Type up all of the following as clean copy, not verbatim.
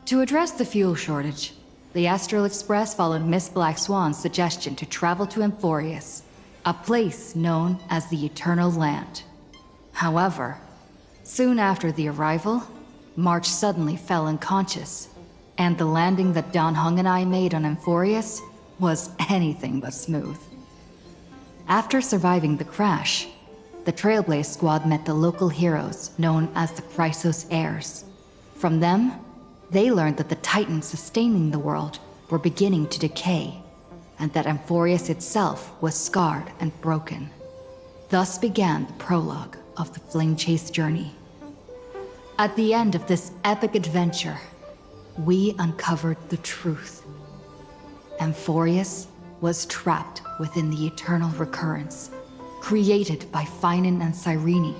To address the fuel shortage, the Astral Express followed Miss Black Swan's suggestion to travel to Amphoreus, a place known as the Eternal Land. However, soon after the arrival, March suddenly fell unconscious, and the landing that Don Hung and I made on Amphoreus was anything but smooth. After surviving the crash, the Trailblaze squad met the local heroes known as the Chrysos Heirs. From them, they learned that the titans sustaining the world were beginning to decay, and that Amphoreus itself was scarred and broken. Thus began the prologue of the Flame Chase journey. At the end of this epic adventure, we uncovered the truth. Amphoreus was trapped within the eternal recurrence, created by Finan and Cyrene.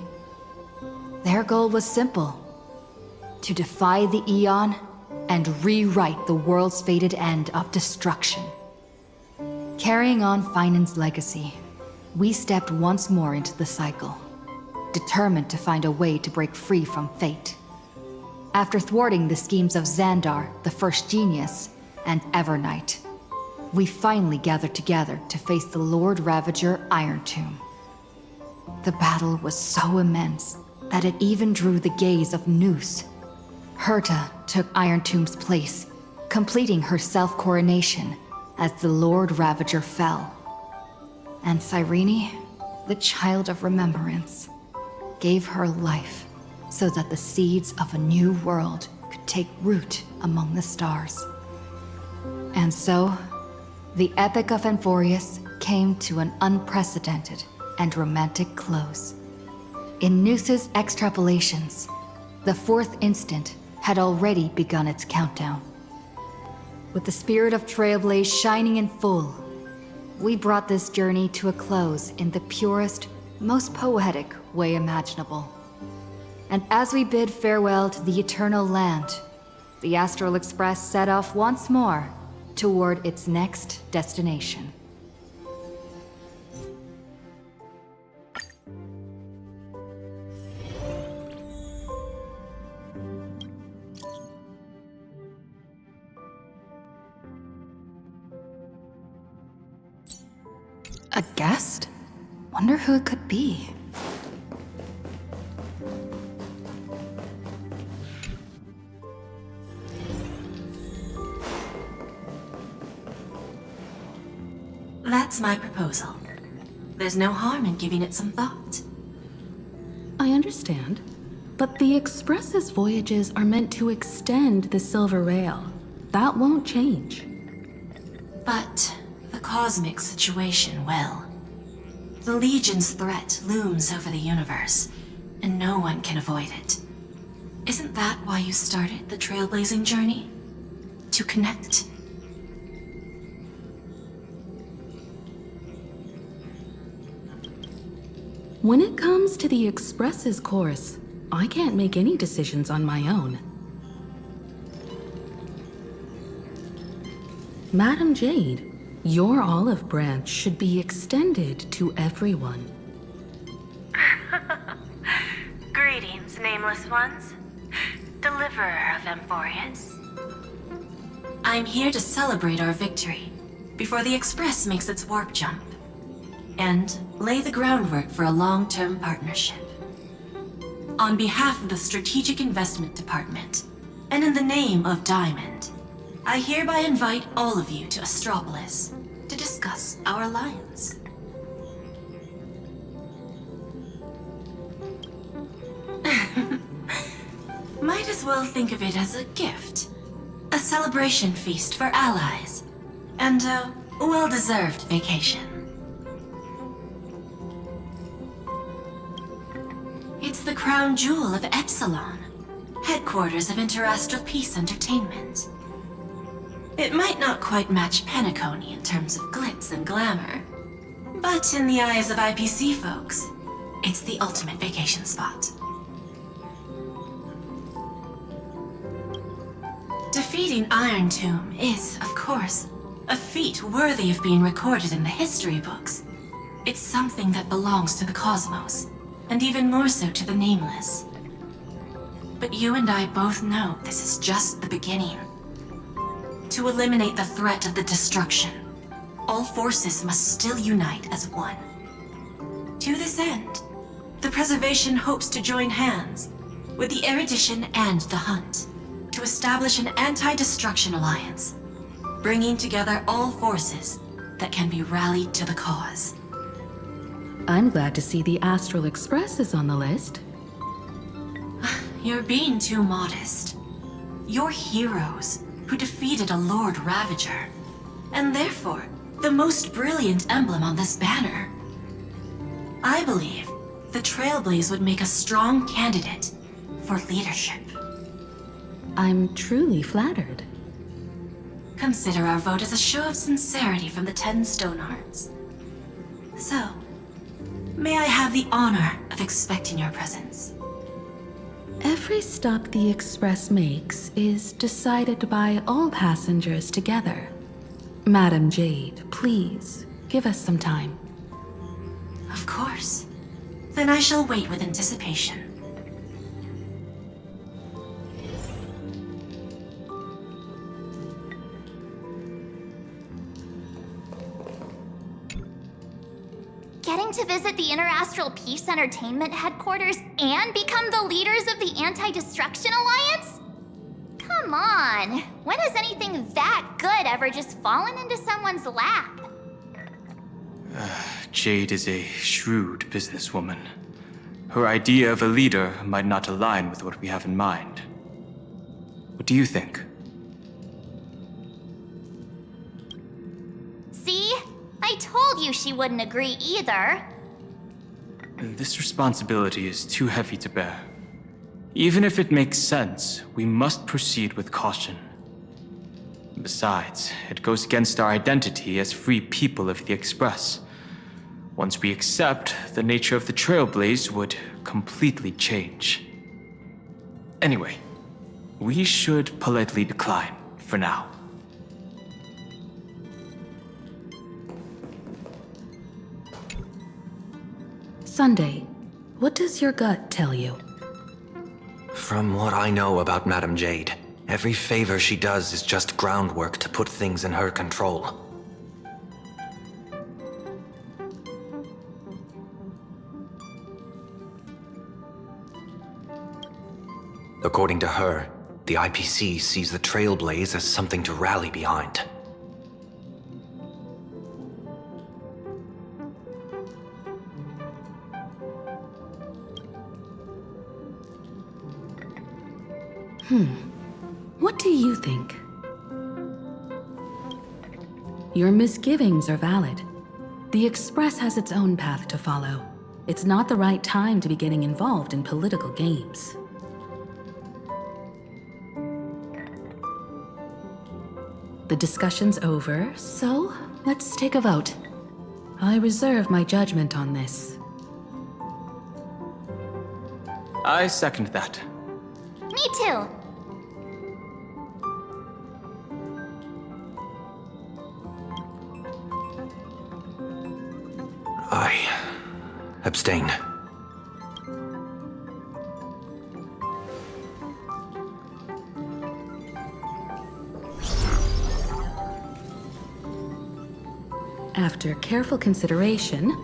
Their goal was simple: to defy the Aeon and rewrite the world's fated end of destruction. Carrying on Finan's legacy, we stepped once more into the cycle, determined to find a way to break free from fate. After thwarting the schemes of Xandar, the First Genius, and Evernight, we finally gathered together to face the Lord Ravager Irontomb. The battle was so immense that it even drew the gaze of Noose. Herta took Irontomb's place, completing her self-coronation as the Lord Ravager fell. And Cyrene, the Child of Remembrance, gave her life so that the seeds of a new world could take root among the stars. And so, the Epic of Amphoreus came to an unprecedented and romantic close. In Noose's extrapolations, the fourth instant had already begun its countdown. With the spirit of Trailblaze shining in full, we brought this journey to a close in the purest, most poetic way imaginable. And as we bid farewell to the Eternal Land, the Astral Express set off once more toward its next destination. A guest? Wonder who it could be. That's my proposal. There's no harm in giving it some thought. I understand, but the Express's voyages are meant to extend the Silver Rail. That won't change. But the cosmic situation will. The Legion's threat looms over the universe, and no one can avoid it. Isn't that why you started the trailblazing journey? To connect? When it comes to the Express's course, I can't make any decisions on my own. Madam Jade, your olive branch should be extended to everyone. Greetings, nameless ones. Deliverer of Amphoreus. I'm here to celebrate our victory before the Express makes its warp jump, and lay the groundwork for a long-term partnership. On behalf of the Strategic Investment Department, and in the name of Diamond, I hereby invite all of you to Astropolis to discuss our alliance. Might as well think of it as a gift. A celebration feast for allies, and a well-deserved vacation. It's the crown jewel of Epsilon, headquarters of Interastral Peace Entertainment. It might not quite match Penacony in terms of glitz and glamour, but in the eyes of IPC folks, it's the ultimate vacation spot. Defeating Irontomb is, of course, a feat worthy of being recorded in the history books. It's something that belongs to the cosmos, and even more so to the Nameless. But you and I both know this is just the beginning. To eliminate the threat of the destruction, all forces must still unite as one. To this end, the Preservation hopes to join hands with the Erudition and the Hunt to establish an anti-destruction alliance, bringing together all forces that can be rallied to the cause. I'm glad to see the Astral Express is on the list. You're being too modest. You're heroes who defeated a Lord Ravager, and therefore the most brilliant emblem on this banner. I believe the Trailblaze would make a strong candidate for leadership. I'm truly flattered. Consider our vote as a show of sincerity from the 10 Stonehearts. So, may I have the honor of expecting your presence? Every stop the Express makes is decided by all passengers together. Madam Jade, please, give us some time. Of course. Then I shall wait with anticipation. Getting to visit the Interastral Peace Entertainment headquarters and become the leaders of the Anti-Destruction Alliance? Come on, when has anything that good ever just fallen into someone's lap? Jade is a shrewd businesswoman. Her idea of a leader might not align with what we have in mind. What do you think? See? I told you she wouldn't agree either. This responsibility is too heavy to bear. Even if it makes sense, we must proceed with caution. Besides, it goes against our identity as free people of the Express. Once we accept, the nature of the Trailblaze would completely change. Anyway, we should politely decline for now. Sunday, what does your gut tell you? From what I know about Madame Jade, every favor she does is just groundwork to put things in her control. According to her, the IPC sees the Trailblaze as something to rally behind. What do you think? Your misgivings are valid. The Express has its own path to follow. It's not the right time to be getting involved in political games. The discussion's over, so let's take a vote. I reserve my judgment on this. I second that. Me too. I abstain. After careful consideration,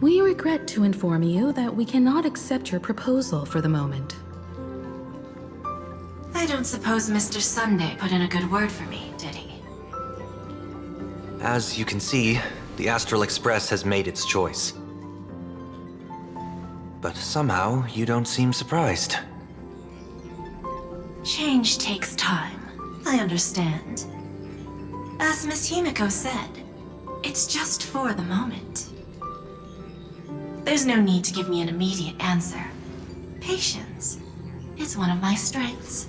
we regret to inform you that we cannot accept your proposal for the moment. I don't suppose Mr. Sunday put in a good word for me, did he? As you can see, the Astral Express has made its choice. But somehow, you don't seem surprised. Change takes time. I understand. As Miss Himeko said, it's just for the moment. There's no need to give me an immediate answer. Patience is one of my strengths.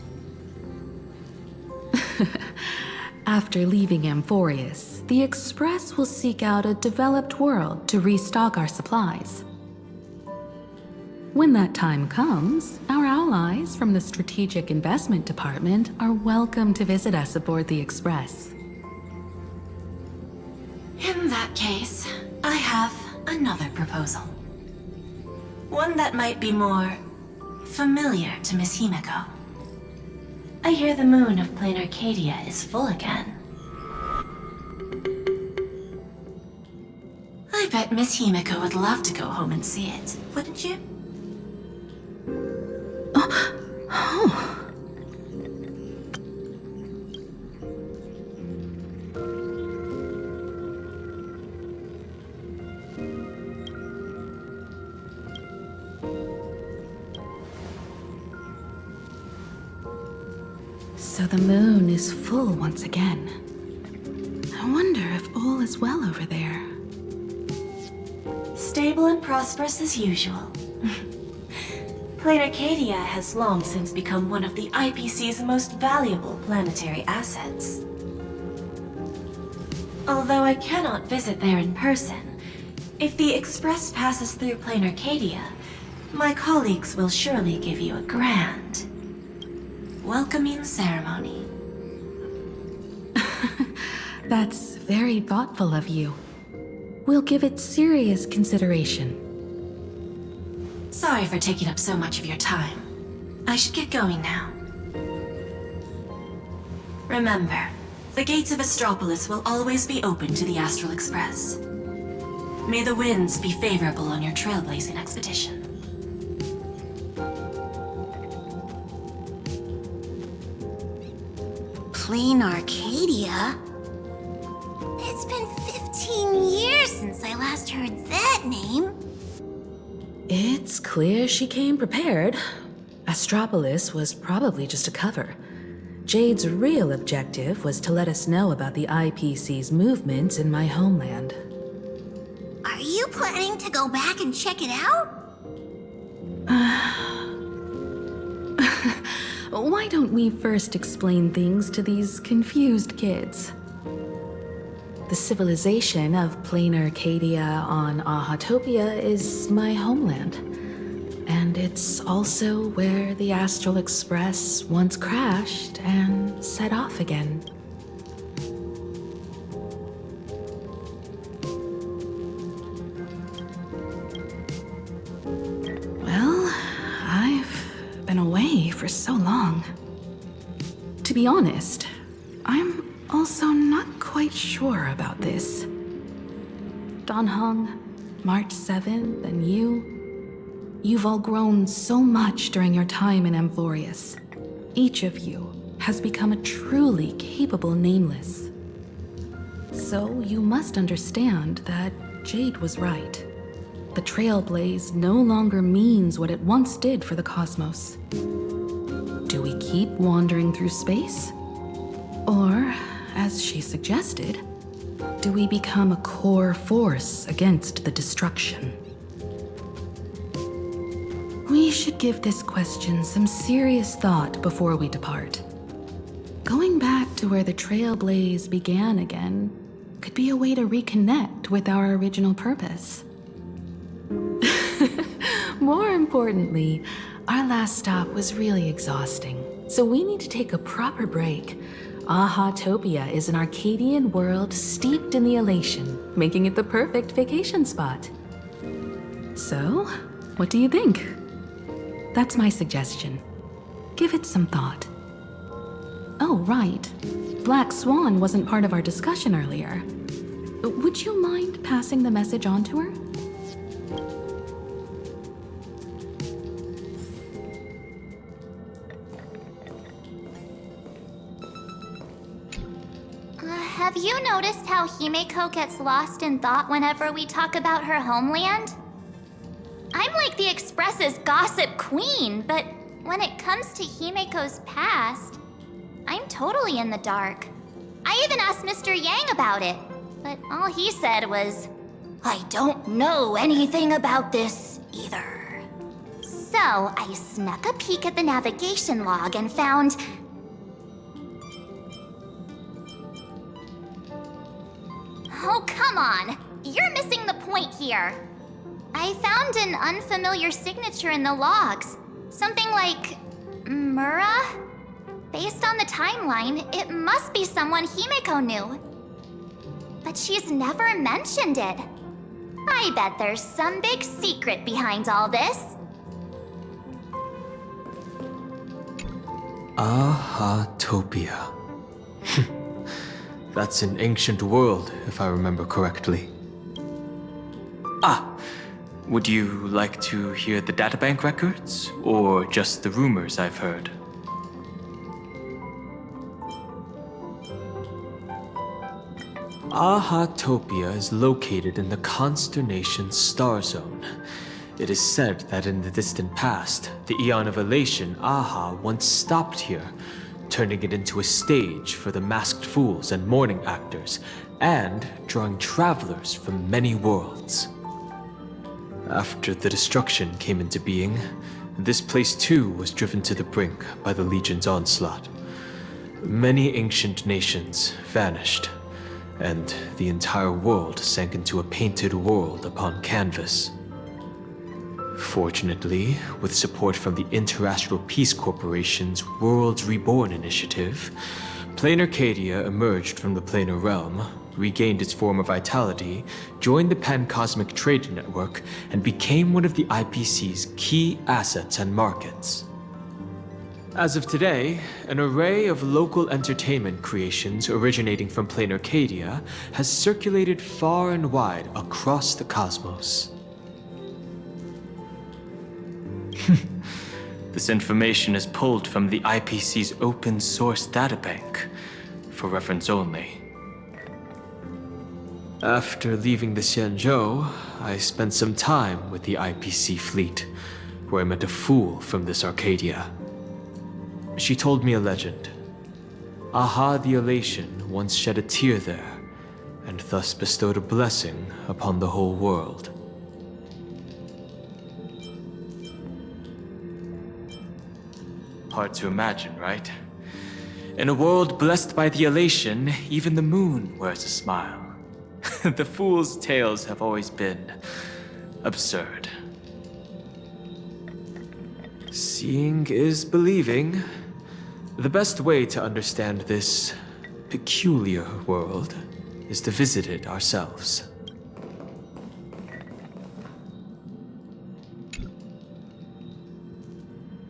After leaving Amphoreus, the Express will seek out a developed world to restock our supplies. When that time comes, our allies from the Strategic Investment Department are welcome to visit us aboard the Express. In that case, I have another proposal. One that might be more familiar to Miss Himeko. I hear the moon of Planarcadia is full again. I bet Miss Himeko would love to go home and see it, wouldn't you? So the moon is full once again. I wonder if all is well over there. Stable and prosperous as usual. Planarcadia has long since become one of the IPC's most valuable planetary assets. Although I cannot visit there in person, if the Express passes through Planarcadia, my colleagues will surely give you a grand welcoming ceremony. That's very thoughtful of you. We'll give it serious consideration. Sorry for taking up so much of your time. I should get going now. Remember, the gates of Astropolis will always be open to the Astral Express. May the winds be favorable on your trailblazing expedition. Planarcadia? It's been 15 years since I last heard that name. It's clear she came prepared. Astropolis was probably just a cover. Jade's real objective was to let us know about the IPC's movements in my homeland. Are you planning to go back and check it out? Why don't we first explain things to these confused kids? The civilization of Planarcadia on Ahatopia is my homeland. And it's also where the Astral Express once crashed and set off again. Well, I've been away for so long. To be honest, I'm also not quite sure about this. Dan Heng, March 7th, and you've all grown so much during your time in Amphoreus. Each of you has become a truly capable Nameless. So you must understand that Jade was right. The Trailblaze no longer means what it once did for the cosmos. Do we keep wandering through space? Or, as she suggested, do we become a core force against the destruction? We should give this question some serious thought before we depart. Going back to where the Trailblaze began again could be a way to reconnect with our original purpose. More importantly, our last stop was really exhausting, so we need to take a proper break. Ahatopia is an Arcadian world steeped in the elation, making it the perfect vacation spot. So, what do you think? That's my suggestion. Give it some thought. Oh, right. Black Swan wasn't part of our discussion earlier. Would you mind passing the message on to her? Have you noticed how Himeko gets lost in thought whenever we talk about her homeland? I'm like the Express's gossip queen, but when it comes to Himeko's past, I'm totally in the dark. I even asked Mr. Yang about it, but all he said was, "I don't know anything about this either." So I snuck a peek at the navigation log and found... Oh, come on! You're missing the point here. I found an unfamiliar signature in the logs. Something like... Mura? Based on the timeline, it must be someone Himeko knew. But she's never mentioned it. I bet there's some big secret behind all this. Ahatopia. That's an ancient world, if I remember correctly. Would you like to hear the databank records, or just the rumors I've heard? Ahatopia is located in the constellation Star Zone. It is said that in the distant past, the Eon of Elation, Aha, once stopped here, turning it into a stage for the masked fools and mourning actors, and drawing travelers from many worlds. After the destruction came into being, this place too was driven to the brink by the Legion's onslaught. Many ancient nations vanished, and the entire world sank into a painted world upon canvas. Fortunately, with support from the Interastral Peace Corporation's Worlds Reborn initiative, Planarcadia emerged from the planar realm, regained its former vitality, joined the Pan-Cosmic Trade Network, and became one of the IPC's key assets and markets. As of today, an array of local entertainment creations originating from Planarcadia has circulated far and wide across the cosmos. This information is pulled from the IPC's open source databank, for reference only. After leaving the Xianzhou, I spent some time with the IPC fleet, where I met a fool from this Arcadia. She told me a legend. Aha the Elation once shed a tear there, and thus bestowed a blessing upon the whole world. Hard to imagine, right? In a world blessed by the Elation, even the moon wears a smile. The fool's tales have always been absurd. Seeing is believing. The best way to understand this peculiar world is to visit it ourselves.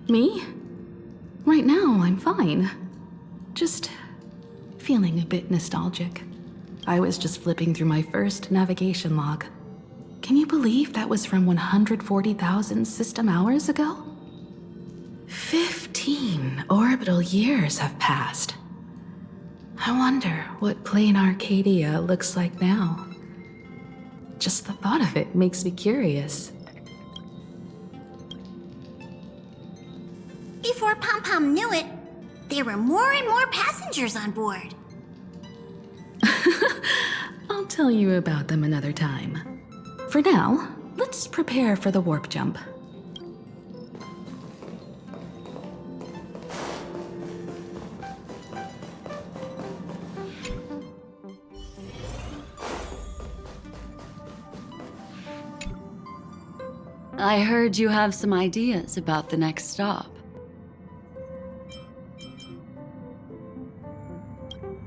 Me? Right now, I'm fine. Just feeling a bit nostalgic. I was just flipping through my first navigation log. Can you believe that was from 140,000 system hours ago? 15 orbital years have passed. I wonder what Planarcadia looks like now. Just the thought of it makes me curious. Before Pom Pom knew it, there were more and more passengers on board. I'll tell you about them another time. For now, let's prepare for the warp jump. I heard you have some ideas about the next stop.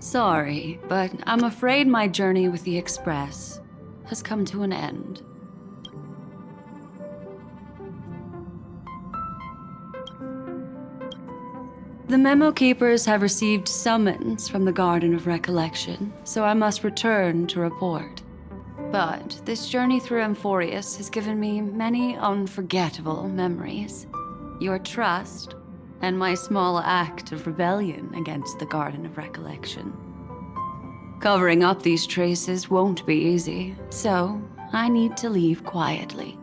Sorry, but I'm afraid my journey with the Express has come to an end. The Memo Keepers have received summons from the Garden of Recollection, so I must return to report. But this journey through Amphoreus has given me many unforgettable memories. Your trust, and my small act of rebellion against the Garden of Recollection. Covering up these traces won't be easy, so I need to leave quietly.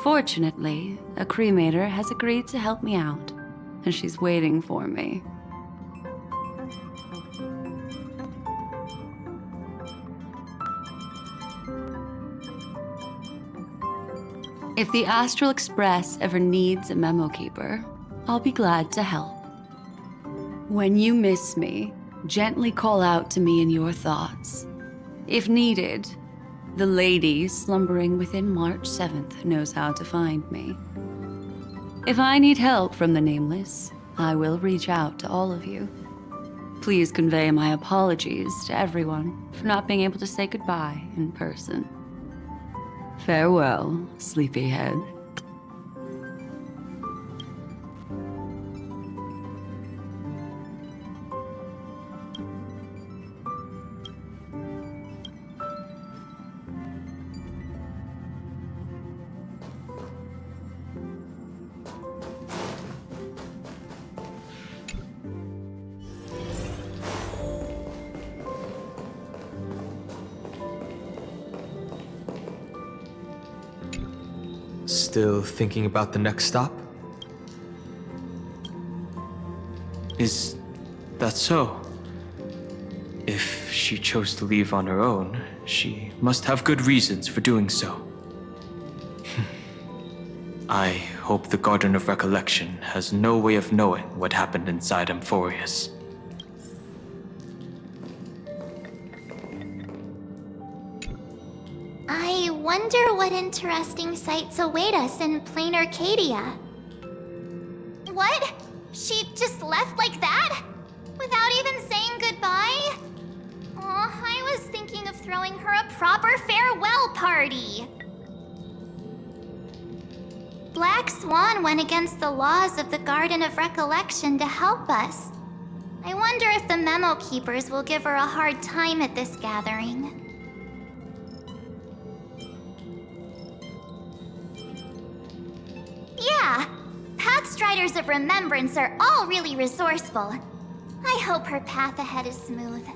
Fortunately, a cremator has agreed to help me out, and she's waiting for me. If the Astral Express ever needs a memo keeper, I'll be glad to help. When you miss me, gently call out to me in your thoughts. If needed, the lady slumbering within March 7th knows how to find me. If I need help from the Nameless, I will reach out to all of you. Please convey my apologies to everyone for not being able to say goodbye in person. Farewell, sleepyhead. still thinking about the next stop? Is that so? If she chose to leave on her own, she must have good reasons for doing so. I hope the Garden of Recollection has no way of knowing what happened inside Amphoreus. I wonder what interesting sights await us in Planarcadia. What? She just left like that? Without even saying goodbye? Aw, I was thinking of throwing her a proper farewell party. Black Swan went against the laws of the Garden of Recollection to help us. I wonder if the Memo Keepers will give her a hard time at this gathering. Yeah, Pathstriders of Remembrance are all really resourceful. I hope her path ahead is smooth.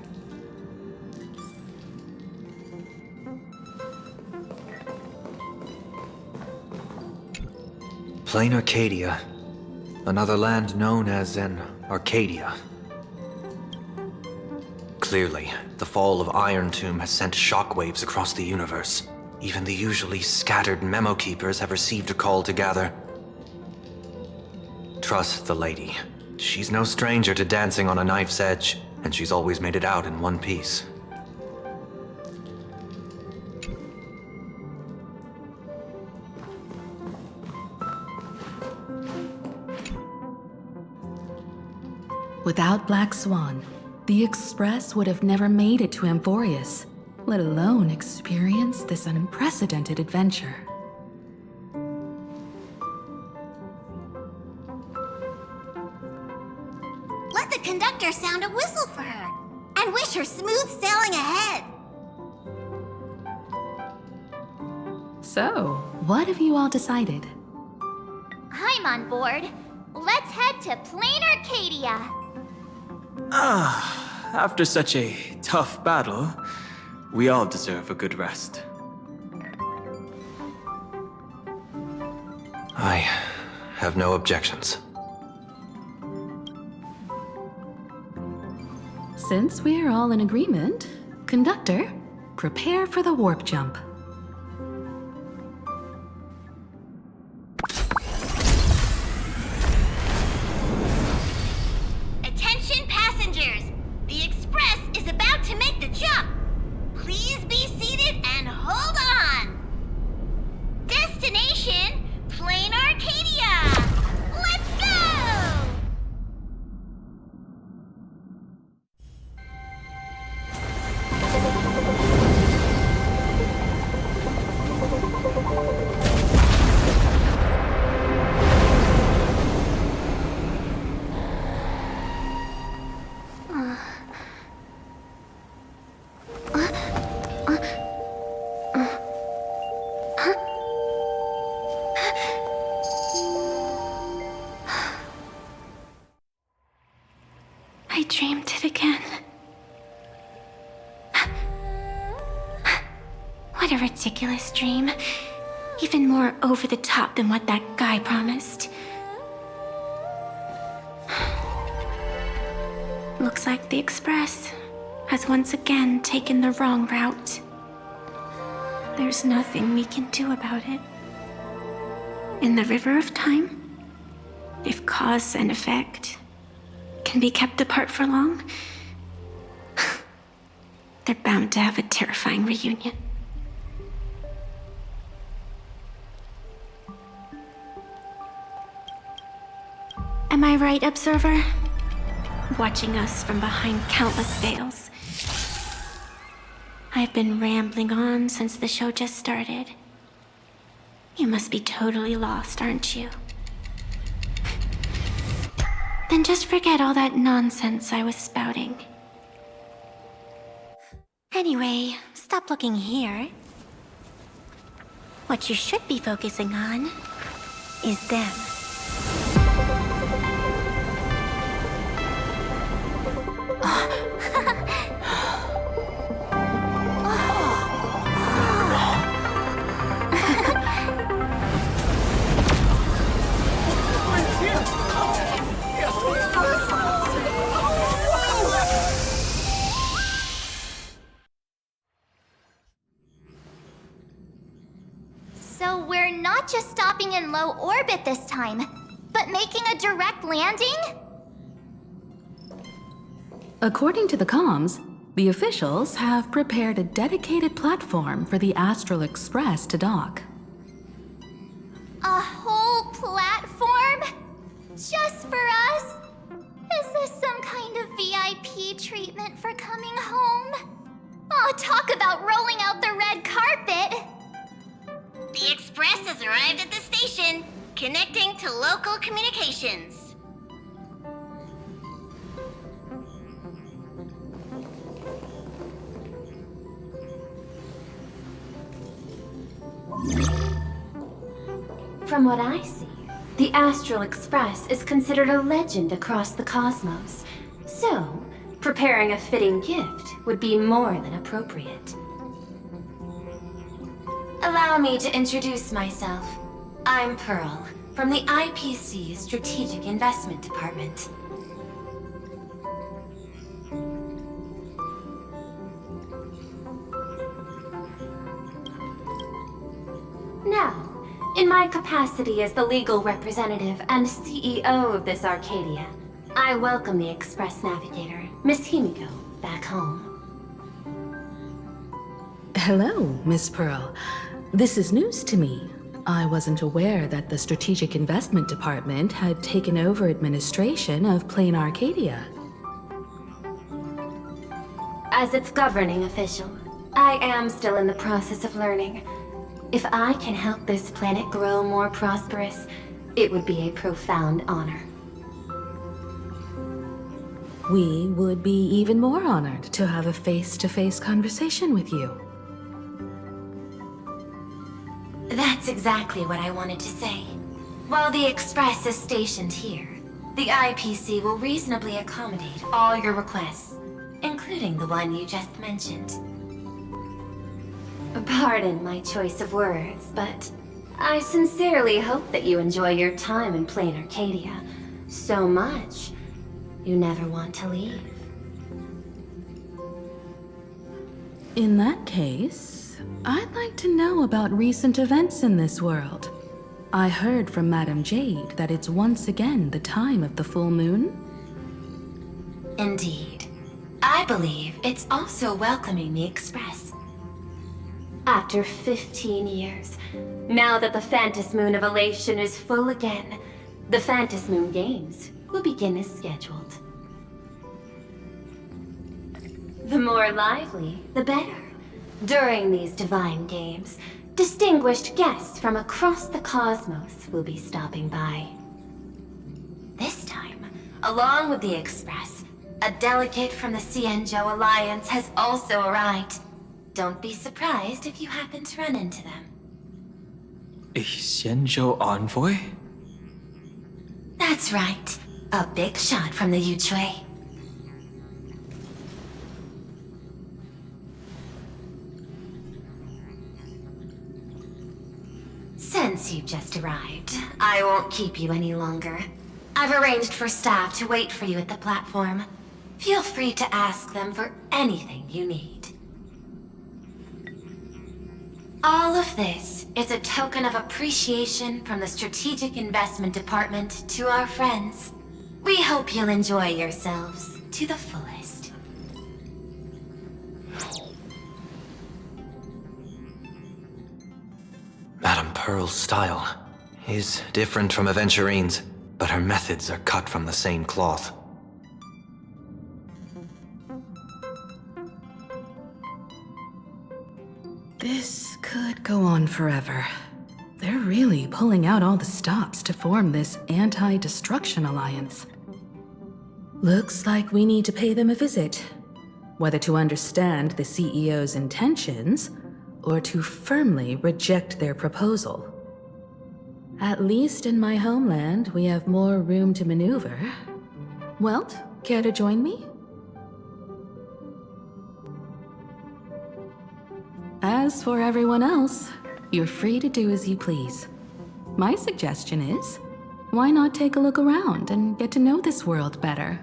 Planarcadia. Another land known as an Arcadia. Clearly, the fall of Irontomb has sent shockwaves across the universe. Even the usually scattered Memo Keepers have received a call to gather. Trust the lady. She's no stranger to dancing on a knife's edge, and she's always made it out in one piece. Without Black Swan, the Express would have never made it to Amphoreus, let alone experience this unprecedented adventure. Let the conductor sound a whistle for her, and wish her smooth sailing ahead. So, what have you all decided? I'm on board. Let's head to Planarcadia. After such a tough battle, we all deserve a good rest. I have no objections. Since we're all in agreement, Conductor, prepare for the warp jump. Attention passengers! The Express is about to make the jump. Please be seated and hold on. Destination, Planarcadia! Let's go! I dreamed it again. What a ridiculous dream. Even more over the top than what that guy promised. Looks like the Express has once again taken the wrong route. There's nothing we can do about it. In the river of time, if cause and effect can be kept apart for long, they're bound to have a terrifying reunion. Am I right, Observer? Watching us from behind countless veils. I've been rambling on since the show just started. You must be totally lost, aren't you? Then just forget all that nonsense I was spouting. Anyway, stop looking here. What you should be focusing on is them. stopping in low orbit this time, but making a direct landing? According to the comms, the officials have prepared a dedicated platform for the Astral Express to dock. A whole platform? Just for us? Is this some kind of VIP treatment for coming home? Oh, talk about rolling out the red carpet! The Express has arrived at the station, connecting to local communications. From what I see, the Astral Express is considered a legend across the cosmos. So, preparing a fitting gift would be more than appropriate. Allow me to introduce myself. I'm Peral, from the IPC Strategic Investment Department. Now, in my capacity as the legal representative and CEO of this Arcadia, I welcome the Express Navigator, Miss Himeko, back home. Hello, Miss Pearl. This is news to me. I wasn't aware that the Strategic Investment Department had taken over administration of Planarcadia. As its governing official, I am still in the process of learning. If I can help this planet grow more prosperous, it would be a profound honor. We would be even more honored to have a face-to-face conversation with you. That's exactly what I wanted to say. While the Express is stationed here, the IPC will reasonably accommodate all your requests, including the one you just mentioned. Pardon my choice of words, but I sincerely hope that you enjoy your time in Planarcadia so much you never want to leave. In that case, I'd like to know about recent events in this world. I heard from Madame Jade that it's once again the time of the full moon. Indeed. I believe it's also welcoming the Express. After 15 years, now that the Phantasmoon of Elation is full again, the Phantasmoon Games will begin as scheduled. The more lively, the better. During these divine games, distinguished guests from across the cosmos will be stopping by. This time, along with the Express, a delegate from the Xianzhou Alliance has also arrived. Don't be surprised if you happen to run into them. A Xianzhou envoy? That's right. A big shot from the Yuchui. Since you've just arrived, I won't keep you any longer. I've arranged for staff to wait for you at the platform. Feel free to ask them for anything you need. All of this is a token of appreciation from the Strategic Investment Department to our friends. We hope you'll enjoy yourselves to the fullest. Madame Pearl's style is different from Aventurine's, but her methods are cut from the same cloth. This could go on forever. They're really pulling out all the stops to form this anti-destruction alliance. Looks like we need to pay them a visit. Whether to understand the CEO's intentions, or to firmly reject their proposal. At least in my homeland, we have more room to maneuver. Welt, care to join me? As for everyone else, you're free to do as you please. My suggestion is, why not take a look around and get to know this world better?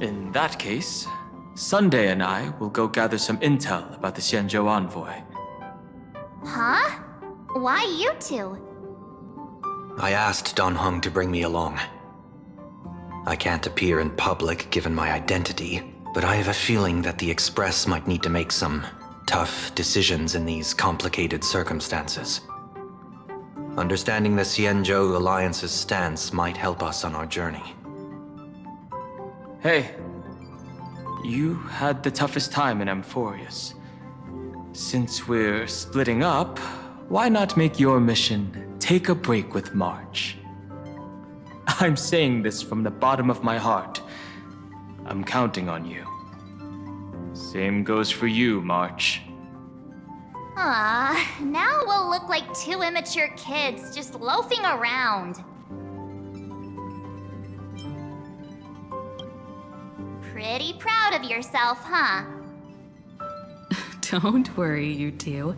In that case, Sunday and I will go gather some intel about the Xianzhou envoy. Huh? Why you two? I asked Don Hung to bring me along. I can't appear in public given my identity, but I have a feeling that the Express might need to make some tough decisions in these complicated circumstances. Understanding the Xianzhou Alliance's stance might help us on our journey. Hey, you had the toughest time in Amphoreus. Since we're splitting up, why not make your mission take a break with March? I'm saying this from the bottom of my heart. I'm counting on you. Same goes for you, March. Ah, now we'll look like two immature kids just loafing around. Pretty proud of yourself, huh? Don't worry, you two.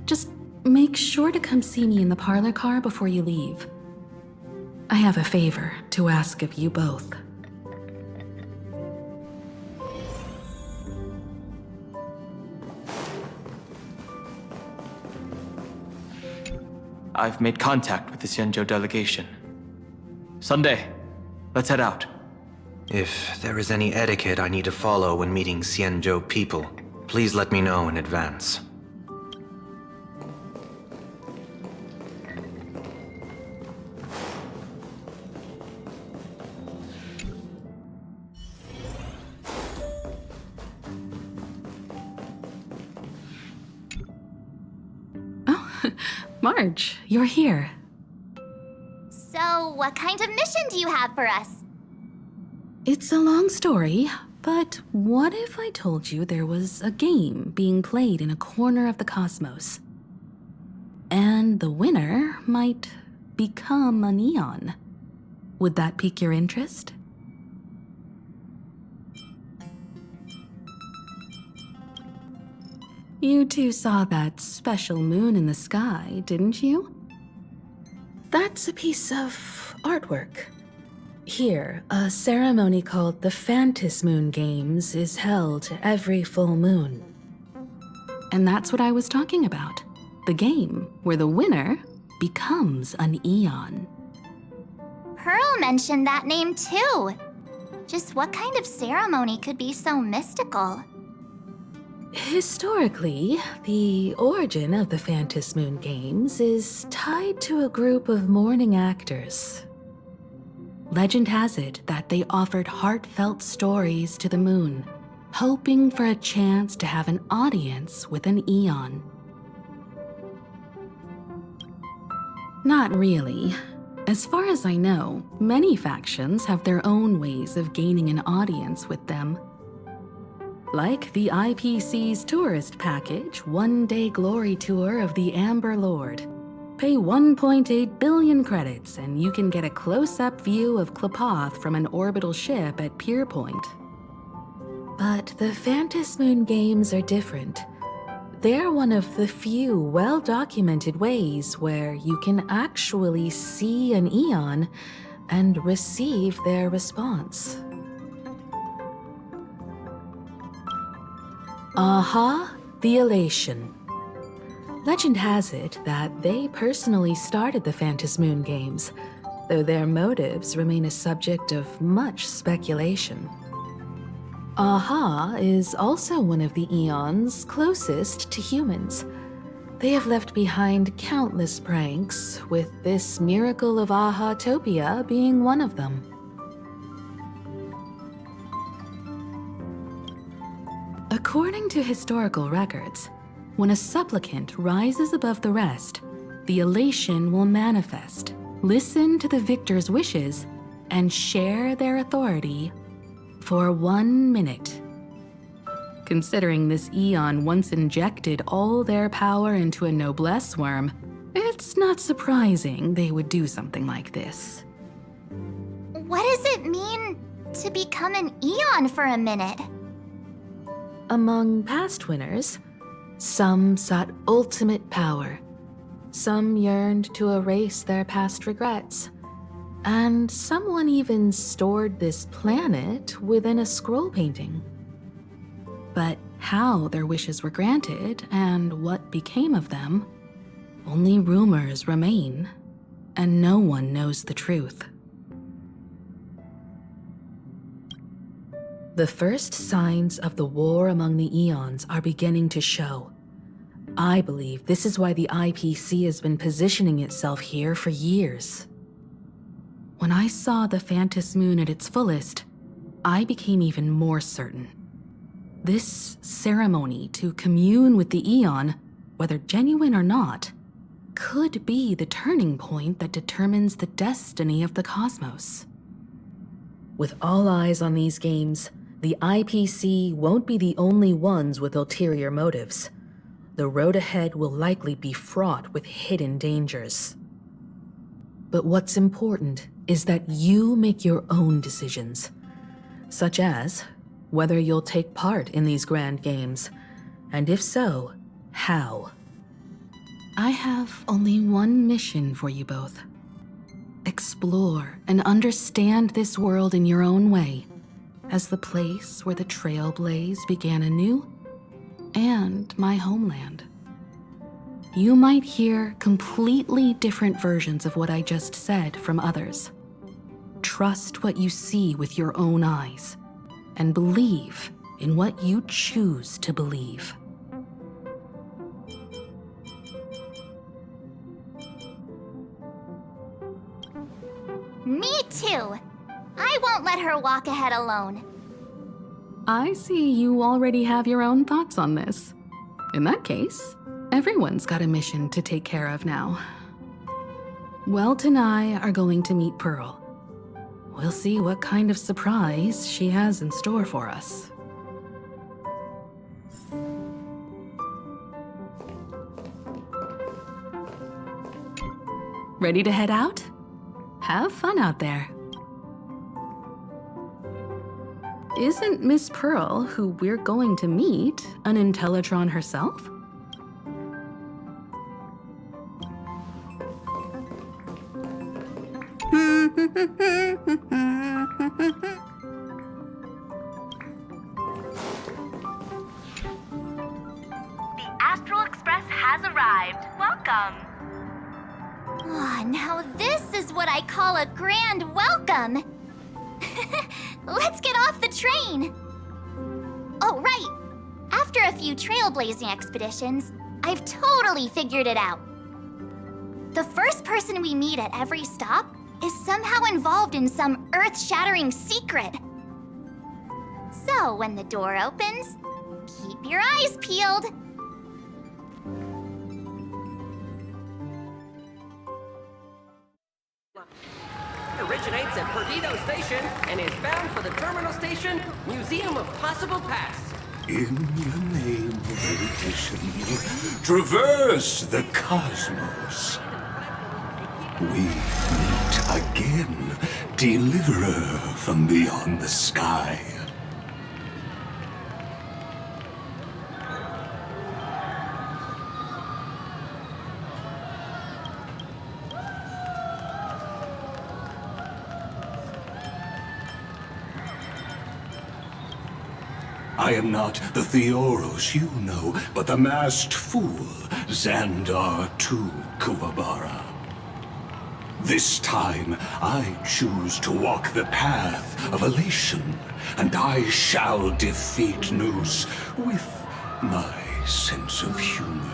Just make sure to come see me in the parlor car before you leave. I have a favor to ask of you both. I've made contact with the Xianzhou delegation. Sunday, let's head out. If there is any etiquette I need to follow when meeting Xianzhou people, please let me know in advance. March, you're here. So, what kind of mission do you have for us? It's a long story, but what if I told you there was a game being played in a corner of the cosmos? And the winner might become an Eon. Would that pique your interest? You two saw that special moon in the sky, didn't you? That's a piece of artwork. Here, a ceremony called the Phantasmoon Games is held every full moon. And that's what I was talking about. The game where the winner becomes an Eon. Pearl mentioned that name too. Just what kind of ceremony could be so mystical? Historically, the origin of the Phantasmoon Games is tied to a group of mourning actors. Legend has it that they offered heartfelt stories to the moon, hoping for a chance to have an audience with an Eon. Not really. As far as I know, many factions have their own ways of gaining an audience with them. Like the IPC's tourist package, one-day glory tour of the Amber Lord. Pay 1.8 billion credits and you can get a close-up view of Klapoth from an orbital ship at Pier Point. But the Phantasmoon Games are different. They're one of the few well-documented ways where you can actually see an Eon and receive their response. Aha, the Elation. Legend has it that they personally started the Phantasmoon Games, though their motives remain a subject of much speculation. Aha is also one of the Eons closest to humans. They have left behind countless pranks, with this miracle of Aha-topia being one of them. According to historical records, when a supplicant rises above the rest, the elation will manifest, listen to the victor's wishes, and share their authority for 1 minute. Considering this Eon once injected all their power into a noblesse worm, it's not surprising they would do something like this. What does it mean to become an Eon for a minute? Among past winners, some sought ultimate power. Some yearned to erase their past regrets. And someone even stored this planet within a scroll painting. But how their wishes were granted and what became of them, only rumors remain, and no one knows the truth. The first signs of the war among the Eons are beginning to show. I believe this is why the IPC has been positioning itself here for years. When I saw the Phantasmoon at its fullest, I became even more certain. This ceremony to commune with the Eon, whether genuine or not, could be the turning point that determines the destiny of the cosmos. With all eyes on these games, the IPC won't be the only ones with ulterior motives. The road ahead will likely be fraught with hidden dangers. But what's important is that you make your own decisions, such as whether you'll take part in these grand games, and if so, how. I have only one mission for you both. Explore and understand this world in your own way, as the place where the Trailblaze began anew, and my homeland. You might hear completely different versions of what I just said from others. Trust what you see with your own eyes, and believe in what you choose to believe. Me too! I won't let her walk ahead alone. I see you already have your own thoughts on this. In that case, everyone's got a mission to take care of now. Welt and I are going to meet Peral. We'll see what kind of surprise she has in store for us. Ready to head out? Have fun out there. Isn't Miss Pearl, who we're going to meet, an Intellitron herself? The Astral Express has arrived. Welcome. Oh, now this is what I call a grand welcome. Let's get off the train. Oh, right. After a few trailblazing expeditions, I've totally figured it out. The first person we meet at every stop is somehow involved in some earth-shattering secret. So when the door opens, keep your eyes peeled. Originates at Perdido Station and is bound for the terminal station, Museum of Possible Past. In the name of erudition, traverse the cosmos. We meet again, deliverer from beyond the sky. I am not the Theoros you know, but the masked fool, Xandar II Kuwabara. This time, I choose to walk the path of elation, and I shall defeat Noose with my sense of humor.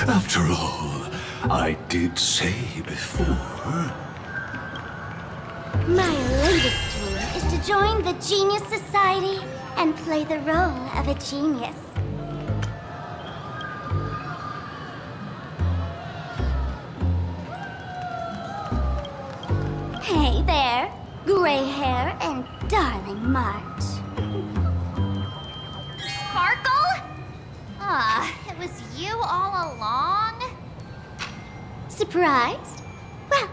After all, I did say before. My latest dream is to join the Genius Society and play the role of a genius. Hey there, gray hair and darling March. Sparkle? Ah, it was you all along? Surprised? Well,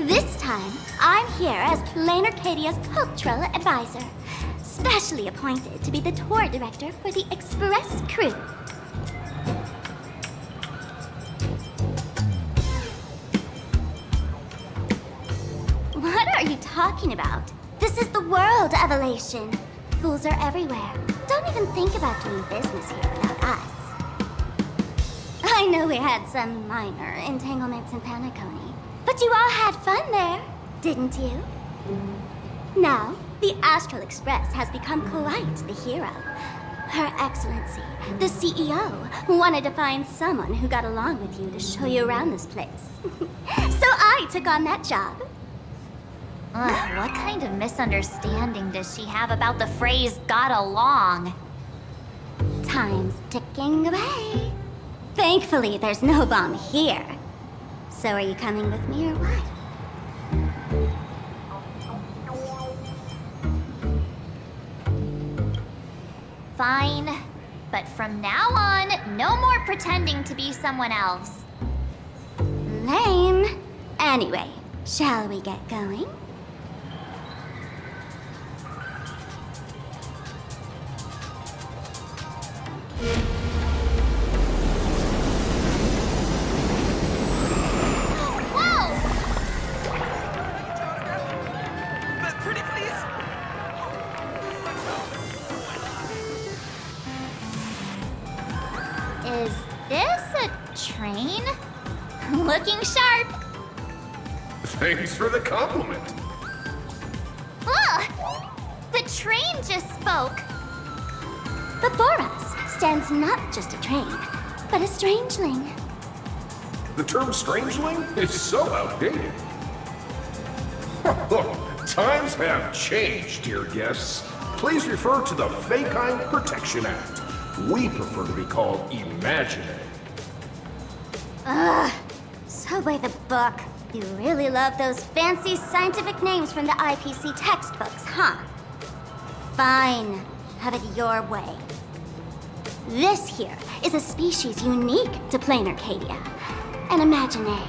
This time, I'm here as Planarcadia's cultural advisor, specially appointed to be the tour director for the Express crew. What are you talking about? This is the world, Evelation. Fools are everywhere. Don't even think about doing business here without us. I know we had some minor entanglements in Paniconi, but you all had fun there, didn't you? Now, the Astral Express has become quite the hero. Her Excellency, the CEO, wanted to find someone who got along with you to show you around this place. So I took on that job. Ugh, what kind of misunderstanding does she have about the phrase got along? Time's ticking away. Thankfully, there's no bomb here. So are you coming with me or what? Fine, but from now on, no more pretending to be someone else. Lame. Anyway, shall we get going? Is this a train? Looking sharp. Thanks for the compliment. Ugh! The train just spoke. Before us stands not just a train, but a strangeling. The term strangeling is so outdated. Look, times have changed, dear guests. Please refer to the Fekine Protection Act. We prefer to be called Imaginary. Ugh. So by the book. You really love those fancy scientific names from the IPC textbooks, huh? Fine. Have it your way. This here is a species unique to Planarcadia. An Imaginary,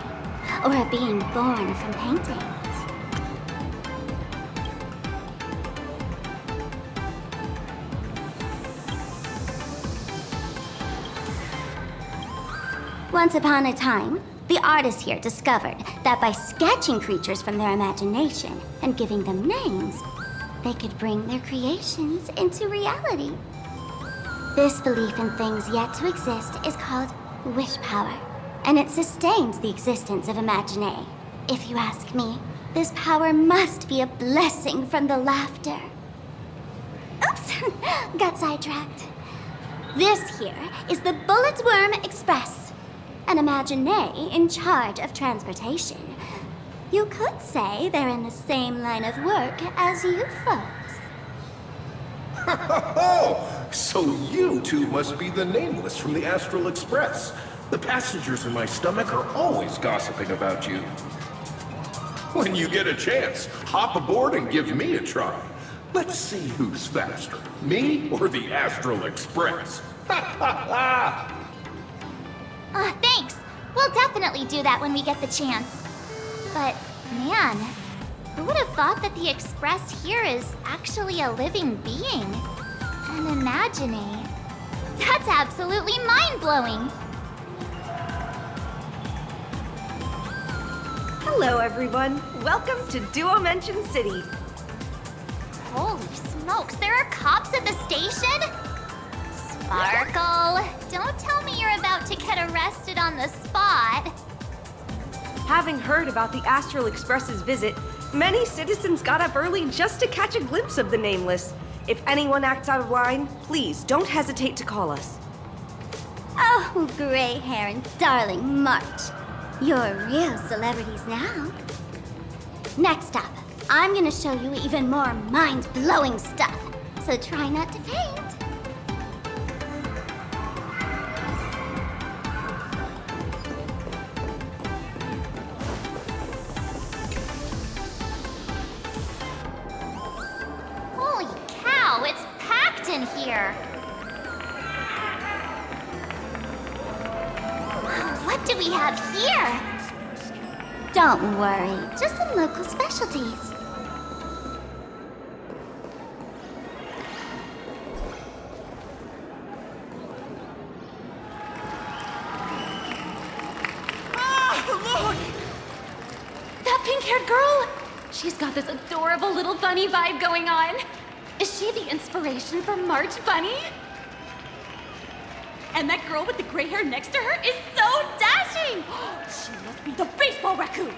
or a being born from paintings. Once upon a time, the artists here discovered that by sketching creatures from their imagination and giving them names, they could bring their creations into reality. This belief in things yet to exist is called wish power, and it sustains the existence of Imaginary. If you ask me, this power must be a blessing from the laughter. Oops, got sidetracked. This here is the Bulletworm Express, an Imaginary in charge of transportation. You could say they're in the same line of work as you folks. Oh, so you two must be the Nameless from the Astral Express. The passengers in my stomach are always gossiping about you. When you get a chance, hop aboard and give me a try. Let's see who's faster, me or the Astral Express. Ha ha ha! Thanks. We'll definitely do that when we get the chance. But, man, who would have thought that the Express here is actually a living being? An Imaginary. That's absolutely mind-blowing. Hello, everyone. Welcome to Duomension City. Holy smokes, there are cops at the station? Sparkle, don't tell me you're about to get arrested on the spot. Having heard about the Astral Express's visit, many citizens got up early just to catch a glimpse of the Nameless. If anyone acts out of line, please don't hesitate to call us. Oh, gray hair and darling March. You're real celebrities now. Next up, I'm gonna show you even more mind-blowing stuff, so try not to faint. Holy cow, it's packed in here. What do we have here? Don't worry, just some local specialties. Look! That pink-haired girl? She's got this adorable little bunny vibe going on. Is she the inspiration for March Bunny? And that girl with the gray hair next to her is so dashing! She must be the baseball raccoon!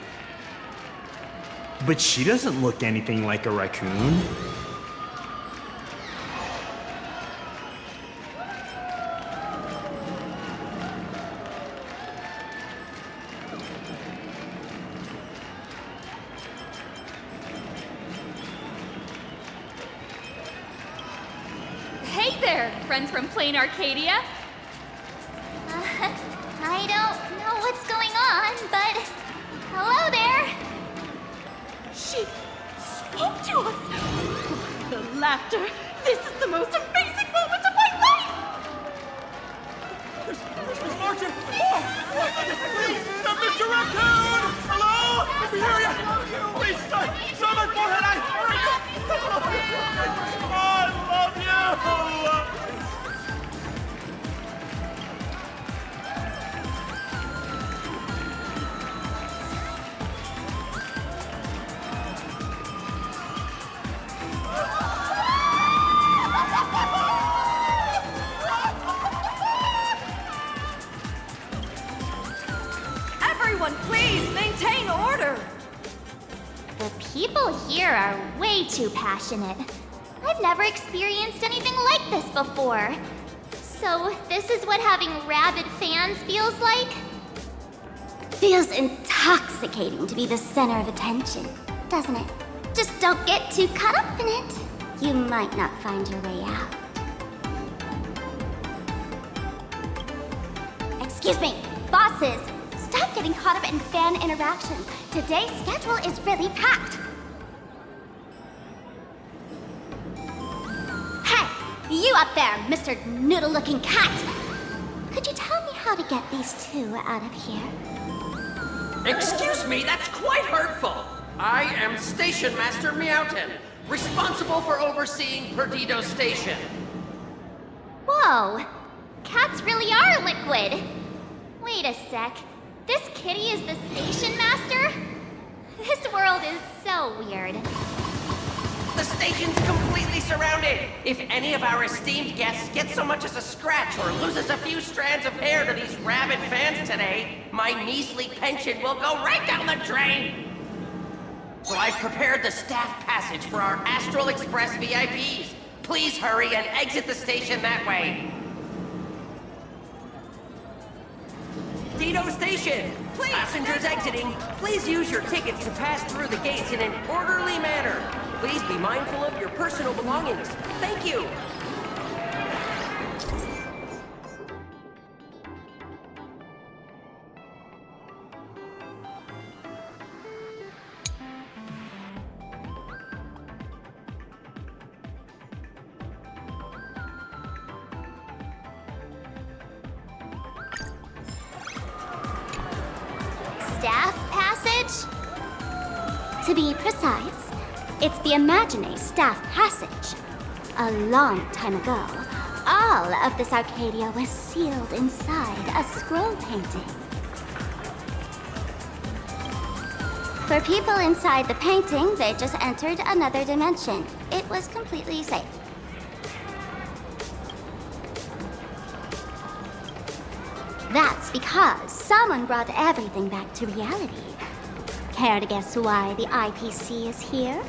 But she doesn't look anything like a raccoon. Hey there, friends from Planarcadia. I don't know what's going on, but hello there. She spoke to us! The laughter! This is the most amazing moment of my life! There's Miss Martin! Oh! Please! Mr. Raccoon! Hello? We hear you! Please, someone for her! I love you! Everyone, please maintain order! The people here are way too passionate. I've never experienced anything like this before. So, this is what having rabid fans feels like? Feels intoxicating to be the center of attention, doesn't it? Just don't get too caught up in it. You might not find your way out. Excuse me, bosses! Stop getting caught up in fan interactions. Today's schedule is really packed. Hey, you up there, Mr. Noodle-looking cat! Could you tell me how to get these two out of here? Excuse me, that's quite hurtful. I am Station Master Meowton, responsible for overseeing Perdido Station. Whoa, cats really are liquid. Wait a sec. This kitty is the station master? This world is so weird. The station's completely surrounded. If any of our esteemed guests get so much as a scratch or loses a few strands of hair to these rabid fans today, my measly pension will go right down the drain. So I've prepared the staff passage for our Astral Express VIPs. Please hurry and exit the station that way. Dido Station! Please, passengers exiting, please use your tickets to pass through the gates in an orderly manner. Please be mindful of your personal belongings. Thank you! Staff passage? To be precise, it's the Imagine Staff Passage. A long time ago, all of this Arcadia was sealed inside a scroll painting. For people inside the painting, they just entered another dimension. It was completely safe. That's because someone brought everything back to reality. Care to guess why the IPC is here?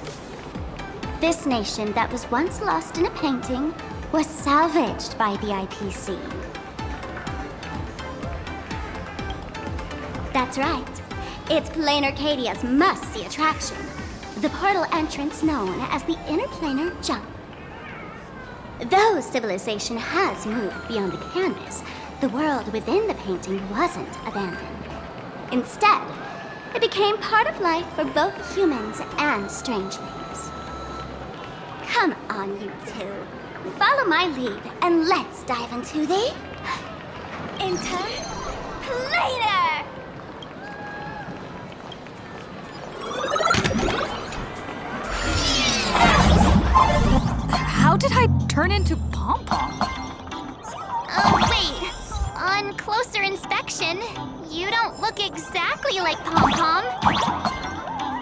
This nation that was once lost in a painting was salvaged by the IPC. That's right. It's Planarcadia's must-see attraction. The portal entrance known as the Interplanar Jump. Though civilization has moved beyond the canvas, the world within the painting wasn't abandoned. Instead, it became part of life for both humans and strangelings. Come on, you two. Follow my lead and let's dive into the Interplanar! did I turn into Pom Pom? Oh, wait. On closer inspection, you don't look exactly like Pom Pom.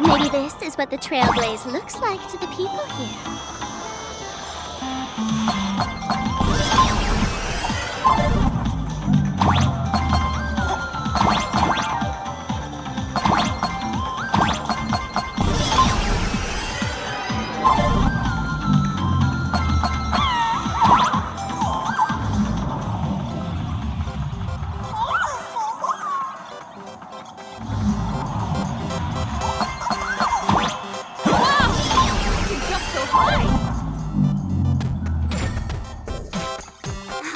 Maybe this is what the Trailblaze looks like to the people here.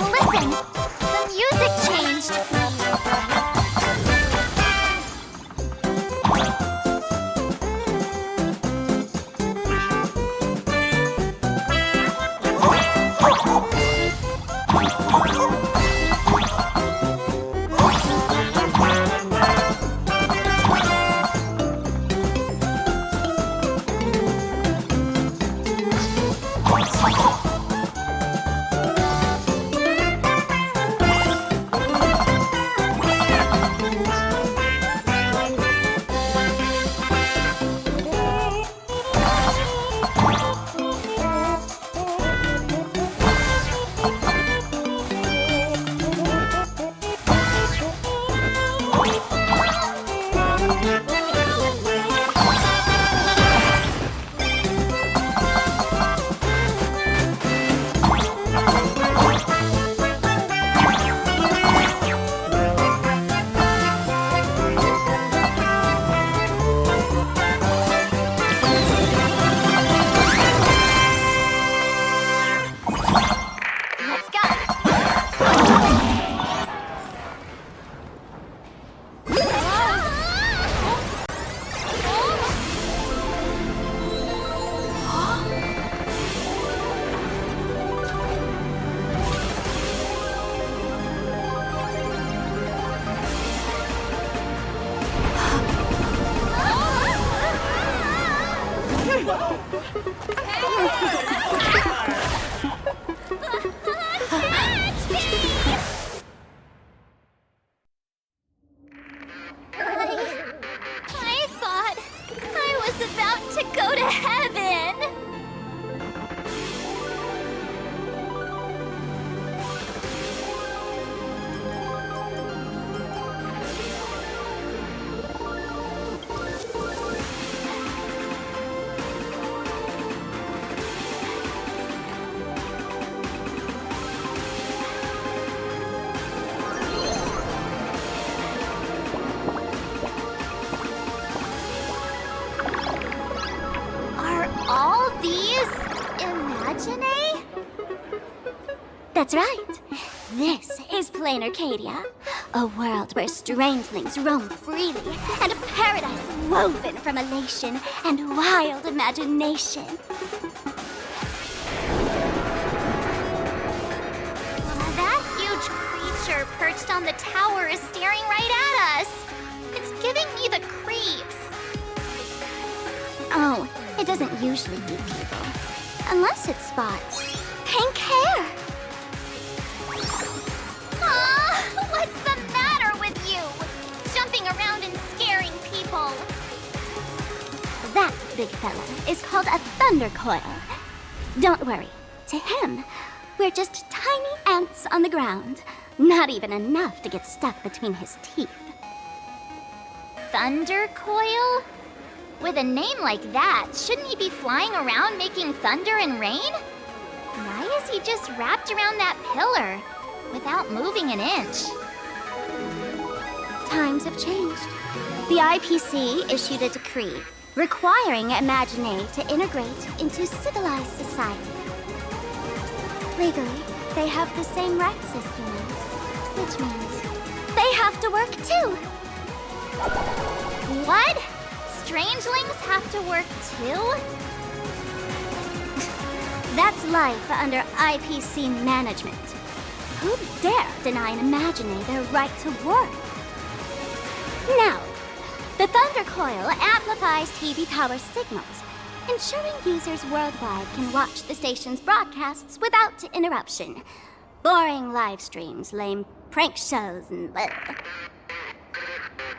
Listen, the music changed. I thought I was about to go to heaven. All these Imagine? That's right. This is Planarcadia, a world where strangelings roam freely, and a paradise woven from elation and wild imagination. That huge creature perched on the tower is staring right at us. It's giving me the creeps. Oh, it doesn't usually eat people. Unless it spots pink hair. What's the matter with you? Jumping around and scaring people. That big fella is called a thunder coil. Don't worry. To him, we're just tiny ants on the ground. Not even enough to get stuck between his teeth. Thunder coil? With a name like that, shouldn't he be flying around making thunder and rain? Why is he just wrapped around that pillar without moving an inch? Times have changed. The IPC issued a decree requiring Imagine to integrate into civilized society. Legally, they have the same rights as humans, which means they have to work too. What? Strangelings have to work too? That's life under IPC management. Who dare deny an Imagine their right to work? Now, the Thunder Coil amplifies TV tower signals, ensuring users worldwide can watch the station's broadcasts without interruption. Boring live streams, lame prank shows, and bleh.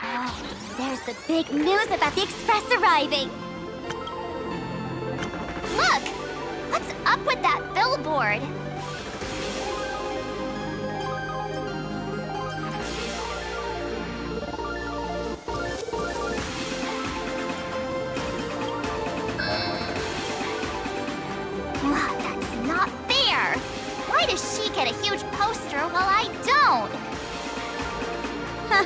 Oh, there's the big news about the Express arriving! Look! What's up with that billboard? That's not fair! Why does she get a huge poster while I don't? Huh.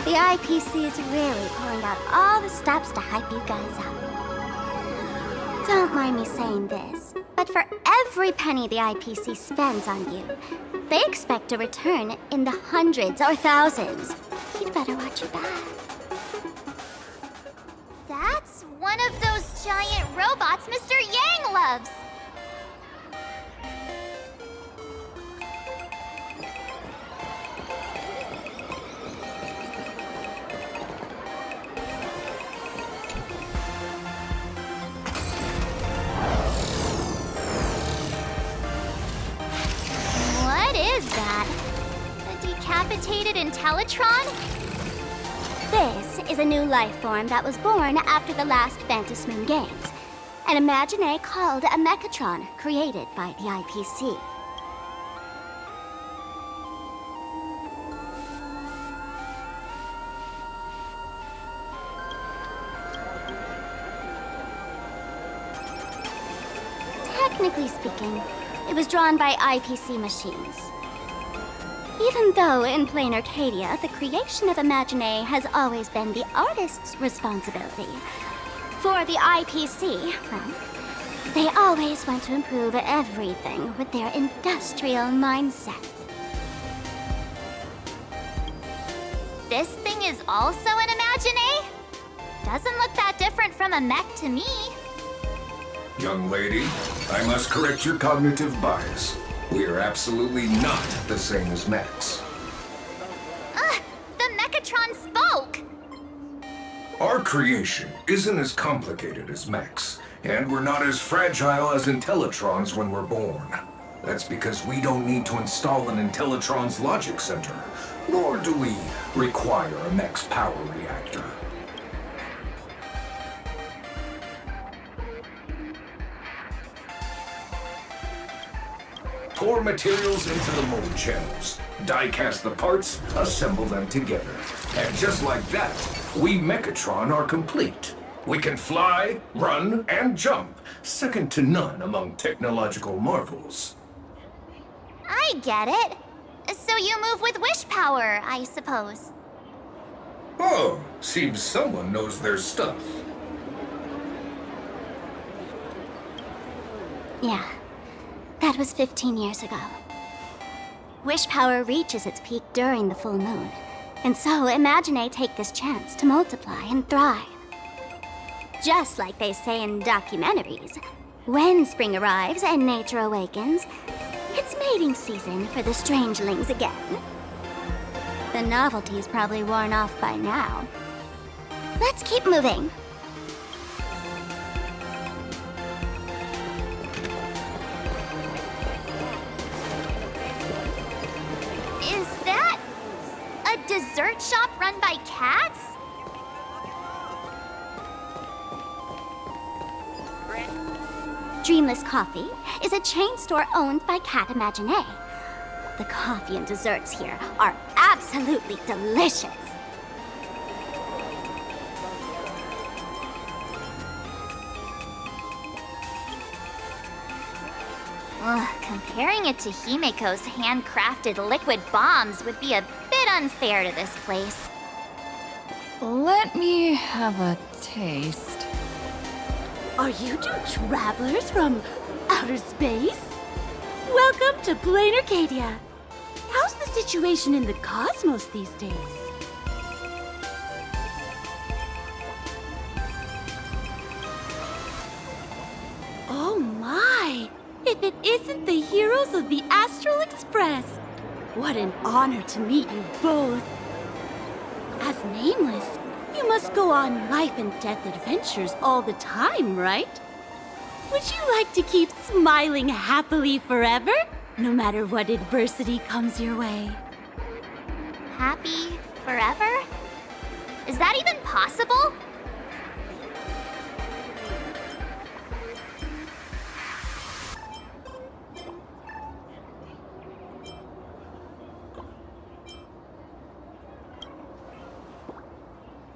The IPC is really pouring out all the stops to hype you guys up. Don't mind me saying this, but for every penny the IPC spends on you, they expect a return in the hundreds or thousands. You'd better watch your back. That's one of those giant robots Mr. Yang loves. What is that? A decapitated Intellitron? This is a new life form that was born after the last Phantasmoon Games. An Imagine called a Mechatron, created by the IPC. Technically speaking, it was drawn by IPC machines. Even though in Planarcadia, the creation of Imagine has always been the artist's responsibility. For the IPC, well, they always want to improve everything with their industrial mindset. This thing is also an Imagine? Doesn't look that different from a mech to me. Young lady, I must correct your cognitive bias. We are absolutely not the same as mechs. The Mechatron spoke! Our creation isn't as complicated as mechs, and we're not as fragile as Intellitrons when we're born. That's because we don't need to install an Intellitron's logic center, nor do we require a mech's power reactor. Pour materials into the mold channels, die-cast the parts, assemble them together. And just like that, we Mechatron are complete. We can fly, run, and jump, second to none among technological marvels. I get it. So you move with wish power, I suppose. Oh, seems someone knows their stuff. Yeah. That was 15 years ago. Wish power reaches its peak during the full moon, and so Imagine take this chance to multiply and thrive. Just like they say in documentaries, when spring arrives and nature awakens, it's mating season for the strangelings again. The novelty's probably worn off by now. Let's keep moving. Is that a dessert shop run by cats? Dreamless Coffee is a chain store owned by Cat Imagine. The coffee and desserts here are absolutely delicious. Comparing it to Himeko's handcrafted liquid bombs would be a bit unfair to this place. Let me have a taste. Are you two travelers from outer space? Welcome to Planarcadia. How's the situation in the cosmos these days? Oh my! If it isn't the heroes of the Astral Express! What an honor to meet you both. As Nameless, You must go on life and death adventures all the time, right? Would you like to keep smiling happily forever, no matter what adversity comes your way? Happy forever? Is that even possible?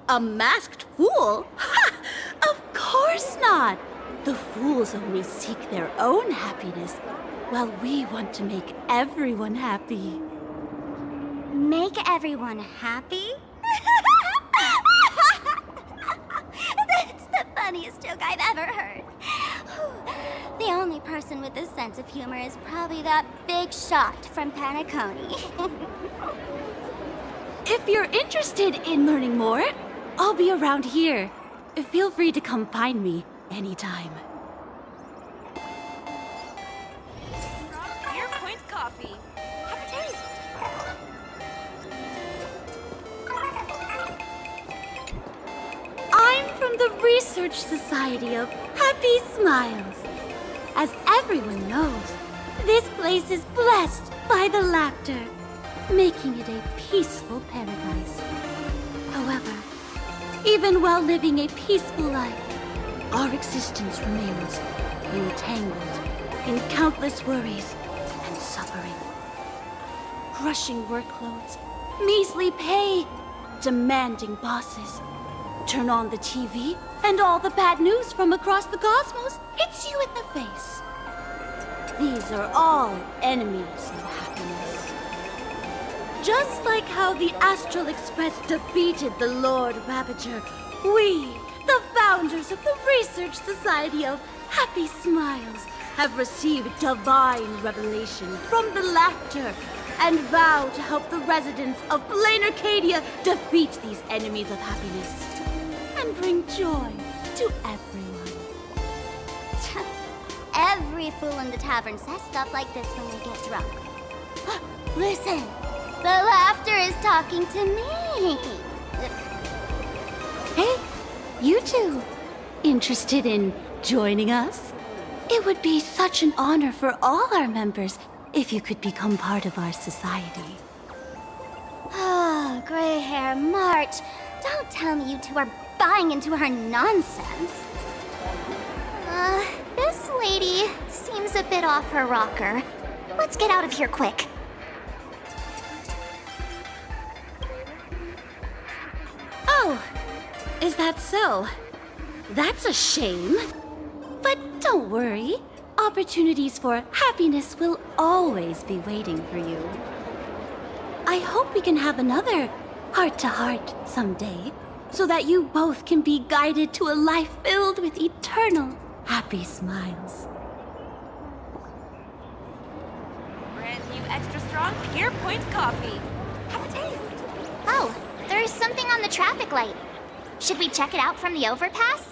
A masked fool? Ha! Of course not! The fools only seek their own happiness, while we want to make everyone happy. Make everyone happy? That's the funniest joke I've ever heard. The only person with a sense of humor is probably that big shot from Panaconi. If you're interested in learning more, I'll be around here. Feel free to come find me anytime. Your point coffee. Have a taste. I'm from the Research Society of Happy Smiles. As everyone knows, this place is blessed by the laughter, making it a peaceful paradise. However, even while living a peaceful life, our existence remains entangled in countless worries and suffering. Crushing workloads, measly pay, demanding bosses. Turn on the TV, and all the bad news from across the cosmos hits you in the face. These are all enemies of happiness. Just like how the Astral Express defeated the Lord Ravager, we, the founders of the Research Society of Happy Smiles, have received divine revelation from the laughter and vow to help the residents of Planarcadia defeat these enemies of happiness and bring joy to everyone. Every fool in the tavern says stuff like this when they get drunk. Listen, the laughter is talking to me. Hey, you two, interested in joining us? It would be such an honor for all our members if you could become part of our society. Oh, gray hair March, don't tell me you two are buying into her nonsense. This lady seems a bit off her rocker. Let's get out of here quick. Oh, is that so? That's a shame. But don't worry. Opportunities for happiness will always be waiting for you. I hope we can have another heart-to-heart someday, so that you both can be guided to a life filled with eternal happy smiles. Brand new extra strong Pure Point coffee. Have a taste. Oh, there's something on the traffic light. Should we check it out from the overpass?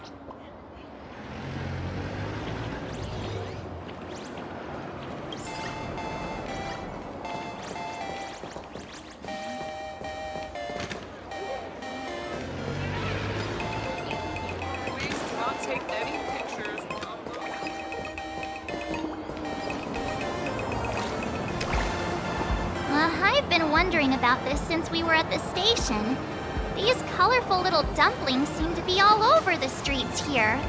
I've been wondering about this since we were at the station. These colorful little dumplings seem to be all over the streets here.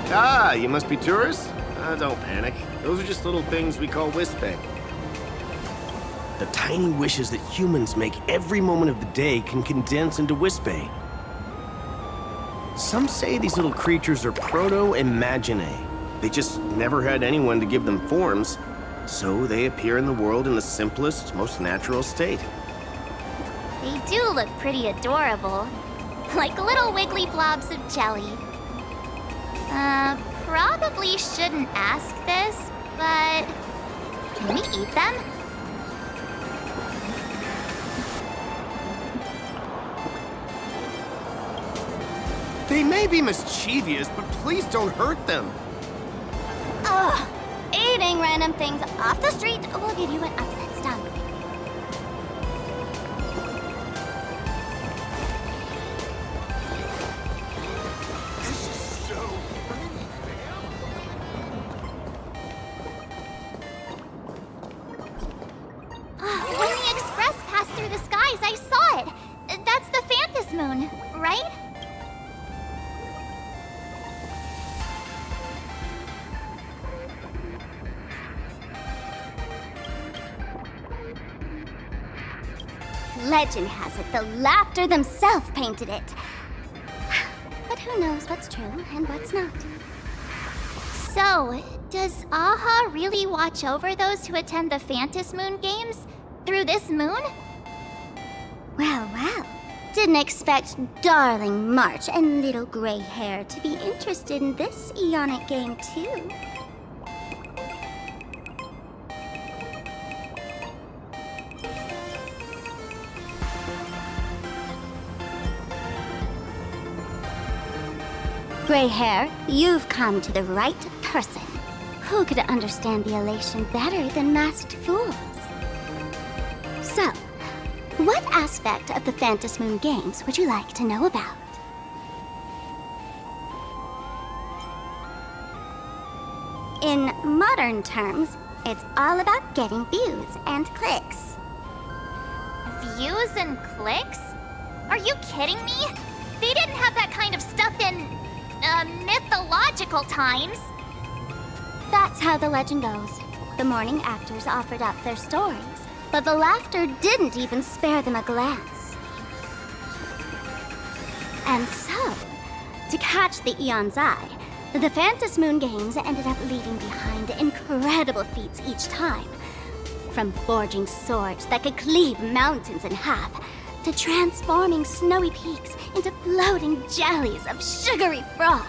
Ah, you must be tourists? Don't panic. Those are just little things we call wispay. The tiny wishes that humans make every moment of the day can condense into wispay. Some say these little creatures are proto-imaginae. They just never had anyone to give them forms, so they appear in the world in the simplest, most natural state. They do look pretty adorable. Like little wiggly blobs of jelly. Probably shouldn't ask this, but can we eat them? They may be mischievous, but please don't hurt them. Ugh, eating random things off the street will give you an upset stomach. Legend has it the Laughter themselves painted it. But who knows what's true and what's not. So, does Aha really watch over those who attend the Phantasmoon Games through this moon? Well, well. Didn't expect darling March and little gray hair to be interested in this Eonic game too. Gray hair, you've come to the right person. Who could understand the elation better than masked fools? So, what aspect of the Phantasmoon Games would you like to know about? In modern terms, it's all about getting views and clicks. Views and clicks? Are you kidding me? They didn't have that kind of stuff in, mythological times. That's how the legend goes. The morning actors offered up their stories, but the Laughter didn't even spare them a glance. And so, to catch the Eon's eye, the Phantasmoon Games ended up leaving behind incredible feats each time. From forging swords that could cleave mountains in half, to transforming snowy peaks into floating jellies of sugary frost.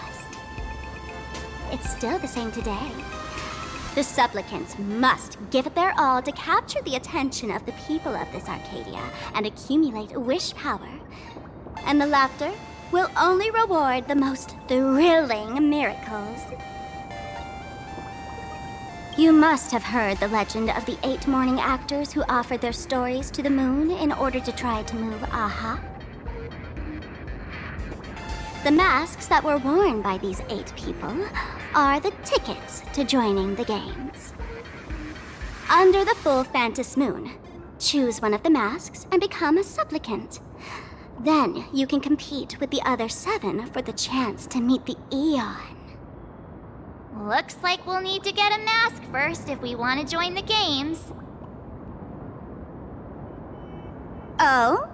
It's still the same today. The supplicants must give it their all to capture the attention of the people of this Arcadia and accumulate wish power. And the Laughter will only reward the most thrilling miracles. You must have heard the legend of the 8 morning actors who offered their stories to the moon in order to try to move Aha. The masks that were worn by these 8 people are the tickets to joining the games. Under the full Phantasmoon, choose one of the masks and become a supplicant. Then you can compete with the other 7 for the chance to meet the Eon. Looks like we'll need to get a mask first if we want to join the games. Oh?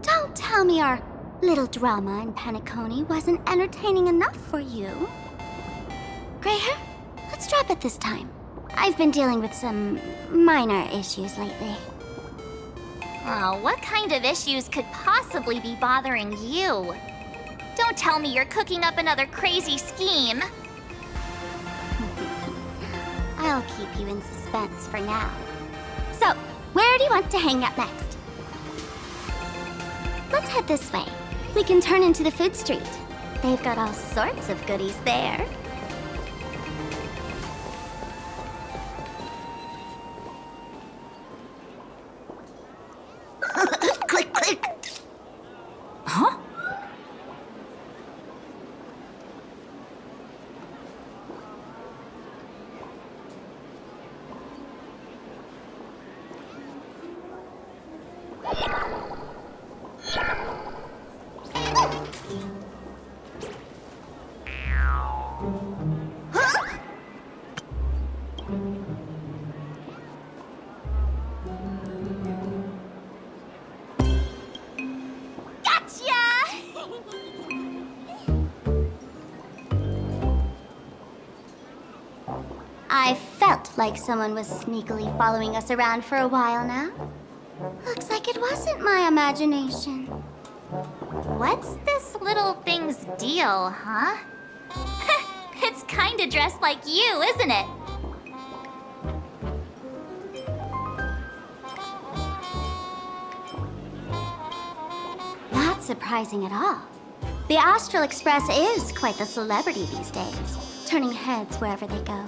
Don't tell me our little drama in Paniconi wasn't entertaining enough for you. Gray hair, let's drop it this time. I've been dealing with some minor issues lately. Oh, what kind of issues could possibly be bothering you? Don't tell me you're cooking up another crazy scheme. I'll keep you in suspense for now. So, where do you want to hang out next? Let's head this way. We can turn into the food street. They've got all sorts of goodies there. Click, click. Huh? I felt like someone was sneakily following us around for a while now. Looks like it wasn't my imagination. What's this little thing's deal, huh? It's kinda dressed like you, isn't it? Not surprising at all. The Astral Express is quite the celebrity these days, turning heads wherever they go.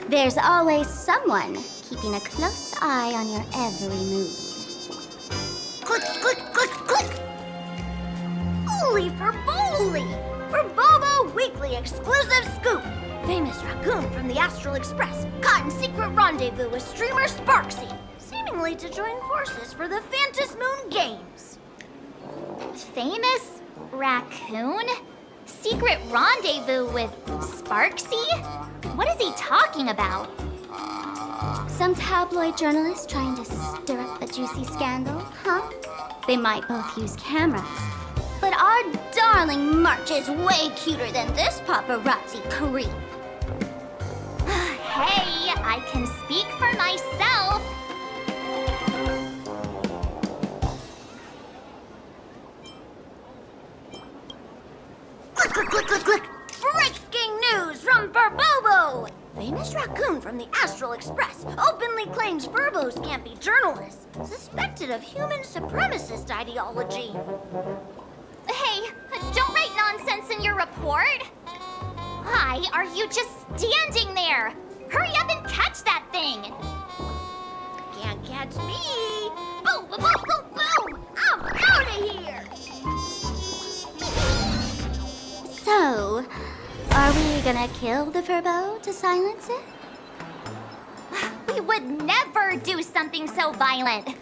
There's always someone keeping a close eye on your every move. Click, click, click, click! Holy for Bowly! For Bobo Weekly exclusive scoop! Famous raccoon from the Astral Express caught in secret rendezvous with streamer Sparxie, seemingly to join forces for the Phantasmoon Games. Famous raccoon? Secret rendezvous with Sparxie? What is he talking about? Some tabloid journalist trying to stir up a juicy scandal, huh? They might both use cameras. But our darling March is way cuter than this paparazzi creep. Hey, I can speak for myself. Click, click, click, click! Breaking news from Verbobo! Famous raccoon from the Astral Express openly claims Verbos can't be journalists, suspected of human supremacist ideology. Hey, don't write nonsense in your report. Why are you just standing there? Hurry up and catch that thing. Can't catch me! Boom, boom, boom, boom, boom! I'm out of here! So, are we gonna kill the Verbo to silence it? We would never do something so violent.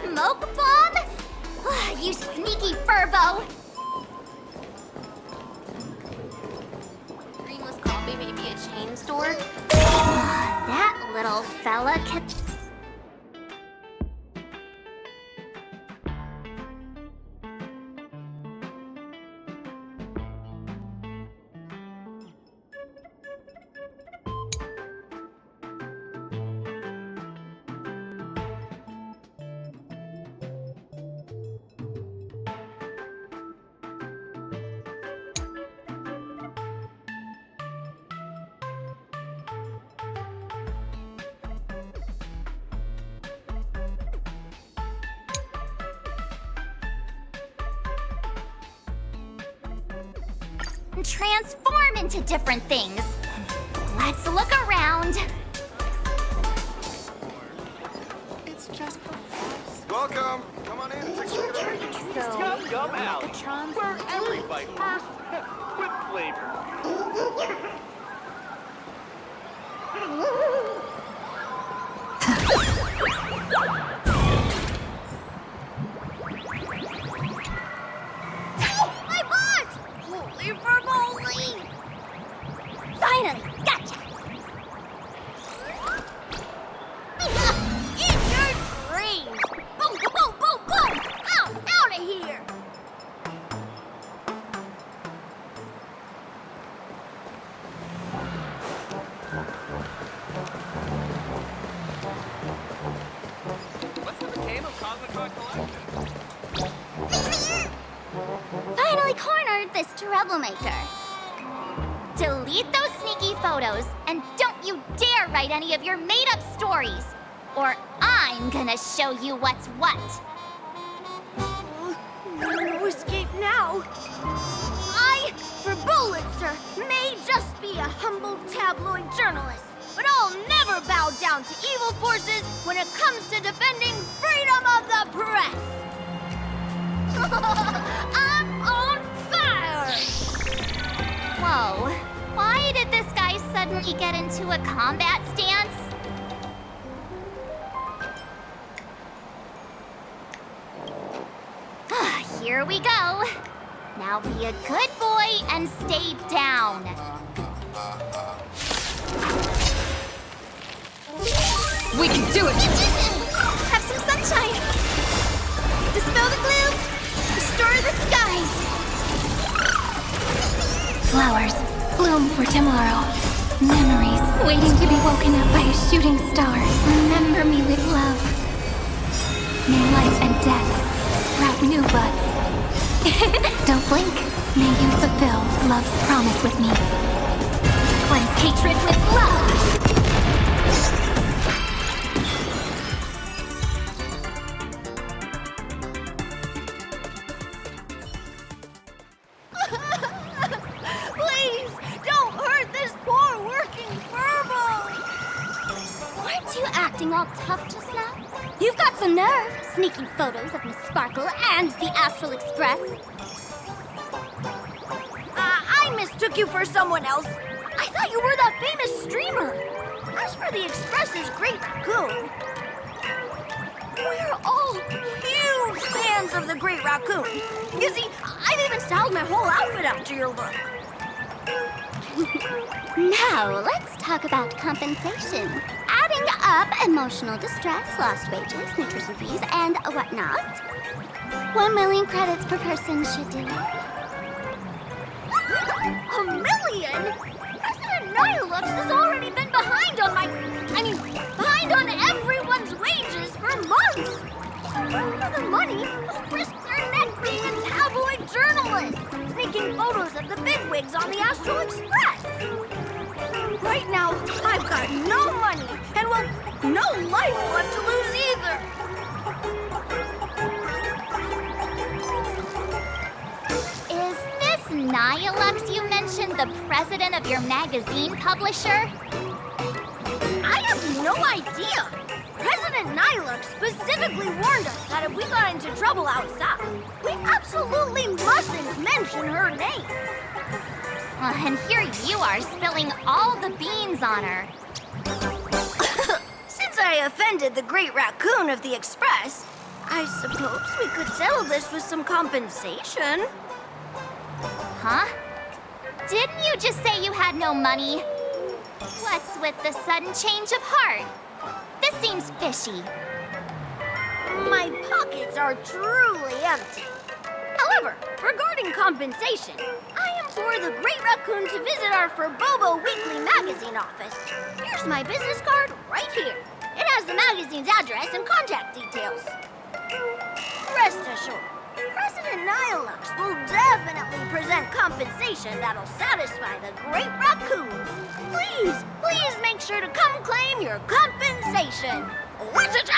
Smoke bomb? You sneaky Furbo! Greenless coffee, maybe a chain store? That little fella kept... transform into different things. Let's look around. It's just for fun. Welcome. Come on in. Take a look at everything. Yum Yum Alley, where every bite first with flavor. My butt! Holy vermoly! Finally, gotcha! In your dreams! Boom, boom, boom, boom, boom! Out of here! What's with the game of Cosmic Toy Collection? Finally cornered this troublemaker. Delete those sneaky photos, and don't you dare write any of your made-up stories, or I'm gonna show you what's what. No escape now. I, for Bullitzer, may just be a humble tabloid journalist, but I'll never bow down to evil forces when it comes to defending freedom of the press. I'm on fire! Whoa, why did this guy suddenly get into a combat stance? Here we go. Now be a good boy and stay down. We can do it! Have some sunshine. Dispel the gloom. Restore the skies. Flowers bloom for tomorrow. Memories waiting to be woken up by a shooting star. Remember me with love. May life and death sprout new buds. Don't blink. May you fulfill love's promise with me. Cleanse hatred with love. Please, don't hurt this poor working Furbo! Weren't you acting all tough just now? You've got some nerve, sneaking photos of Miss Sparkle and the Astral Express. I mistook you for someone else. I thought you were that famous streamer. As for the Express's great raccoon, we're all huge fans wings of the Great Raccoon. You see, I've even styled my whole outfit after your look. Now, let's talk about compensation. Adding up emotional distress, lost wages, nutrition fees, and whatnot. 1 million credits per person should do it. 1 million? President Nihilux has already been behind on behind on everyone's wages for months. For the money, who risked their neck being a tabloid journalist, sneaking photos of the bigwigs on the Astral Express. Right now, I've got no money, and well, no life left to lose either. Is this Nihilux you mentioned the president of your magazine publisher? I have no idea. President Nihilux specifically warned us that if we got into trouble outside, we absolutely mustn't mention her name. And here you are spilling all the beans on her. Since I offended the Great Raccoon of the Express, I suppose we could settle this with some compensation. Huh? Didn't you just say you had no money? What's with the sudden change of heart? This seems fishy. My pockets are truly empty. However, regarding compensation, I implore the Great Raccoon to visit our Furbobo Weekly magazine office. Here's my business card right here. It has the magazine's address and contact details. Rest assured, President Nihilux will definitely present compensation that'll satisfy the Great Raccoon. Please make sure to come claim your compensation. What's it?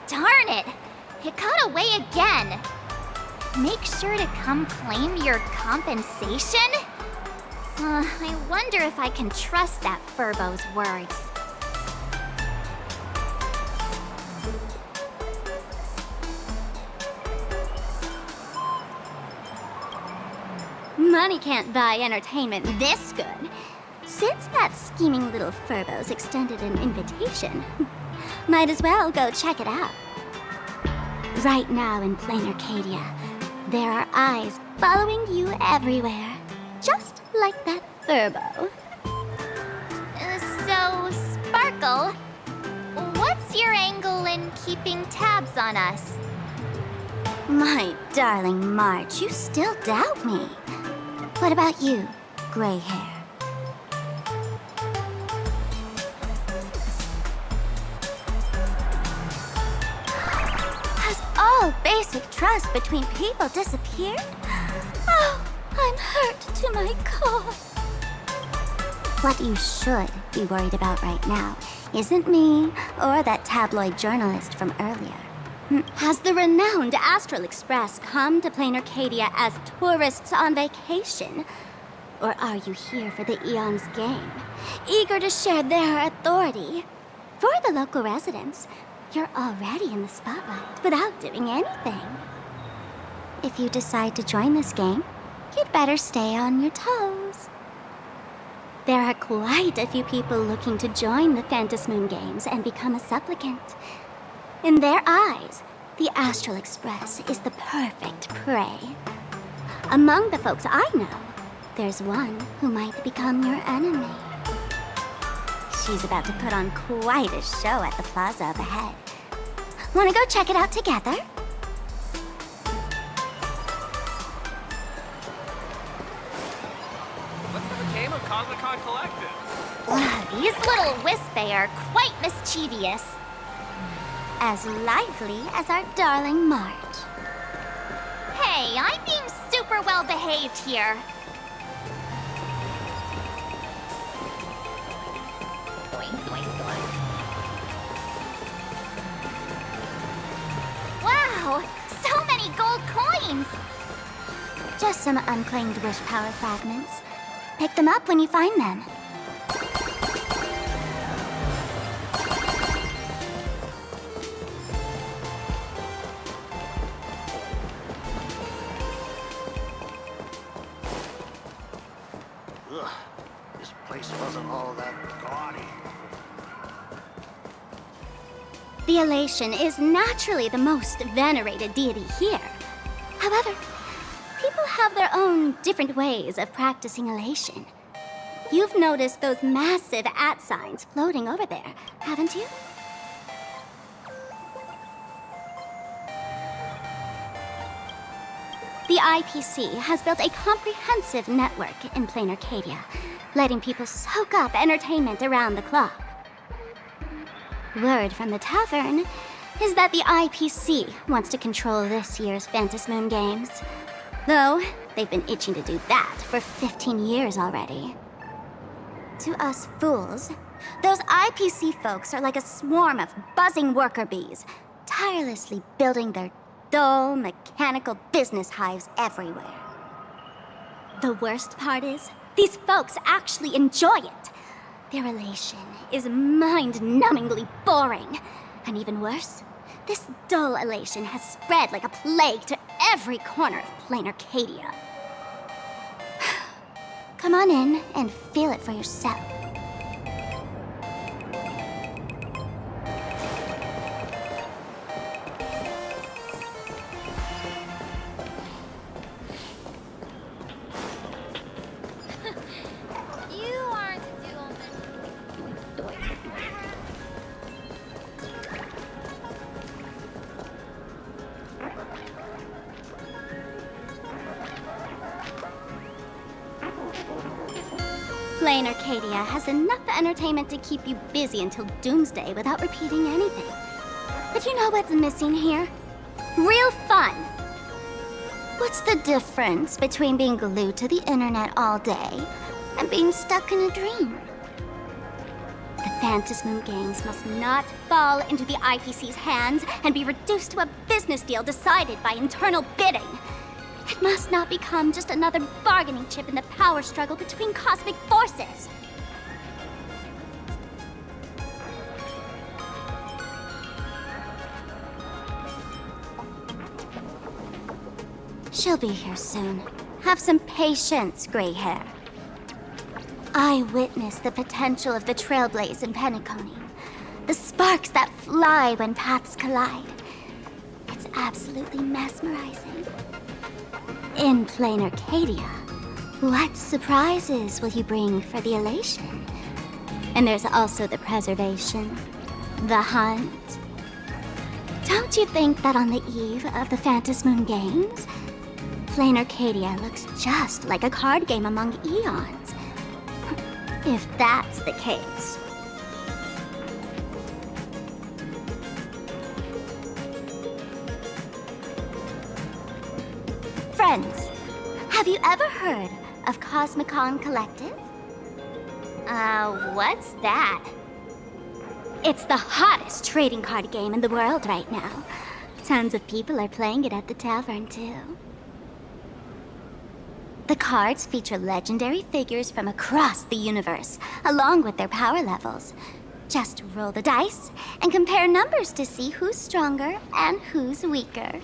Darn it! It got away again. Make sure to come claim your compensation? I wonder if I can trust that Furbo's words. Money can't buy entertainment this good. Since that scheming little Furbo's extended an invitation, might as well go check it out. Right now in Planarcadia, there are eyes following you everywhere, just like that Furbo. So, Sparkle, what's your angle in keeping tabs on us? My darling March, you still doubt me. What about you, gray hair? Has all basic trust between people disappeared? Oh, I'm hurt to my core. What you should be worried about right now isn't me or that tabloid journalist from earlier. Has the renowned Astral Express come to Planarcadia as tourists on vacation? Or are you here for the Eon's game, eager to share their authority? For the local residents, you're already in the spotlight without doing anything. If you decide to join this game, you'd better stay on your toes. There are quite a few people looking to join the Phantasmoon Games and become a supplicant. In their eyes, the Astral Express is the perfect prey. Among the folks I know, there's one who might become your enemy. She's about to put on quite a show at the plaza up ahead. Wanna go check it out together? Let's have a game of Cosmicon Collective. These little Wispy are quite mischievous. As lively as our darling March. Hey, I'm being super well behaved here. Wow, so many gold coins! Just some unclaimed wish power fragments. Pick them up when you find them. Ugh, this place wasn't all that gaudy. The Elation is naturally the most venerated deity here. However, people have their own different ways of practicing Elation. You've noticed those massive @signs floating over there, haven't you? The IPC has built a comprehensive network in Planarcadia, letting people soak up entertainment around the clock. Word from the tavern is that the IPC wants to control this year's Phantasmoon Games. Though, they've been itching to do that for 15 years already. To us fools, those IPC folks are like a swarm of buzzing worker bees, tirelessly building their dull, mechanical business hives everywhere. The worst part is, these folks actually enjoy it. Their Elation is mind-numbingly boring. And even worse, this dull Elation has spread like a plague to every corner of Planarcadia. Come on in and feel it for yourself. Planarcadia has enough entertainment to keep you busy until doomsday without repeating anything. But you know what's missing here? Real fun! What's the difference between being glued to the internet all day and being stuck in a dream? The Phantasmoon Games must not fall into the IPC's hands and be reduced to a business deal decided by internal bidding. It must not become just another bargaining chip in the power struggle between cosmic forces. She'll be here soon. Have some patience, gray hair. I witnessed the potential of the Trailblaze in Penacony. The sparks that fly when paths collide. It's absolutely mesmerizing. In Planarcadia, what surprises will you bring for the Elation? And there's also the preservation, the hunt. Don't you think that on the eve of the Phantasmoon Games, Planarcadia looks just like a card game among eons? If that's the case. Friends, have you ever heard of Cosmicon Collective? What's that? It's the hottest trading card game in the world right now. Tons of people are playing it at the tavern, too. The cards feature legendary figures from across the universe, along with their power levels. Just roll the dice and compare numbers to see who's stronger and who's weaker.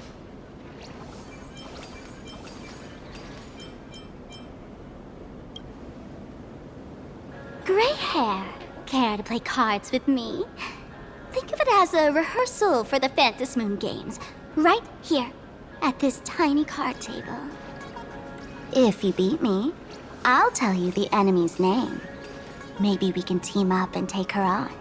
Gray hair, care to play cards with me? Think of it as a rehearsal for the Phantasmoon Games, right here, at this tiny card table. If you beat me, I'll tell you the enemy's name. Maybe we can team up and take her on.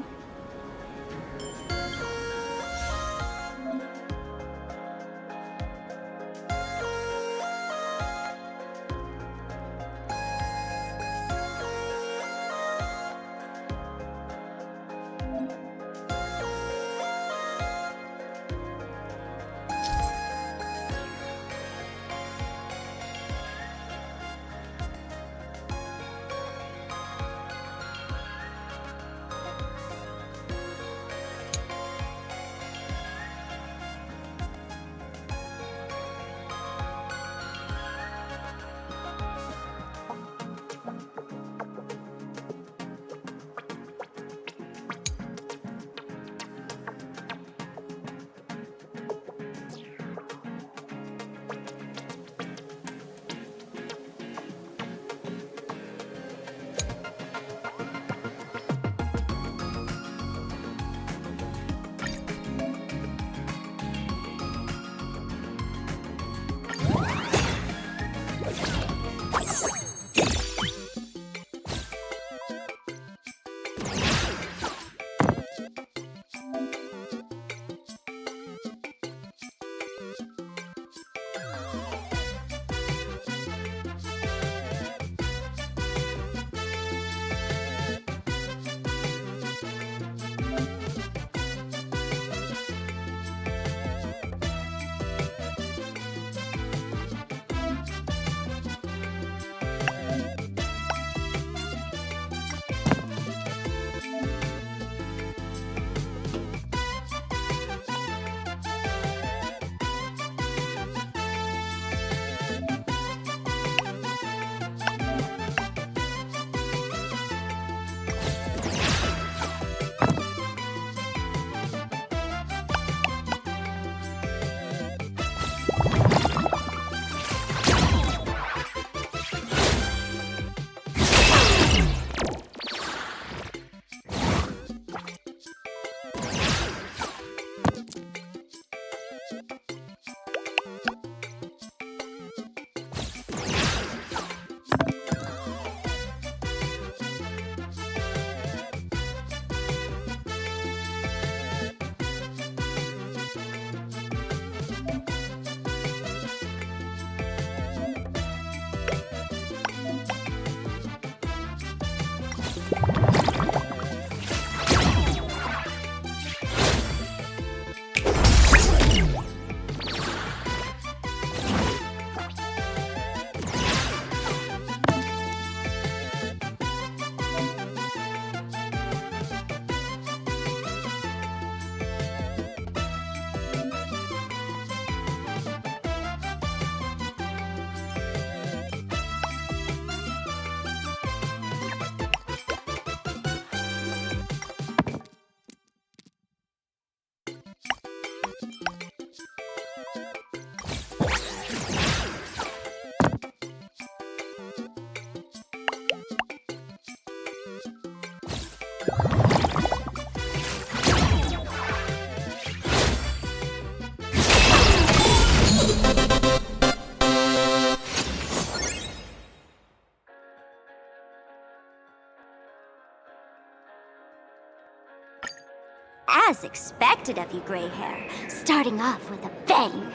As expected of you, gray hair, starting off with a bang.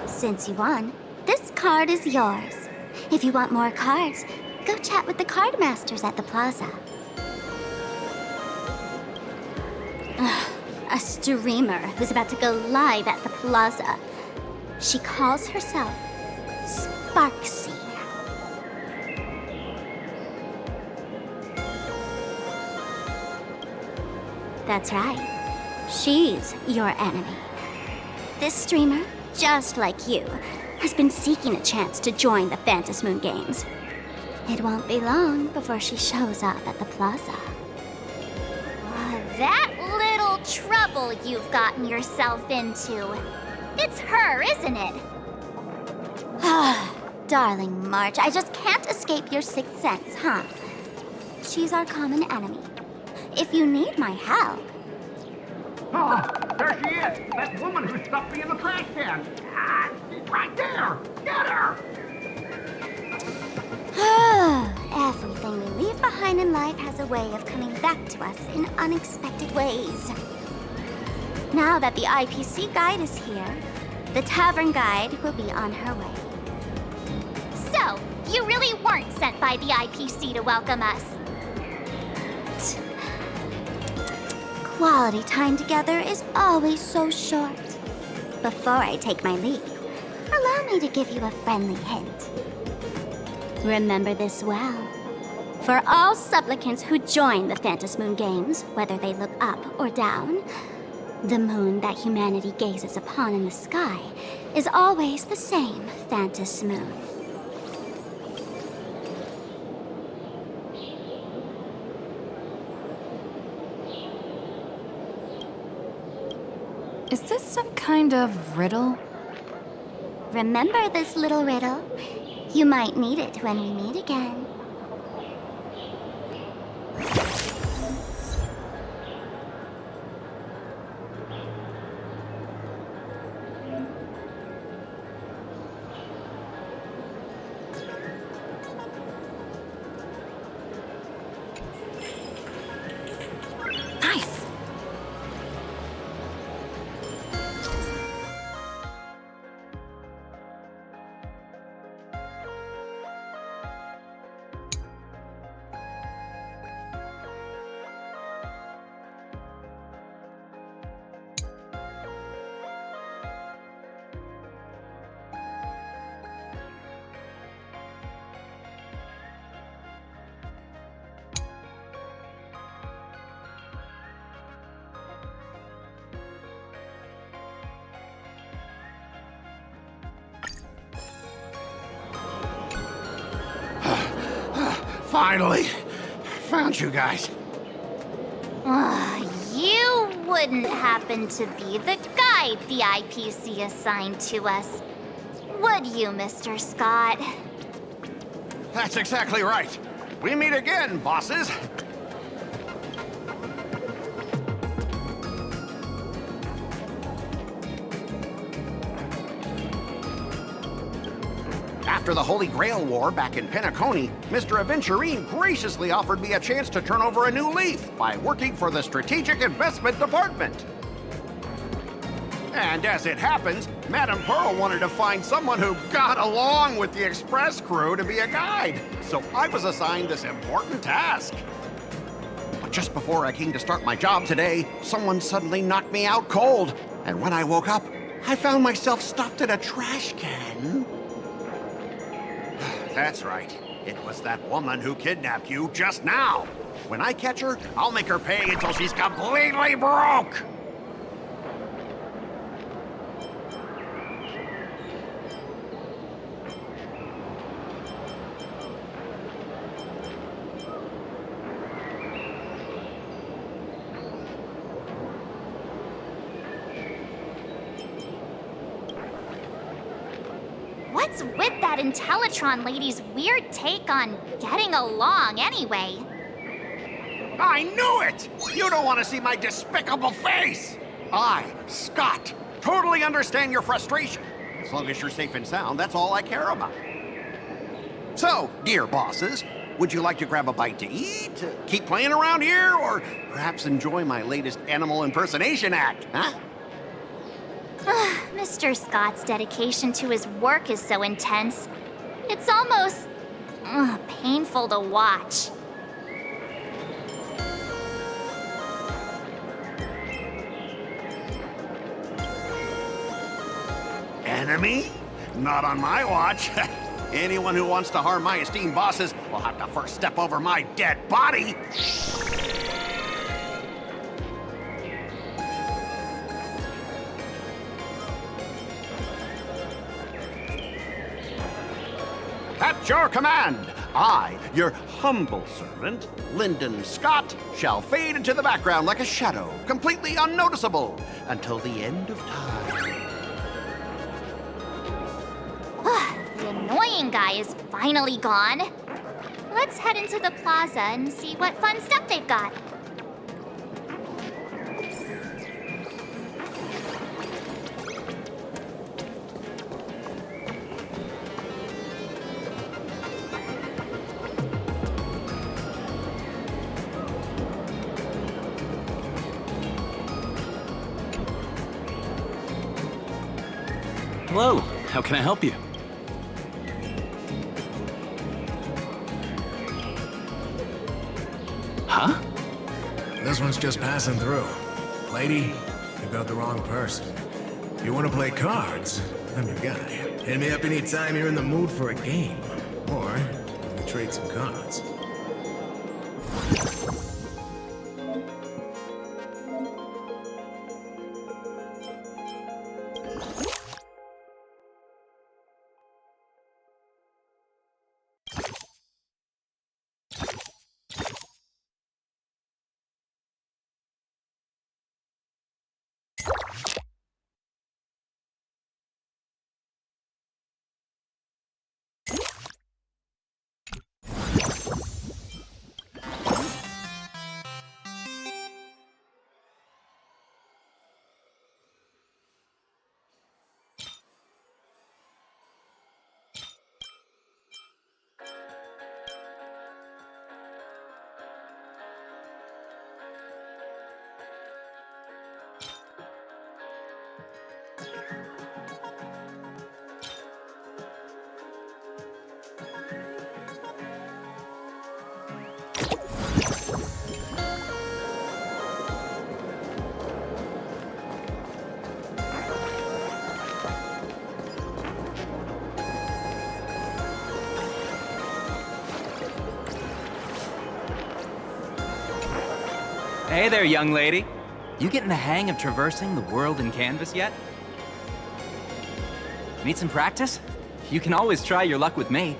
Since you won, this card is yours. If you want more cards, go chat with the card masters at the plaza. A streamer who's about to go live at the plaza. She calls herself Sparxie. That's right. She's your enemy. This streamer, just like you, has been seeking a chance to join the Phantasmoon Games. It won't be long before she shows up at the plaza. That little trouble you've gotten yourself into. It's her, isn't it? Darling March, I just can't escape your sixth sense, huh? She's our common enemy. If you need my help... Oh, there she is! That woman who stuffed me in the trash can! Ah, she's right there! Get her! Everything we leave behind in life has a way of coming back to us in unexpected ways. Now that the IPC guide is here, the tavern guide will be on her way. So, you really weren't sent by the IPC to welcome us. Quality time together is always so short. Before I take my leave, allow me to give you a friendly hint. Remember this well. For all supplicants who join the Phantasmoon Games, whether they look up or down, the moon that humanity gazes upon in the sky is always the same Phantasmoon. Is this some kind of riddle? Remember this little riddle? You might need it when we meet again. Nice! Finally! Found you guys. You wouldn't happen to be the guide the IPC assigned to us, would you, Mr. Scott? That's exactly right. We meet again, bosses. After the Holy Grail War back in Penacony, Mr. Aventurine graciously offered me a chance to turn over a new leaf by working for the Strategic Investment Department. And as it happens, Madame Pearl wanted to find someone who got along with the Express crew to be a guide, so I was assigned this important task. But just before I came to start my job today, someone suddenly knocked me out cold, and when I woke up, I found myself stuffed in a trash can. That's right. It was that woman who kidnapped you just now. When I catch her, I'll make her pay until she's completely broke. What's with that Intellitron lady's weird take on getting along anyway? I knew it! You don't want to see my despicable face! I, Scott, totally understand your frustration. As long as you're safe and sound, that's all I care about. So, dear bosses, Would you like to grab a bite to eat, keep playing around here, or perhaps enjoy my latest animal impersonation act, huh? Mr. Scott's dedication to his work is so intense. It's almost painful to watch. Enemy? Not on my watch. Anyone who wants to harm my esteemed bosses will have to first step over my dead body. At your command, I, your humble servant, Lyndon Scott, shall fade into the background like a shadow, completely unnoticeable, until the end of time. The annoying guy is finally gone. Let's head into the plaza and see what fun stuff they've got. Hello, how can I help you? Huh? This one's just passing through. Lady, you got the wrong person. If you want to play cards, I'm your guy. Hit me up anytime you're in the mood for a game. Or, we trade some cards. Hey there, young lady. You getting the hang of traversing the world in canvas yet? Need some practice? You can always try your luck with me.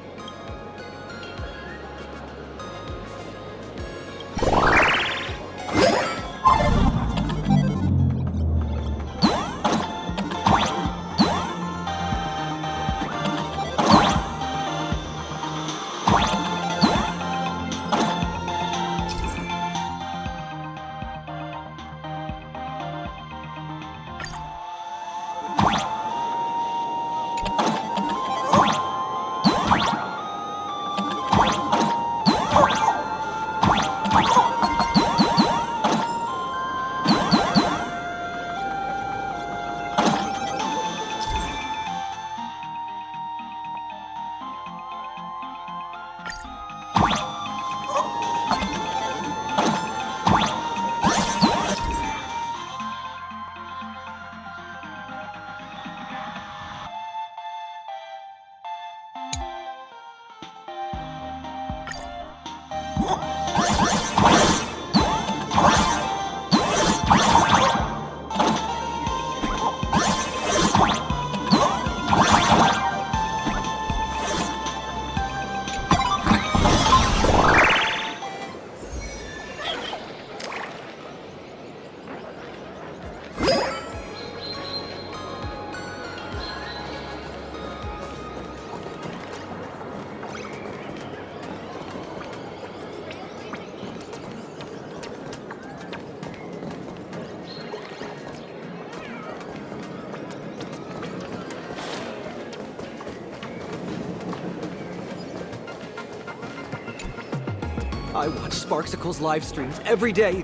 I watch Sparxicle's live streams every day.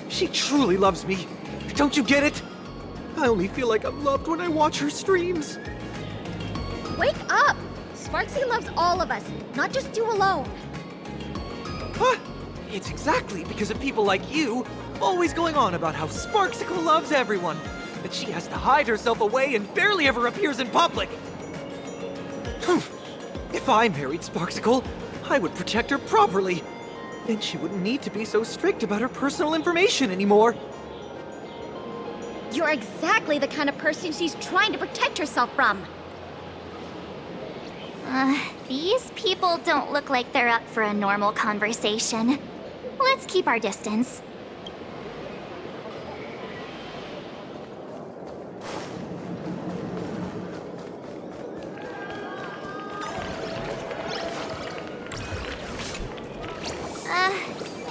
She truly loves me. Don't you get it? I only feel like I'm loved when I watch her streams. Wake up! Sparxie loves all of us, not just you alone. Huh? It's exactly because of people like you always going on about how Sparxicle loves everyone, that she has to hide herself away and barely ever appears in public. If I married Sparxicle, I would protect her properly. Then she wouldn't need to be so strict about her personal information anymore. You're exactly the kind of person she's trying to protect herself from. These people don't look like they're up for a normal conversation. Let's keep our distance.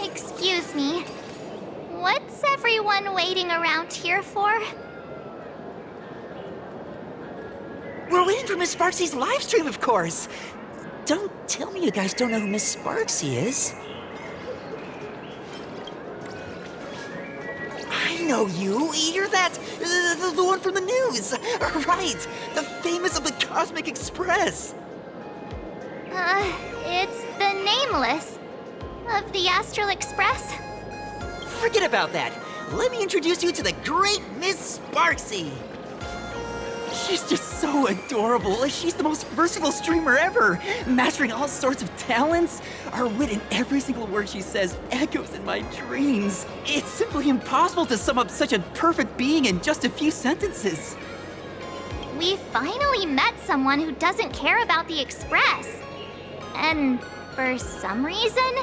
Excuse me. What's everyone waiting around here for? We're waiting for Miss Sparxie's live stream, of course. Don't tell me you guys don't know who Miss Sparxie is. I know you. You're that, the one from the news. Right, the famous of the Cosmic Express. It's the Nameless of the Astral Express. Forget about that. Let me introduce you to the great Miss Sparxie. She's just so adorable. She's the most versatile streamer ever, mastering all sorts of talents. Her wit in every single word she says echoes in my dreams. It's simply impossible to sum up such a perfect being in just a few sentences. We finally met someone who doesn't care about the Express. And for some reason,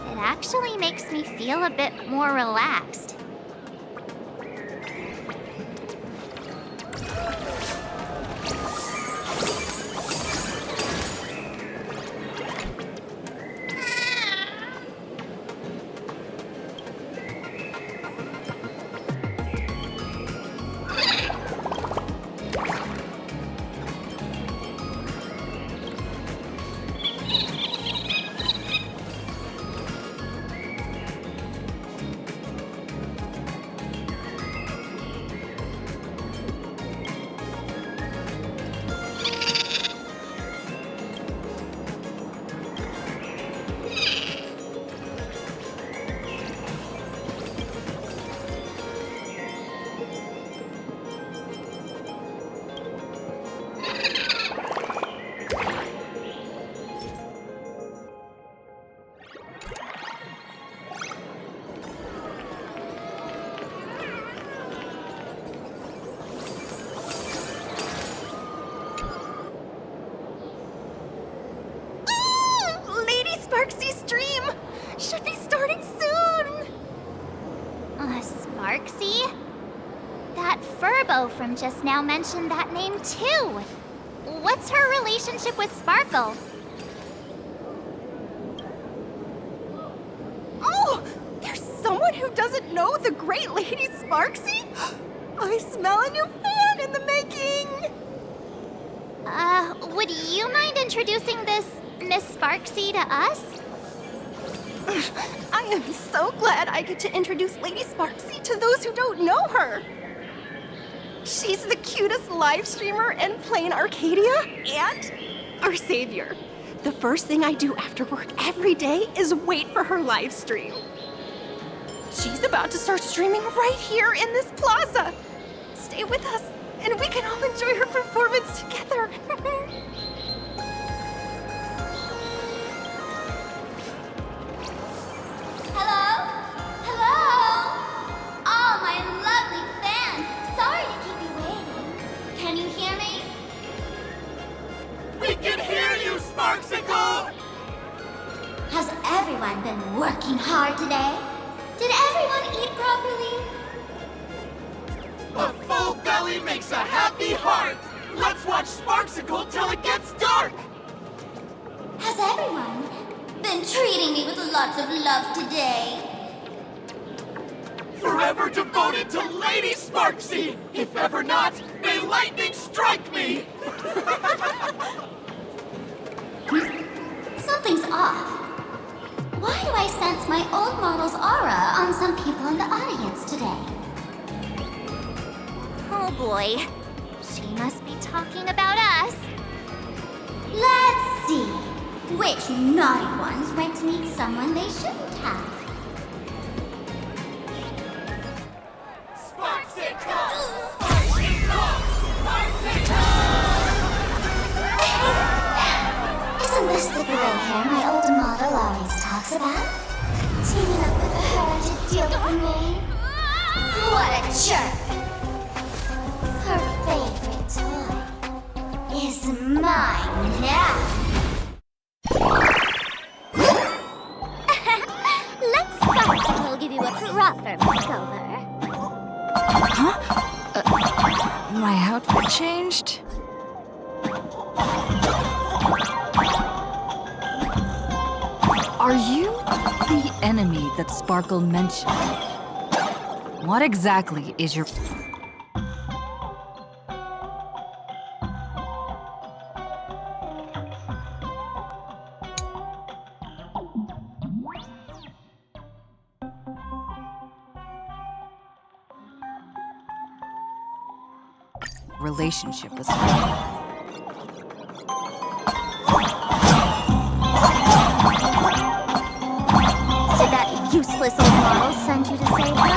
it actually makes me feel a bit more relaxed. Sparxie's stream should be starting soon! Sparxie? That Furbo from just now mentioned that name too. What's her relationship with Sparkle? Oh! There's someone who doesn't know the great Lady Sparxie? I smell a new fan in the making! Would you mind introducing this Miss Sparxie to us? I am so glad I get to introduce Lady Sparxie to those who don't know her. She's the cutest live streamer in Planarcadia and our savior. The first thing I do after work every day is wait for her live stream. She's about to start streaming right here in this plaza. Stay with us, and we can all enjoy her performance together. Hello? Hello? Oh, my lovely fans. Sorry to keep you waiting. Can you hear me? We can hear you, Sparxicle! Has everyone been working hard today? Did everyone eat properly? A full belly makes a happy heart! Let's watch Sparxicle till it gets dark! Has everyone been treating me with lots of love today? Forever devoted to Lady Sparxie! If ever not, may lightning strike me! Something's off. Why do I sense my old model's aura on some people in the audience today? Oh boy. She must be talking about us. Let's see. Which naughty ones went to meet someone they shouldn't have? Isn't this the gray hair my old model always talks about? Teaming up with her to deal with me? What a jerk! Her favorite toy is mine now! Let Sparxie give you a proper makeover. Huh? My outfit changed? Are you the enemy that Sparkle mentioned? What exactly is your... relationship with Sparkle? Did that useless old model send you to save her?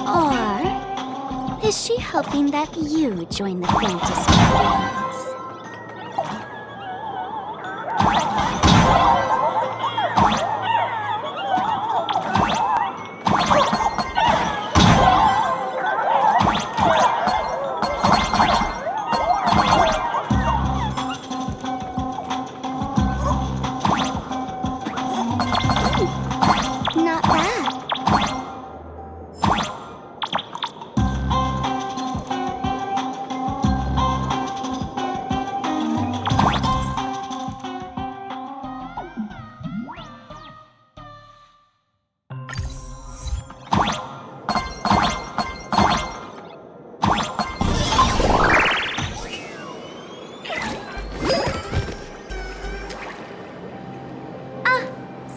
Or is she hoping that you join the Phantasmoon Games? Not bad.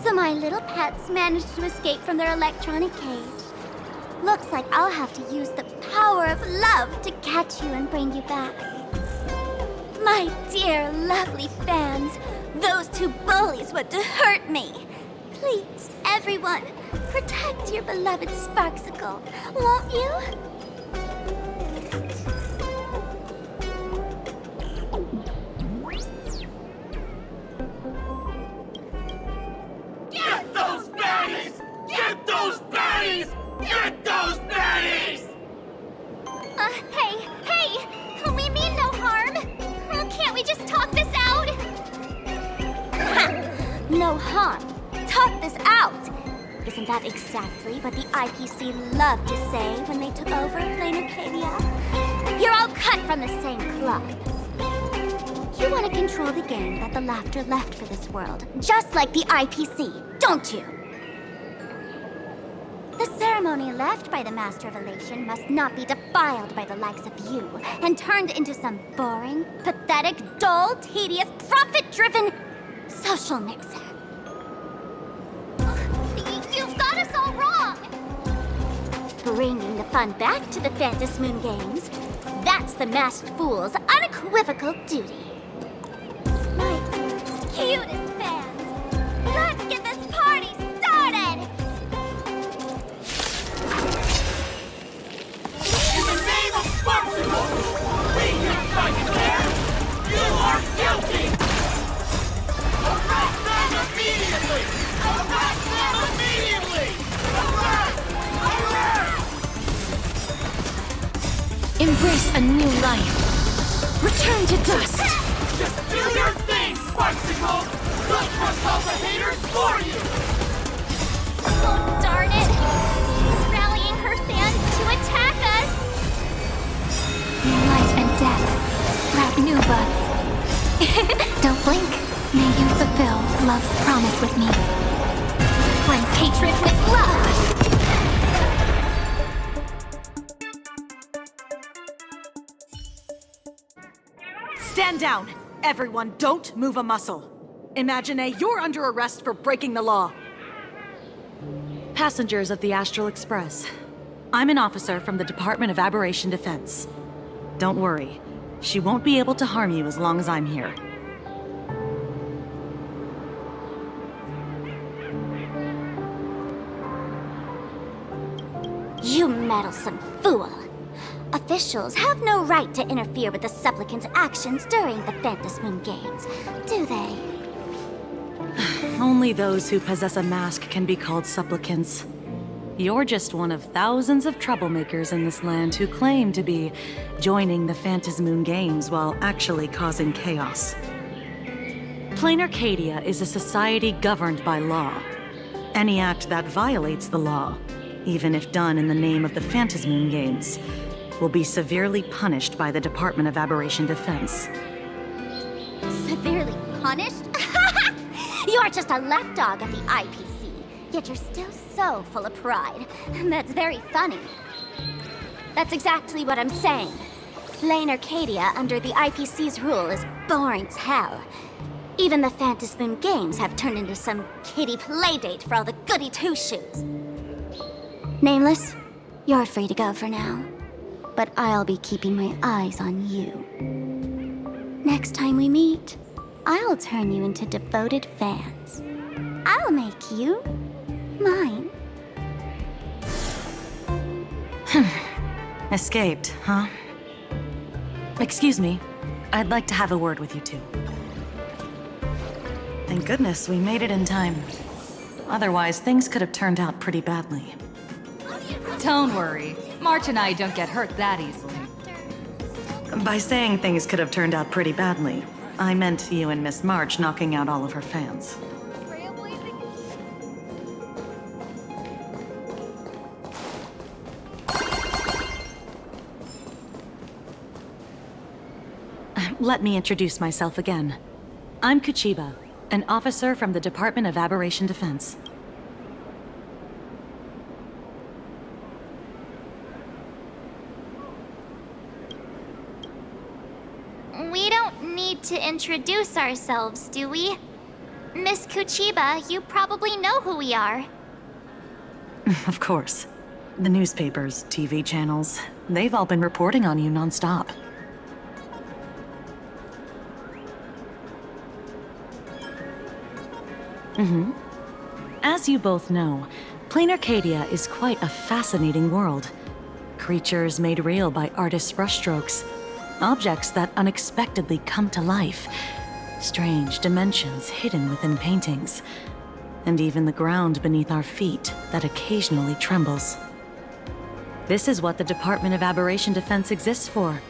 So my little pets managed to escape from their electronic cage. Looks like I'll have to use the power of love to catch you and bring you back. My dear, lovely fans, those two bullies want to hurt me. Please, everyone, protect your beloved Sparxicle, won't you? Get those baddies! Get those baddies! Get those baddies! Hey! We mean no harm! Can't we just talk this out? No harm. Talk this out. Isn't that exactly what the IPC loved to say when they took over Planarcadia? You're all cut from the same club. You want to control the game that the laughter left for this world, just like the IPC, don't you? The ceremony left by the Master of Elation must not be defiled by the likes of you and turned into some boring, pathetic, dull, tedious, profit-driven social mixer. You've got us all wrong! Bringing the fun back to the Phantasmoon Games, that's the masked fool's unequivocal duty. My cutest fans, let's get this party started! In the name of Sparxie, we can't fight it there! You are guilty! Arrest them immediately! Arrest them immediately! Arrest! Embrace a new life. Return to dust. Just do your thing, Sparxicle! We'll crush all the haters for you! Oh, darn it! She's rallying her fans to attack us! Life and death sprout new buds. Don't blink. May you fulfill love's promise with me. Cleanse hatred with love! Stand down! Everyone, don't move a muscle. Imagine you're under arrest for breaking the law. Passengers of the Astral Express. I'm an officer from the Department of Aberration Defense. Don't worry. She won't be able to harm you as long as I'm here. You meddlesome fool! Officials have no right to interfere with the supplicant's actions during the Phantasmoon Games, do they? Only those who possess a mask can be called supplicants. You're just one of thousands of troublemakers in this land who claim to be joining the Phantasmoon Games while actually causing chaos. Planarcadia is a society governed by law. Any act that violates the law, even if done in the name of the Phantasmoon Games, will be severely punished by the Department of Aberration Defense. Severely punished? You're just a lapdog of the IPC, yet you're still so full of pride. That's very funny. That's exactly what I'm saying. Planarcadia under the IPC's rule is boring as hell. Even the Phantasmoon Games have turned into some kiddie playdate for all the goody two-shoes. Nameless, you're free to go for now. But I'll be keeping my eyes on you. Next time we meet, I'll turn you into devoted fans. I'll make you mine. Escaped, huh? Excuse me. I'd like to have a word with you two. Thank goodness we made it in time. Otherwise, things could have turned out pretty badly. Don't worry. March and I don't get hurt that easily. By saying things could have turned out pretty badly, I meant you and Miss March knocking out all of her fans. Let me introduce myself again. I'm Kuchiba, an officer from the Department of Aberration Defense. We don't need to introduce ourselves, do we? Miss Kuchiba, you probably know who we are. Of course. The newspapers, TV channels, they've all been reporting on you nonstop. As you both know, Planarcadia is quite a fascinating world. Creatures made real by artists' brushstrokes. Objects that unexpectedly come to life. Strange dimensions hidden within paintings. And even the ground beneath our feet that occasionally trembles. This is what the Department of Aberration Defense exists for.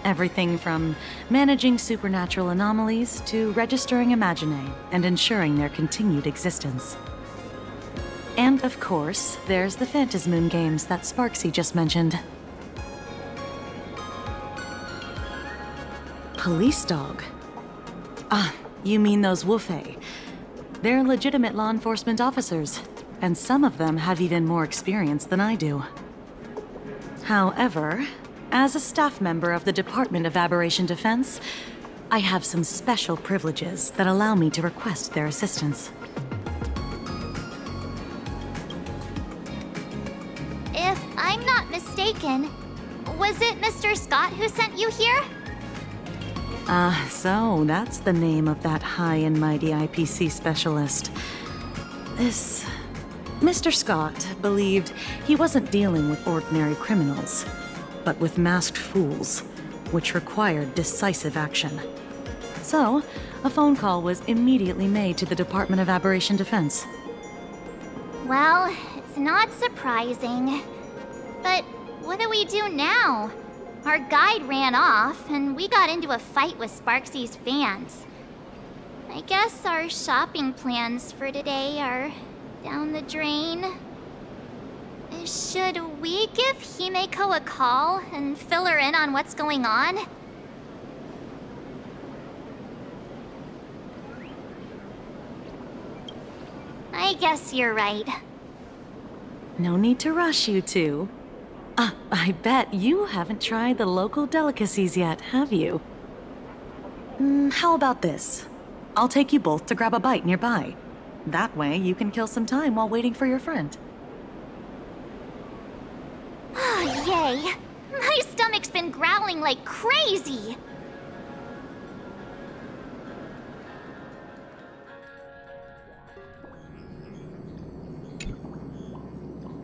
Everything from managing supernatural anomalies to registering Imaginae and ensuring their continued existence. And of course, there's the Phantasmoon Games that Sparxie just mentioned. Police dog? Ah, you mean those Wufei. They're legitimate law enforcement officers, and some of them have even more experience than I do. However, as a staff member of the Department of Aberration Defense, I have some special privileges that allow me to request their assistance. If I'm not mistaken, was it Mr. Scott who sent you here? So that's the name of that high and mighty IPC specialist. This Mr. Scott believed he wasn't dealing with ordinary criminals, but with masked fools, which required decisive action. So, a phone call was immediately made to the Department of Aberration Defense. Well, it's not surprising. But what do we do now? Our guide ran off, and we got into a fight with Sparxie's fans. I guess our shopping plans for today are down the drain. Should we give Himeko a call and fill her in on what's going on? I guess you're right. No need to rush, you two. I bet you haven't tried the local delicacies yet, have you? How about this? I'll take you both to grab a bite nearby. That way, you can kill some time while waiting for your friend. Oh, yay! My stomach's been growling like crazy!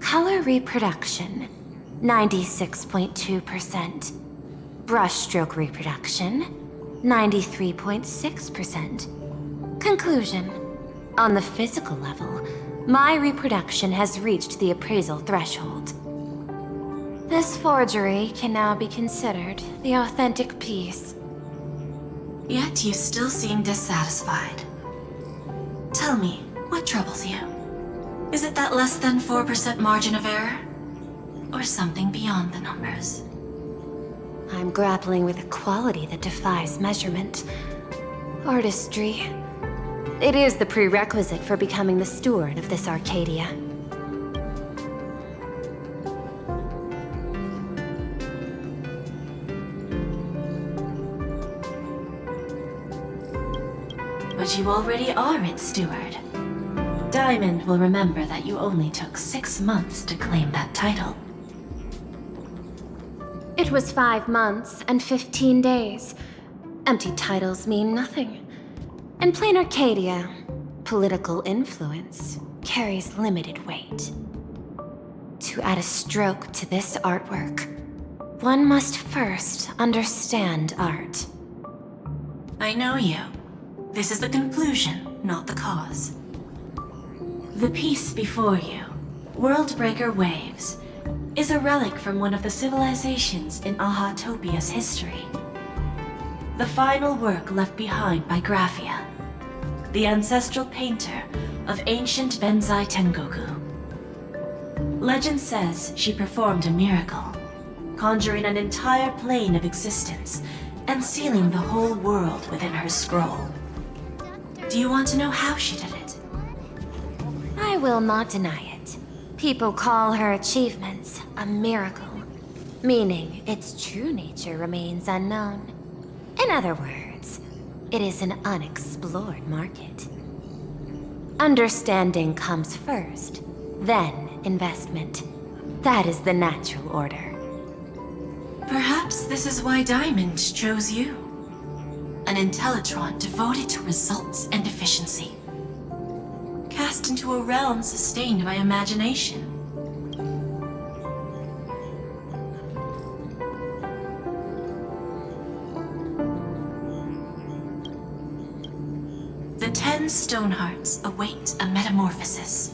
Color reproduction, 96.2%. Brushstroke reproduction, 93.6%. Conclusion. On the physical level, my reproduction has reached the appraisal threshold. This forgery can now be considered the authentic piece. Yet you still seem dissatisfied. Tell me, what troubles you? Is it that less than 4% margin of error? Or something beyond the numbers? I'm grappling with a quality that defies measurement. Artistry. It is the prerequisite for becoming the steward of this Arcadia. But you already are its steward. Diamond will remember that you only took 6 months to claim that title. It was 5 months and 15 days. Empty titles mean nothing. In Planarcadia, political influence carries limited weight. To add a stroke to this artwork, one must first understand art. I know you. This is the conclusion, not the cause. The piece before you, Worldbreaker Waves, is a relic from one of the civilizations in Ahatopia's history. The final work left behind by Graphia, the ancestral painter of ancient Benzai Tengoku. Legend says she performed a miracle, conjuring an entire plane of existence and sealing the whole world within her scroll. Do you want to know how she did it? I will not deny it. People call her achievements a miracle, meaning its true nature remains unknown. In other words, it is an unexplored market. Understanding comes first, then investment. That is the natural order. Perhaps this is why Diamond chose you. An Intellitron devoted to results and efficiency. Cast into a realm sustained by imagination. The 10 Stonehearts await a metamorphosis.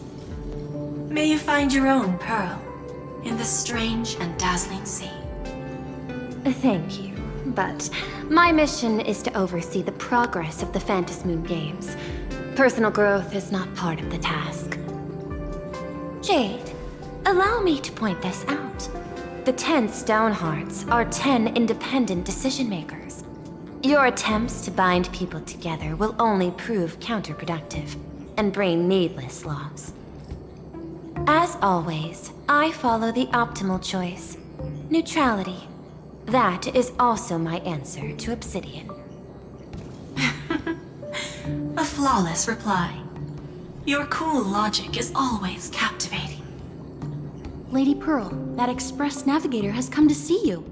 May you find your own Pearl in this strange and dazzling sea. Thank you, but my mission is to oversee the progress of the Phantasmoon Games. Personal growth is not part of the task. Jade, allow me to point this out. The 10 Stonehearts are 10 independent decision-makers. Your attempts to bind people together will only prove counterproductive and bring needless loss. As always, I follow the optimal choice. Neutrality. That is also my answer to Obsidian. A flawless reply. Your cool logic is always captivating. Lady Pearl, that Express Navigator has come to see you.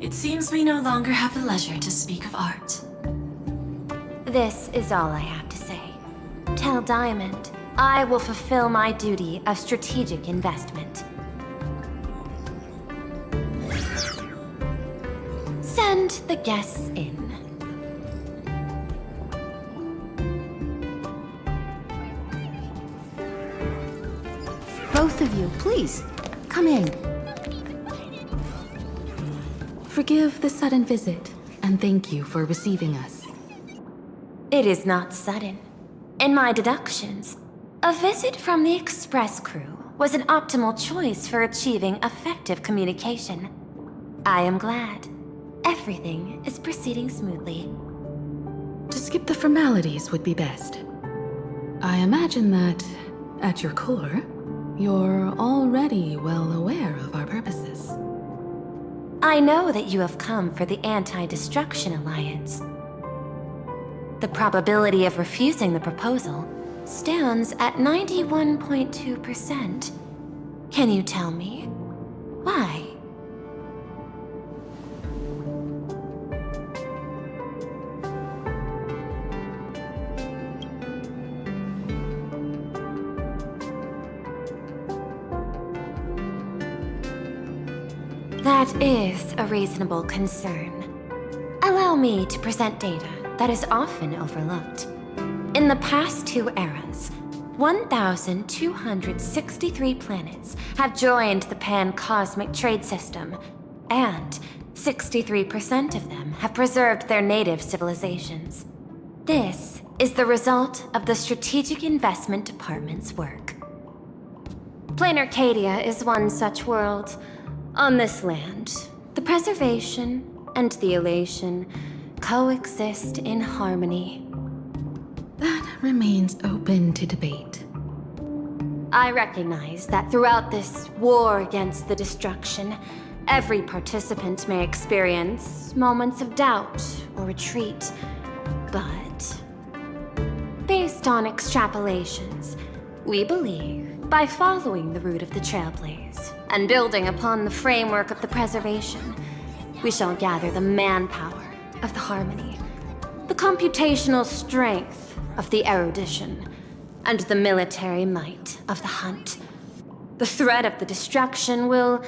It seems we no longer have the leisure to speak of art. This is all I have to say. Tell Diamond, I will fulfill my duty of strategic investment. Send the guests in. Both of you, please, come in. Forgive the sudden visit, and thank you for receiving us. It is not sudden. In my deductions, a visit from the Express crew was an optimal choice for achieving effective communication. I am glad. Everything is proceeding smoothly. To skip the formalities would be best. I imagine that, at your core, you're already well aware of our purposes. I know that you have come for the Anti-Destruction Alliance. The probability of refusing the proposal stands at 91.2%. Can you tell me why? That is a reasonable concern. Allow me to present data that is often overlooked. In the past 2 eras, 1,263 planets have joined the pan-cosmic trade system, and 63% of them have preserved their native civilizations. This is the result of the Strategic Investment Department's work. Planarcadia is one such world. On this land, the preservation and the elation coexist in harmony. That remains open to debate. I recognize that throughout this war against the destruction, every participant may experience moments of doubt or retreat. But, based on extrapolations, we believe by following the route of the Trailblaze and building upon the framework of the preservation, we shall gather the manpower of the harmony, the computational strength of the erudition, and the military might of the hunt. The threat of the destruction will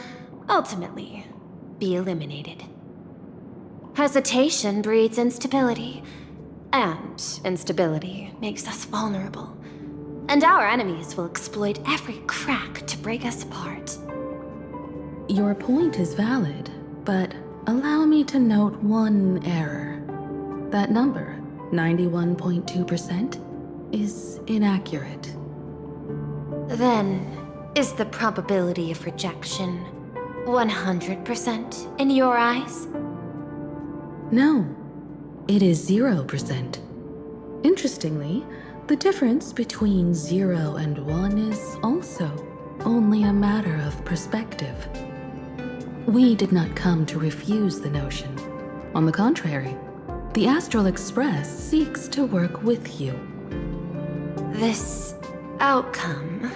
ultimately be eliminated. Hesitation breeds instability, and instability makes us vulnerable. And our enemies will exploit every crack to break us apart. Your point is valid, but allow me to note one error. That number, 91.2%, is inaccurate. Then, is the probability of rejection 100% in your eyes? No, it is 0%. Interestingly, the difference between 0 and 1 is also only a matter of perspective. We did not come to refuse the notion. On the contrary, the Astral Express seeks to work with you. This outcome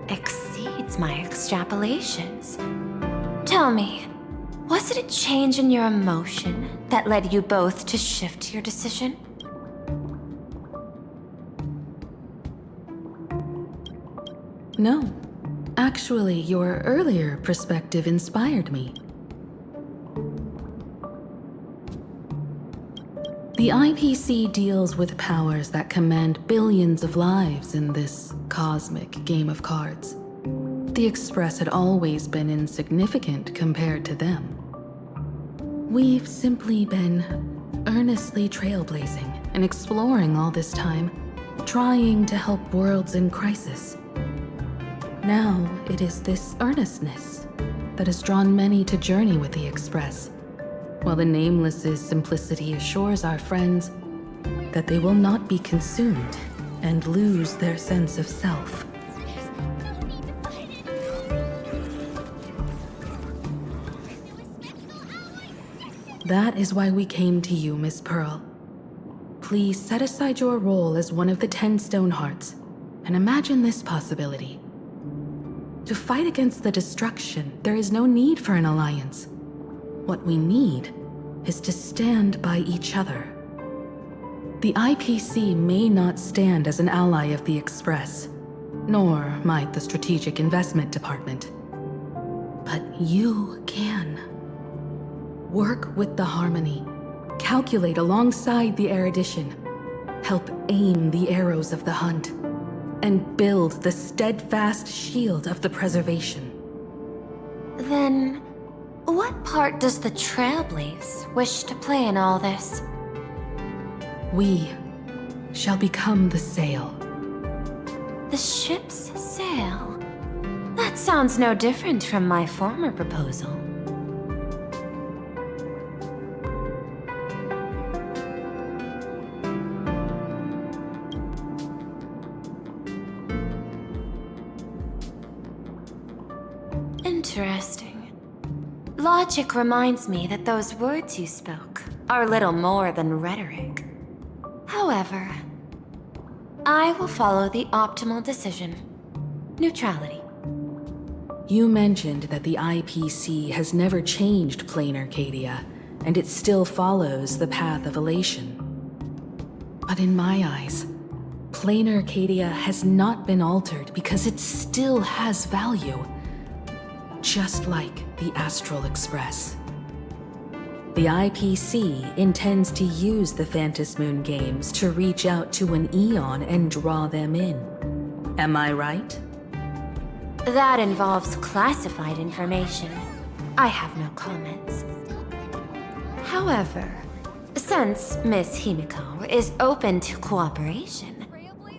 exceeds my extrapolations. Tell me, was it a change in your emotion that led you both to shift your decision? No. Actually, your earlier perspective inspired me. The IPC deals with powers that command billions of lives in this cosmic game of cards. The Express had always been insignificant compared to them. We've simply been earnestly trailblazing and exploring all this time, trying to help worlds in crisis. Now, it is this earnestness that has drawn many to journey with the Express, while the Nameless's simplicity assures our friends that they will not be consumed and lose their sense of self. That is why we came to you, Miss Pearl. Please set aside your role as one of the 10 Stonehearts and imagine this possibility. To fight against the destruction, there is no need for an alliance. What we need is to stand by each other. The IPC may not stand as an ally of the Express, nor might the Strategic Investment Department. But you can. Work with the Harmony, calculate alongside the erudition, help aim the arrows of the hunt, and build the steadfast shield of the preservation. Then, what part does the Trailblaze wish to play in all this? We shall become the sail. The ship's sail? That sounds no different from my former proposal. Interesting. logic reminds me that those words you spoke are little more than rhetoric. However, I will follow the optimal decision. Neutrality. You mentioned that the IPC has never changed Planarcadia, and it still follows the path of elation. But in my eyes, Planarcadia has not been altered because it still has value. Just like the Astral Express. The IPC intends to use the Phantasmoon Games to reach out to an Eon and draw them in. Am I right? That involves classified information. I have no comments. However, since Miss Himeko is open to cooperation,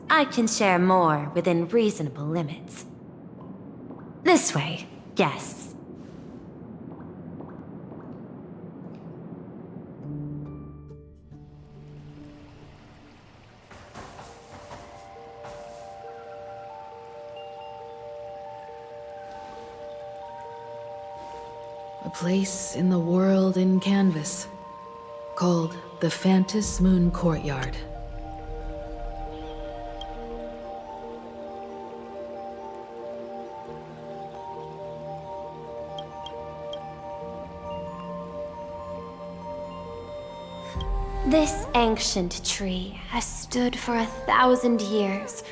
I can share more within reasonable limits. This way, guests. A place in the world in canvas, called the Phantasmoon Courtyard. This ancient tree has stood for 1,000 years,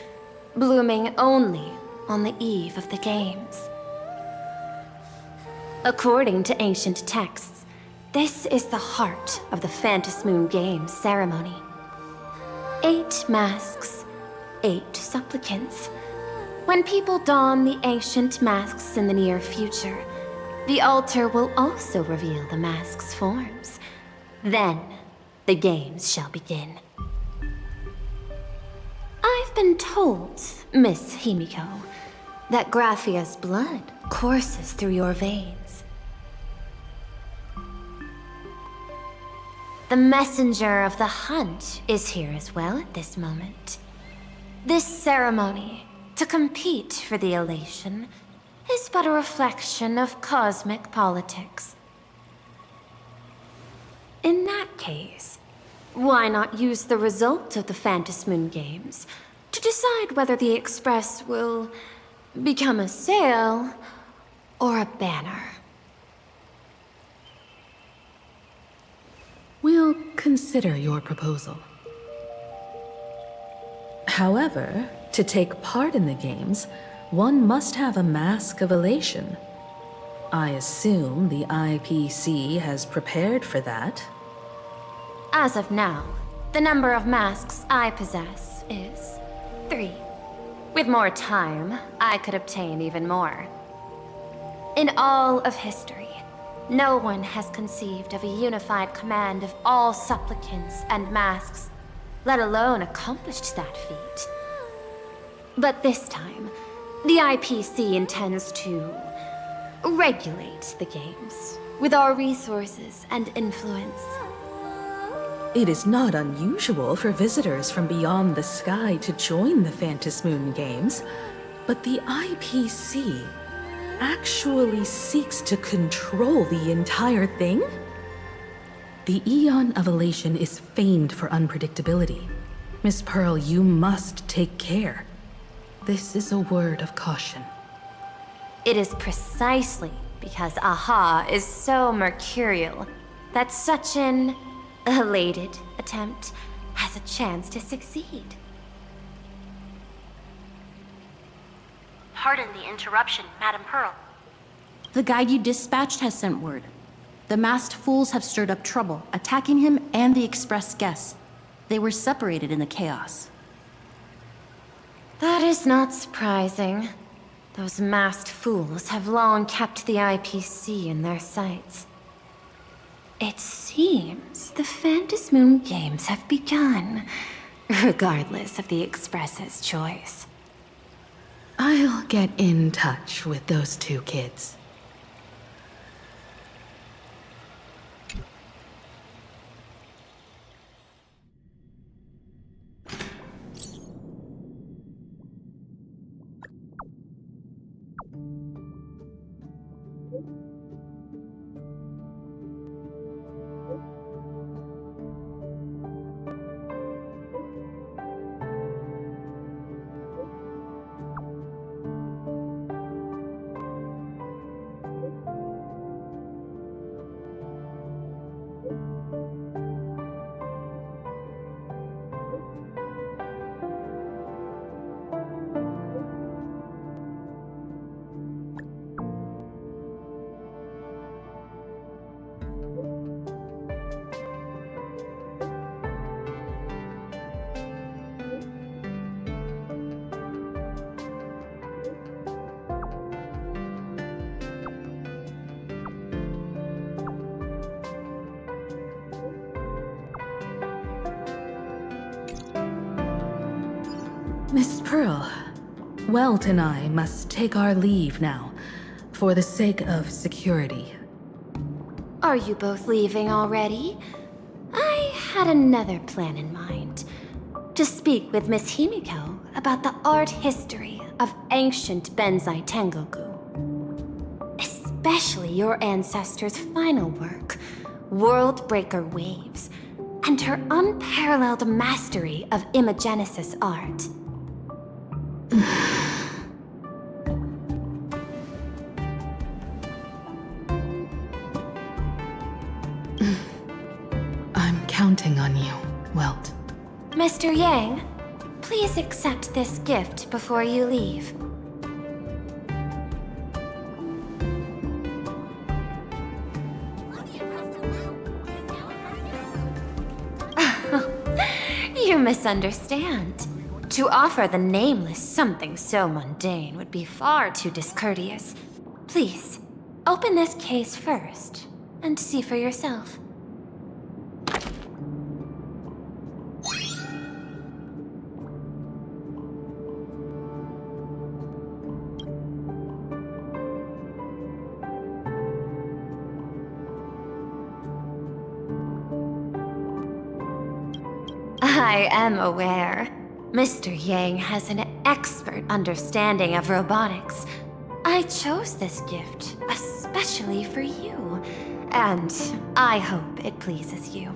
blooming only on the eve of the games. According to ancient texts, this is the heart of the Phantasmoon Games ceremony. 8 masks, 8 supplicants. When people don the ancient masks in the near future, the altar will also reveal the masks' forms. Then, the games shall begin. I've been told, Miss Himeko, that Graphia's blood courses through your veins. The messenger of the hunt is here as well at this moment. This ceremony, to compete for the elation, is but a reflection of cosmic politics. In that case, why not use the result of the Phantasmoon Games to decide whether the Express will become a sail or a banner? We'll consider your proposal. However, to take part in the games, one must have a mask of elation. I assume the IPC has prepared for that. As of now, the number of masks I possess is 3. With more time, I could obtain even more. In all of history, no one has conceived of a unified command of all supplicants and masks, let alone accomplished that feat. But this time, the IPC intends to regulate the games with our resources and influence. It is not unusual for visitors from beyond the sky to join the Phantasmoon Games, but the IPC actually seeks to control the entire thing? The Eon of Elation is famed for unpredictability. Miss Pearl, you must take care. This is a word of caution. It is precisely because Aha is so mercurial that such an elated attempt has a chance to succeed. Pardon the interruption, Madam Pearl. The guide you dispatched has sent word. The masked fools have stirred up trouble, attacking him and the Express guests. They were separated in the chaos. That is not surprising. Those masked fools have long kept the IPC in their sights. It seems the Phantasmoon Games have begun, regardless of the Express's choice. I'll get in touch with those 2 kids. Miss Pearl, Welt and I must take our leave now, for the sake of security. Are you both leaving already? I had another plan in mind. To speak with Miss Himeko about the art history of ancient Benzai Tengoku. Especially your ancestors' final work, World Breaker Waves, and her unparalleled mastery of imagenesis art. I'm counting on you, Welt. Mr. Yang, please accept this gift before you leave. You misunderstand. To offer the Nameless something so mundane would be far too discourteous. Please, open this case first, and see for yourself. I am aware. Mr. Yang has an expert understanding of robotics. I chose this gift especially for you, and I hope it pleases you.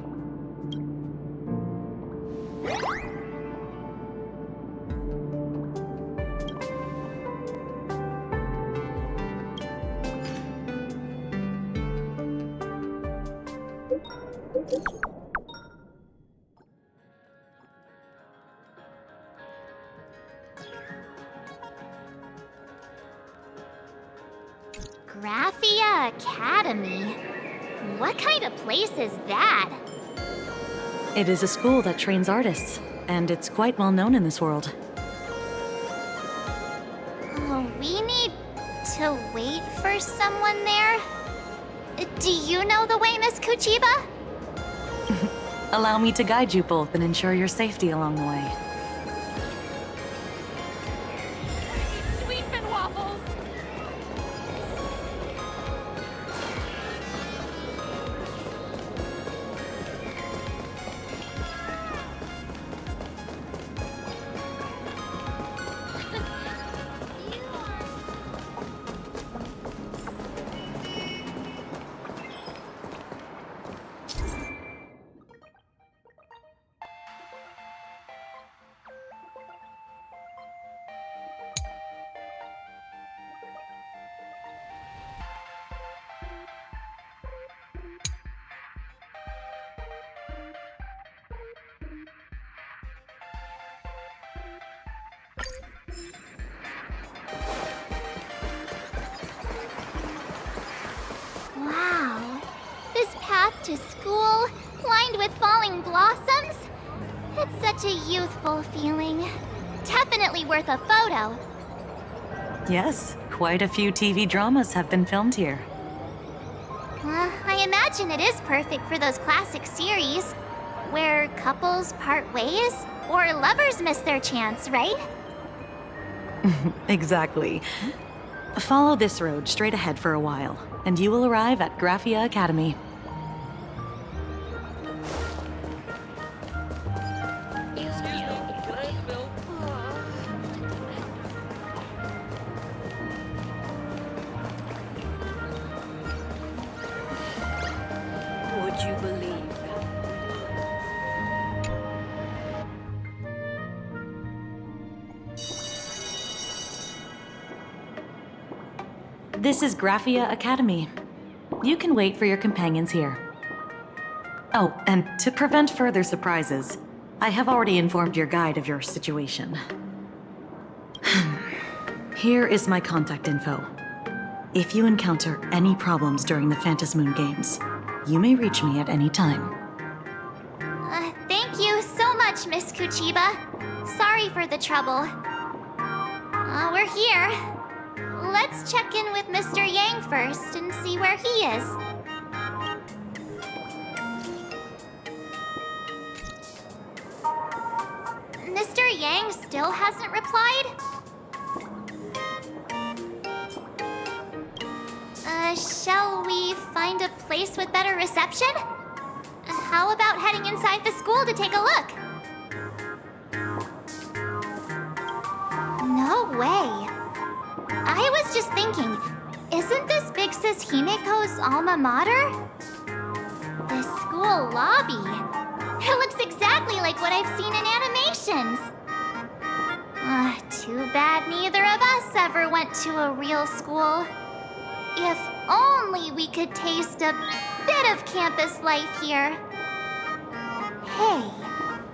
Graphia Academy? What kind of place is that? It is a school that trains artists, and it's quite well known in this world. We need to wait for someone there? Do you know the way, Miss Kuchiba? Allow me to guide you both and ensure your safety along the way. Sweetman waffles! Wow. This path to school, lined with falling blossoms? It's such a youthful feeling. Definitely worth a photo. Yes, quite a few TV dramas have been filmed here. I imagine it is perfect for those classic series, where couples part ways, or lovers miss their chance, right? Exactly. Follow this road straight ahead for a while, and you will arrive at Graphia Academy. Would you believe that? This is Graphia Academy. You can wait for your companions here. Oh, and to prevent further surprises, I have already informed your guide of your situation. Here is my contact info. If you encounter any problems during the Phantasmoon Games, you may reach me at any time. Thank you so much, Miss Kuchiba. Sorry for the trouble. We're here. Let's check in with Mr. Yang first and see where he is. Mr. Yang still hasn't replied? Shall we find a place with better reception? How about heading inside the school to take a look? No way. I was just thinking, isn't this Big Sis Himeko's alma mater? The school lobby. It looks exactly like what I've seen in animations. Too bad neither of us ever went to a real school. If only we could taste a bit of campus life here. Hey,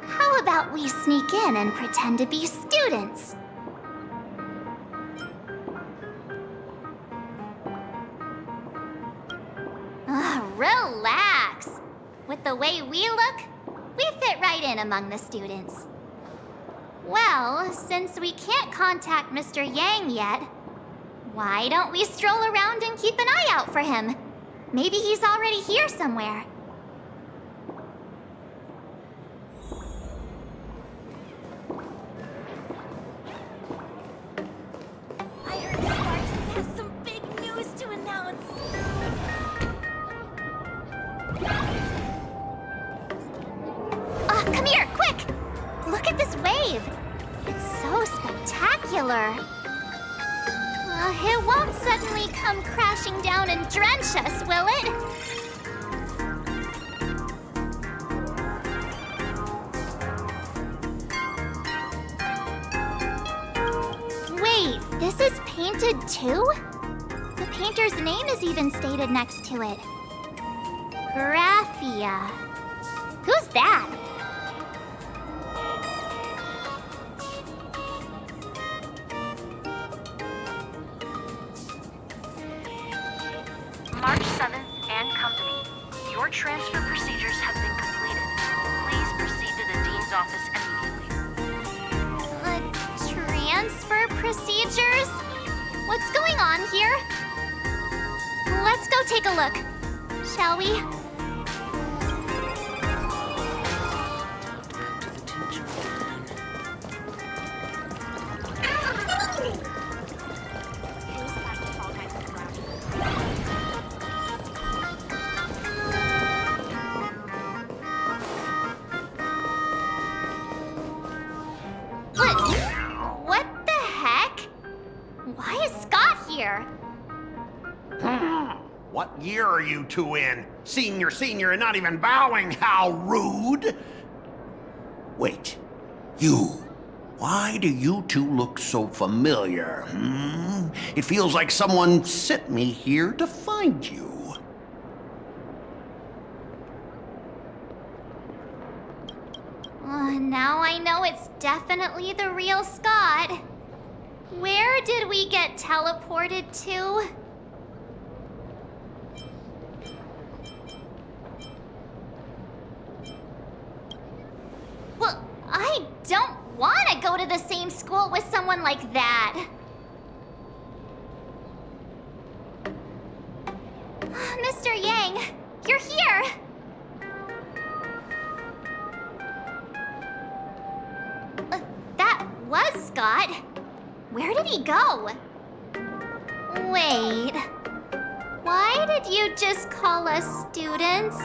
how about we sneak in and pretend to be students? Relax. With the way we look, we fit right in among the students. Well, since we can't contact Mr. Yang yet, why don't we stroll around and keep an eye out for him? Maybe he's already here somewhere. I heard Sparxie has some big news to announce. Come here, quick! Look at this wave. It's so spectacular. It won't suddenly come crashing down and drench us, will it? Wait, this is painted too? The painter's name is even stated next to it. Graphia. Who's that? March 7th and Company. Your transfer procedures have been completed. Please proceed to the Dean's office immediately. Transfer procedures? What's going on here? Let's go take a look, shall we? What the heck? Why is Scott here? What year are you two in? Senior, and not even bowing. How rude! Wait, you. Why do you two look so familiar? It feels like someone sent me here to find you. Now I know it's definitely the real Scott. Where did we get teleported to? Well, I don't want to go to the same school with someone like that. Mr. Yang, you're here. That was Scott. Where did he go? Wait. Why did you just call us students?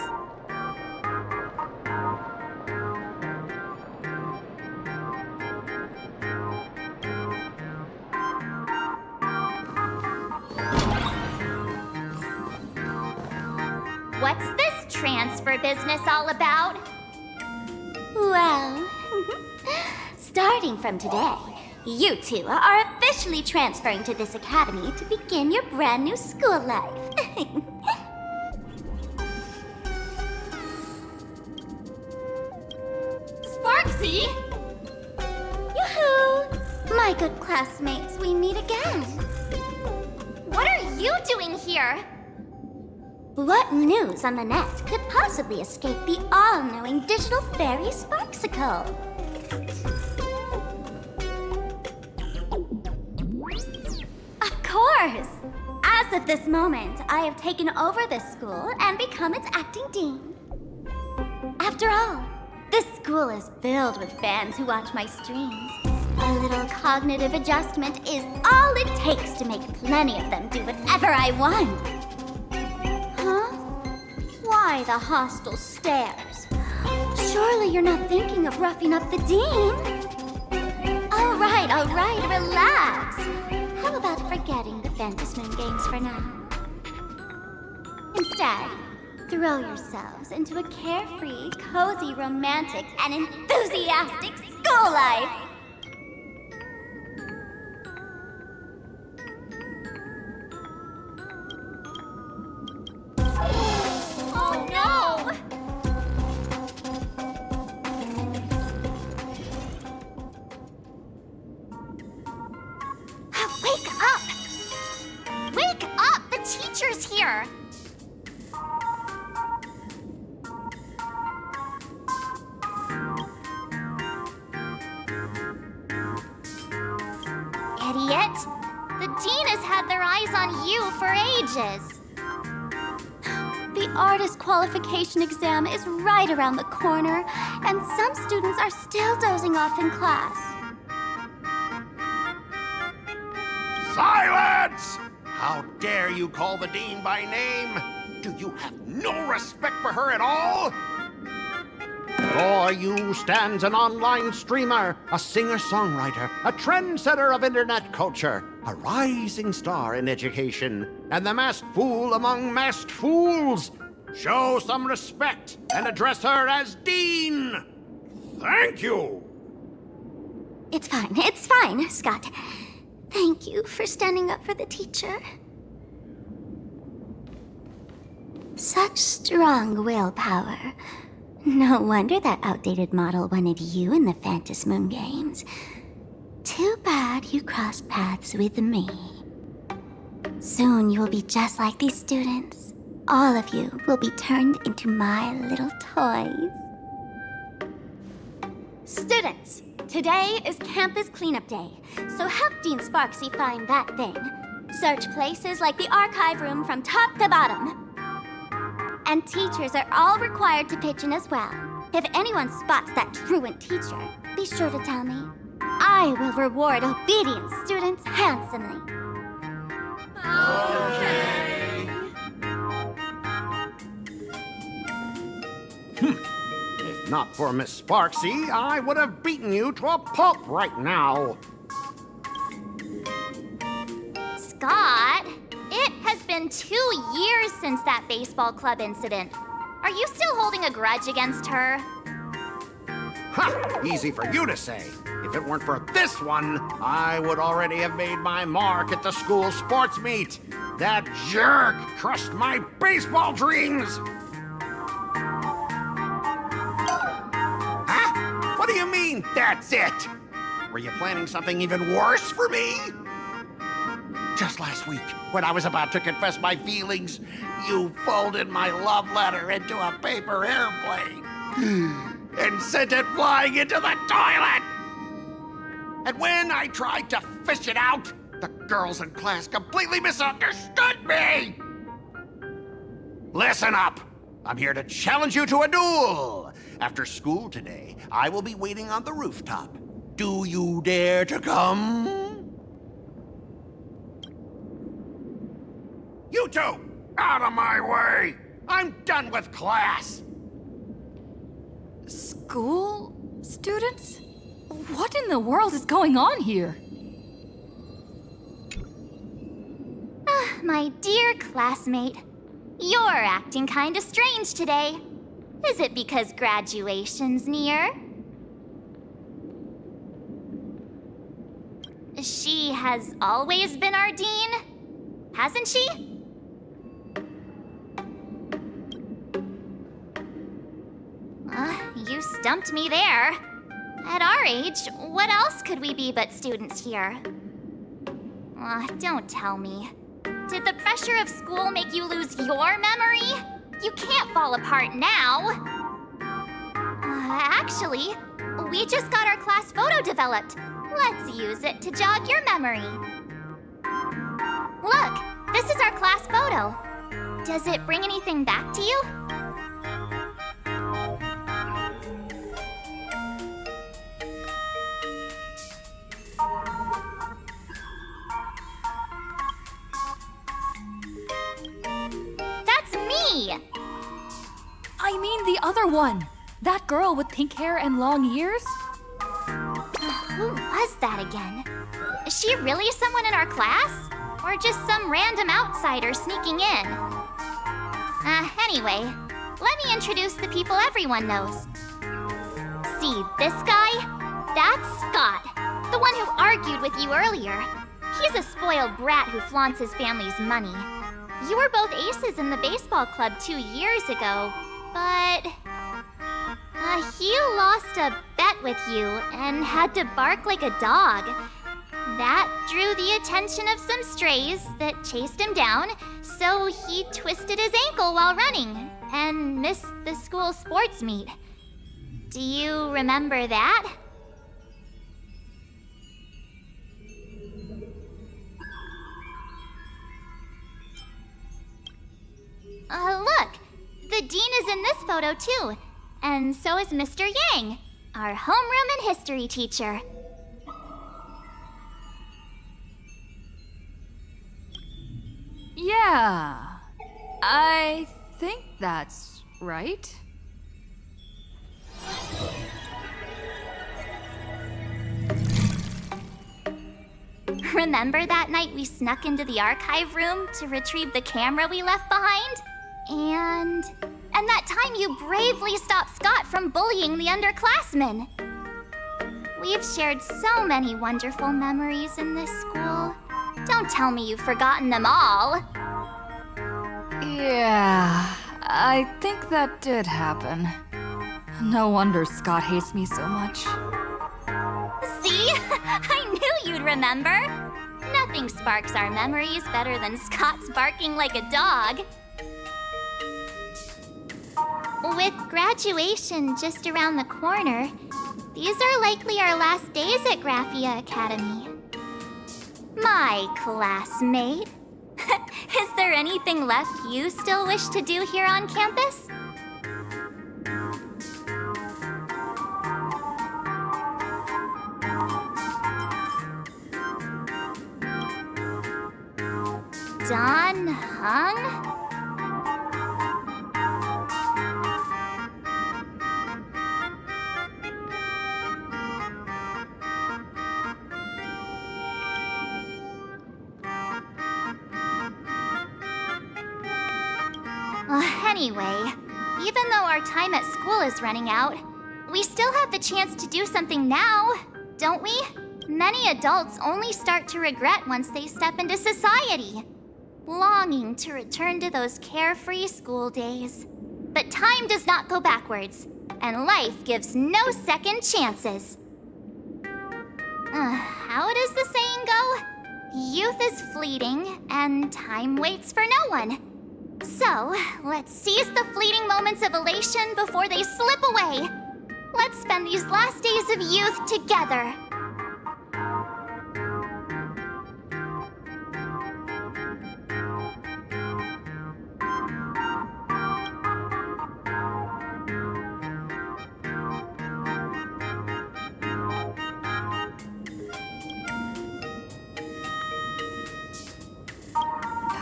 What's this transfer business all about? Well, starting from today, you two are officially transferring to this academy to begin your brand new school life. Sparxie! Yoo-hoo! My good classmates, we meet again. What are you doing here? What news on the net could possibly escape the all-knowing digital fairy Sparxicle? Of course! As of this moment, I have taken over this school and become its acting dean. After all, This school is filled with fans who watch my streams. A little cognitive adjustment is all it takes to make plenty of them do whatever I want. Huh? Why the hostile stares? Surely you're not thinking of roughing up the dean? All right, relax. How about forgetting the Phantasmoon Games for now? Instead, throw yourselves into a carefree, cozy, romantic, and enthusiastic school life! Oh no! Wake up! Wake up! The teacher's here! Idiot! The dean has had their eyes on you for ages. The artist qualification exam is right around the corner, and some students are still dozing off in class. Silence! How dare you call the dean by name? Do you have no respect for her at all? Before you stands an online streamer, a singer-songwriter, a trendsetter of internet culture, a rising star in education, and the masked fool among masked fools. Show some respect and address her as Dean. Thank you. It's fine, Scott. Thank you for standing up for the teacher. Such strong willpower. No wonder that outdated model wanted you in the Phantasmoon Games. Too bad you crossed paths with me. Soon you will be just like these students. All of you will be turned into my little toys. Students, today is campus cleanup day, so help Dean Sparxie find that thing. Search places like the archive room from top to bottom. And teachers are all required to pitch in as well. If anyone spots that truant teacher, be sure to tell me. I will reward obedient students handsomely. Okay. If not for Miss Sparxie, I would have beaten you to a pulp right now. Scott, it has been 2 years since that baseball club incident. Are you still holding a grudge against her? Ha! Easy for you to say. If it weren't for this one, I would already have made my mark at the school sports meet. That jerk crushed my baseball dreams! Huh? What do you mean, that's it? Were you planning something even worse for me? Just last week, when I was about to confess my feelings, you folded my love letter into a paper airplane and sent it flying into the toilet! And when I tried to fish it out, the girls in class completely misunderstood me! Listen up! I'm here to challenge you to a duel! After school today, I will be waiting on the rooftop. Do you dare to come? You two! Out of my way! I'm done with class! School students? What in the world is going on here? My dear classmate, you're acting kinda strange today. Is it because graduation's near? She has always been our dean, hasn't she? You stumped me there. At our age, what else could we be but students here? Don't tell me. Did the pressure of school make you lose your memory? You can't fall apart now. Actually, we just got our class photo developed. Let's use it to jog your memory. Look, this is our class photo. Does it bring anything back to you? funny! I mean the other one! That girl with pink hair and long ears? Who was that again? Is she really someone in our class? Or just some random outsider sneaking in? Anyway, let me introduce the people everyone knows. See, this guy? That's Scott, the one who argued with you earlier. He's a spoiled brat who flaunts his family's money. You were both aces in the baseball club 2 years ago, but... he lost a bet with you and had to bark like a dog. That drew the attention of some strays that chased him down, so he twisted his ankle while running and missed the school sports meet. Do you remember that? Look! The dean is in this photo too, and so is Mr. Yang, our homeroom and history teacher. Yeah, I think that's right. Remember that night we snuck into the archive room to retrieve the camera we left behind? And that time you bravely stopped Scott from bullying the underclassmen. We've shared so many wonderful memories in this school. Don't tell me you've forgotten them all. Yeah, I think that did happen. No wonder Scott hates me so much. See? I knew you'd remember. Nothing sparks our memories better than Scott's barking like a dog. With graduation just around the corner, these are likely our last days at Graphia Academy. My classmate. Is there anything left you still wish to do here on campus? Don Hung? Anyway, even though our time at school is running out, we still have the chance to do something now, don't we? Many adults only start to regret once they step into society, longing to return to those carefree school days. But time does not go backwards, and life gives no second chances. How does the saying go? Youth is fleeting, and time waits for no one. So, let's seize the fleeting moments of elation before they slip away. Let's spend these last days of youth together.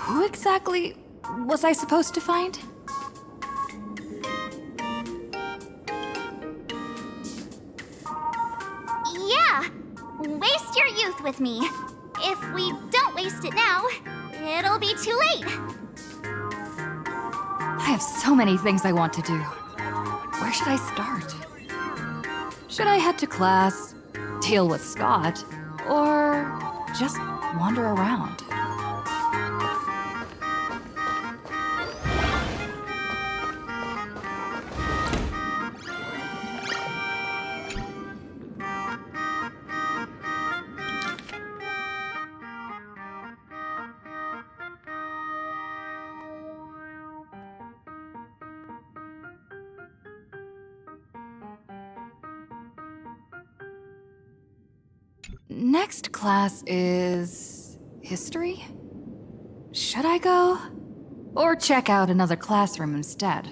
Who exactly was I supposed to find? Yeah! Waste your youth with me. If we don't waste it now, it'll be too late. I have so many things I want to do. Where should I start? Should I head to class, deal with Scott, or just wander around? Next class is history? Should I go? Or check out another classroom instead?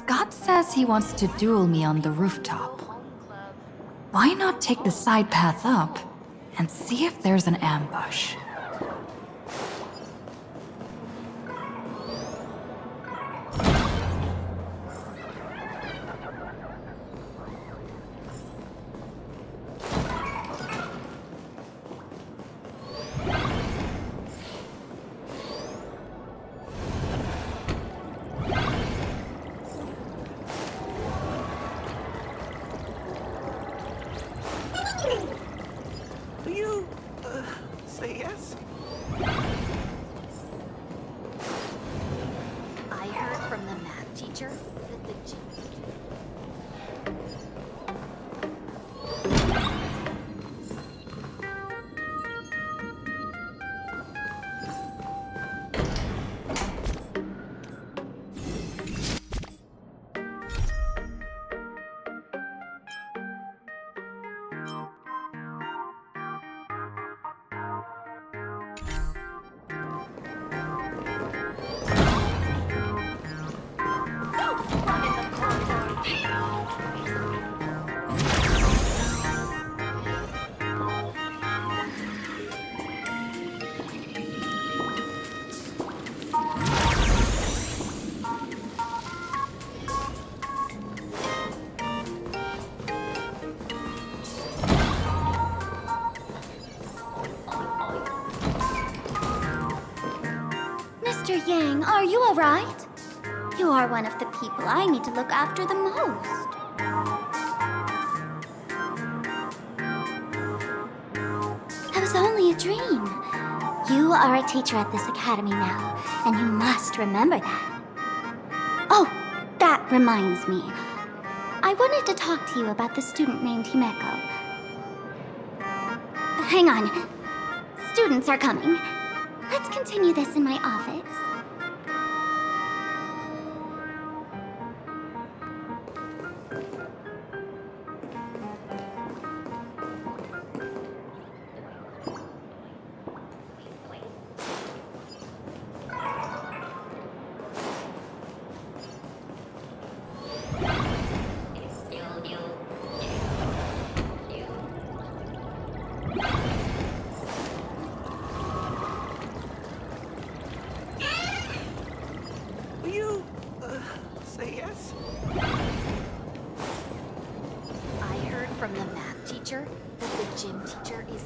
Scott says he wants to duel me on the rooftop. Why not take the side path up and see if there's an ambush? Will you, say yes? I heard from the math teacher that the Mr. Yang, are you alright? You are one of the people I need to look after the most. That was only a dream. You are a teacher at this academy now, and you must remember that. Oh, that reminds me. I wanted to talk to you about the student named Himeko. Hang on. Students are coming. Let's continue this in my office. Will you, say yes? I heard from the math teacher that the gym teacher is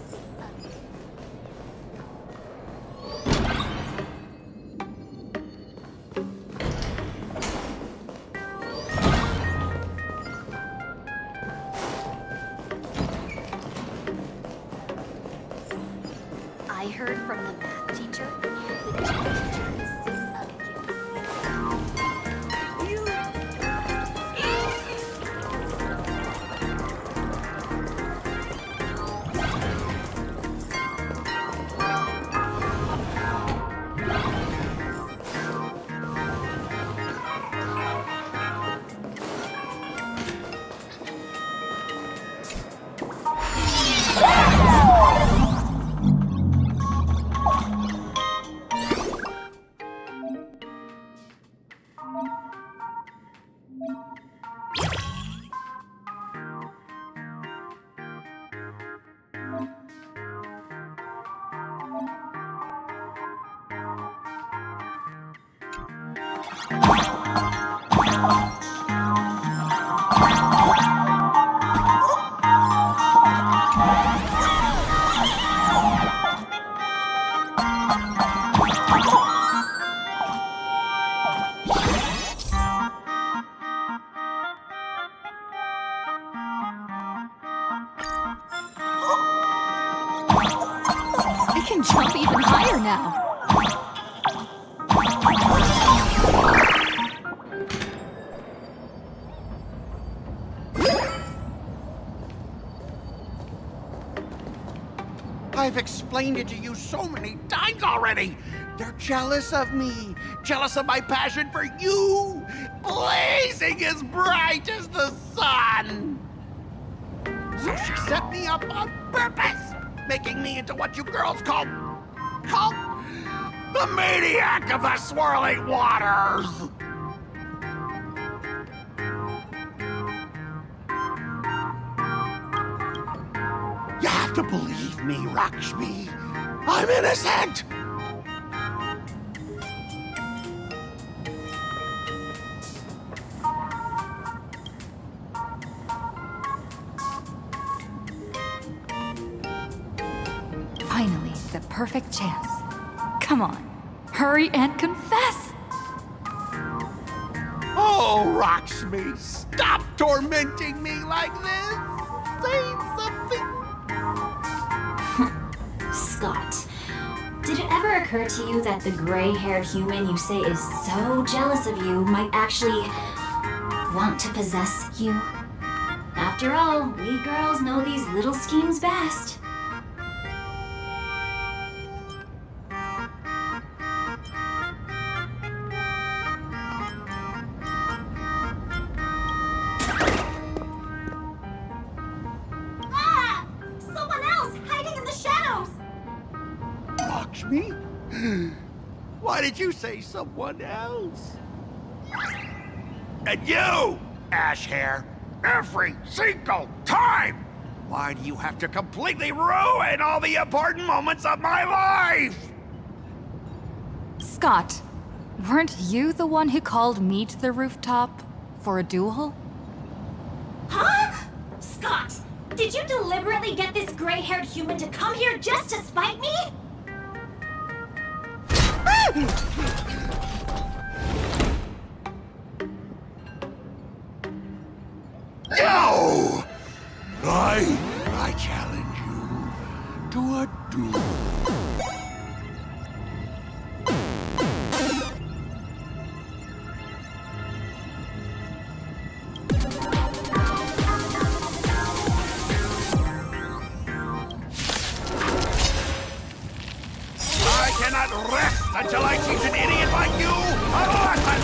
I heard from the math teacher that the gym teacher is I can jump even higher now. I've explained it to you so many times already. They're jealous of me, jealous of my passion for you, blazing as bright as the sun. So she set me up on purpose, making me into what you girls call the maniac of the swirling waters. have to believe me, Lakshmi. I'm innocent! Finally, the perfect chance. Come on, hurry and confess! Oh, Lakshmi, stop tormenting me like this! Say something! Scott, did it ever occur to you that the gray-haired human you say is so jealous of you might actually want to possess you? After all, we girls know these little schemes best. Me? Why did you say someone else? And you, Ash Hair, every single time! Why do you have to completely ruin all the important moments of my life? Scott, weren't you the one who called me to the rooftop for a duel? Huh? Scott, did you deliberately get this gray-haired human to come here just to spite me? No! I challenge you to a duel. I cannot rest until I teach an idiot like you a lesson!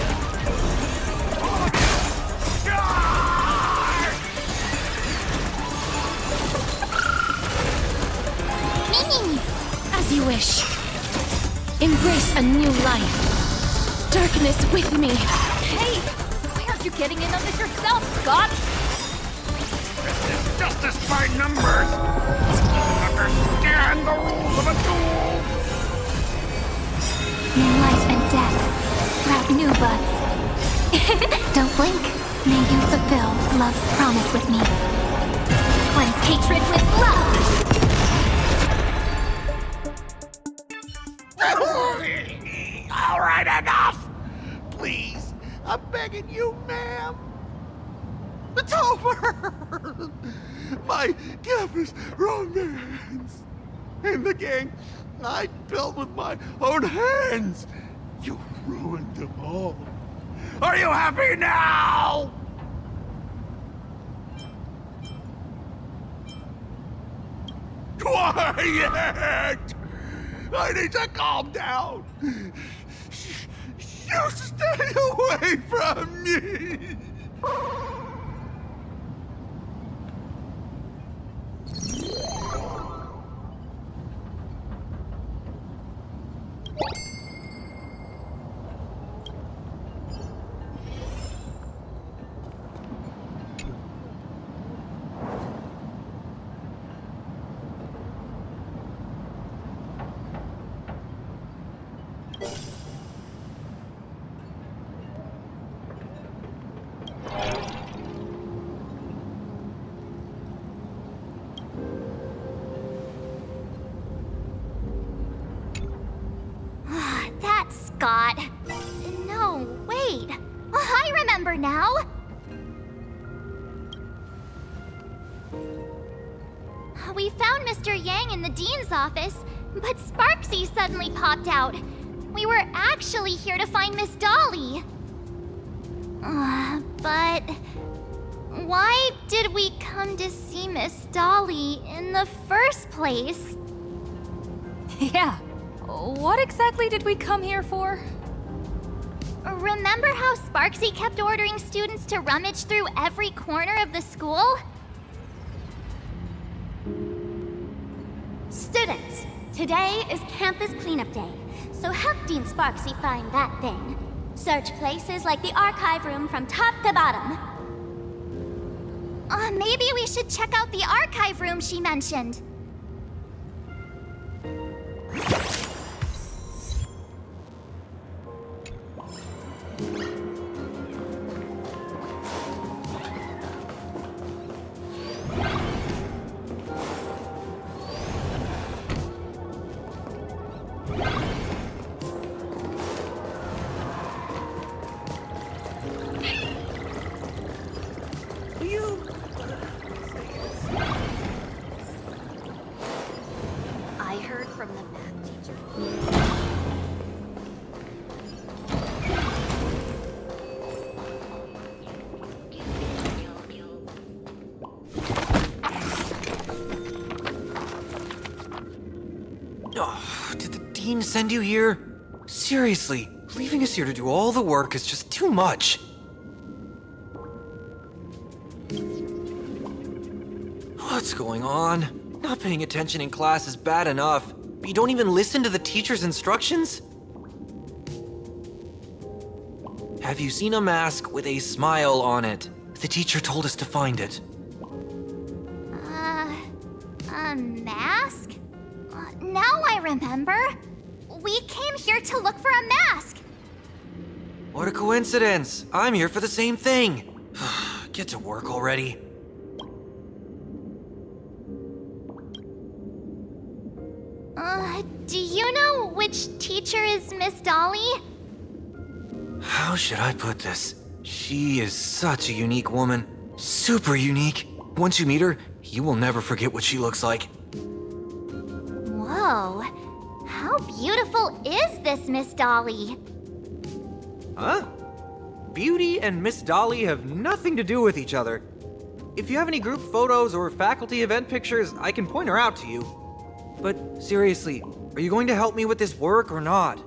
As you wish. Embrace a new life. Darkness with me. Hey! Why aren't you getting in on this yourself, Scott? This is justice by numbers! Understand the rules of a duel! In life and death, sprout new buds. Don't blink. May you fulfill love's promise with me. Cleanse hatred with love! All right, enough! Please, I'm begging you, ma'am. It's over! My campus romance and the gang I built with my own hands. You ruined them all. Are you happy now? Quiet! I need to calm down. You stay away from me. That's Scott. No, wait. I remember now. We found Mr. Yang in the Dean's office, but Sparxie suddenly popped out. We were actually here to find Miss Dolly. But why did we come to see Miss Dolly in the first place? Yeah. What exactly did we come here for? Remember how Sparxie kept ordering students to rummage through every corner of the school? Students, today is campus cleanup day, so help Dean Sparxie find that thing. Search places like the archive room from top to bottom. Maybe we should check out the archive room she mentioned. I heard from the math teacher. Oh, did the dean send you here? Seriously, leaving us here to do all the work is just too much. What's going on? Not paying attention in class is bad enough, but you don't even listen to the teacher's instructions? Have you seen a mask with a smile on it? The teacher told us to find it. A mask? Now I remember. We came here to look for a mask. What a coincidence. I'm here for the same thing. Get to work already. Do you know which teacher is Miss Dolly? How should I put this? She is such a unique woman. Super unique. Once you meet her, you will never forget what she looks like. Whoa. How beautiful is this Miss Dolly? Huh? Beauty and Miss Dolly have nothing to do with each other. If you have any group photos or faculty event pictures, I can point her out to you. But seriously, are you going to help me with this work or not?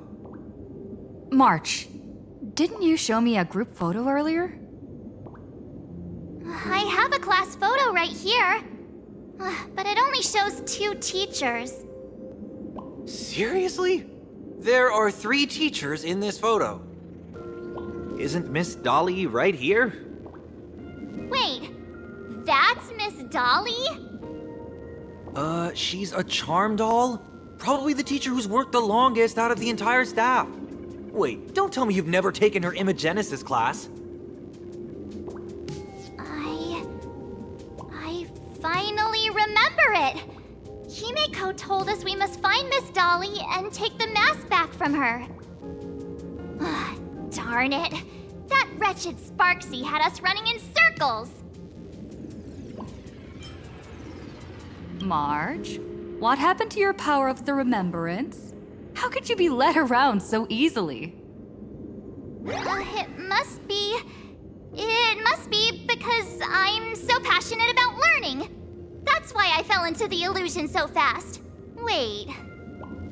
March, didn't you show me a group photo earlier? I have a class photo right here. But it only shows 2 teachers. Seriously? There are 3 teachers in this photo. Isn't Miss Dolly right here? Wait, that's Miss Dolly? She's a charm doll? Probably the teacher who's worked the longest out of the entire staff. Wait, don't tell me you've never taken her Imagenesis class. I finally remember it. Himeko told us we must find Miss Dolly and take the mask back from her. Darn it. That wretched Sparxie had us running in circles. Marge, what happened to your power of the remembrance? How could you be led around so easily? It must be because I'm so passionate about learning. That's why I fell into the illusion so fast. Wait,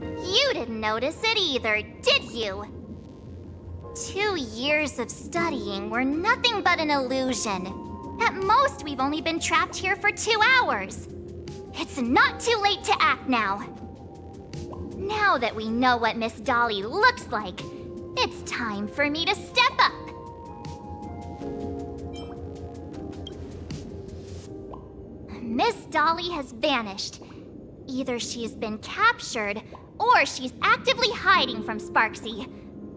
you didn't notice it either, did you? 2 years of studying were nothing but an illusion. At most, we've only been trapped here for 2 hours. It's not too late to act now. Now that we know what Miss Dolly looks like, it's time for me to step up. Miss Dolly has vanished. Either she's been captured, or she's actively hiding from Sparxie.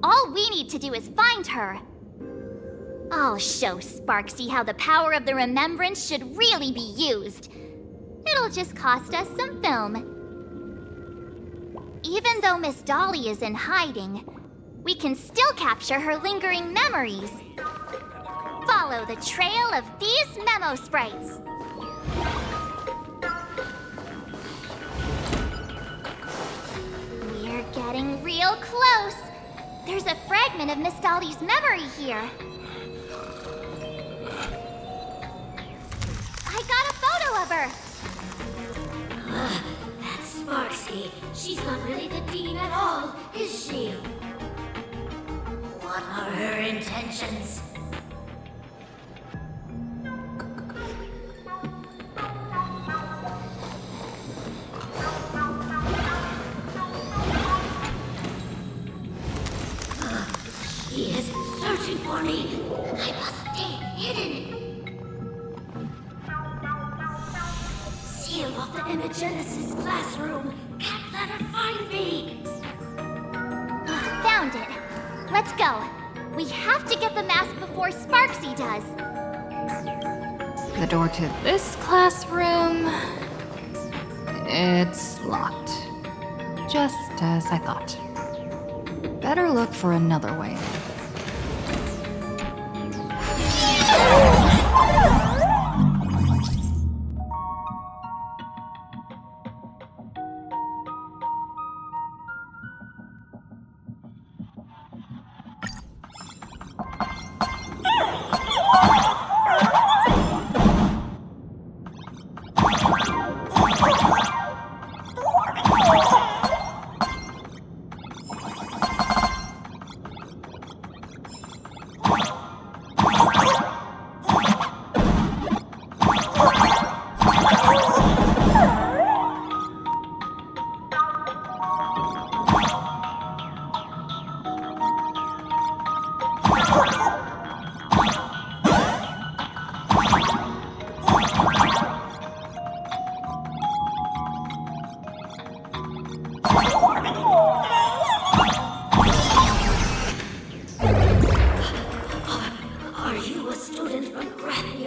All we need to do is find her. I'll show Sparxie how the power of the remembrance should really be used. It'll just cost us some film. Even though Miss Dolly is in hiding, we can still capture her lingering memories. Follow the trail of these memo sprites. We're getting real close. There's a fragment of Miss Dolly's memory here. I got a photo of her. That's Sparxie. She's not really the dean at all, is she? What are her intentions? She is searching for me. I must stay hidden. Seal off the Imagenesis classroom. Can't let her find me. Found it. Let's go. We have to get the mask before Sparxie does. The door to this classroom... it's locked. Just as I thought. Better look for another way.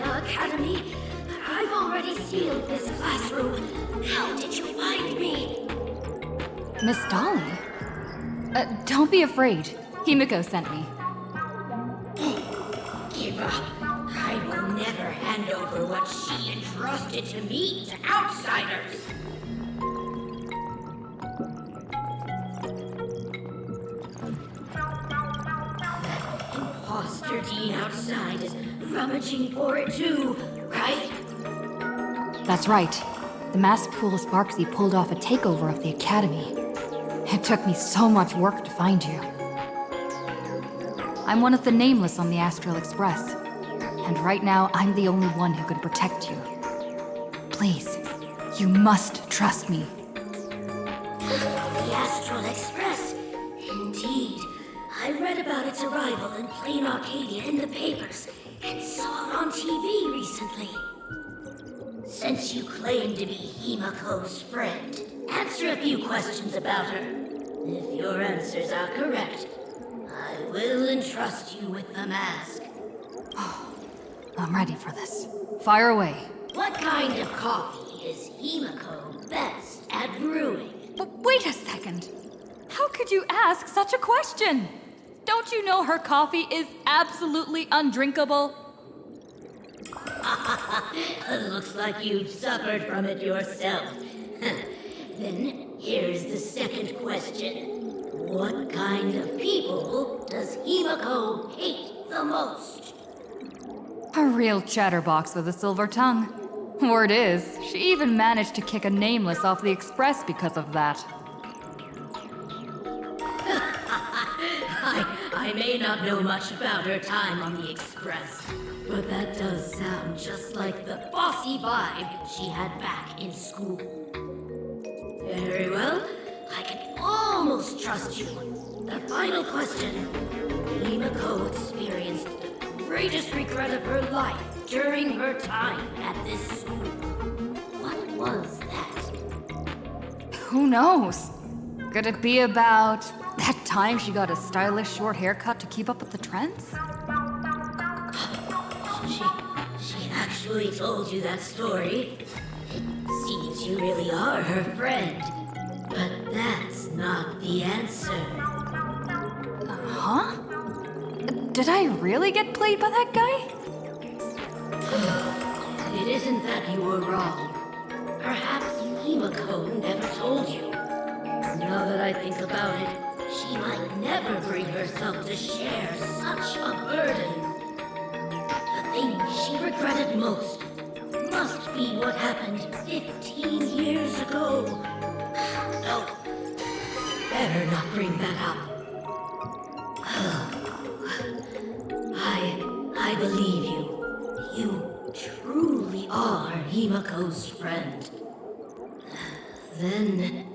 Academy. I've already sealed this classroom. How did you find me? Miss Dolly? Don't be afraid. Himeko sent me. Give up. I will never hand over what she entrusted to me to outsiders. That imposter dean outside is rummaging for it too, right? That's right. The masked fool Sparxie pulled off a takeover of the Academy. It took me so much work to find you. I'm one of the nameless on the Astral Express, and right now I'm the only one who can protect you. Please, you must trust me. The Astral Express? Indeed. I read about its arrival in Planarcadia in the papers, and saw it on TV recently. Since you claim to be Himeko's friend, answer a few questions about her. If your answers are correct, I will entrust you with the mask. I'm ready for this. Fire away. What kind of coffee is Himeko best at brewing? Wait a second. How could you ask such a question? Don't you know her coffee is absolutely undrinkable? Looks like you've suffered from it yourself. Then here's the second question. What kind of people does Himeko hate the most? A real chatterbox with a silver tongue. Word is, she even managed to kick a nameless off the Express because of that. I may not know much about her time on the Express, but that does sound just like the bossy vibe she had back in school. Very well, I can almost trust you. The final question. Himeko experienced the greatest regret of her life during her time at this school. What was that? Who knows? Could it be about that time she got a stylish short haircut to keep up with the trends? She actually told you that story. It seems you really are her friend. But that's not the answer. Huh? Did I really get played by that guy? It isn't that you were wrong. Perhaps Himeko never told you. Now that I think about it, she might never bring herself to share such a burden. The thing she regretted most must be what happened 15 years ago. No, better not bring that up. I believe you. You truly are Himeko's friend. Then,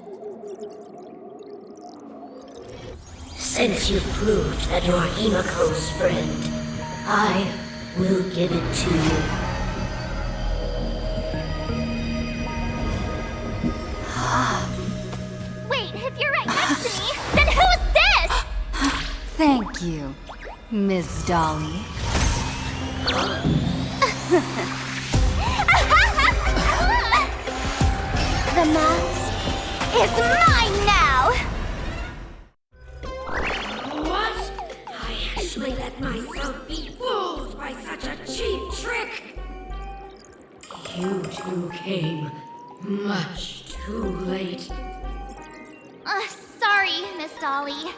since you've proved that you're Himeko's friend, I will give it to you. Wait, if you're right next to me, then who's this? Thank you, Miss Dolly. The mask is mine now! What? I actually let myself be fooled by such a cheap trick! You two came much too late. Sorry, Miss Dolly.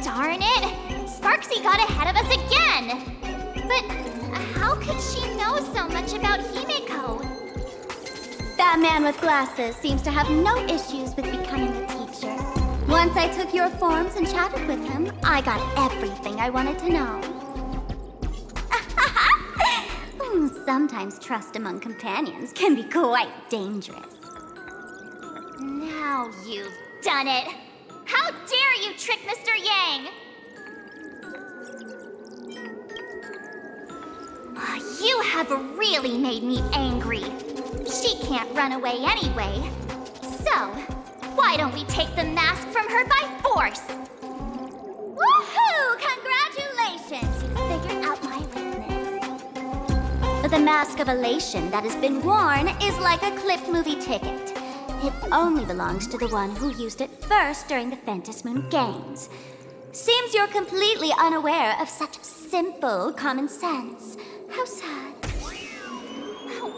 Darn it! Sparxie got ahead of us again! But how could she know so much about Himeko? That man with glasses seems to have no issues with becoming a teacher. Once I took your forms and chatted with him, I got everything I wanted to know. Sometimes trust among companions can be quite dangerous. Now you've done it! How dare you trick Mr. Yang! You have really made me angry. She can't run away anyway. So, why don't we take the mask from her by force? Woohoo! Congratulations! You figured out my weakness. The mask of elation that has been worn is like a clipped movie ticket. It only belongs to the one who used it first during the Phantasmoon Games. Seems you're completely unaware of such simple common sense. How sad.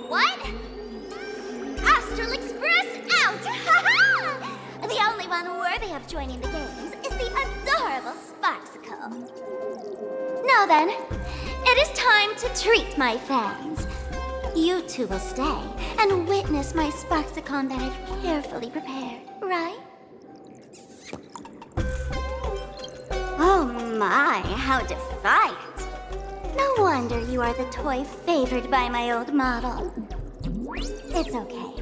What? Astral Express out! The only one worthy of joining the games is the adorable Sparxie. Now then, it is time to treat my fans. You two will stay and witness my Sparxicon that I've carefully prepared, right? Oh my, how defiant. No wonder you are the toy favored by my old model. It's okay.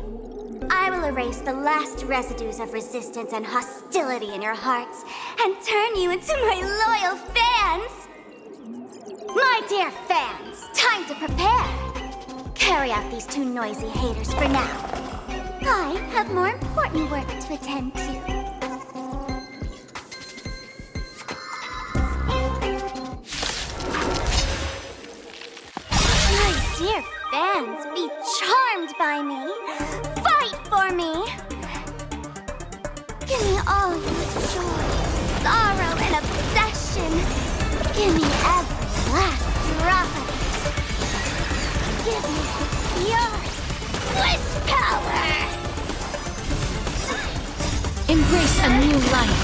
I will erase the last residues of resistance and hostility in your hearts and turn you into my loyal fans. My dear fans, time to prepare. Carry out these two noisy haters for now. I have more important work to attend to. My dear fans, be charmed by me. Fight for me. Give me all your joy, sorrow, and obsession. Give me every last drop of it. Give me your wish power. Embrace a new life.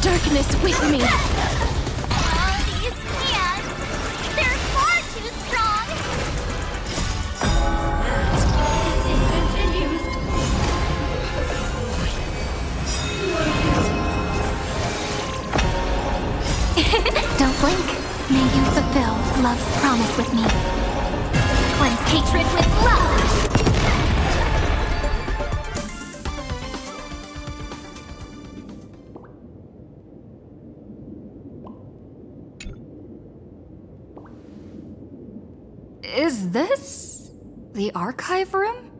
Darkness with me. All these hands, they're far too strong. Don't blink. May you fulfill love's promise with me. Cleanse hatred with love. Is this the archive room?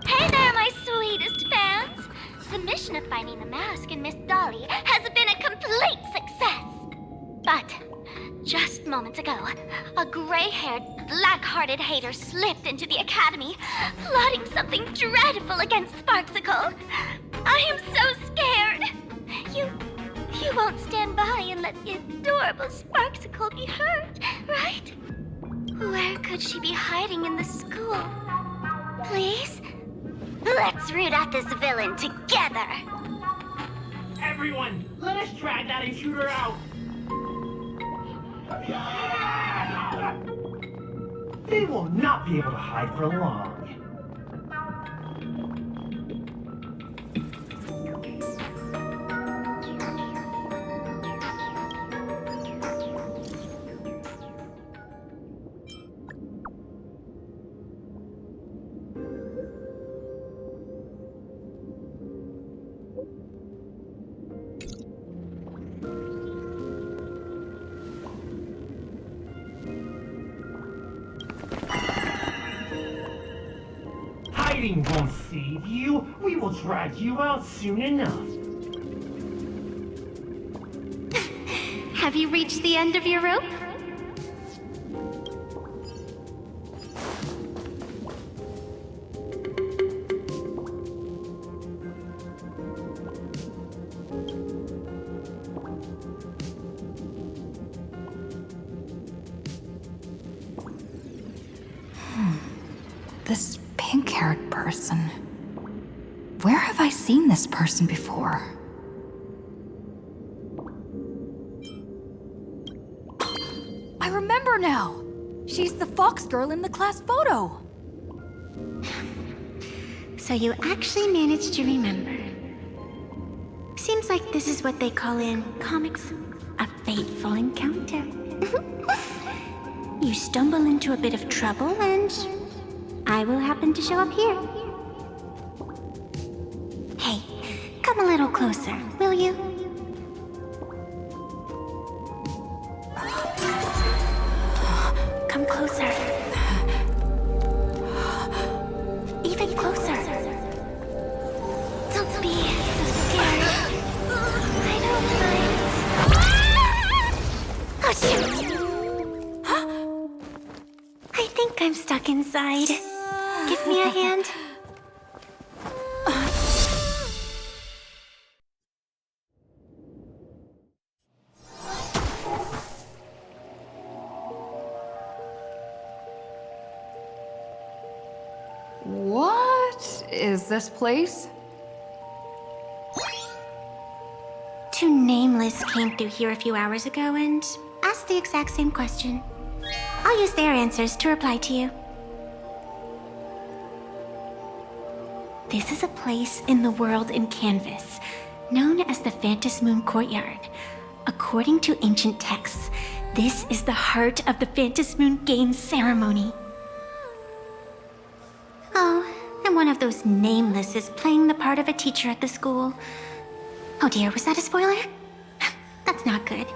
Hey there, my sweetest fans! The mission of finding the mask in Miss Dolly has been a complete success. But just moments ago, a gray-haired, black-hearted hater slipped into the academy, plotting something dreadful against Sparxie. I am so scared. You won't stand by and let the adorable Sparxie be hurt, right? Where could she be hiding in the school? Please? Let's root out this villain together. Everyone, let us drag that intruder out. They will not be able to hide for long. Hiding won't save you. We will drag you out soon enough. Have you reached the end of your rope? This pink-haired person. Where have I seen this person before? I remember now! She's the fox girl in the class photo! So you actually managed to remember. Seems like this is what they call in comics a fateful encounter. You stumble into a bit of trouble and I will happen to show up here. Hey, come a little closer, will you? Come closer. Even closer. Don't be inside. Give me a hand. What is this place? Two nameless came through here a few hours ago and asked the exact same question. I'll use their answers to reply to you. This is a place in the world in Canvas, known as the Phantasmoon Courtyard. According to ancient texts, this is the heart of the Phantasmoon Games ceremony. Oh, and one of those nameless is playing the part of a teacher at the school. Oh dear, was that a spoiler? That's not good.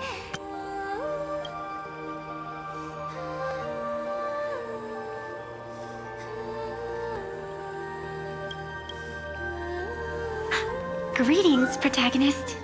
Greetings, protagonist.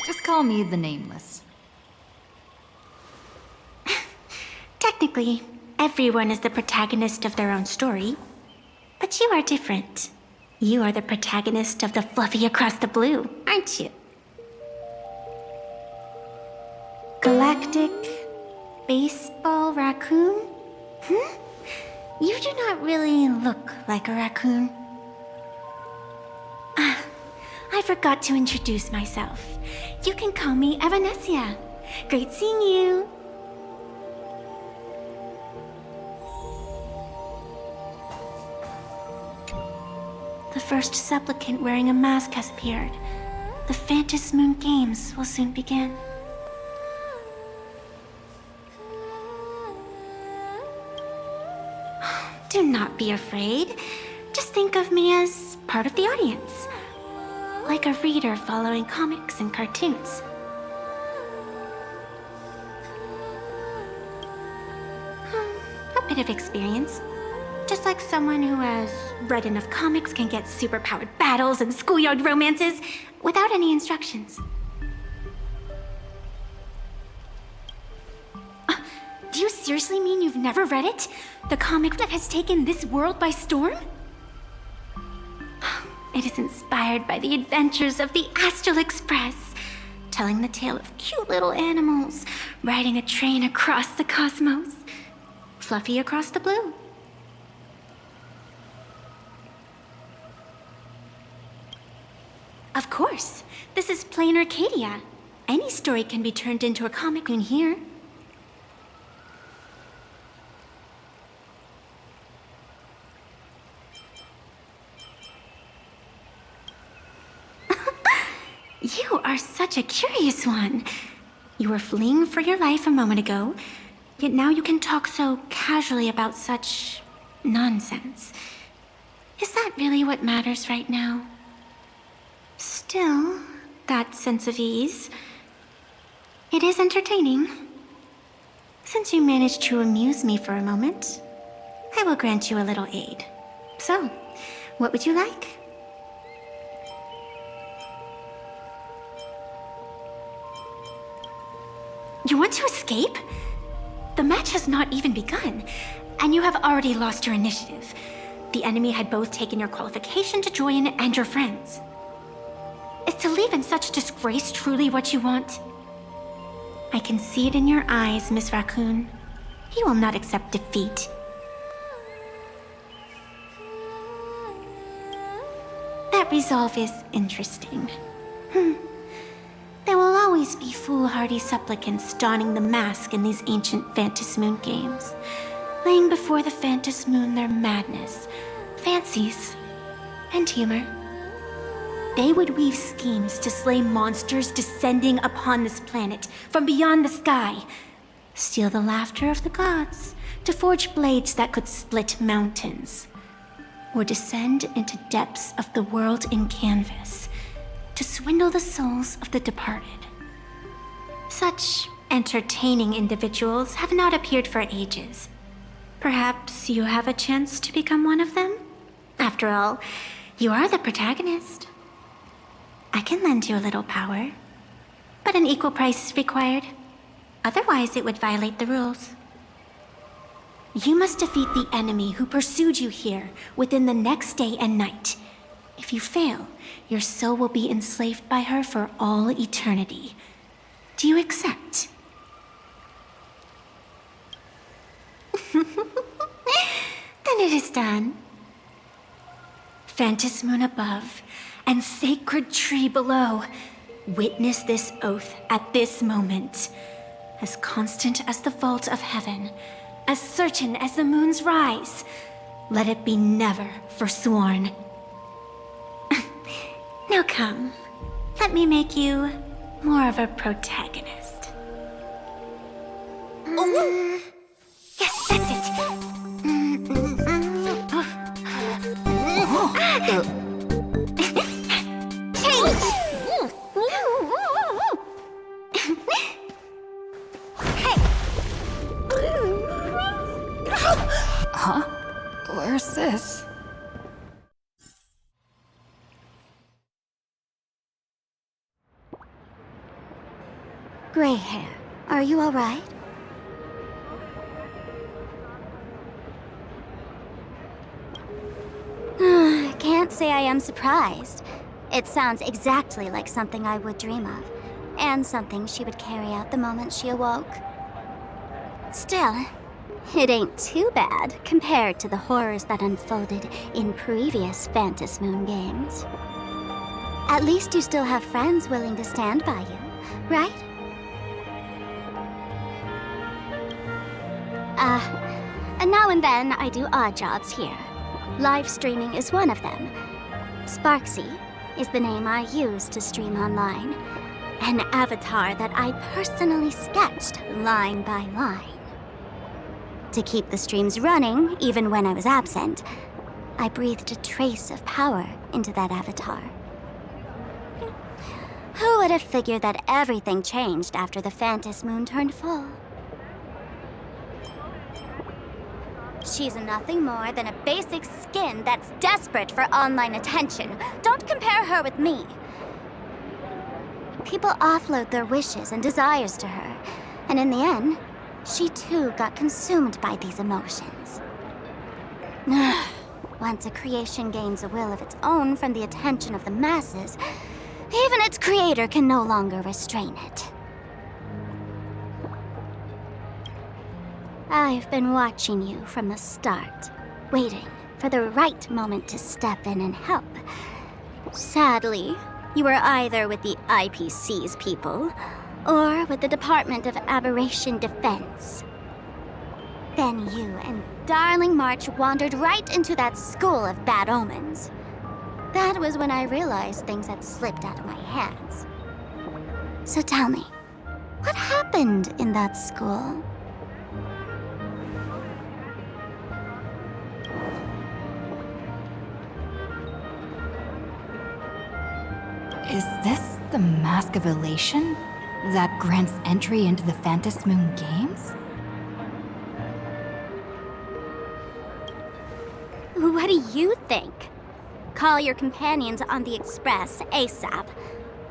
Just call me the Nameless. Technically, everyone is the protagonist of their own story. But you are different. You are the protagonist of the Fluffy Across the Blue, aren't you? Galactic baseball raccoon? You do not really look like a raccoon. I forgot to introduce myself. You can call me Evanesica. Great seeing you. The first supplicant wearing a mask has appeared. The Phantasmoon Games will soon begin. Do not be afraid. Just think of me as part of the audience. Like a reader following comics and cartoons. A bit of experience. Just like someone who has read enough comics can get superpowered battles and schoolyard romances without any instructions. Do you seriously mean you've never read it? The comic that has taken this world by storm? It is inspired by the adventures of the Astral Express, telling the tale of cute little animals riding a train across the cosmos. Fluffy Across the Blue. Of course, this is Planarcadia. Any story can be turned into a comic in here. You are such a curious one. You were fleeing for your life a moment ago, yet now you can talk so casually about such nonsense. Is that really what matters right now? Still, that sense of ease, it is entertaining. Since you managed to amuse me for a moment, I will grant you a little aid. So, what would you like? You want to escape? The match has not even begun, and you have already lost your initiative. The enemy had both taken your qualification to join and your friends. Is to leave in such disgrace truly what you want? I can see it in your eyes, Miss Raccoon. You will not accept defeat. That resolve is interesting. There will always be foolhardy supplicants donning the mask in these ancient Phantasmoon games, laying before the Phantasmoon their madness, fancies, and humor. They would weave schemes to slay monsters descending upon this planet from beyond the sky, steal the laughter of the gods to forge blades that could split mountains, or descend into depths of the world in canvas to swindle the souls of the departed. Such entertaining individuals have not appeared for ages. Perhaps you have a chance to become one of them? After all, you are the protagonist. I can lend you a little power, but an equal price is required. Otherwise, it would violate the rules. You must defeat the enemy who pursued you here within the next day and night. If you fail, your soul will be enslaved by her for all eternity. Do you accept? Then it is done. Phantasmoon above and sacred tree below, witness this oath at this moment. As constant as the vault of heaven, as certain as the moon's rise, let it be never forsworn. Now come, let me make you more of a protagonist. Yes, that's it. Change! Huh? Where's this? Gray hair, are you all right? Can't say I am surprised. It sounds exactly like something I would dream of, and something she would carry out the moment she awoke. Still, it ain't too bad compared to the horrors that unfolded in previous Phantasmoon Games. At least you still have friends willing to stand by you, right? And now and then I do odd jobs here. Live streaming is one of them. Sparxie is the name I use to stream online. An avatar that I personally sketched line by line. To keep the streams running, even when I was absent, I breathed a trace of power into that avatar. Who would have figured that everything changed after the Phantasmoon turned full? She's nothing more than a basic skin that's desperate for online attention. Don't compare her with me. People offload their wishes and desires to her, and in the end, she too got consumed by these emotions. Once a creation gains a will of its own from the attention of the masses, even its creator can no longer restrain it. I've been watching you from the start, waiting for the right moment to step in and help. Sadly, you were either with the IPC's people, or with the Department of Aberration Defense. Then you and Darling March wandered right into that school of bad omens. That was when I realized things had slipped out of my hands. So tell me, what happened in that school? Is this the Mask of Elation that grants entry into the Phantasmoon Games? What do you think? Call your companions on the Express ASAP.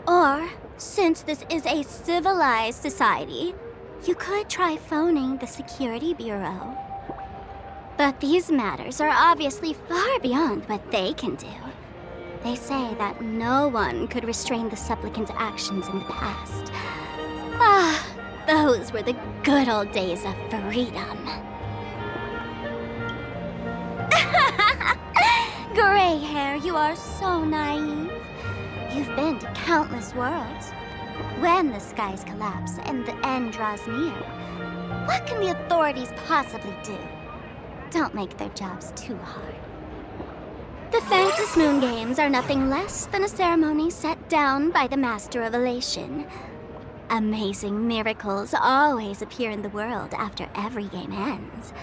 Or, since this is a civilized society, you could try phoning the Security Bureau. But these matters are obviously far beyond what they can do. They say that no one could restrain the supplicant's actions in the past. Ah, those were the good old days of freedom. Gray hair, you are so naive. You've been to countless worlds. When the skies collapse and the end draws near, what can the authorities possibly do? Don't make their jobs too hard. The Phantasmoon Games are nothing less than a ceremony set down by the Master of Elation. Amazing miracles always appear in the world after every game ends.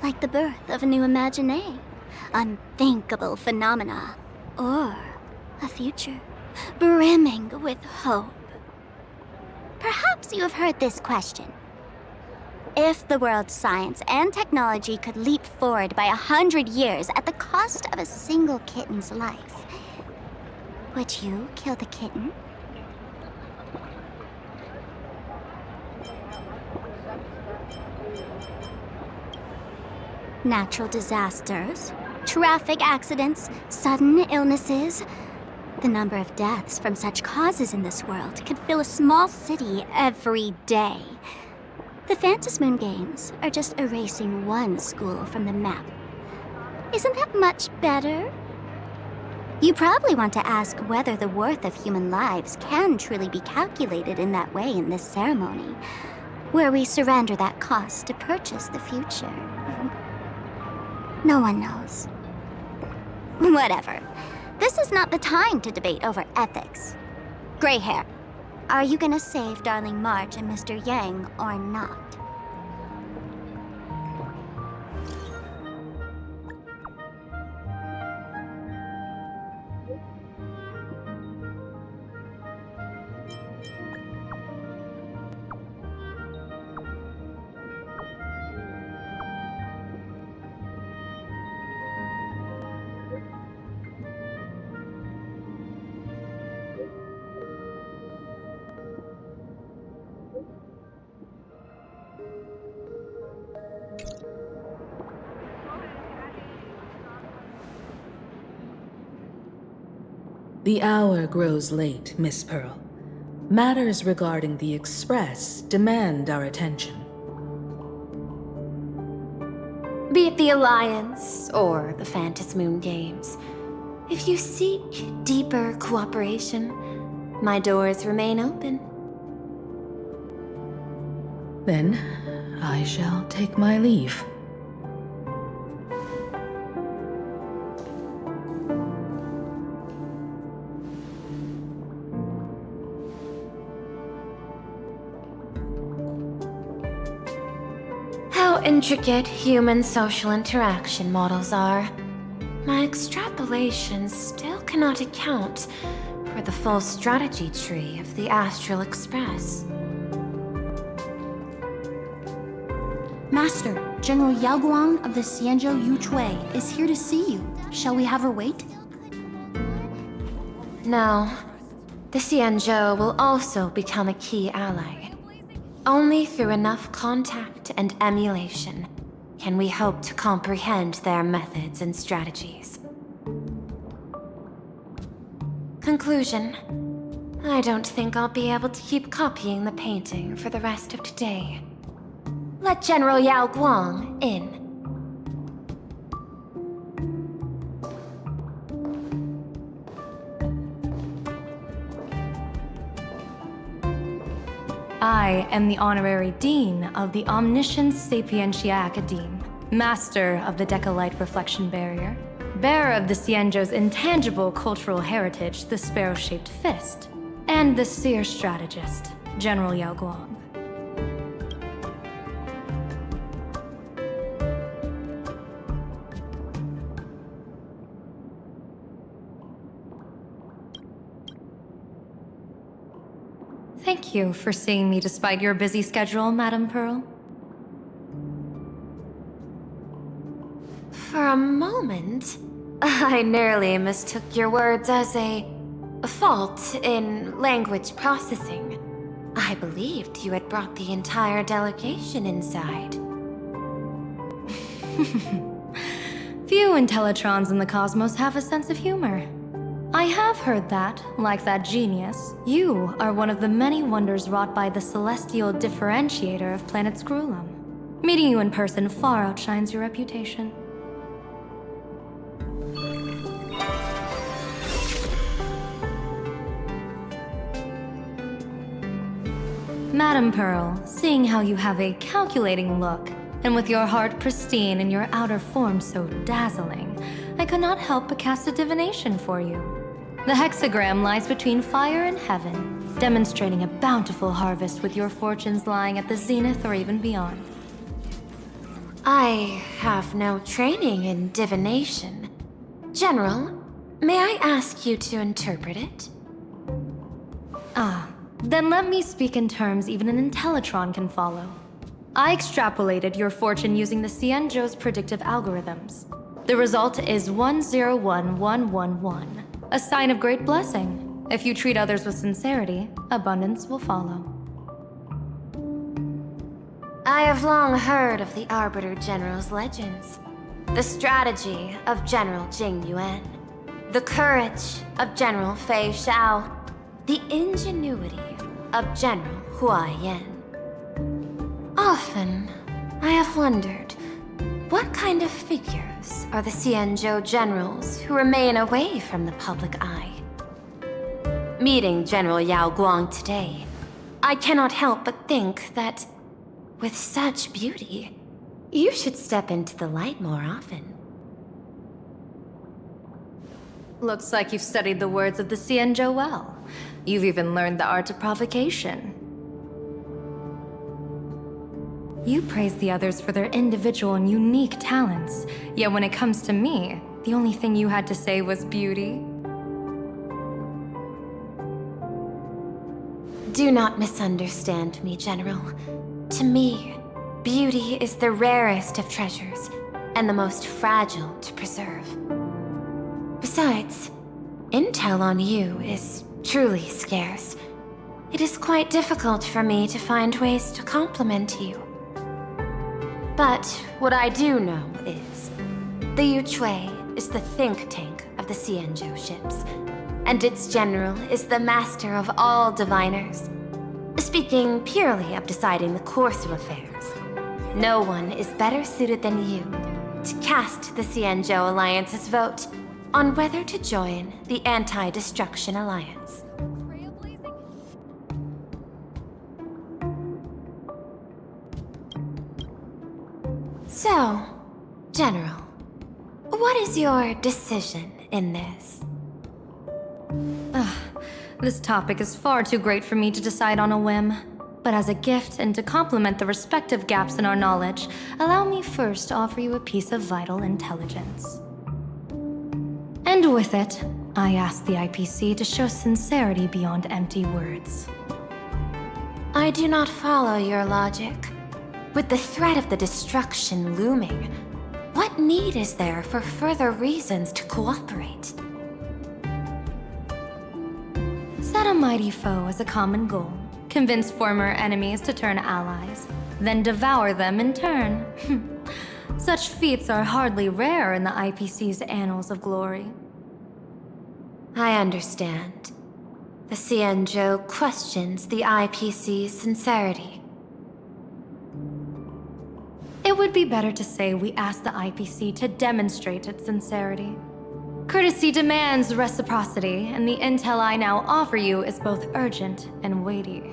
Like the birth of a new imagine, unthinkable phenomena, or a future brimming with hope. Perhaps you have heard this question. If the world's science and technology could leap forward by 100 years at the cost of a single kitten's life, would you kill the kitten? Natural disasters, traffic accidents, sudden illnesses. The number of deaths from such causes in this world could fill a small city every day. The Phantasmoon Games are just erasing one school from the map. Isn't that much better? You probably want to ask whether the worth of human lives can truly be calculated in that way in this ceremony, where we surrender that cost to purchase the future. No one knows. Whatever. This is not the time to debate over ethics. Gray hair, are you gonna save Darling March and Mr. Yang or not? The hour grows late, Miss Pearl. Matters regarding the Express demand our attention. Be it the Alliance or the Phantasmoon Games, if you seek deeper cooperation, my doors remain open. Then, I shall take my leave. How intricate human social interaction models are. My extrapolations still cannot account for the full strategy tree of the Astral Express. Master, General Yao Guang of the Xianzhou Yuchui is here to see you. Shall we have her wait? No. The Xianzhou will also become a key ally. Only through enough contact and emulation can we hope to comprehend their methods and strategies. Conclusion. I don't think I'll be able to keep copying the painting for the rest of today. Let General Yao Guang in. I am the Honorary Dean of the Omniscience Sapientia Academe, Master of the Decalite Reflection Barrier, Bearer of the Xianzhou's intangible cultural heritage, the Sparrow-shaped Fist, and the Seer Strategist, General Yao Guang. Thank you for seeing me despite your busy schedule, Madame Pearl. For a moment, I nearly mistook your words as a fault in language processing. I believed you had brought the entire delegation inside. Few Intellitrons in the cosmos have a sense of humor. I have heard that, like that genius, you are one of the many wonders wrought by the celestial differentiator of planet Scrulum. Meeting you in person far outshines your reputation. Madame Pearl, seeing how you have a calculating look, and with your heart pristine and your outer form so dazzling, I could not help but cast a divination for you. The hexagram lies between fire and heaven, demonstrating a bountiful harvest with your fortunes lying at the zenith or even beyond. I have no training in divination. General, may I ask you to interpret it? Ah, then let me speak in terms even an Intellitron can follow. I extrapolated your fortune using the Xianzhou's predictive algorithms. The result is 101111, a sign of great blessing. If you treat others with sincerity, abundance will follow. I have long heard of the Arbiter General's legends. The strategy of General Jing Yuan. The courage of General Fei Xiao. The ingenuity of General Hua Yan. Often, I have wondered, what kind of figures are the Xianzhou generals who remain away from the public eye? Meeting General Yao Guang today, I cannot help but think that with such beauty, you should step into the light more often. Looks like you've studied the words of the Xianzhou well. You've even learned the art of provocation. You praise the others for their individual and unique talents, yet when it comes to me, the only thing you had to say was beauty. Do not misunderstand me, General. To me, beauty is the rarest of treasures, and the most fragile to preserve. Besides, intel on you is truly scarce. It is quite difficult for me to find ways to compliment you. But what I do know is, the Yuchui is the think tank of the Xianzhou ships, and its general is the master of all diviners. Speaking purely of deciding the course of affairs, no one is better suited than you to cast the Xianzhou Alliance's vote on whether to join the Anti-Destruction Alliance. So, General, what is your decision in this? This topic is far too great for me to decide on a whim. But as a gift and to complement the respective gaps in our knowledge, allow me first to offer you a piece of vital intelligence. And with it, I ask the IPC to show sincerity beyond empty words. I do not follow your logic. With the threat of the destruction looming, what need is there for further reasons to cooperate? Set a mighty foe as a common goal, convince former enemies to turn allies, then devour them in turn. Such feats are hardly rare in the IPC's annals of glory. I understand. The Xianzhou questions the IPC's sincerity. It would be better to say we ask the IPC to demonstrate its sincerity. Courtesy demands reciprocity, and the intel I now offer you is both urgent and weighty.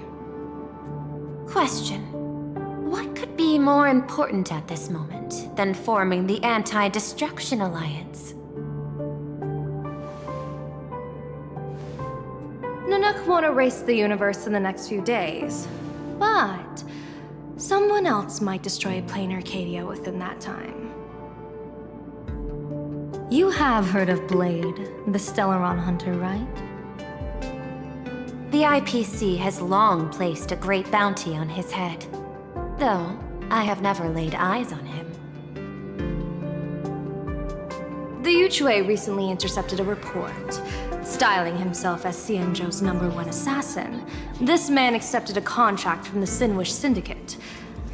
Question. What could be more important at this moment than forming the Anti-Destruction Alliance? Nanook won't erase the universe in the next few days, but someone else might destroy Planarcadia within that time. You have heard of Blade, the Stellaron hunter, right? The IPC has long placed a great bounty on his head, though I have never laid eyes on him. The Yuchui recently intercepted a report. Styling himself as Xianzhou's #1 assassin, this man accepted a contract from the Sinwish Syndicate,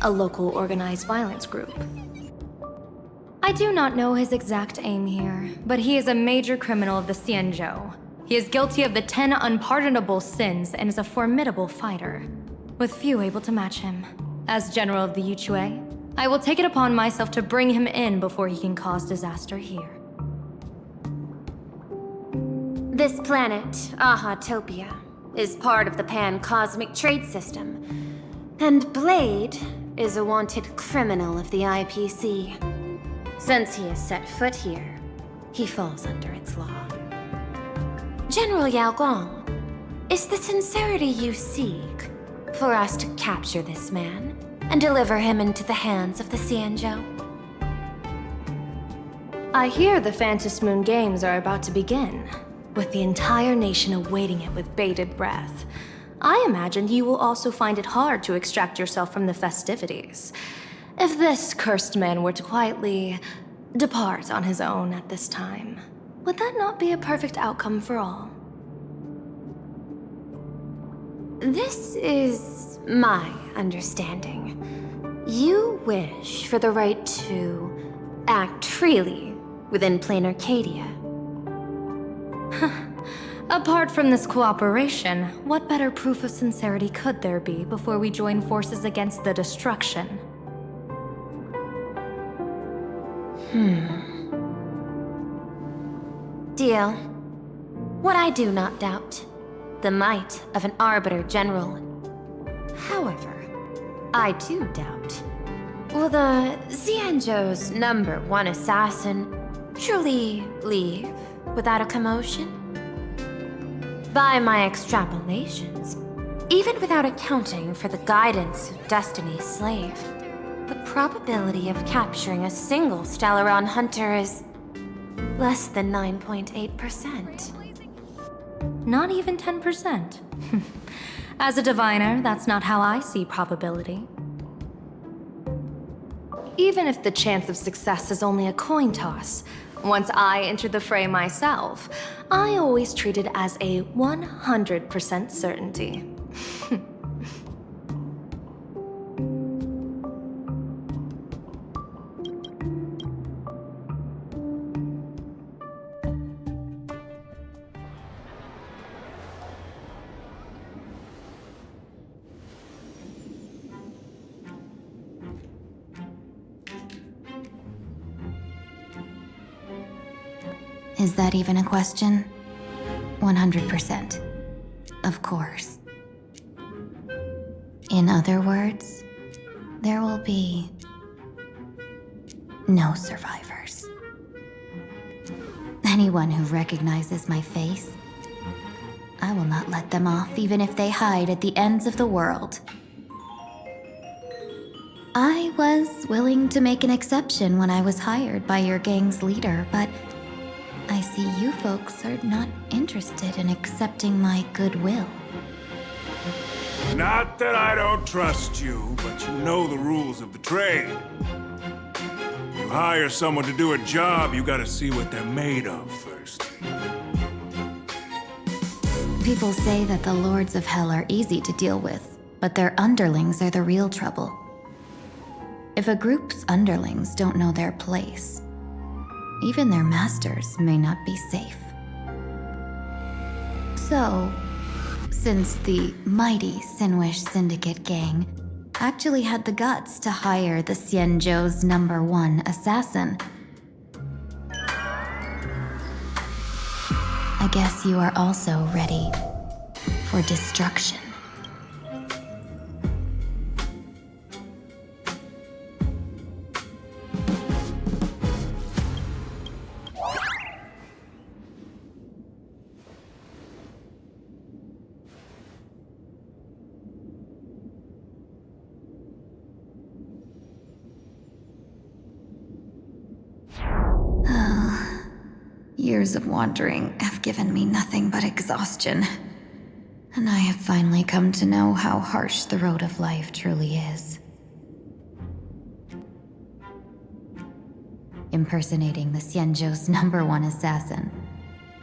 a local organized violence group. I do not know his exact aim here, but he is a major criminal of the Xianzhou. He is guilty of the 10 unpardonable sins and is a formidable fighter, with few able to match him. As general of the Yuchui, I will take it upon myself to bring him in before he can cause disaster here. This planet, Ahatopia, is part of the pan-cosmic trade system, and Blade is a wanted criminal of the IPC. Since he has set foot here, he falls under its law. General Yao Gong, is the sincerity you seek for us to capture this man and deliver him into the hands of the Xianzhou? I hear the Phantasmoon Games are about to begin, with the entire nation awaiting it with bated breath. I imagine you will also find it hard to extract yourself from the festivities. If this cursed man were to quietly depart on his own at this time, would that not be a perfect outcome for all? This is my understanding. You wish for the right to act freely within Planarcadia. Apart from this cooperation, what better proof of sincerity could there be before we join forces against the destruction? Deal. What I do not doubt, the might of an Arbiter General. However, I do doubt, will the Xianzhou's #1 assassin truly leave without a commotion? By my extrapolations, even without accounting for the guidance of Destiny's slave, the probability of capturing a single Stellaron hunter is less than 9.8%. Not even 10%. As a diviner, that's not how I see probability. Even if the chance of success is only a coin toss, once I enter the fray myself, I always treat it as a 100% certainty. Is that even a question? 100%. Of course. In other words, there will be no survivors. Anyone who recognizes my face, I will not let them off even if they hide at the ends of the world. I was willing to make an exception when I was hired by your gang's leader, but I see you folks are not interested in accepting my goodwill. Not that I don't trust you, but you know the rules of the trade. You hire someone to do a job, you gotta see what they're made of first. People say that the Lords of Hell are easy to deal with, but their underlings are the real trouble. If a group's underlings don't know their place, even their masters may not be safe. So, since the mighty Sinwish Syndicate gang actually had the guts to hire the Xianzhou's #1 assassin, I guess you are also ready for destruction. Years of wandering have given me nothing but exhaustion, and I have finally come to know how harsh the road of life truly is. Impersonating the Xianzhou's #1 assassin,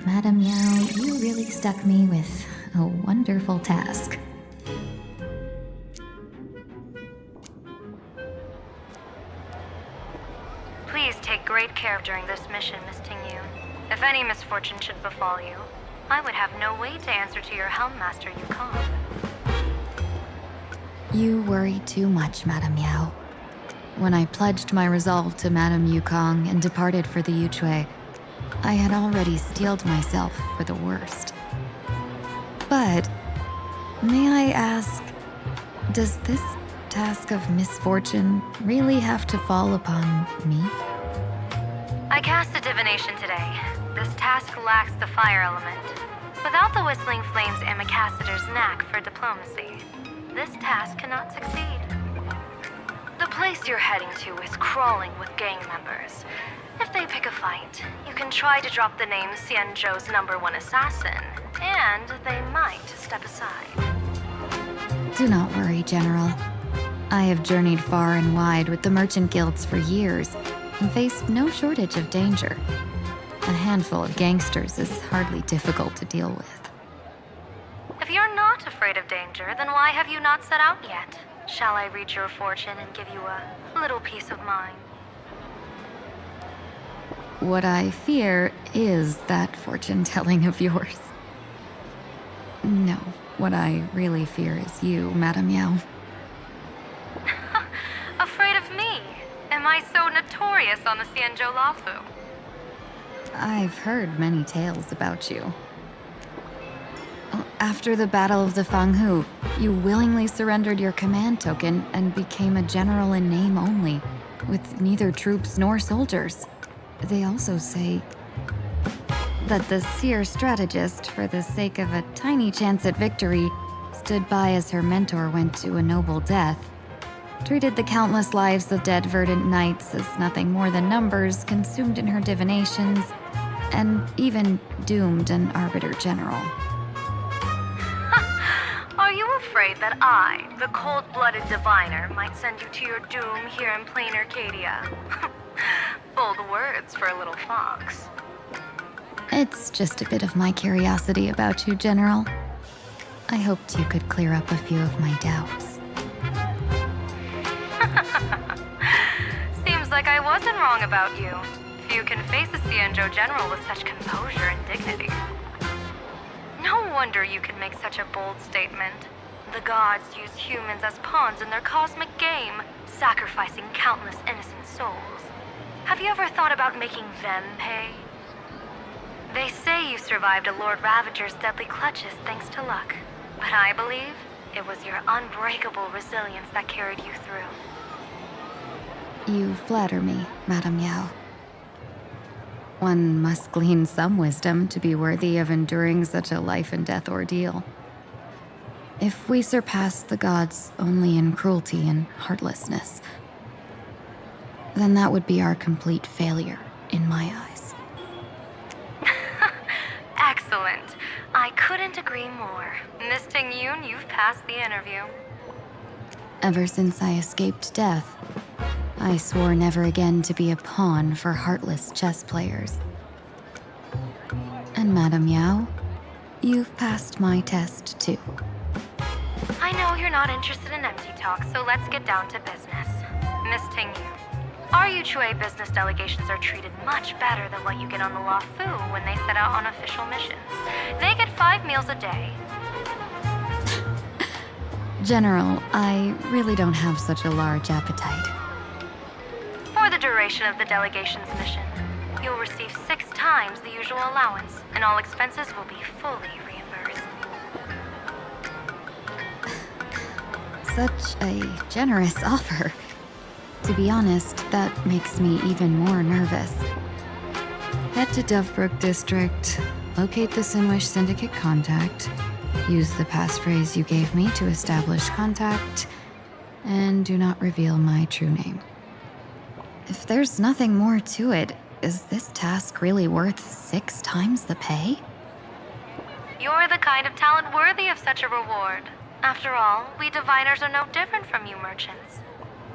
Madame Yao, you really stuck me with a wonderful task. Please take great care during this mission, Miss Tingyu. If any misfortune should befall you, I would have no way to answer to your Helmmaster Yukong. You worry too much, Madame Yao. When I pledged my resolve to Madame Yukong and departed for the Yuchui, I had already steeled myself for the worst. But, may I ask, does this task of misfortune really have to fall upon me? I cast a divination divination today. This task lacks the fire element. Without the Whistling Flames Ambassador's knack for diplomacy, this task cannot succeed. The place you're heading to is crawling with gang members. If they pick a fight, you can try to drop the name Xianzhou's #1 assassin, and they might step aside. Do not worry, General. I have journeyed far and wide with the merchant guilds for years and faced no shortage of danger. A handful of gangsters is hardly difficult to deal with. If you're not afraid of danger, then why have you not set out yet? Shall I read your fortune and give you a little peace of mind? What I fear is that fortune-telling of yours. No, what I really fear is you, Madame Yao. Afraid of me? Am I so notorious on the Xianzhou Lafu? I've heard many tales about you. After the Battle of the Fanghu, you willingly surrendered your command token and became a general in name only, with neither troops nor soldiers. They also say that the seer strategist, for the sake of a tiny chance at victory, stood by as her mentor went to a noble death, treated the countless lives of dead verdant knights as nothing more than numbers consumed in her divinations, and even doomed an arbiter general. Are you afraid that I, the cold-blooded diviner, might send you to your doom here in Planarcadia? Bold words for a little fox. It's just a bit of my curiosity about you, General. I hoped you could clear up a few of my doubts. Seems like I wasn't wrong about you. Few can face a Xianzhou general with such composure and dignity. No wonder you can make such a bold statement. The gods use humans as pawns in their cosmic game, sacrificing countless innocent souls. Have you ever thought about making them pay? They say you survived a Lord Ravager's deadly clutches thanks to luck, but I believe it was your unbreakable resilience that carried you through. You flatter me, Madame Yao. One must glean some wisdom to be worthy of enduring such a life-and-death ordeal. If we surpass the gods only in cruelty and heartlessness, then that would be our complete failure in my eyes. Excellent. I couldn't agree more. Miss Ting-Yun, you've passed the interview. Ever since I escaped death, I swore never again to be a pawn for heartless chess players. And Madame Yao, you've passed my test too. I know you're not interested in empty talk, so let's get down to business. Miss Ting-Yun, our Yuchue business delegations are treated much better than what you get on the Lafu when they set out on official missions. They get 5 meals a day. General, I really don't have such a large appetite. For the duration of the delegation's mission, you'll receive 6 times the usual allowance, and all expenses will be fully reimbursed. Such a generous offer. To be honest, that makes me even more nervous. Head to Dovebrook District, locate the Sinwish Syndicate contact, use the passphrase you gave me to establish contact, and do not reveal my true name. If there's nothing more to it, is this task really worth 6 times the pay? You're the kind of talent worthy of such a reward. After all, we diviners are no different from you merchants.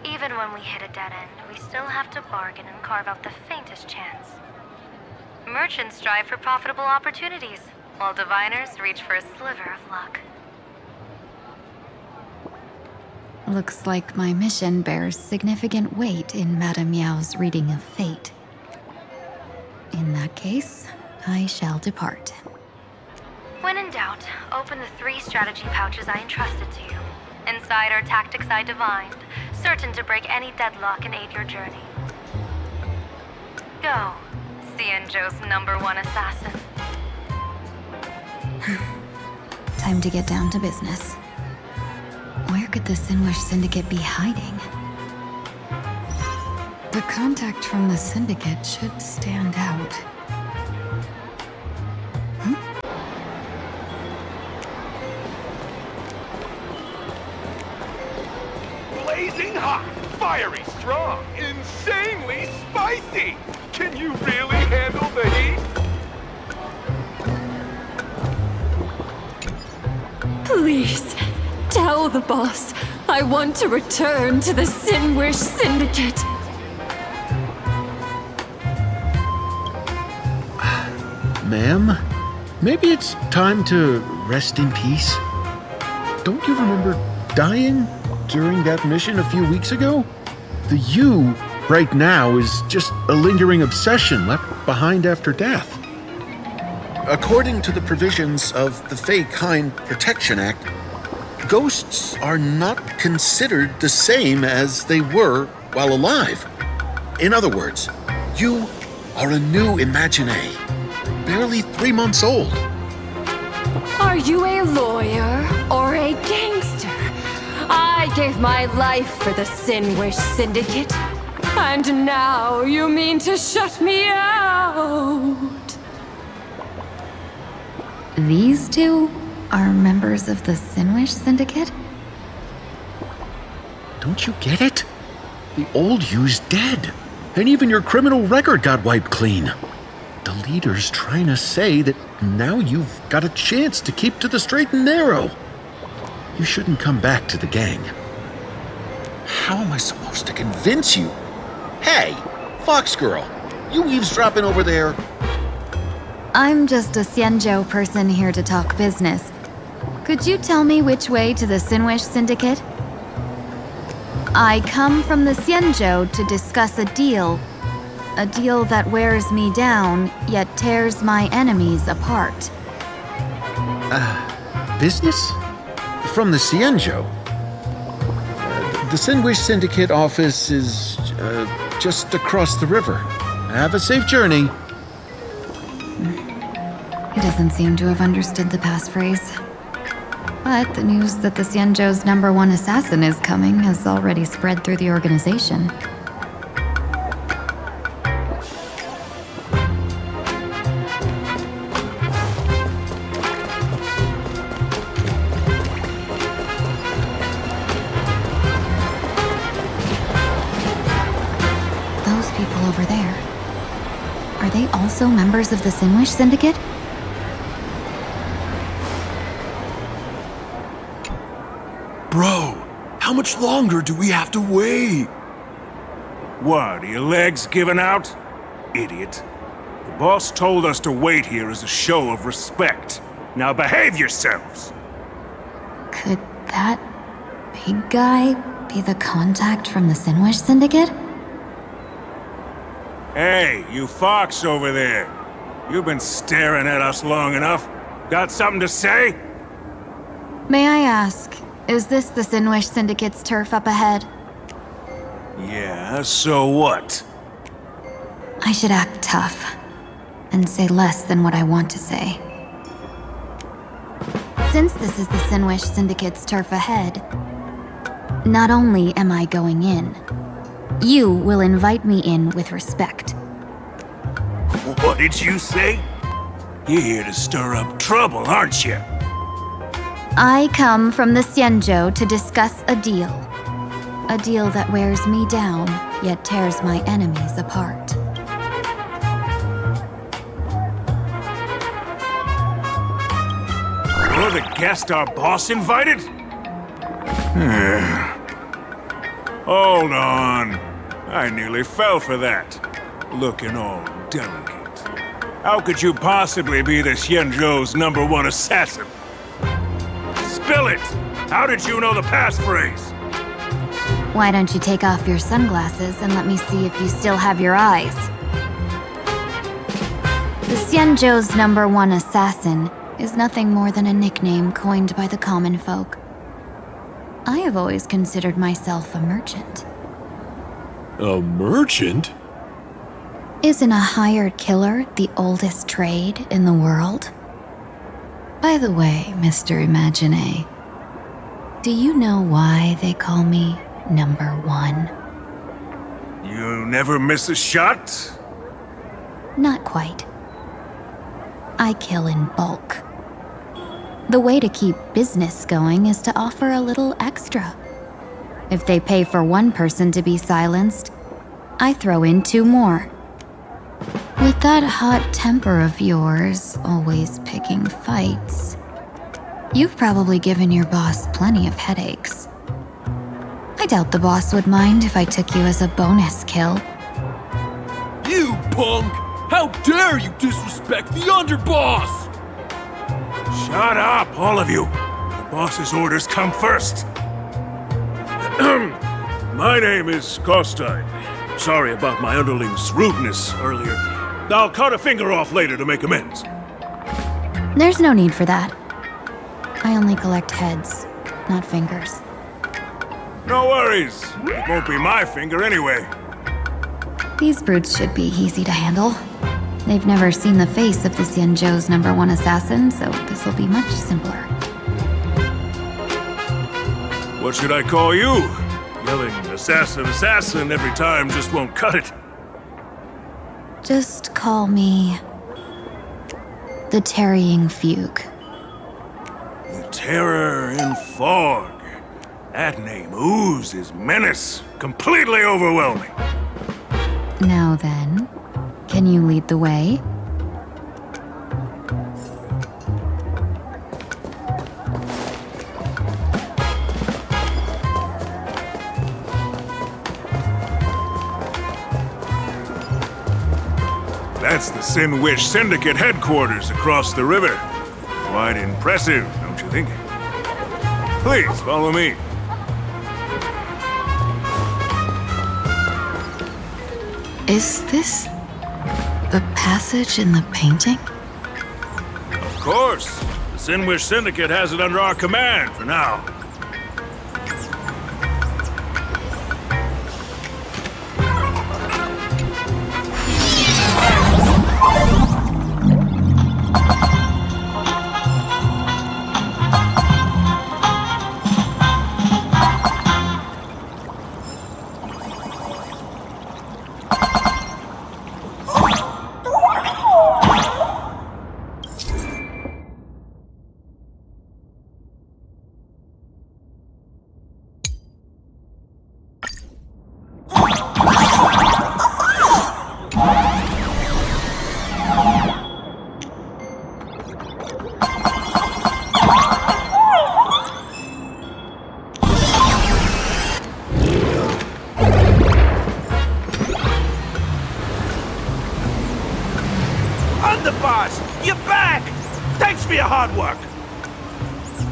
Even when we hit a dead end, we still have to bargain and carve out the faintest chance. Merchants strive for profitable opportunities, while diviners reach for a sliver of luck. Looks like my mission bears significant weight in Madame Yao's reading of fate. In that case, I shall depart. When in doubt, open the 3 strategy pouches I entrusted to you. Inside are tactics I divined, certain to break any deadlock and aid your journey. Go, Xianzhou's #1 assassin. Time to get down to business. Where could the Sinwish Syndicate be hiding? The contact from the Syndicate should stand out. Blazing hot, fiery strong, insanely spicy! Can you really handle the heat? Please, tell the boss I want to return to the Sinwish Syndicate. Ma'am, maybe it's time to rest in peace? Don't you remember dying during that mission a few weeks ago? The you right now is just a lingering obsession left behind after death. According to the provisions of the Fey Kind Protection Act, ghosts are not considered the same as they were while alive. In other words, you are a new Imagine, barely 3 months old. Are you a lawyer or a gangster? I gave my life for the Sinwish Syndicate, and now you mean to shut me out? These two are members of the Sinwish Syndicate? Don't you get it? The old you's dead, and even your criminal record got wiped clean. The leader's trying to say that now you've got a chance to keep to the straight and narrow. You shouldn't come back to the gang. How am I supposed to convince you? Hey, Fox Girl, you eavesdropping over there? I'm just a Xianzhou person here to talk business. Could you tell me which way to the Sinwish Syndicate? I come from the Xianzhou to discuss a deal. A deal that wears me down, yet tears my enemies apart. Business? From the Xianzhou? The Sinwish Syndicate office is just across the river. Have a safe journey. He doesn't seem to have understood the passphrase. But the news that the Xianzhou's #1 assassin is coming has already spread through the organization. Those people over there, are they also members of the Sinwish Syndicate? Bro, how much longer do we have to wait? What, are your legs giving out? Idiot. The boss told us to wait here as a show of respect. Now behave yourselves! Could that big guy be the contact from the Sinwish Syndicate? Hey, you fox over there. You've been staring at us long enough. Got something to say? May I ask, is this the Sinwish Syndicate's turf up ahead? Yeah, so what? I should act tough and say less than what I want to say. Since this is the Sinwish Syndicate's turf ahead, not only am I going in, you will invite me in with respect. What did you say? You're here to stir up trouble, aren't you? I come from the Xianzhou to discuss a deal. A deal that wears me down, yet tears my enemies apart. You're the guest our boss invited? Hold on. I nearly fell for that. Looking all delicate. How could you possibly be the Xianzhou's #1 assassin? Spill it! How did you know the passphrase? Why don't you take off your sunglasses and let me see if you still have your eyes? The Xianzhou's #1 assassin is nothing more than a nickname coined by the common folk. I have always considered myself a merchant. A merchant? Isn't a hired killer the oldest trade in the world? By the way, Mr. Imagine, do you know why they call me #1? You never miss a shot? Not quite. I kill in bulk. The way to keep business going is to offer a little extra. If they pay for one person to be silenced, I throw in 2 more. With that hot temper of yours, always picking fights, you've probably given your boss plenty of headaches. I doubt the boss would mind if I took you as a bonus kill. You punk! How dare you disrespect the underboss! Shut up, all of you! The boss's orders come first. My name is Kostine. Sorry about my underling's rudeness earlier. I'll cut a finger off later to make amends. There's no need for that. I only collect heads, not fingers. No worries. It won't be my finger anyway. These brutes should be easy to handle. They've never seen the face of the Xianzhou's #1 assassin, so this'll be much simpler. What should I call you? Yelling assassin, assassin every time just won't cut it. Just call me the Tarrying Fugue. The Terror in Fog. That name oozes menace. Completely overwhelming. Now then, can you lead the way? That's the Sinwish Syndicate headquarters across the river. Quite impressive, don't you think? Please, follow me. Is this the passage in the painting? Of course. The Sinwish Syndicate has it under our command for now.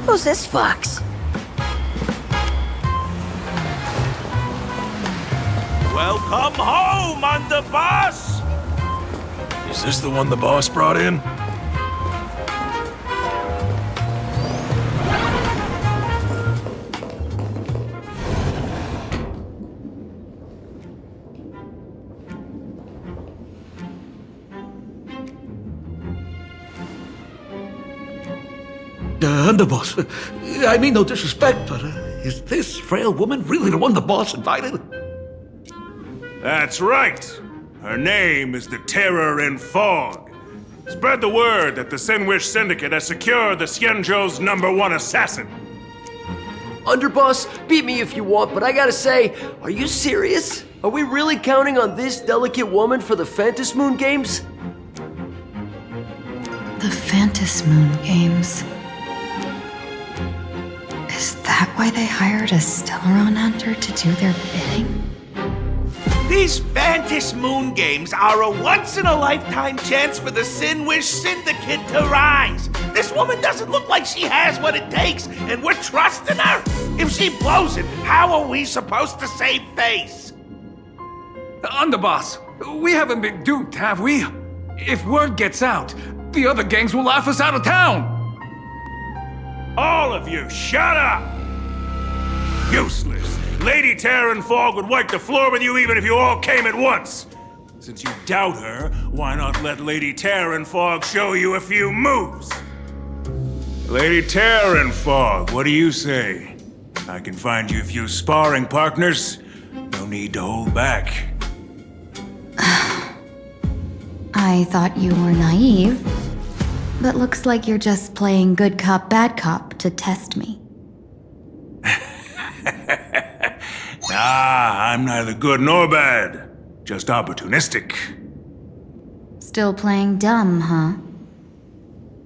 Who's this fox? Welcome home, underboss! Is this the one the boss brought in? Underboss, I mean no disrespect, but is this frail woman really the one the boss invited? That's right. Her name is the Terror in Fog. Spread the word that the Sinwish Syndicate has secured the Xianzhou's #1 assassin. Underboss, beat me if you want, but I gotta say, are you serious? Are we really counting on this delicate woman for the Phantasmoon Games? The Phantasmoon Games. Is that why they hired a Stellaron hunter to do their bidding? These Phantasmoon Games are a once-in-a-lifetime chance for the Sinwish Syndicate to rise. This woman doesn't look like she has what it takes, and we're trusting her. If she blows it, how are we supposed to save face? Underboss, we haven't been duped, have we? If word gets out, the other gangs will laugh us out of town. All of you, shut up! Useless. Lady Terror in Fog would wipe the floor with you even if you all came at once. Since you doubt her, why not let Lady Terror in Fog show you a few moves? Lady Terror in Fog, what do you say? I can find you a few sparring partners. No need to hold back. I thought you were naive, but looks like you're just playing good cop, bad cop to test me. Nah, I'm neither good nor bad. Just opportunistic. Still playing dumb, huh?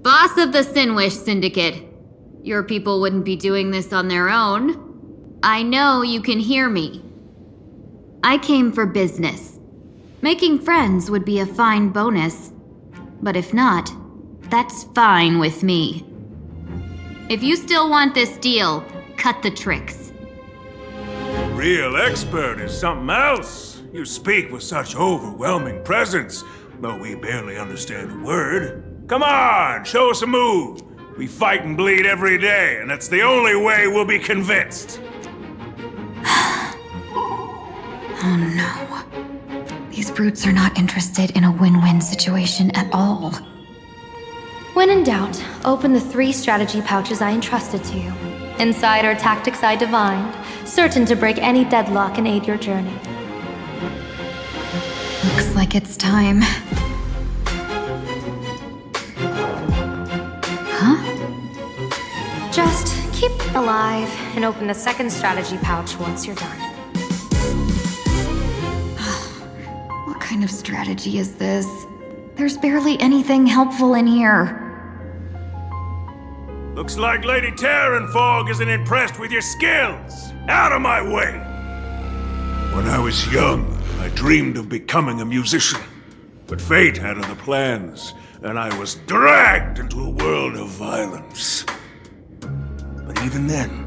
Boss of the Sinwish Syndicate. Your people wouldn't be doing this on their own. I know you can hear me. I came for business. Making friends would be a fine bonus. But if not, that's fine with me. If you still want this deal, cut the tricks. Real expert is something else. You speak with such overwhelming presence, though we barely understand a word. Come on, show us a move. We fight and bleed every day, and that's the only way we'll be convinced. Oh no. These brutes are not interested in a win-win situation at all. When in doubt, open the 3 strategy pouches I entrusted to you. Inside are tactics I divined, certain to break any deadlock and aid your journey. Looks like it's time. Huh? Just keep alive and open the 2nd strategy pouch once you're done. What kind of strategy is this? There's barely anything helpful in here. Looks like Lady Fog isn't impressed with your skills. Out of my way! When I was young, I dreamed of becoming a musician. But fate had other plans, and I was dragged into a world of violence. But even then,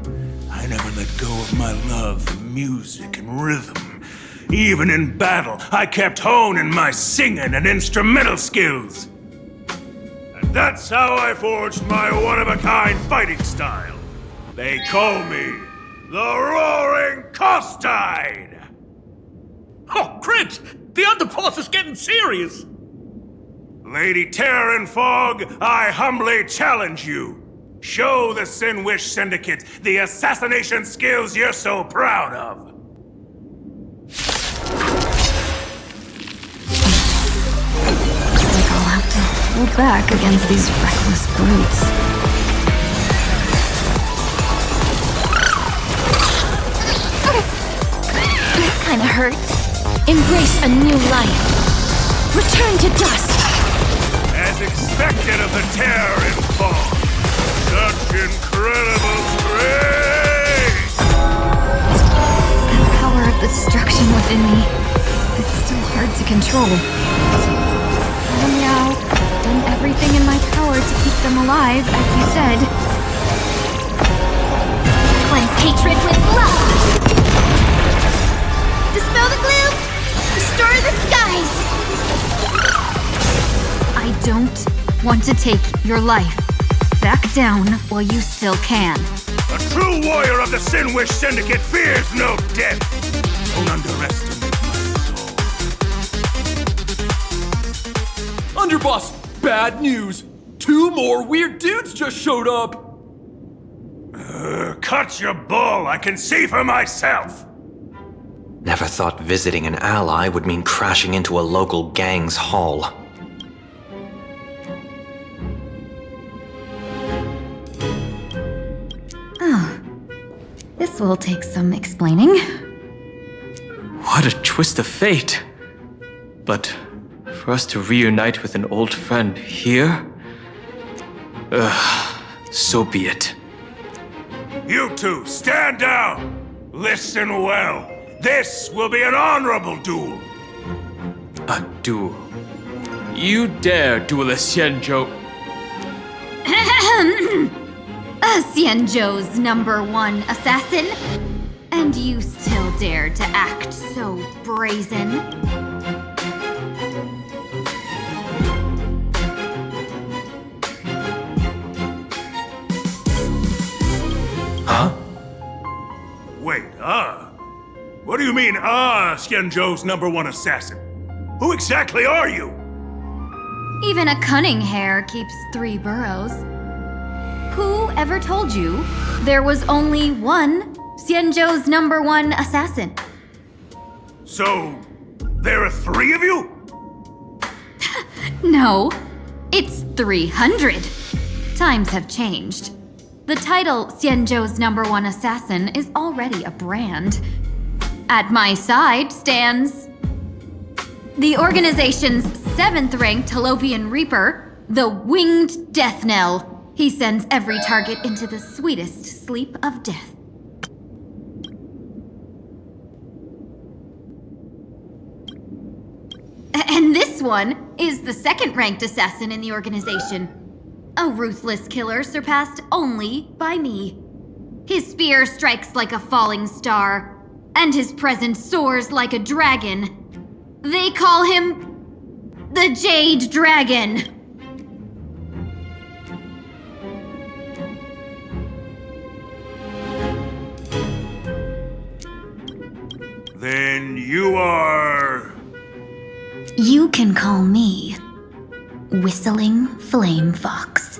I never let go of my love for music and rhythm. Even in battle, I kept honing my singing and instrumental skills. And that's how I forged my one-of-a-kind fighting style. They call me the Roaring Costide! Oh, Crit! The underboss is getting serious! Lady Fog, I humbly challenge you. Show the Sinwish Syndicate the assassination skills you're so proud of. Like I'll have to hold back against these reckless brutes. That kinda hurts. Embrace a new life. Return to dust. As expected of the Fog. Such incredible strength! The power of the destruction within me. It's still hard to control. Oh yeah, I've done everything in my power to keep them alive, as you said. Cleanse hatred with love. Dispel the gloom. Restore the skies. I don't want to take your life. Back down while you still can. A true warrior of the Sinwish Syndicate fears no death. Don't underestimate my soul. Underboss, bad news. 2 more weird dudes just showed up. Cut your bull. I can see for myself. Never thought visiting an ally would mean crashing into a local gang's hall. Oh, this will take some explaining. What a twist of fate. But for us to reunite with an old friend here? So be it. You two, stand down! Listen well. This will be an honorable duel. A duel. You dare duel a Xianzhou? Xianzhou's #1 assassin? And you still dare to act so brazen? Huh? Wait, What do you mean, Xianzhou's #1 assassin? Who exactly are you? Even a cunning hare keeps 3 burrows. Who ever told you there was only one Xianzhou's #1 assassin? So, there are 3 of you? No, it's 300. Times have changed. The title Xianzhou's #1 assassin is already a brand. At my side stands the organization's 7th-ranked Holovian Reaper, the Winged Death Knell. He sends every target into the sweetest sleep of death. And this one is the 2nd-ranked assassin in the organization. A ruthless killer surpassed only by me. His spear strikes like a falling star, and his presence soars like a dragon. They call him the Jade Dragon. Then you are... You can call me Whistling Flame Fox.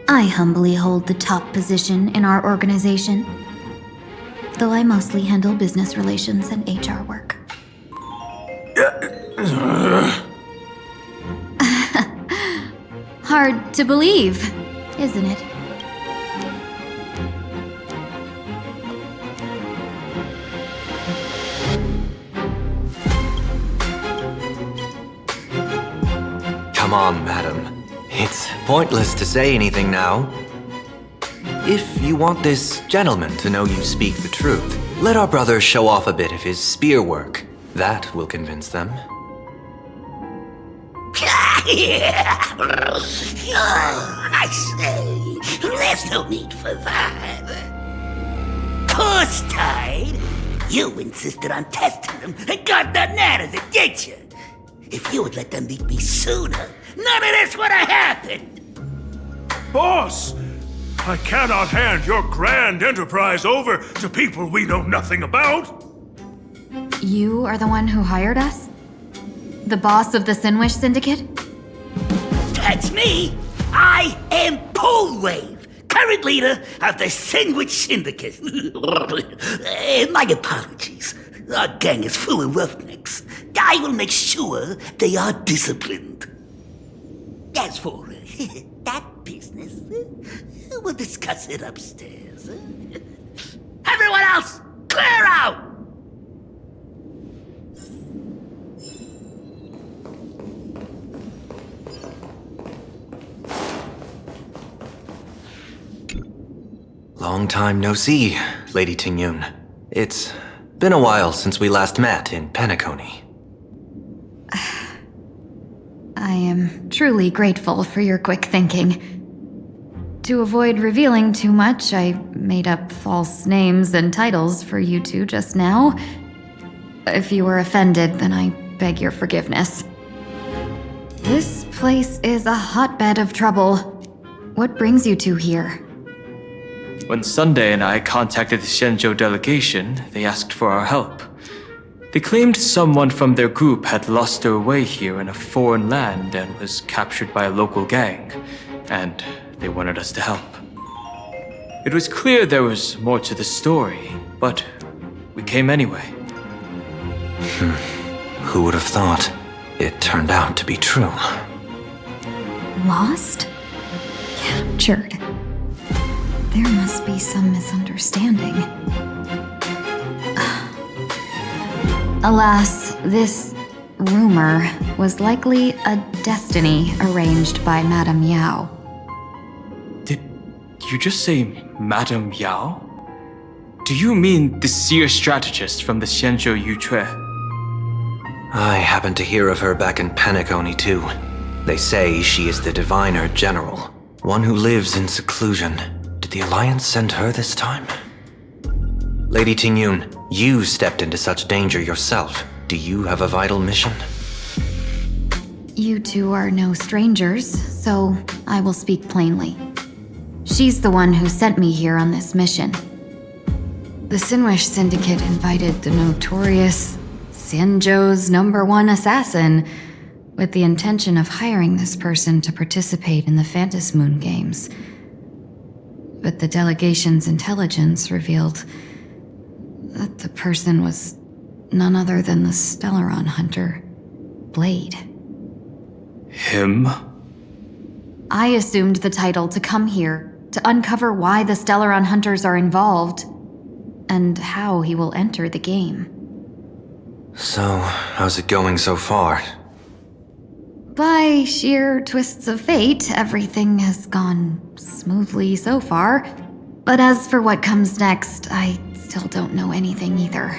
I humbly hold the top position in our organization, though I mostly handle business relations and HR work. Hard to believe, isn't it? Come on, madam. It's pointless to say anything now. If you want this gentleman to know you speak the truth, let our brother show off a bit of his spear work. That will convince them. I say, there's no need for that. Course tied. You insisted on testing them and got nothing out of it, did you? If you had let them meet me sooner, none of this would have happened. Boss! I cannot hand your grand enterprise over to people we know nothing about. You are the one who hired us? The boss of the Sinwish Syndicate? That's me. I am Polwave, current leader of the Sinwish Syndicate. My apologies. Our gang is full of roughnecks. I will make sure they are disciplined. As for that business, we'll discuss it upstairs. Everyone else, clear out! Long time no see, Lady Tingyun. It's been a while since we last met in Penacony. I am truly grateful for your quick thinking. To avoid revealing too much, I made up false names and titles for you two just now. If you were offended, then I beg your forgiveness. This place is a hotbed of trouble. What brings you two here? When Sunday and I contacted the Xianzhou delegation, they asked for our help. They claimed someone from their group had lost their way here in a foreign land and was captured by a local gang, and they wanted us to help. It was clear there was more to the story, but we came anyway. Who would have thought? It turned out to be true. Lost? Captured. There must be some misunderstanding. Alas, this rumor was likely a destiny arranged by Madame Yao. Did you just say Madame Yao? Do you mean the seer strategist from the Xianzhou Yucue? I happened to hear of her back in Penacony too. They say she is the diviner general, one who lives in seclusion. Did the Alliance send her this time? Lady Tingyun, you stepped into such danger yourself. Do you have a vital mission? You two are no strangers, so I will speak plainly. She's the one who sent me here on this mission. The Sinwish Syndicate invited the notorious Xianzhou's #1 assassin with the intention of hiring this person to participate in the Phantasmoon Games. But the delegation's intelligence revealed that the person was none other than the Stellaron hunter, Blade. Him? I assumed the title to come here, to uncover why the Stellaron Hunters are involved, and how he will enter the game. So, how's it going so far? By sheer twists of fate, everything has gone smoothly so far. But as for what comes next, I still don't know anything either.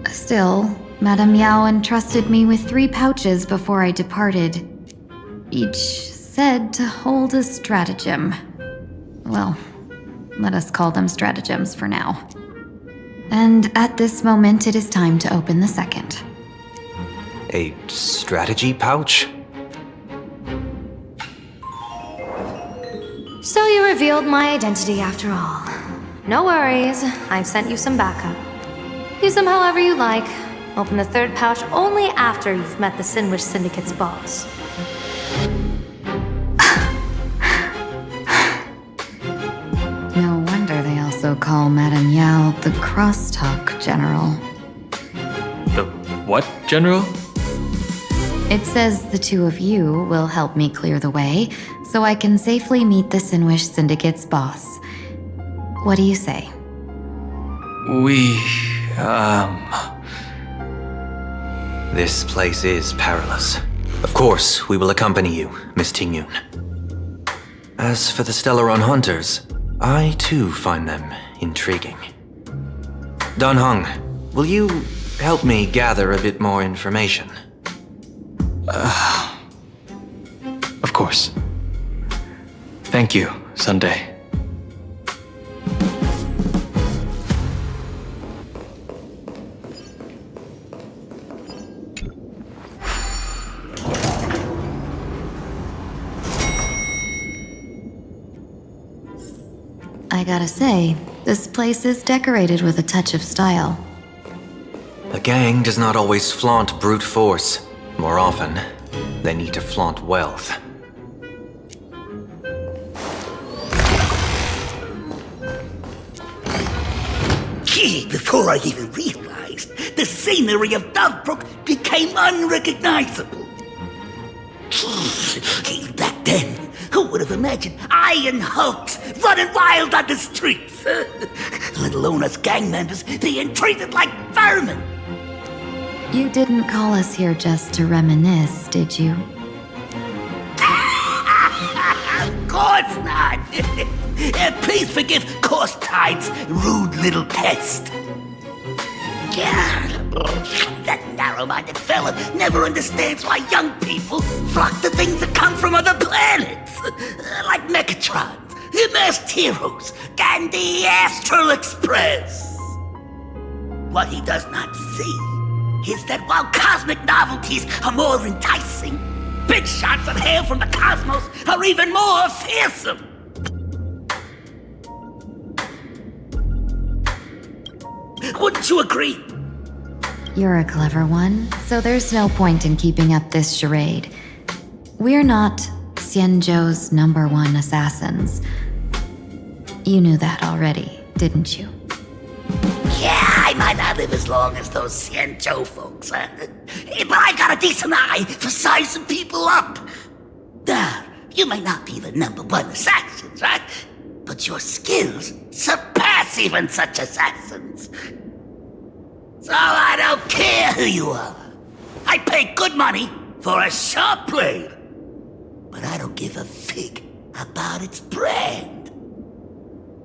Still, Madame Yao entrusted me with 3 pouches before I departed. Each said to hold a stratagem. Well, let us call them stratagems for now. And at this moment, it is time to open the second. A strategy pouch? So you revealed my identity after all. No worries, I've sent you some backup. Use them however you like. Open the 3rd pouch only after you've met the Sinwish Syndicate's boss. No wonder they also call Madame Yao the Crosstalk General. The what, General? It says the 2 of you will help me clear the way, so I can safely meet the Sinwish Syndicate's boss. What do you say? This place is perilous. Of course, we will accompany you, Miss Tingyun. As for the Stellaron Hunters, I too find them intriguing. Dan Heng, will you help me gather a bit more information? Of course. Thank you, Sunday. I gotta say, this place is decorated with a touch of style. A gang does not always flaunt brute force. More often, they need to flaunt wealth. Gee, before I even realized, the scenery of Dovebrook became unrecognizable. Gee, back then, who would have imagined iron hulks running wild on the streets? Let alone us gang members being treated like vermin. You didn't call us here just to reminisce, did you? Of course not. Please forgive Course Tide's rude little test. That narrow-minded fella never understands why young people flock to things that come from other planets. Like Mechatrons, Masked Heroes, and the Astral Express. What he does not see is that while cosmic novelties are more enticing, big shots that hail from the cosmos are even more fearsome. Wouldn't you agree? You're a clever one, so there's no point in keeping up this charade. We're not Xianzhou's #1 assassins. You knew that already, didn't you? Yeah, I might not live as long as those Xianzhou folks, but I got a decent eye for sizing people up. You may not be the #1 assassins, right? But your skills surpass even such assassins. So I don't care who you are. I pay good money for a sharp blade. But I don't give a fig about its brand.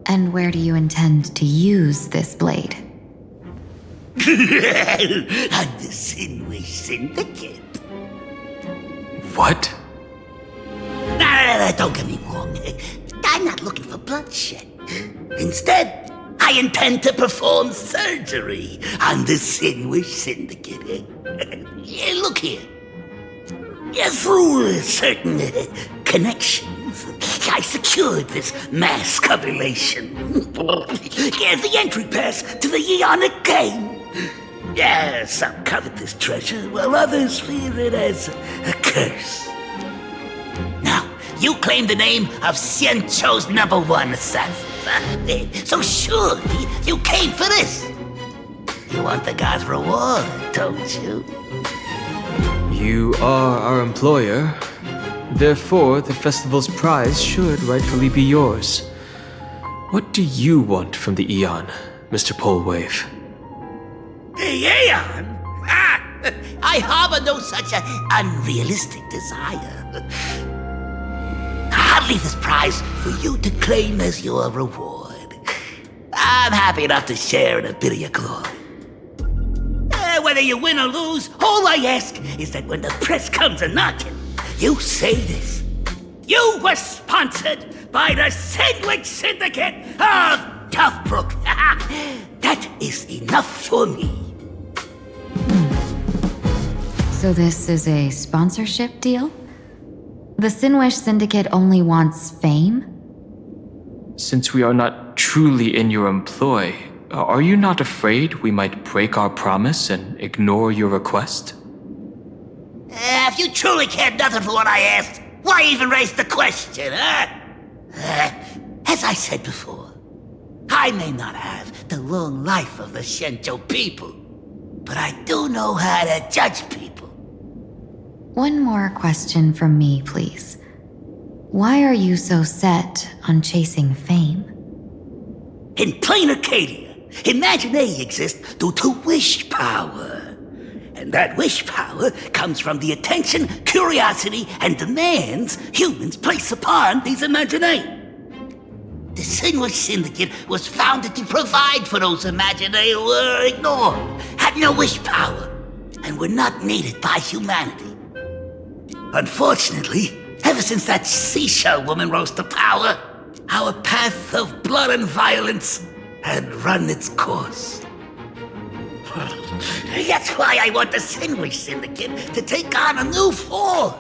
And where do you intend to use this blade? On the Sinwish Syndicate. What? No, don't get me wrong. I'm not looking for bloodshed. Instead, I intend to perform surgery on the Sinwish Syndicate. Look here. Through certain connections, I secured this mass copulation. The entry pass to the Eonic game. Some covet this treasure, while others fear it as a curse. Now, you claim the name of Xianzhou's #1 assassin. So surely you came for this. You want the god's reward, don't you? You are our employer. Therefore, the festival's prize should rightfully be yours. What do you want from the Eon, Mr. Polewave? The Aeon? I harbor no such unrealistic desire. I'll leave this prize for you to claim as your reward. I'm happy enough to share in a bit of your glory. Whether you win or lose, all I ask is that when the press comes a-knocking, you say this. You were sponsored by the Sandwich Syndicate of Toughbrook. That is enough for me. So this is a sponsorship deal? The Sinwish Syndicate only wants fame? Since we are not truly in your employ, are you not afraid we might break our promise and ignore your request? If you truly cared nothing for what I asked, why even raise the question, huh? As I said before, I may not have the long life of the Shenzhou people, but I do know how to judge people. One more question from me, please. Why are you so set on chasing fame? In Planarcadia, Imagination exists due to wish power. And that wish power comes from the attention, curiosity, and demands humans place upon these imaginae. The Sinwish Syndicate was founded to provide for those imaginae who were ignored, had no wish power, and were not needed by humanity. Unfortunately, ever since that seashell woman rose to power, our path of blood and violence had run its course. That's why I want the Sinwish Syndicate to take on a new form.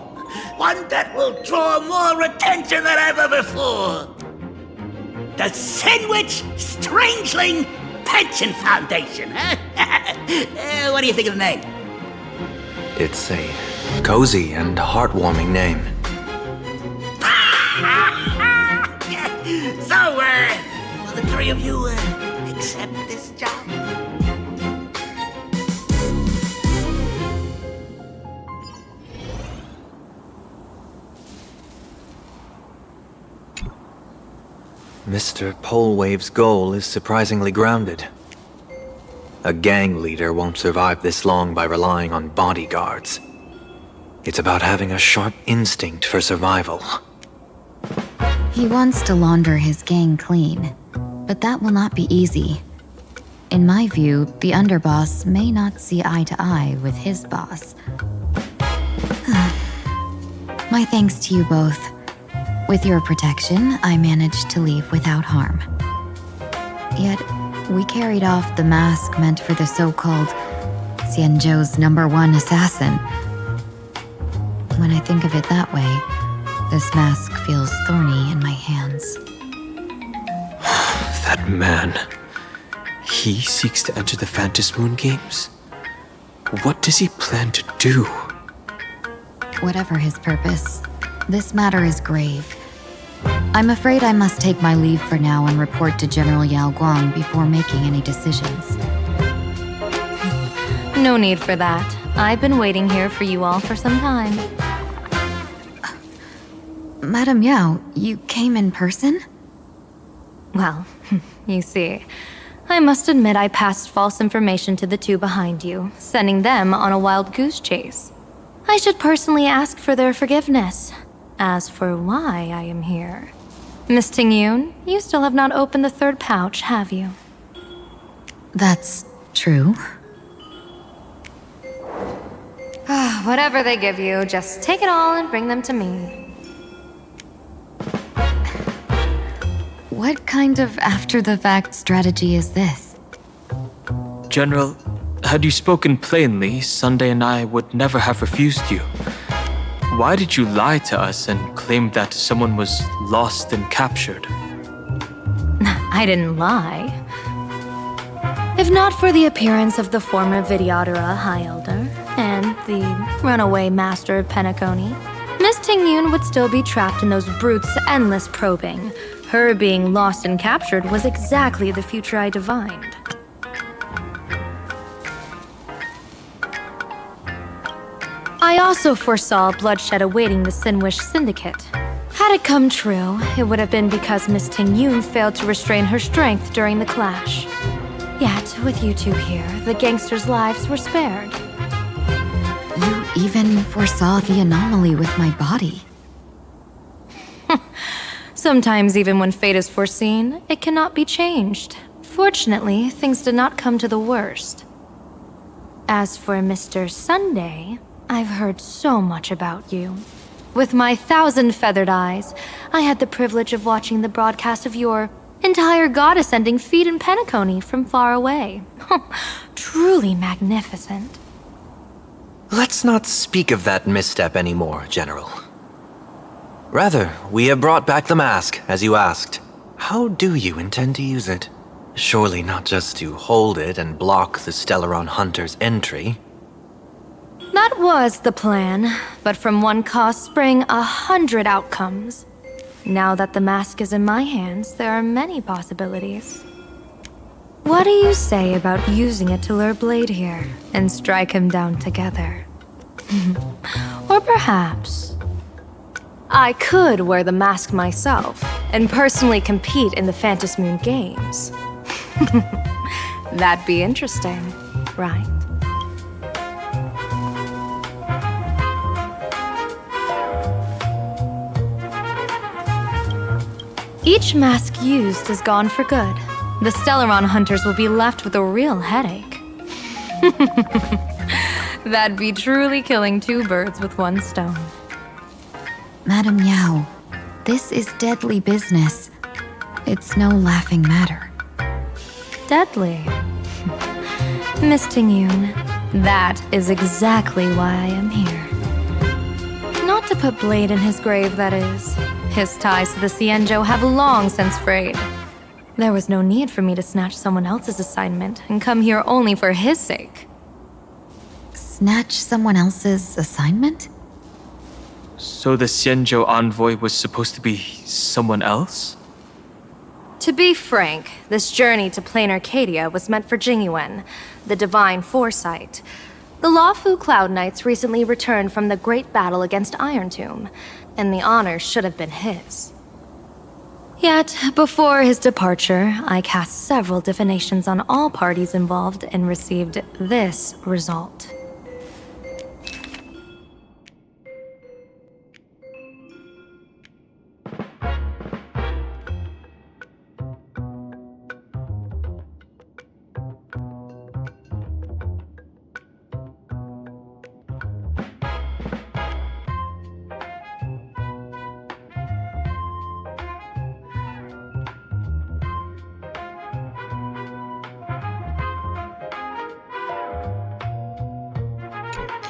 One that will draw more attention than ever before. The Sinwish Strangeling Pension Foundation, huh? What do you think of the name? It's a cozy and heartwarming name. So, will the three of you accept this job? Mr. Polewave's goal is surprisingly grounded. A gang leader won't survive this long by relying on bodyguards. It's about having a sharp instinct for survival. He wants to launder his gang clean, but that will not be easy. In my view, the underboss may not see eye to eye with his boss. My thanks to you both. With your protection, I managed to leave without harm. Yet, we carried off the mask meant for the so-called Xianzhou's #1 assassin. When I think of it that way, this mask feels thorny in my hands. That man. He seeks to enter the Phantasmoon Games? What does he plan to do? Whatever his purpose, this matter is grave. I'm afraid I must take my leave for now and report to General Yao Guang before making any decisions. No need for that. I've been waiting here for you all for some time. Madam Yao, you came in person? Well, you see, I must admit I passed false information to the two behind you, sending them on a wild goose chase. I should personally ask for their forgiveness. As for why I am here, Miss Tingyun, you still have not opened the third pouch, have you? That's true. Whatever they give you, just take it all and bring them to me. What kind of after-the-fact strategy is this? General, had you spoken plainly, Sunday and I would never have refused you. Why did you lie to us and claim that someone was lost and captured? I didn't lie. If not for the appearance of the former Vidyadhara High Elder and the runaway Master of Penacony, Miss Tingyun would still be trapped in those brutes' endless probing. Her being lost and captured was exactly the future I divined. I also foresaw bloodshed awaiting the Sinwish Syndicate. Had it come true, it would have been because Miss Ting-Yun failed to restrain her strength during the clash. Yet, with you two here, the gangsters' lives were spared. You even foresaw the anomaly with my body. Sometimes, even when fate is foreseen, it cannot be changed. Fortunately, things did not come to the worst. As for Mr. Sunday, I've heard so much about you. With my 1,000 feathered eyes, I had the privilege of watching the broadcast of your entire god-ascending feat in Penacony from far away. Truly magnificent. Let's not speak of that misstep anymore, General. Rather, we have brought back the mask, as you asked. How do you intend to use it? Surely not just to hold it and block the Stellaron Hunter's entry. That was the plan, but from one cost sprang 100 outcomes. Now that the mask is in my hands, there are many possibilities. What do you say about using it to lure Blade here and strike him down together? Or perhaps I could wear the mask myself and personally compete in the Phantasmoon Games. That'd be interesting, right? Each mask used is gone for good. The Stellaron hunters will be left with a real headache. That'd be truly killing two birds with one stone. Madam Yao, this is deadly business. It's no laughing matter. Deadly? Miss Ting-Yun, that is exactly why I am here. Not to put Blade in his grave, that is. His ties to the Xianzhou have long since frayed. There was no need for me to snatch someone else's assignment and come here only for his sake. Snatch someone else's assignment? So the Xianzhou envoy was supposed to be someone else? To be frank, this journey to Planarcadia was meant for Jingyuan, the divine foresight. The Luofu Cloud Knights recently returned from the great battle against Irontomb, and the honor should have been his. Yet, before his departure, I cast several divinations on all parties involved and received this result.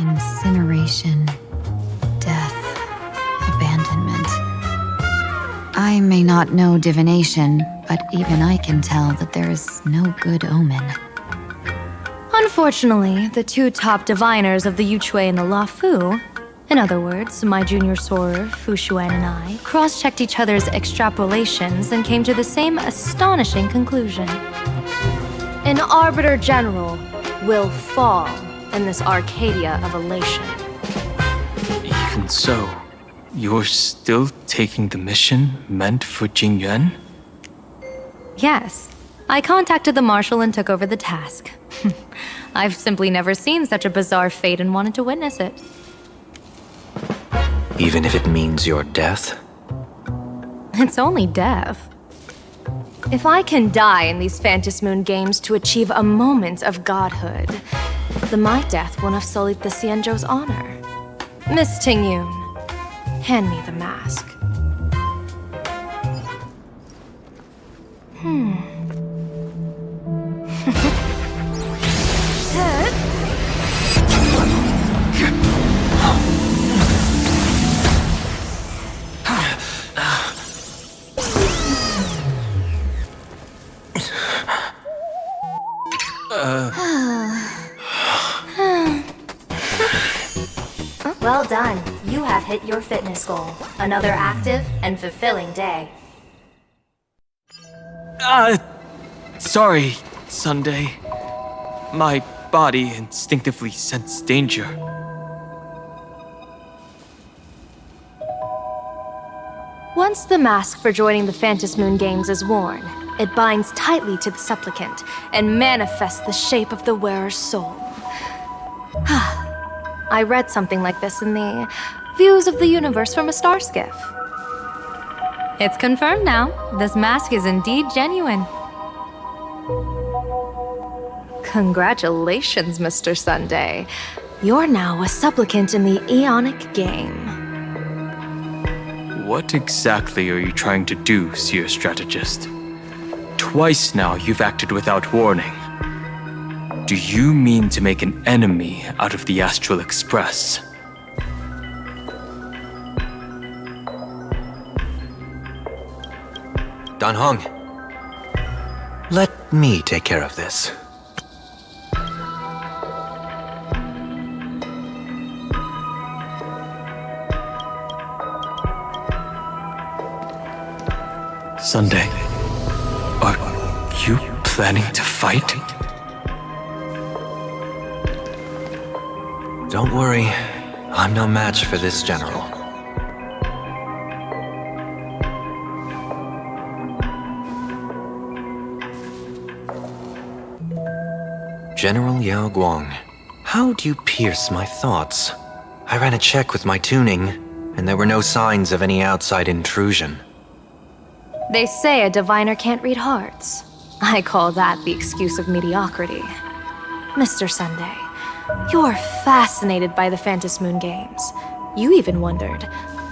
Incineration, death, abandonment. I may not know divination, but even I can tell that there is no good omen. Unfortunately, the two top diviners of the Yuchui and the Luofu, in other words, my junior sorer, Fu Xuan, and I, cross-checked each other's extrapolations and came to the same astonishing conclusion. An Arbiter General will fall in this Arcadia of elation. Even so, you're still taking the mission meant for Jingyuan? Yes. I contacted the Marshal and took over the task. I've simply never seen such a bizarre fate and wanted to witness it. Even if it means your death? It's only death. If I can die in these Phantasmoon Games to achieve a moment of godhood, then my death won't have sullied the Xianzhou's honor. Miss Ting-Yun, hand me the mask. Well done. You have hit your fitness goal. Another active and fulfilling day. Sorry, Sunday. My body instinctively sensed danger. Once the mask for joining the Phantasmoon Games is worn, it binds tightly to the supplicant and manifests the shape of the wearer's soul. I read something like this in the Views of the Universe from a Star Skiff. It's confirmed now. This mask is indeed genuine. Congratulations, Mr. Sunday. You're now a supplicant in the Eonic game. What exactly are you trying to do, Seer Strategist? Twice now you've acted without warning. Do you mean to make an enemy out of the Astral Express? Dan Hong, let me take care of this. Sunday, are you planning to fight? Don't worry, I'm no match for this general. General Yao Guang, how do you pierce my thoughts? I ran a check with my tuning, and there were no signs of any outside intrusion. They say a diviner can't read hearts. I call that the excuse of mediocrity. Mr. Sunday, you're fascinated by the Phantasmoon Games. You even wondered,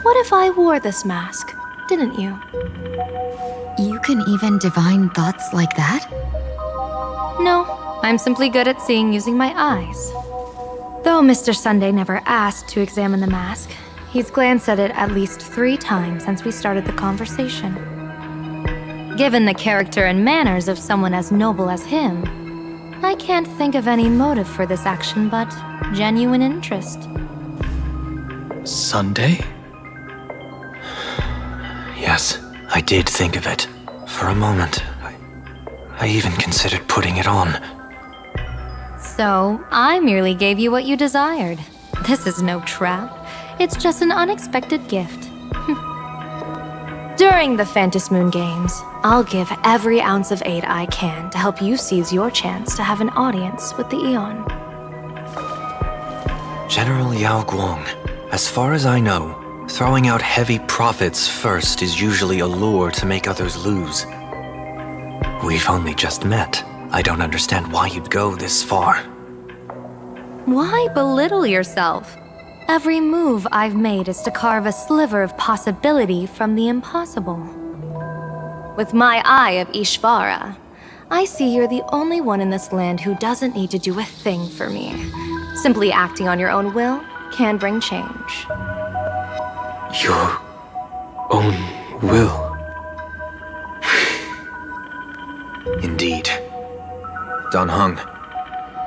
what if I wore this mask, didn't you? You can even divine thoughts like that? No, I'm simply good at seeing using my eyes. Though Mr. Sunday never asked to examine the mask, he's glanced at it at least 3 times since we started the conversation. Given the character and manners of someone as noble as him, I can't think of any motive for this action but genuine interest. Sunday? Yes, I did think of it. For a moment, I even considered putting it on. So, I merely gave you what you desired. This is no trap. It's just an unexpected gift. During the Phantasmoon Games, I'll give every ounce of aid I can to help you seize your chance to have an audience with the Eon. General Yao Guang, as far as I know, throwing out heavy profits first is usually a lure to make others lose. We've only just met. I don't understand why you'd go this far. Why belittle yourself? Every move I've made is to carve a sliver of possibility from the impossible. With my eye of Ishvara, I see you're the only one in this land who doesn't need to do a thing for me. Simply acting on your own will can bring change. Your own will? Indeed. Dan Heng,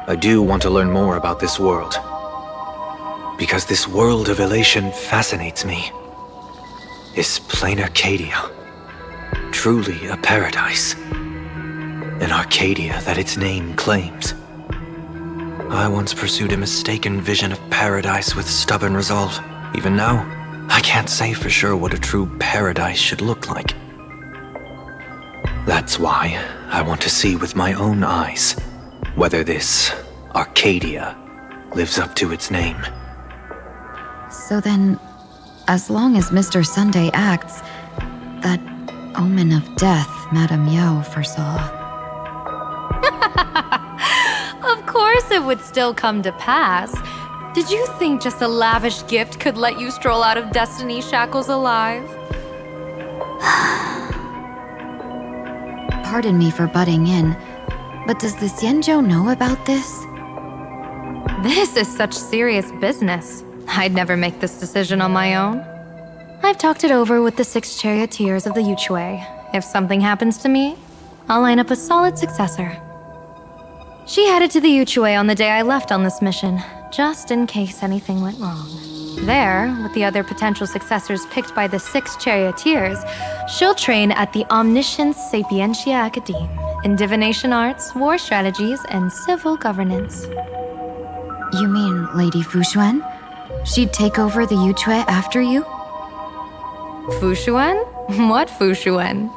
I do want to learn more about this world. Because this world of elation fascinates me. Is Planarcadia truly a paradise? An Arcadia that its name claims? I once pursued a mistaken vision of paradise with stubborn resolve. Even now, I can't say for sure what a true paradise should look like. That's why I want to see with my own eyes whether this Arcadia lives up to its name. So then, as long as Mr. Sunday acts, that omen of death Madame Yao foresaw. Of course it would still come to pass. Did you think just a lavish gift could let you stroll out of Destiny's shackles alive? Pardon me for butting in, but does the Xianzhou know about this? This is such serious business. I'd never make this decision on my own. I've talked it over with the 6 charioteers of the Yuchui. If something happens to me, I'll line up a solid successor. She headed to the Yuchui on the day I left on this mission, just in case anything went wrong. There, with the other potential successors picked by the 6 charioteers, she'll train at the Omniscience Sapientia Academe in divination arts, war strategies, and civil governance. You mean Lady Fuxuan? She'd take over the Yuchui after you? Fushuan? What Fushuan?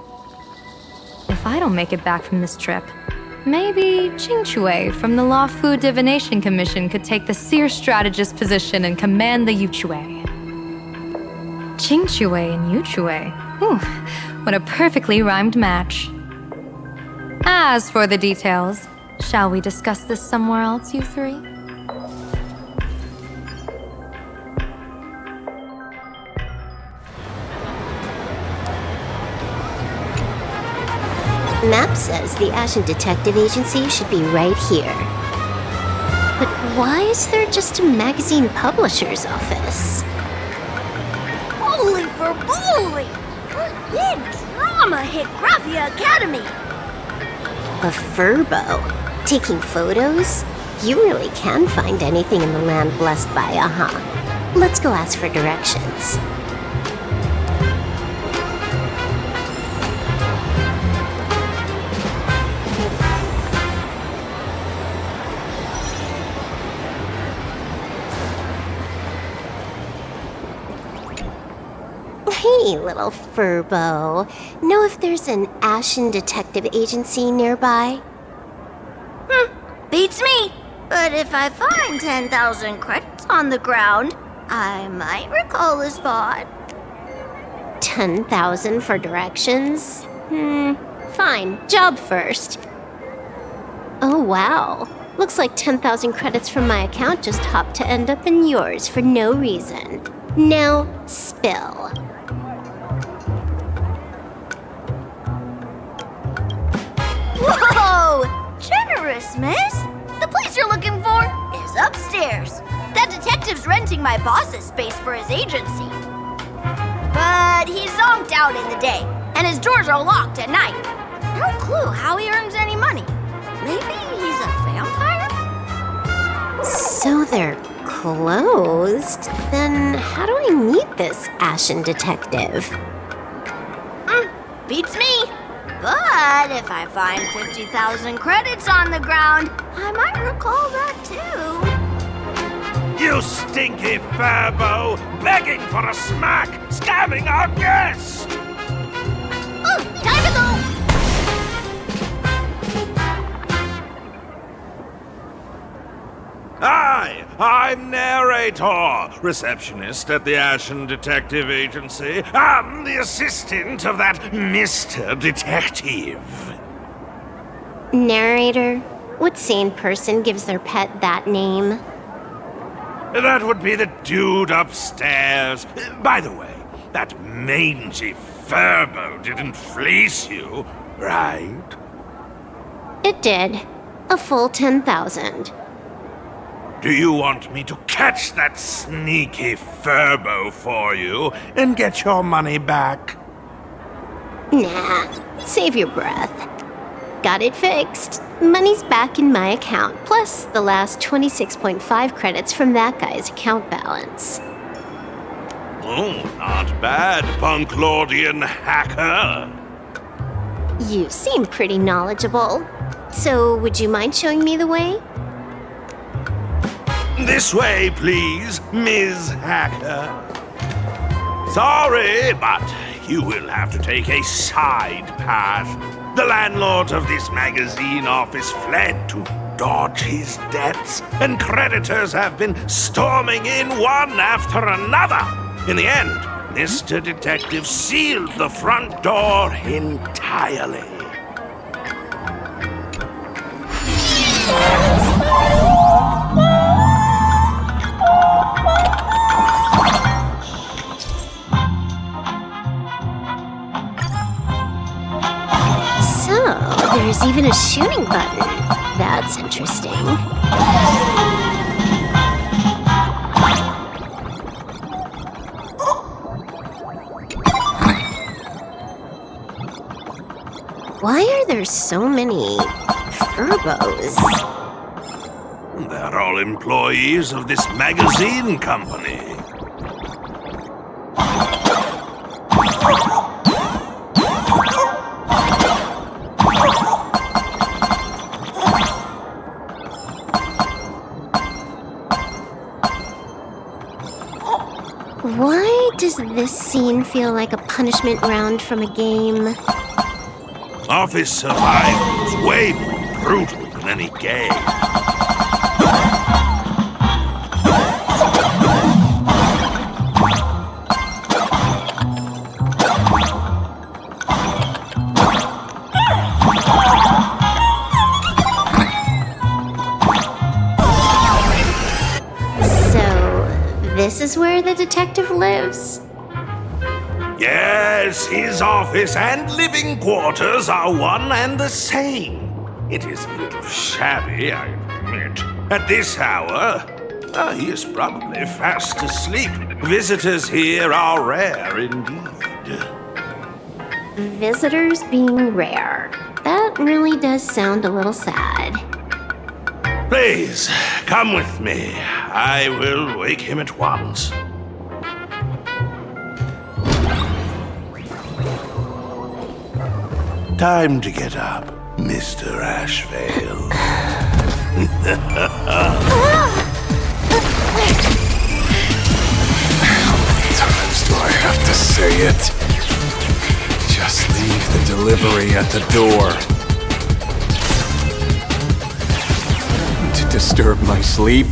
If I don't make it back from this trip, maybe Qingchui from the Law Fu Divination Commission could take the seer strategist position and command the Yuchui. Qingchui and Yuchui. Ooh, what a perfectly rhymed match. As for the details, shall we discuss this somewhere else, you three? Map says the Ashen Detective Agency should be right here. But why is there just a magazine publisher's office? Holy for bully! Big drama hit Graphia Academy! A furbo? Taking photos? You really can find anything in the land blessed by Aha. Let's go ask for directions. Hey, little furbo. Know if there's an Ashen Detective Agency nearby? Beats me! But if I find 10,000 credits on the ground, I might recall the spot. 10,000 for directions? Fine. Job first. Oh, wow. Looks like 10,000 credits from my account just hopped to end up in yours for no reason. Now, spill. Whoa! Generous, miss! The place you're looking for is upstairs. That detective's renting my boss's space for his agency. But he's zonked out in the day, and his doors are locked at night. No clue how he earns any money. Maybe he's a vampire? So they're closed? Then how do I meet this Ashen Detective? Beats me! But if I find 50,000 credits on the ground, I might recall that too. You stinky furbo! Begging for a smack! Scamming our guests! Time to go! Hi, I'm Narrator, receptionist at the Ashen Detective Agency. I'm the assistant of that Mr. Detective. Narrator? What sane person gives their pet that name? That would be the dude upstairs. By the way, that mangy furbo didn't fleece you, right? It did. A full 10,000. Do you want me to catch that sneaky furbo for you and get your money back? Nah, save your breath. Got it fixed. Money's back in my account, plus the last 26.5 credits from that guy's account balance. Oh, not bad, Punklordian hacker. You seem pretty knowledgeable. So, would you mind showing me the way? This way, please, Ms. Hacker. Sorry, but you will have to take a side path. The landlord of this magazine office fled to dodge his debts, and creditors have been storming in one after another. In the end, Mr. Detective sealed the front door entirely. There's even a shooting button. That's interesting. Why are there so many furbos? They're all employees of this magazine company. Why does does this scene feel like a punishment round from a game? Office survival is way more brutal than any game. This is where the detective lives? Yes, his office and living quarters are one and the same. It is a little shabby, I admit. At this hour, he is probably fast asleep. Visitors here are rare indeed. Visitors being rare. That really does sound a little sad. Please, come with me. I will wake him at once. Time to get up, Mr. Ashveil. How many times do I have to say it? Just leave the delivery at the door. To disturb my sleep?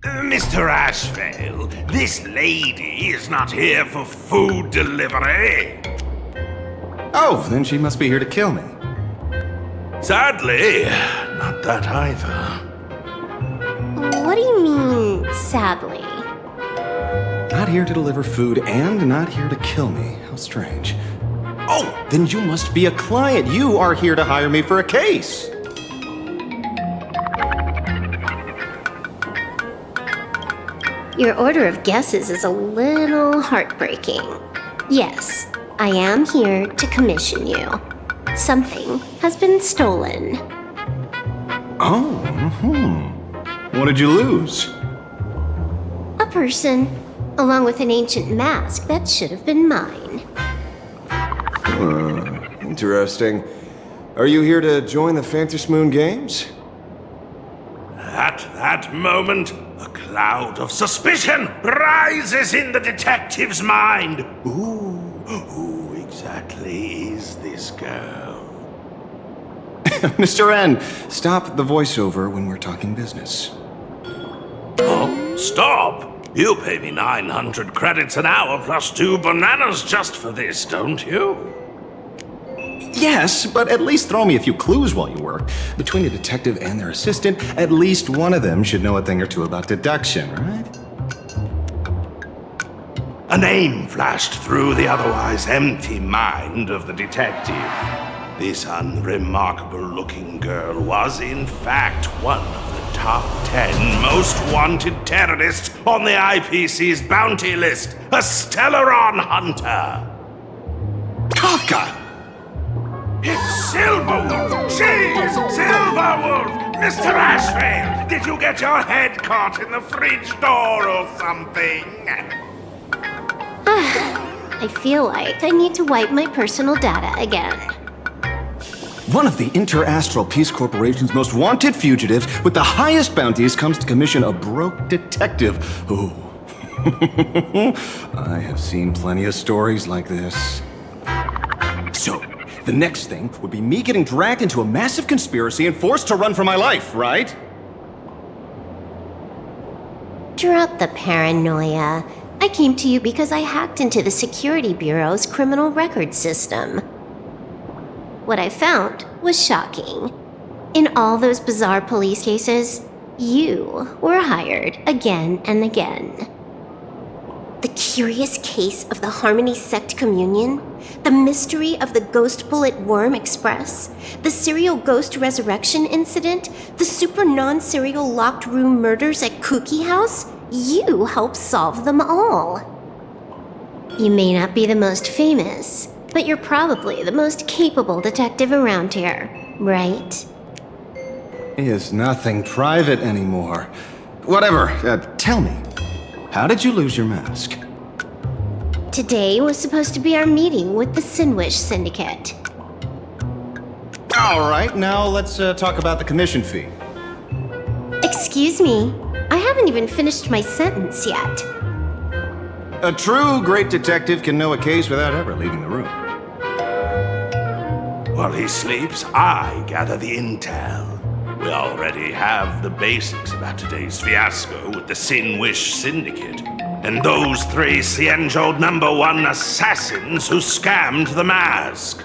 Mr. Ashveil, this lady is not here for food delivery. Oh, then she must be here to kill me. Sadly, not that either. What do you mean, sadly? Not here to deliver food and not here to kill me. How strange. Oh, then you must be a client. You are here to hire me for a case. Your order of guesses is a little heartbreaking. Yes, I am here to commission you. Something has been stolen. Oh, What did you lose? A person, along with an ancient mask that should have been mine. Interesting. Are you here to join the Phantasmoon Games? At that moment, a cloud of suspicion rises in the detective's mind. Who exactly is this girl? Mr. N, stop the voiceover when we're talking business. Oh, stop! You pay me 900 credits an hour plus 2 bananas just for this, don't you? Yes, but at least throw me a few clues while you work. Between the detective and their assistant, at least one of them should know a thing or two about deduction, right? A name flashed through the otherwise empty mind of the detective. This unremarkable-looking girl was, in fact, one of the top 10 most wanted terrorists on the IPC's bounty list, a Stellaron hunter. Kafka! It's Silverwolf! She's Silverwolf! Mr. Ashveil, did you get your head caught in the fridge door or something? I feel like I need to wipe my personal data again. One of the Inter-Astral Peace Corporation's most wanted fugitives with the highest bounties comes to commission a broke detective who... I have seen plenty of stories like this. So, the next thing would be me getting dragged into a massive conspiracy and forced to run for my life, right? Drop the paranoia. I came to you because I hacked into the Security Bureau's criminal record system. What I found was shocking. In all those bizarre police cases, you were hired again and again. The curious case of the Harmony Sect Communion, the mystery of the Ghost Bullet Worm Express, the serial ghost resurrection incident, the super non-serial locked room murders at Kooky House, you helped solve them all. You may not be the most famous, but you're probably the most capable detective around here, right? Is nothing private anymore. Whatever, tell me, how did you lose your mask? Today was supposed to be our meeting with the Sinwish Syndicate. All right, now let's talk about the commission fee. Excuse me, I haven't even finished my sentence yet. A true great detective can know a case without ever leaving the room. While he sleeps, I gather the intel. We already have the basics about today's fiasco with the Sinwish Syndicate, and those 3 Xianzhou #1 assassins who scammed the mask.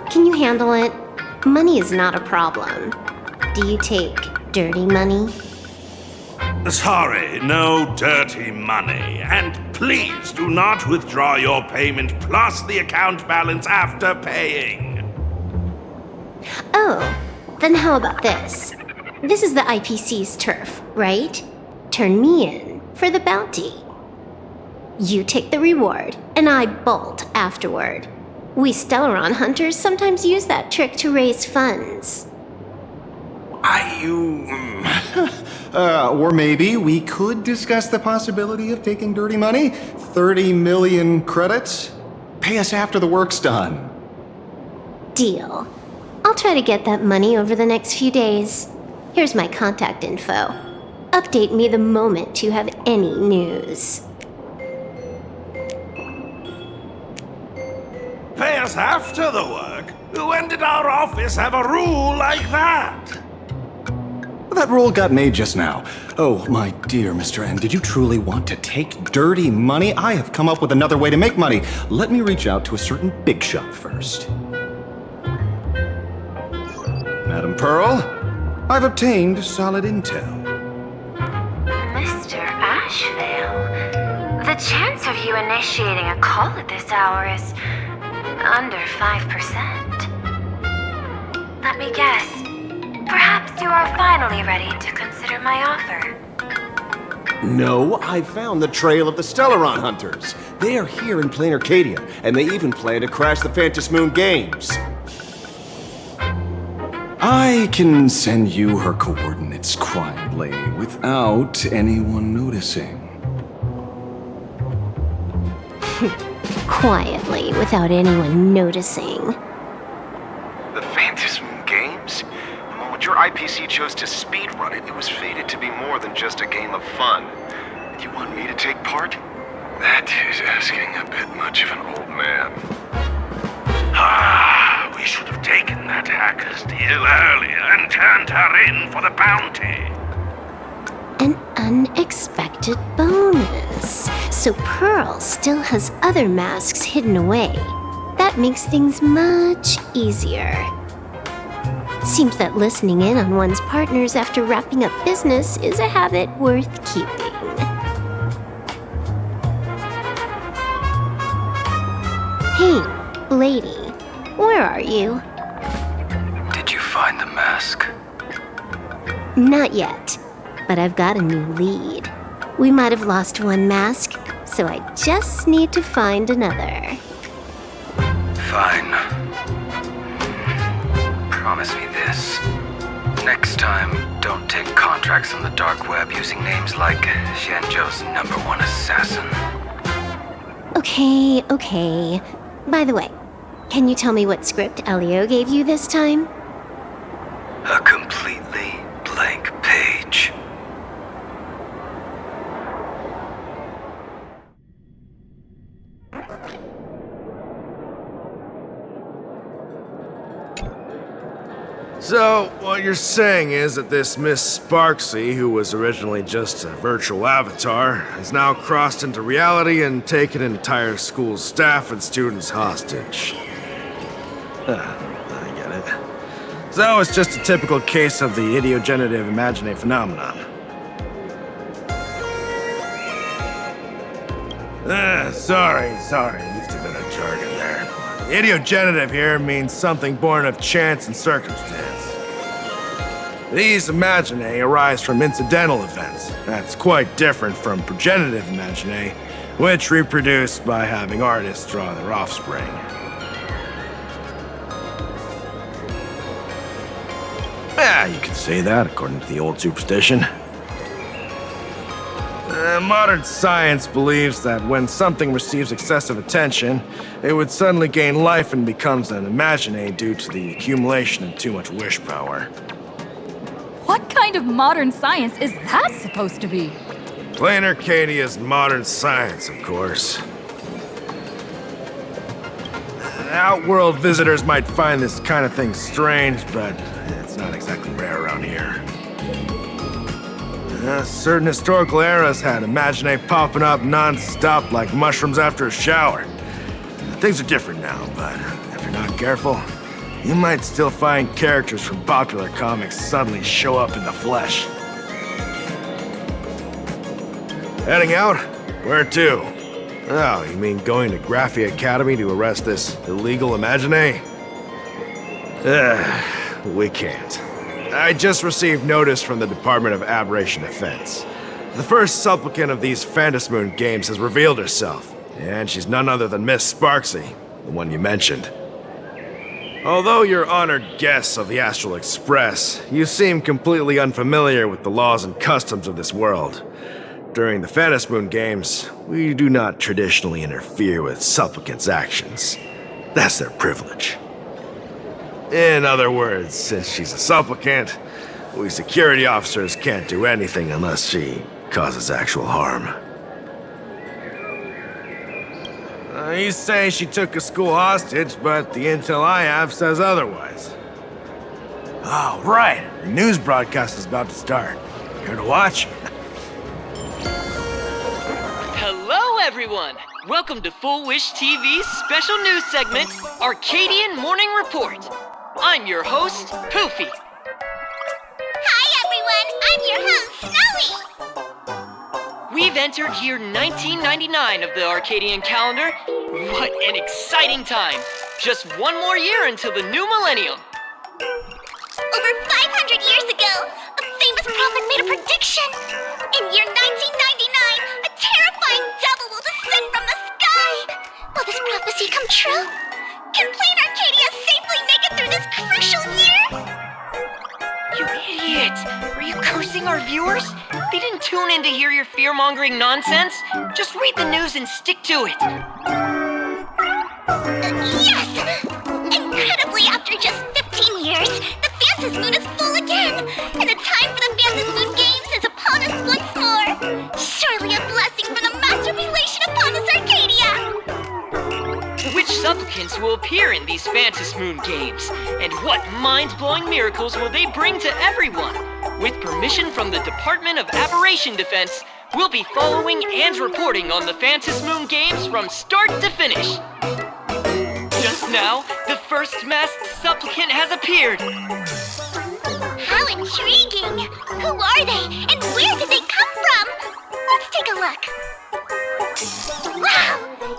Can you handle it? Money is not a problem. Do you take dirty money? Sorry, no dirty money. And please do not withdraw your payment plus the account balance after paying. Oh, then how about this? This is the IPC's turf, right? Turn me in for the bounty. You take the reward, and I bolt afterward. We Stellaron hunters sometimes use that trick to raise funds. Or maybe we could discuss the possibility of taking dirty money? 30 million credits? Pay us after the work's done. Deal. I'll try to get that money over the next few days. Here's my contact info. Update me the moment you have any news. Pay us after the work? When did our office have a rule like that? That rule got made just now. Oh, my dear Mr. N, did you truly want to take dirty money? I have come up with another way to make money. Let me reach out to a certain big shot first. Madam Pearl, I've obtained solid intel. Mr. Ashveil, the chance of you initiating a call at this hour is under 5%. Let me guess. Perhaps you are finally ready to consider my offer. No, I found the trail of the Stellaron hunters. They are here in Planarcadia, and they even plan to crash the Phantasmoon Games. I can send you her coordinates quietly, without anyone noticing. Quietly, without anyone noticing. The Phantasmoon Games? The moment your IPC chose to speedrun it, it was fated to be more than just a game of fun. Do you want me to take part? That is asking a bit much of an old man. We should have taken that hacker's deal earlier and turned her in for the bounty. An unexpected bonus. So Pearl still has other masks hidden away. That makes things much easier. Seems that listening in on one's partners after wrapping up business is a habit worth keeping. Hey, lady. Where are you? Did you find the mask? Not yet, but I've got a new lead. We might have lost one mask, so I just need to find another. Fine. Promise me this. Next time, don't take contracts on the dark web using names like Xianzhou's #1 assassin. Okay. By the way, can you tell me what script Elio gave you this time? A completely blank page. So, what you're saying is that this Miss Sparxie, who was originally just a virtual avatar, has now crossed into reality and taken an entire school's staff and students hostage. I get it. So, it's just a typical case of the idiogenerative imaginae phenomenon. Sorry, used a bit of jargon there. Idiogenerative here means something born of chance and circumstance. These imaginae arise from incidental events. That's quite different from progenitive imaginae, which reproduce by having artists draw their offspring. Yeah, you could say that according to the old superstition. Modern science believes that when something receives excessive attention, it would suddenly gain life and becomes an imaginae due to the accumulation of too much wish power. What kind of modern science is that supposed to be? Planarcadia's modern science, of course. Outworld visitors might find this kind of thing strange, but it's not exactly rare around here. Certain historical eras had Imagine popping up non-stop like mushrooms after a shower. Things are different now, but if you're not careful, you might still find characters from popular comics suddenly show up in the flesh. Heading out? Where to? Oh, you mean going to Graphia Academy to arrest this illegal Imagine? We can't. I just received notice from the Department of Aberration Defense. The first supplicant of these Phantasmoon Games has revealed herself, and she's none other than Miss Sparxie, the one you mentioned. Although you're honored guests of the Astral Express, you seem completely unfamiliar with the laws and customs of this world. During the Phantasmoon Games, we do not traditionally interfere with supplicants' actions. That's their privilege. In other words, since she's a supplicant, we security officers can't do anything unless she causes actual harm. You say she took a school hostage, but the intel I have says otherwise. Oh, right. The news broadcast is about to start. Here to watch? Hello, everyone! Welcome to Full Wish TV's special news segment, Arcadian Morning Report. I'm your host, Poofy. Hi, everyone! I'm your host, Snowy! We've entered year 1999 of the Arcadian calendar. What an exciting time! Just one more year until the new millennium. Over 500 years ago, a famous prophet made a prediction. In year 1999, a terrifying devil will descend from the sky. Will this prophecy come true? Can Planarcadia safely make it through this crucial year? You idiot! Are you cursing our viewers? They didn't tune in to hear your fear-mongering nonsense. Just read the news and stick to it. Yes! Incredibly, after just 15 years, the Phantasmoon is full again, and the time for the Phantasmoon Games is upon us once more. Surely a blessing from the master relation upon us, Arcadia! Which supplicants will appear in these Phantasmoon Games? And what mind-blowing miracles will they bring to everyone? With permission from the Department of Aberration Defense, we'll be following and reporting on the Phantasmoon Games from start to finish. Just now, the first masked supplicant has appeared. How intriguing! Who are they, and where did they come from? Let's take a look. Wow!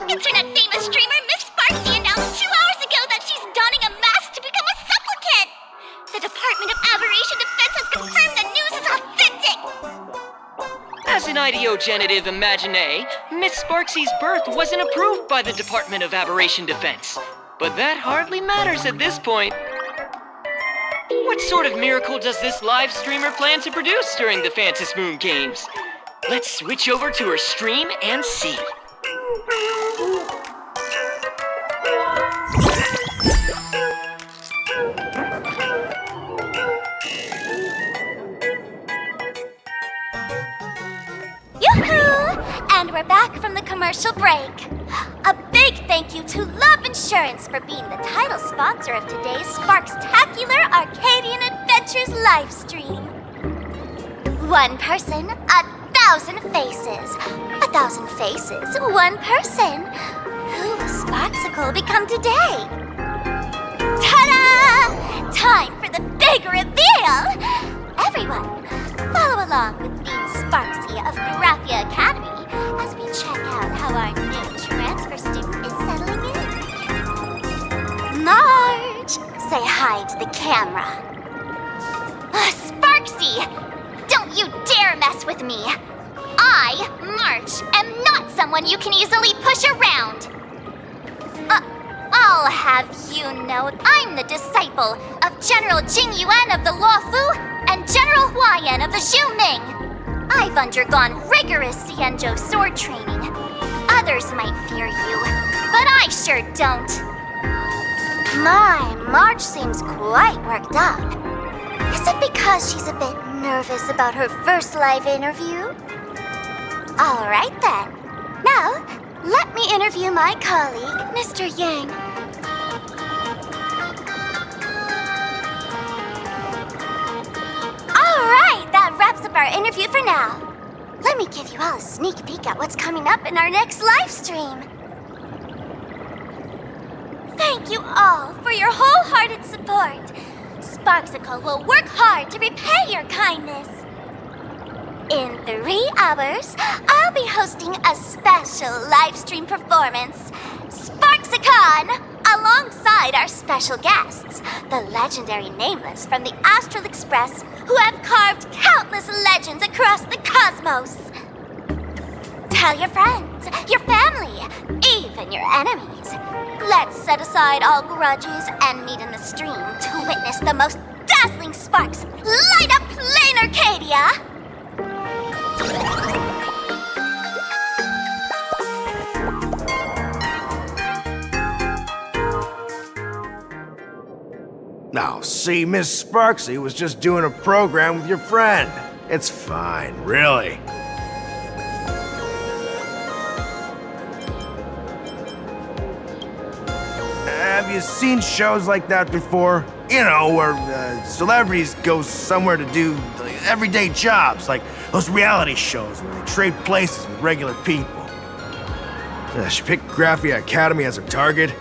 Internet-famous streamer Miss Sparxie announced 2 hours ago that she's donning a mask to become a supplicant! The Department of Aberration Defense has confirmed the news is authentic! As an ideogenitive Imagine, Miss Sparxie's birth wasn't approved by the Department of Aberration Defense. But that hardly matters at this point. What sort of miracle does this live streamer plan to produce during the Phantasmoon Games? Let's switch over to her stream and see. Yoo-hoo! And we're back from the commercial break. A big thank you to Love Insurance for being the title sponsor of today's Sparxtacular Arcadian Adventures livestream. One person, 1,000 faces. 1,000 faces, one person. Who will Sparxicle become today? Ta-da! Time for the big reveal! Everyone, follow along with me, Sparxie of Graphia Academy, as we check out how our new transfer student is settling in. Marge, say hi to the camera. Sparxie, don't you dare mess with me. I, Marge, am not someone you can easily push around. I'll have you know I'm the disciple of General Jing Yuan of the Luofu and General Huayan of the Xiuming. I've undergone rigorous Xianzhou sword training. Others might fear you, but I sure don't. My, Marge seems quite worked up. Is it because she's a bit nervous about her first live interview? All right then. Now, let me interview my colleague, Mr. Yang. All right, that wraps up our interview for now. Let me give you all a sneak peek at what's coming up in our next live stream. Thank you all for your wholehearted support. Sparxie will work hard to repay your kindness. In 3 hours, I'll be hosting a special live stream performance, Sparxie, alongside our special guests, the legendary Nameless from the Astral Express, who have carved countless legends across the cosmos. Tell your friends, your family, even your enemies. Let's set aside all grudges and meet in the stream to witness the most dazzling sparks light up Planarcadia! Now, see, Miss Sparxie was just doing a program with your friend. It's fine, really. Have you seen shows like that before? You know, where celebrities go somewhere to do everyday jobs, like those reality shows where they trade places with regular people. She picked Graphia Academy as her target.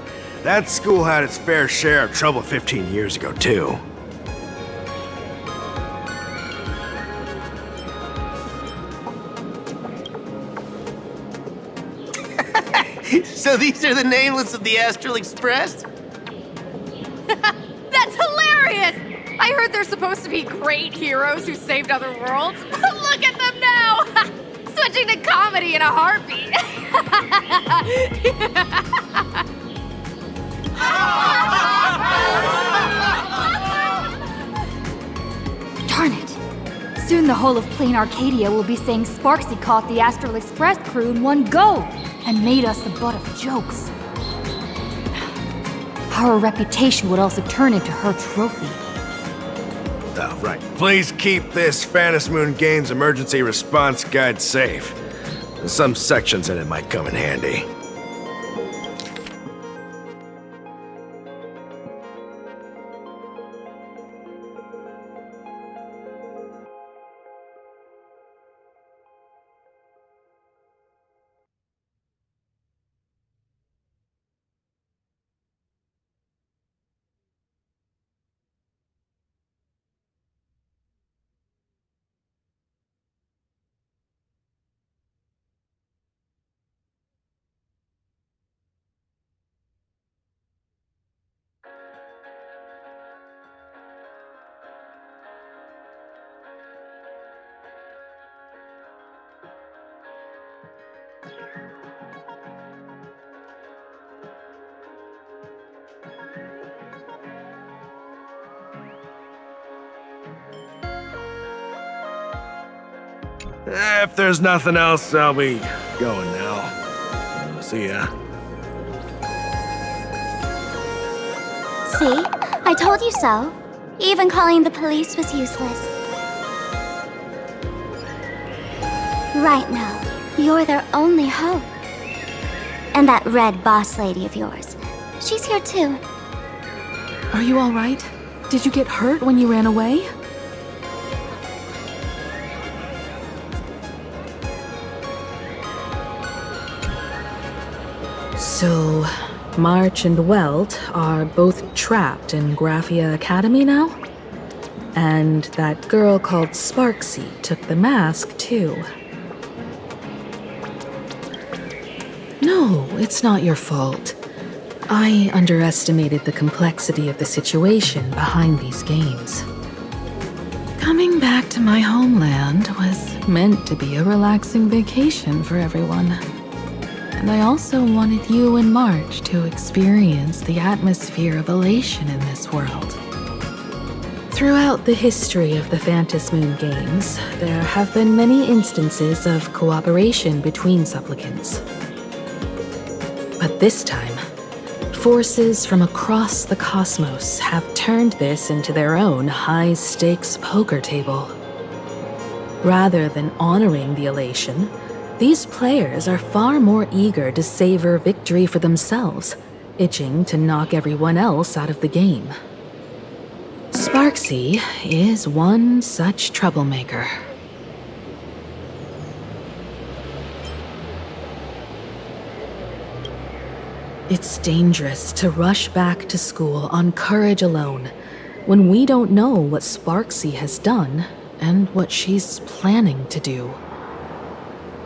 That school had its fair share of trouble 15 years ago, too. So these are the Nameless of the Astral Express? That's hilarious! I heard they're supposed to be great heroes who saved other worlds. Look at them now! Switching to comedy in a heartbeat. Darn it! Soon the whole of Planarcadia will be saying Sparxie caught the Astral Express crew in one go and made us the butt of jokes. Our reputation would also turn into her trophy. Oh, right. Please keep this Phantasmoon Games emergency response guide safe. Some sections in it might come in handy. If there's nothing else, I'll be going now. See ya. See? I told you so. Even calling the police was useless. Right now, you're their only hope. And that red boss lady of yours, she's here too. Are you all right? Did you get hurt when you ran away? So, March and Welt are both trapped in Graphia Academy now? And that girl called Sparxie took the mask, too. No, it's not your fault. I underestimated the complexity of the situation behind these games. Coming back to my homeland was meant to be a relaxing vacation for everyone. And I also wanted you and March to experience the atmosphere of elation in this world. Throughout the history of the Phantasmoon Games, there have been many instances of cooperation between supplicants. But this time, forces from across the cosmos have turned this into their own high-stakes poker table. Rather than honoring the elation, These players are far more eager to savor victory for themselves, itching to knock everyone else out of the game. Sparxie is one such troublemaker. It's dangerous to rush back to school on courage alone when we don't know what Sparxie has done and what she's planning to do.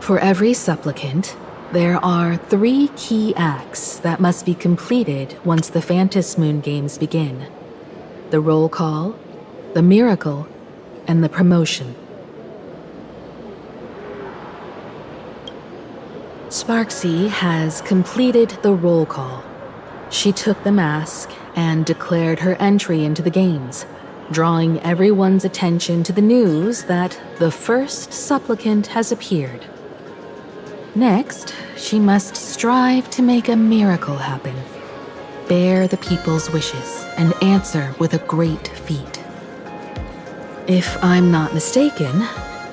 For every supplicant, there are 3 key acts that must be completed once the Phantasmoon Games begin: the roll call, the miracle, and the promotion. Sparxie has completed the roll call. She took the mask and declared her entry into the games, drawing everyone's attention to the news that the first supplicant has appeared. Next, she must strive to make a miracle happen, bear the people's wishes, and answer with a great feat. If I'm not mistaken,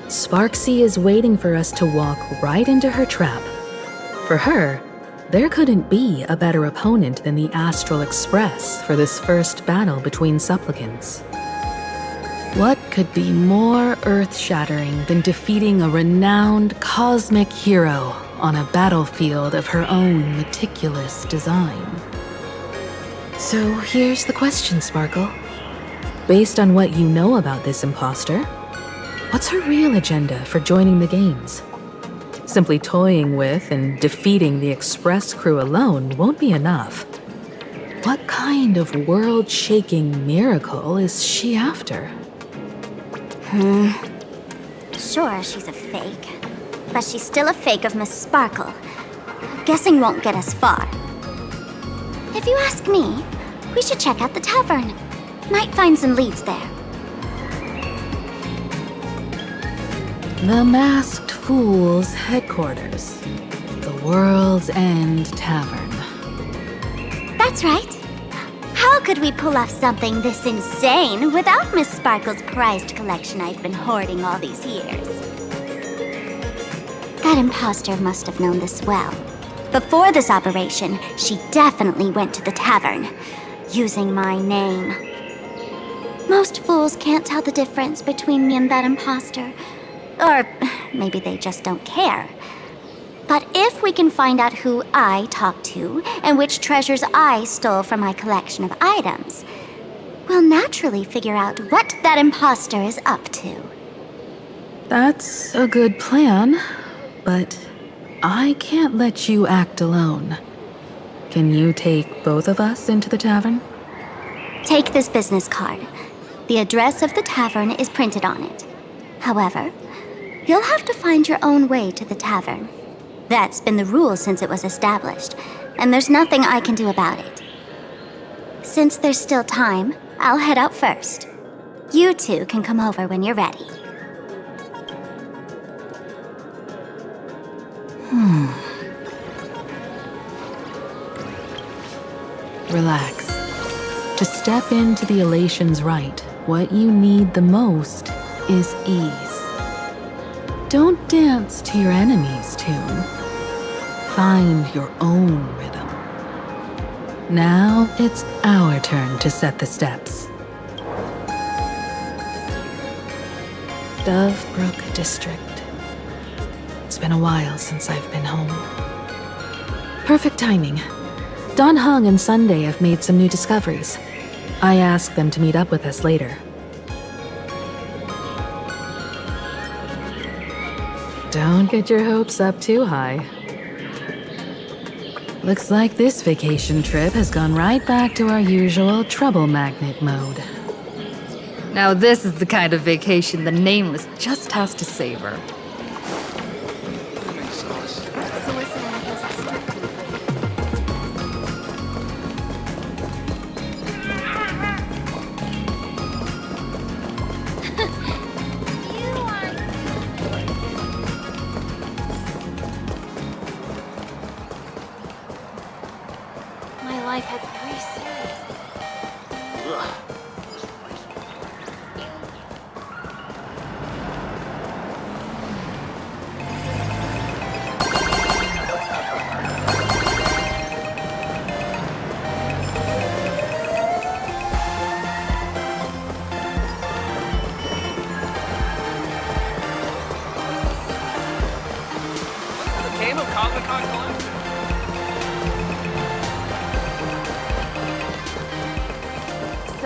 Sparxie is waiting for us to walk right into her trap. For her, there couldn't be a better opponent than the Astral Express for this first battle between supplicants. What could be more earth-shattering than defeating a renowned cosmic hero on a battlefield of her own meticulous design? So here's the question, Sparkle. Based on what you know about this imposter, what's her real agenda for joining the games? Simply toying with and defeating the Express crew alone won't be enough. What kind of world-shaking miracle is she after? Sure, she's a fake. But she's still a fake of Miss Sparkle. Guessing won't get us far. If you ask me, we should check out the tavern. Might find some leads there. The Masked Fool's headquarters. The World's End Tavern. That's right. How could we pull off something this insane without Miss Sparkle's prized collection I've been hoarding all these years? That imposter must have known this well. Before this operation, she definitely went to the tavern, using my name. Most fools can't tell the difference between me and that imposter. Or maybe they just don't care. But if we can find out who I talked to and which treasures I stole from my collection of items, we'll naturally figure out what that imposter is up to. That's a good plan, but I can't let you act alone. Can you take both of us into the tavern? Take this business card. The address of the tavern is printed on it. However, you'll have to find your own way to the tavern. That's been the rule since it was established, and there's nothing I can do about it. Since there's still time, I'll head out first. You two can come over when you're ready. Relax. To step into the Elation's right, what you need the most is ease. Don't dance to your enemy's tune. Find your own rhythm. Now it's our turn to set the steps. Dovebrook District. It's been a while since I've been home. Perfect timing. Don Hung and Sunday have made some new discoveries. I asked them to meet up with us later. Don't get your hopes up too high. Looks like this vacation trip has gone right back to our usual trouble magnet mode. Now this is the kind of vacation the Nameless just has to savor. My life had 3 series.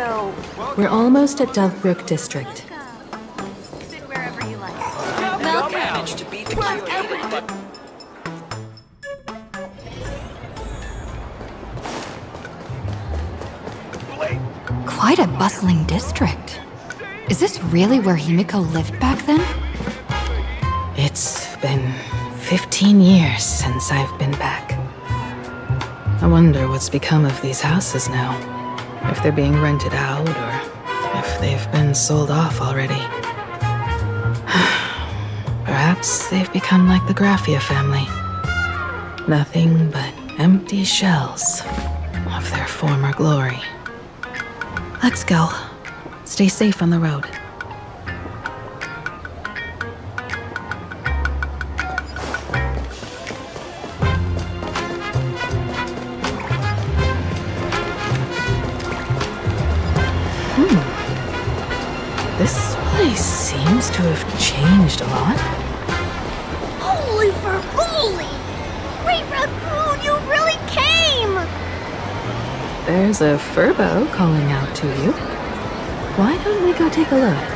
So, We're almost at Dovebrook District. sit wherever you like. Managed to beat the curated. Quite a bustling district. Is this really where Himeko lived back then? It's been 15 years since I've been back. I wonder what's become of these houses now. If they're being rented out, or if they've been sold off already. Perhaps they've become like the Graphia family. Nothing but empty shells of their former glory. Let's go. Stay safe on the road. This place seems to have changed a lot. Holy for holy! Great Raccoon, you really came! There's a Furbo calling out to you. Why don't we go take a look?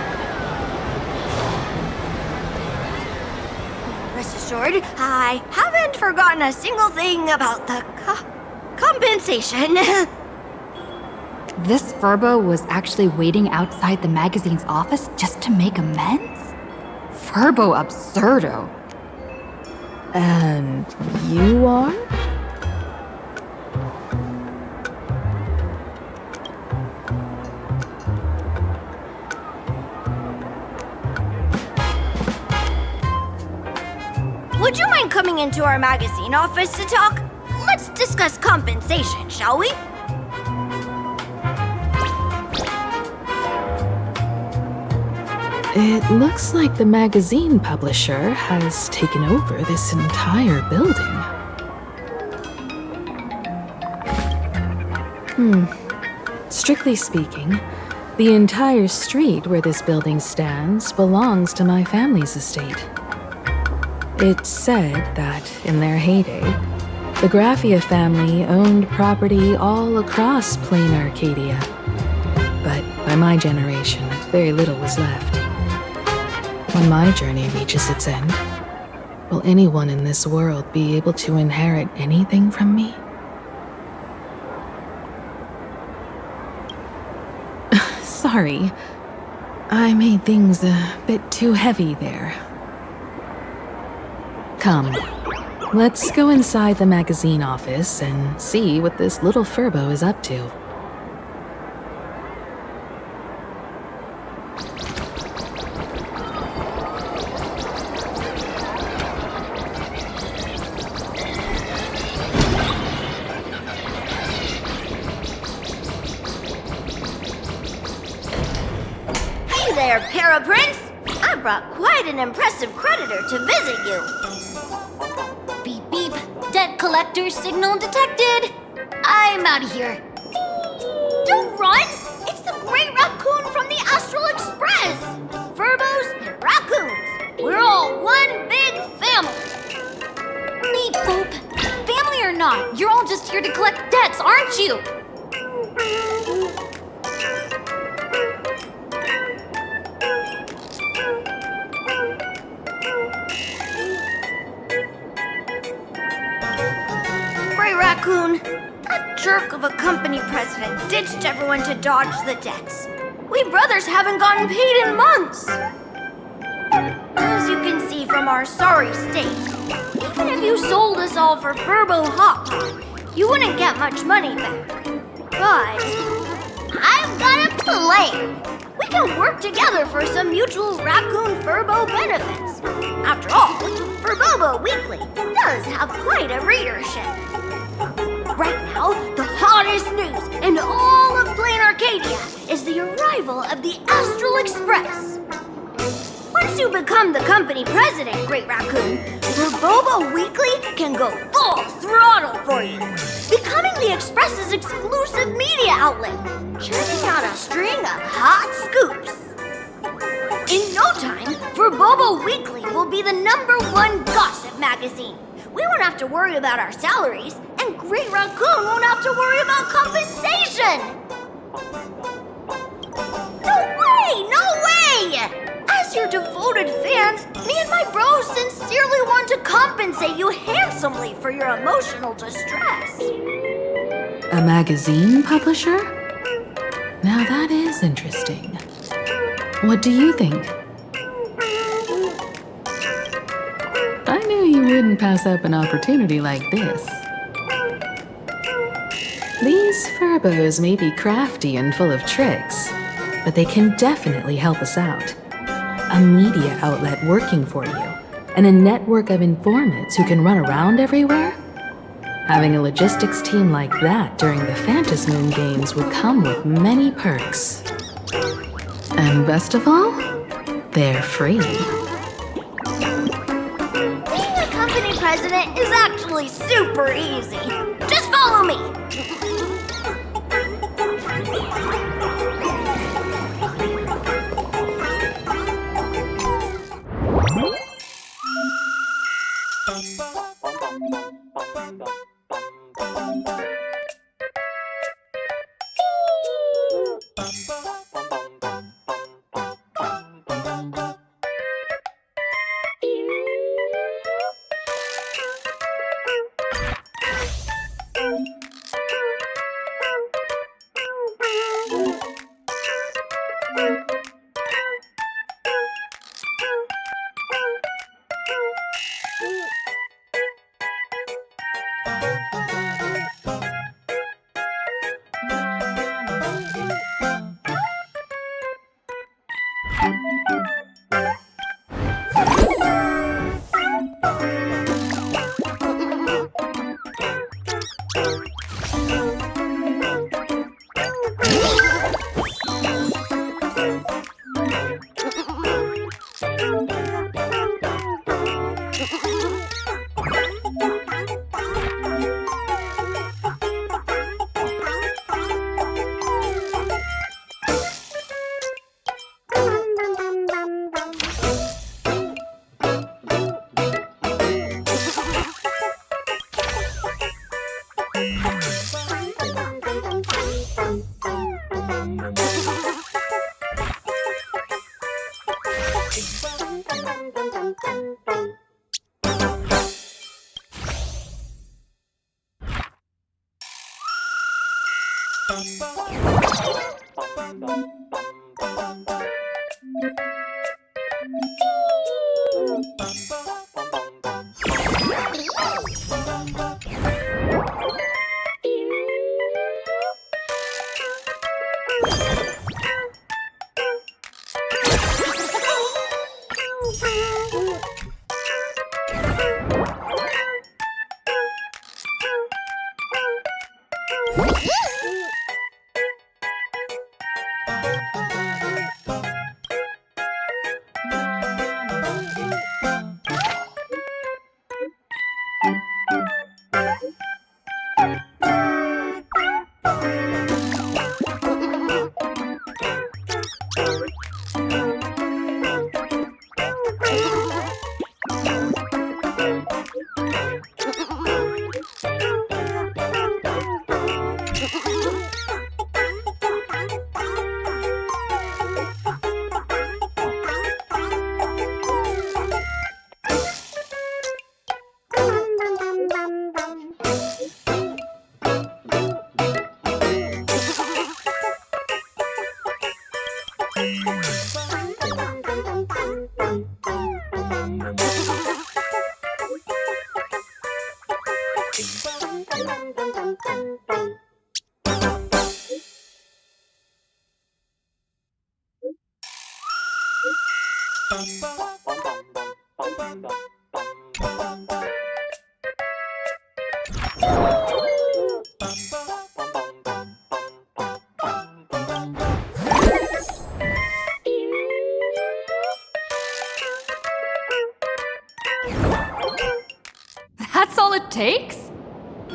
Rest assured, I haven't forgotten a single thing about the compensation. This Furbo was actually waiting outside the magazine's office just to make amends? Furbo absurdo. And you are? Would you mind coming into our magazine office to talk? Let's discuss compensation, shall we? It looks like the magazine publisher has taken over this entire building. Strictly speaking, the entire street where this building stands belongs to my family's estate. It's said that, in their heyday, the Graphia family owned property all across Planarcadia. But by my generation, very little was left. When my journey reaches its end, will anyone in this world be able to inherit anything from me? Sorry, I made things a bit too heavy there. Come, let's go inside the magazine office and see what this little Furbo is up to. Hey there, Paraprince! I brought quite an impressive creditor to visit you. Beep beep, debt collector signal detected. I'm out of here. Don't run! It's the Great Raccoon from the Astral Express! Furbos and raccoons. We're all one big family. Beep boop. Family or not, you're all just here to collect debts, aren't you? Great Raccoon, that jerk of a company president ditched everyone to dodge the debts. We brothers haven't gotten paid in months. As you can see from our sorry state, even if you sold us all for Furbo Hot Pot, you wouldn't get much money back. But I've got a plan. We can work together for some mutual Raccoon Furbo benefits. After all, Furbobo Weekly does have quite a readership. Right now, the hottest news in all of Planarcadia is the arrival of the Astral Express. Once you become the company president, Great Raccoon, Furbobo Weekly can go full throttle for you, becoming the Express's exclusive media outlet, churning out a string of hot scoops. In no time, Furbobo Weekly will be the #1 gossip magazine. We won't have to worry about our salaries, and Great Raccoon won't have to worry about compensation. compensate you handsomely for your emotional distress. A magazine publisher? Now that is interesting. What do you think? I knew you wouldn't pass up an opportunity like this. These furbos may be crafty and full of tricks, but they can definitely help us out. A media outlet working for you, and a network of informants who can run around everywhere? Having a logistics team like that during the Phantasmoon Games would come with many perks. And best of all, they're free. Being a company president is actually super easy. Just follow me. That's all it takes?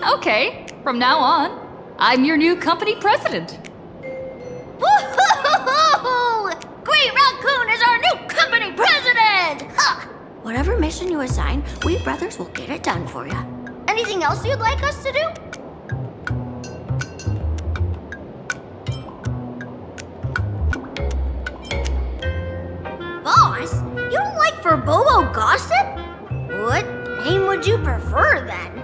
Okay, from now on, I'm your new company president. Woo-hoo-hoo-hoo! Great Raccoon is our new company president! Ha! Whatever mission you assign, we brothers will get it done for you. Anything else you'd like us to do? Boss, you don't like Bobo gossip? What would you prefer then?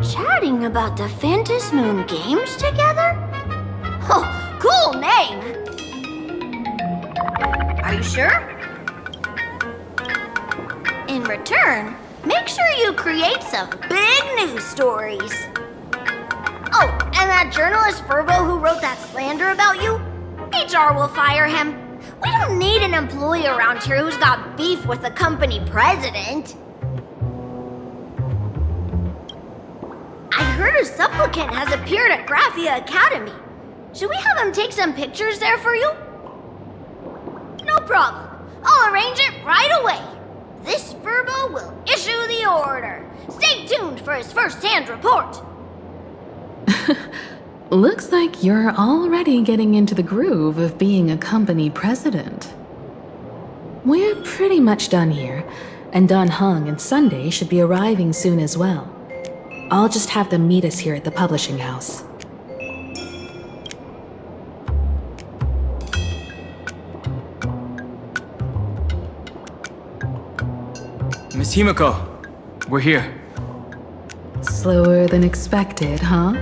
Chatting about the Phantasmoon Games together? Oh, cool name! Are you sure? In return, make sure you create some big news stories. Oh, and that journalist Furbo who wrote that slander about you? HR will fire him. We don't need an employee around here who's got beef with the company president. I heard a supplicant has appeared at Graphia Academy. Should we have him take some pictures there for you? No problem. I'll arrange it right away. This Furbo will issue the order. Stay tuned for his first-hand report. Looks like you're already getting into the groove of being a company president. We're pretty much done here, and Dan Heng and Sunday should be arriving soon as well. I'll just have them meet us here at the publishing house. Miss Himeko, we're here. Slower than expected, huh?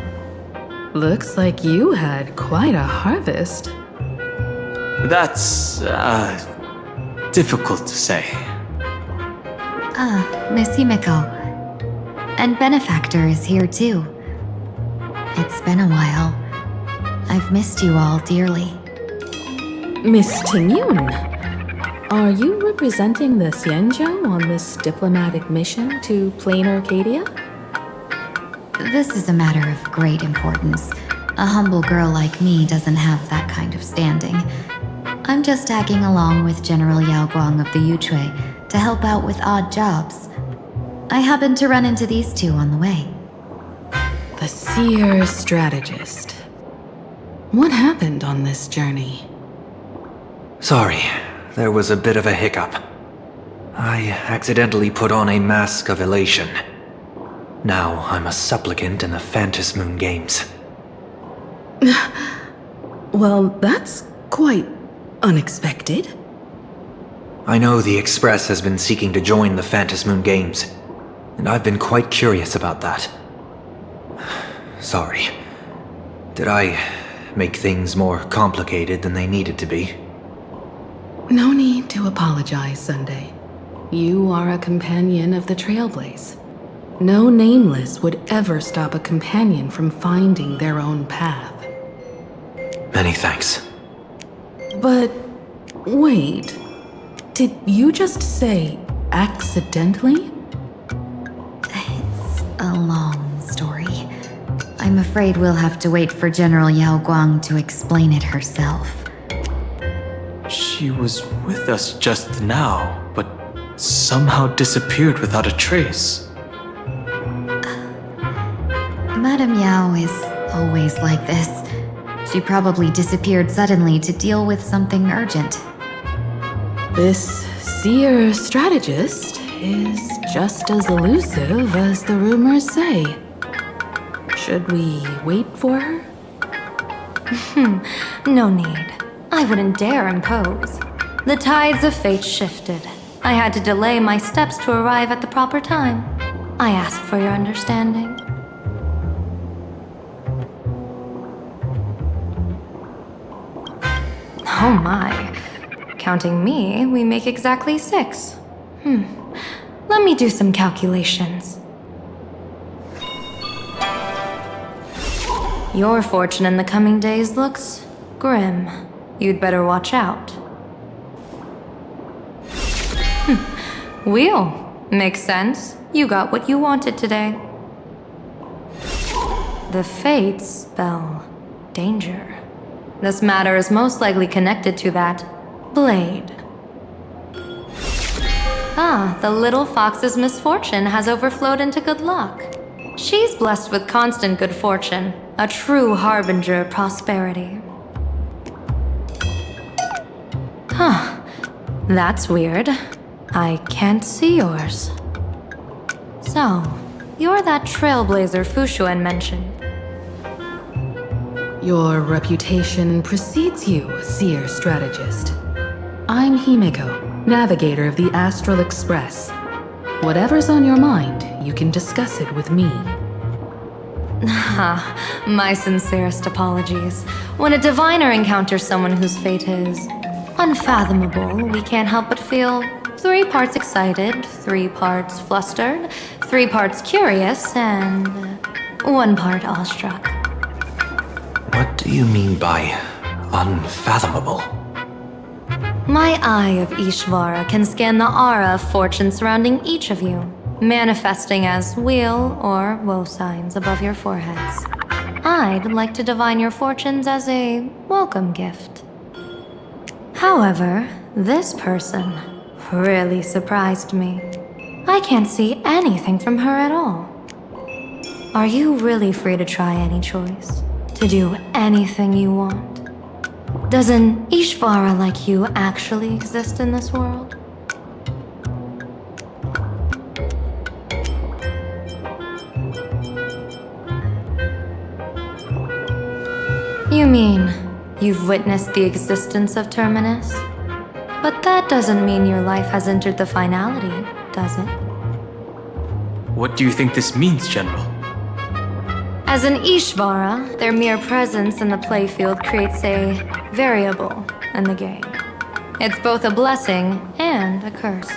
Looks like you had quite a harvest. That's, difficult to say. Miss Himeko. And Benefactor is here too. It's been a while. I've missed you all dearly. Miss Tingyun, are you representing the Xianzhou on this diplomatic mission to Planarcadia? This is a matter of great importance. A humble girl like me doesn't have that kind of standing. I'm just tagging along with General Yao Guang of the Yuchui to help out with odd jobs. I happened to run into these two on the way. The seer strategist. What happened on this journey? Sorry, there was a bit of a hiccup. I accidentally put on a mask of elation. Now I'm a supplicant in the Phantasmoon Games. Well, that's quite unexpected. I know the Express has been seeking to join the Phantasmoon Games, and I've been quite curious about that. Sorry. Did I make things more complicated than they needed to be? No need to apologize, Sunday. You are a companion of the Trailblaze. No Nameless would ever stop a companion from finding their own path. Many thanks. But wait, did you just say accidentally? It's a long story. I'm afraid we'll have to wait for General Yao Guang to explain it herself. She was with us just now, but somehow disappeared without a trace. Madame Yao is always like this. She probably disappeared suddenly to deal with something urgent. This seer strategist is just as elusive as the rumors say. Should we wait for her? No need. I wouldn't dare impose. The tides of fate shifted. I had to delay my steps to arrive at the proper time. I ask for your understanding. Oh my. Counting me, we make exactly 6. Let me do some calculations. Your fortune in the coming days looks grim. You'd better watch out. Wheel. Makes sense. You got what you wanted today. The fates spell danger. This matter is most likely connected to that blade. The little fox's misfortune has overflowed into good luck. She's blessed with constant good fortune, a true harbinger of prosperity. That's weird. I can't see yours. So, you're that trailblazer Fushuen mentioned. Your reputation precedes you, seer strategist. I'm Himeko, navigator of the Astral Express. Whatever's on your mind, you can discuss it with me. My sincerest apologies. When a diviner encounters someone whose fate is unfathomable, we can't help but feel 3 parts excited, 3 parts flustered, 3 parts curious, and 1 part awestruck. What do you mean by unfathomable? My eye of Ishvara can scan the aura of fortune surrounding each of you, manifesting as weal or woe signs above your foreheads. I'd like to divine your fortunes as a welcome gift. However, this person really surprised me. I can't see anything from her at all. Are you really free to try any choice? To do anything you want? Does an Ishvara like you actually exist in this world? You mean you've witnessed the existence of Terminus? But that doesn't mean your life has entered the finality, does it? What do you think this means, General? As an Ishvara, their mere presence in the playfield creates a variable in the game. It's both a blessing and a curse.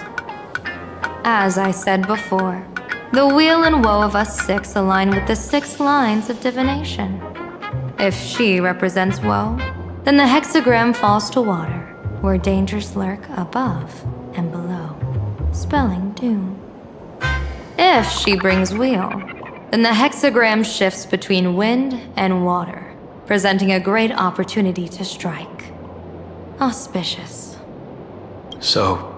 As I said before, the weal and woe of us 6 align with the 6 lines of divination. If she represents woe, then the hexagram falls to water, where dangers lurk above and below, spelling doom. If she brings weal, then the hexagram shifts between wind and water, presenting a great opportunity to strike. Auspicious. So,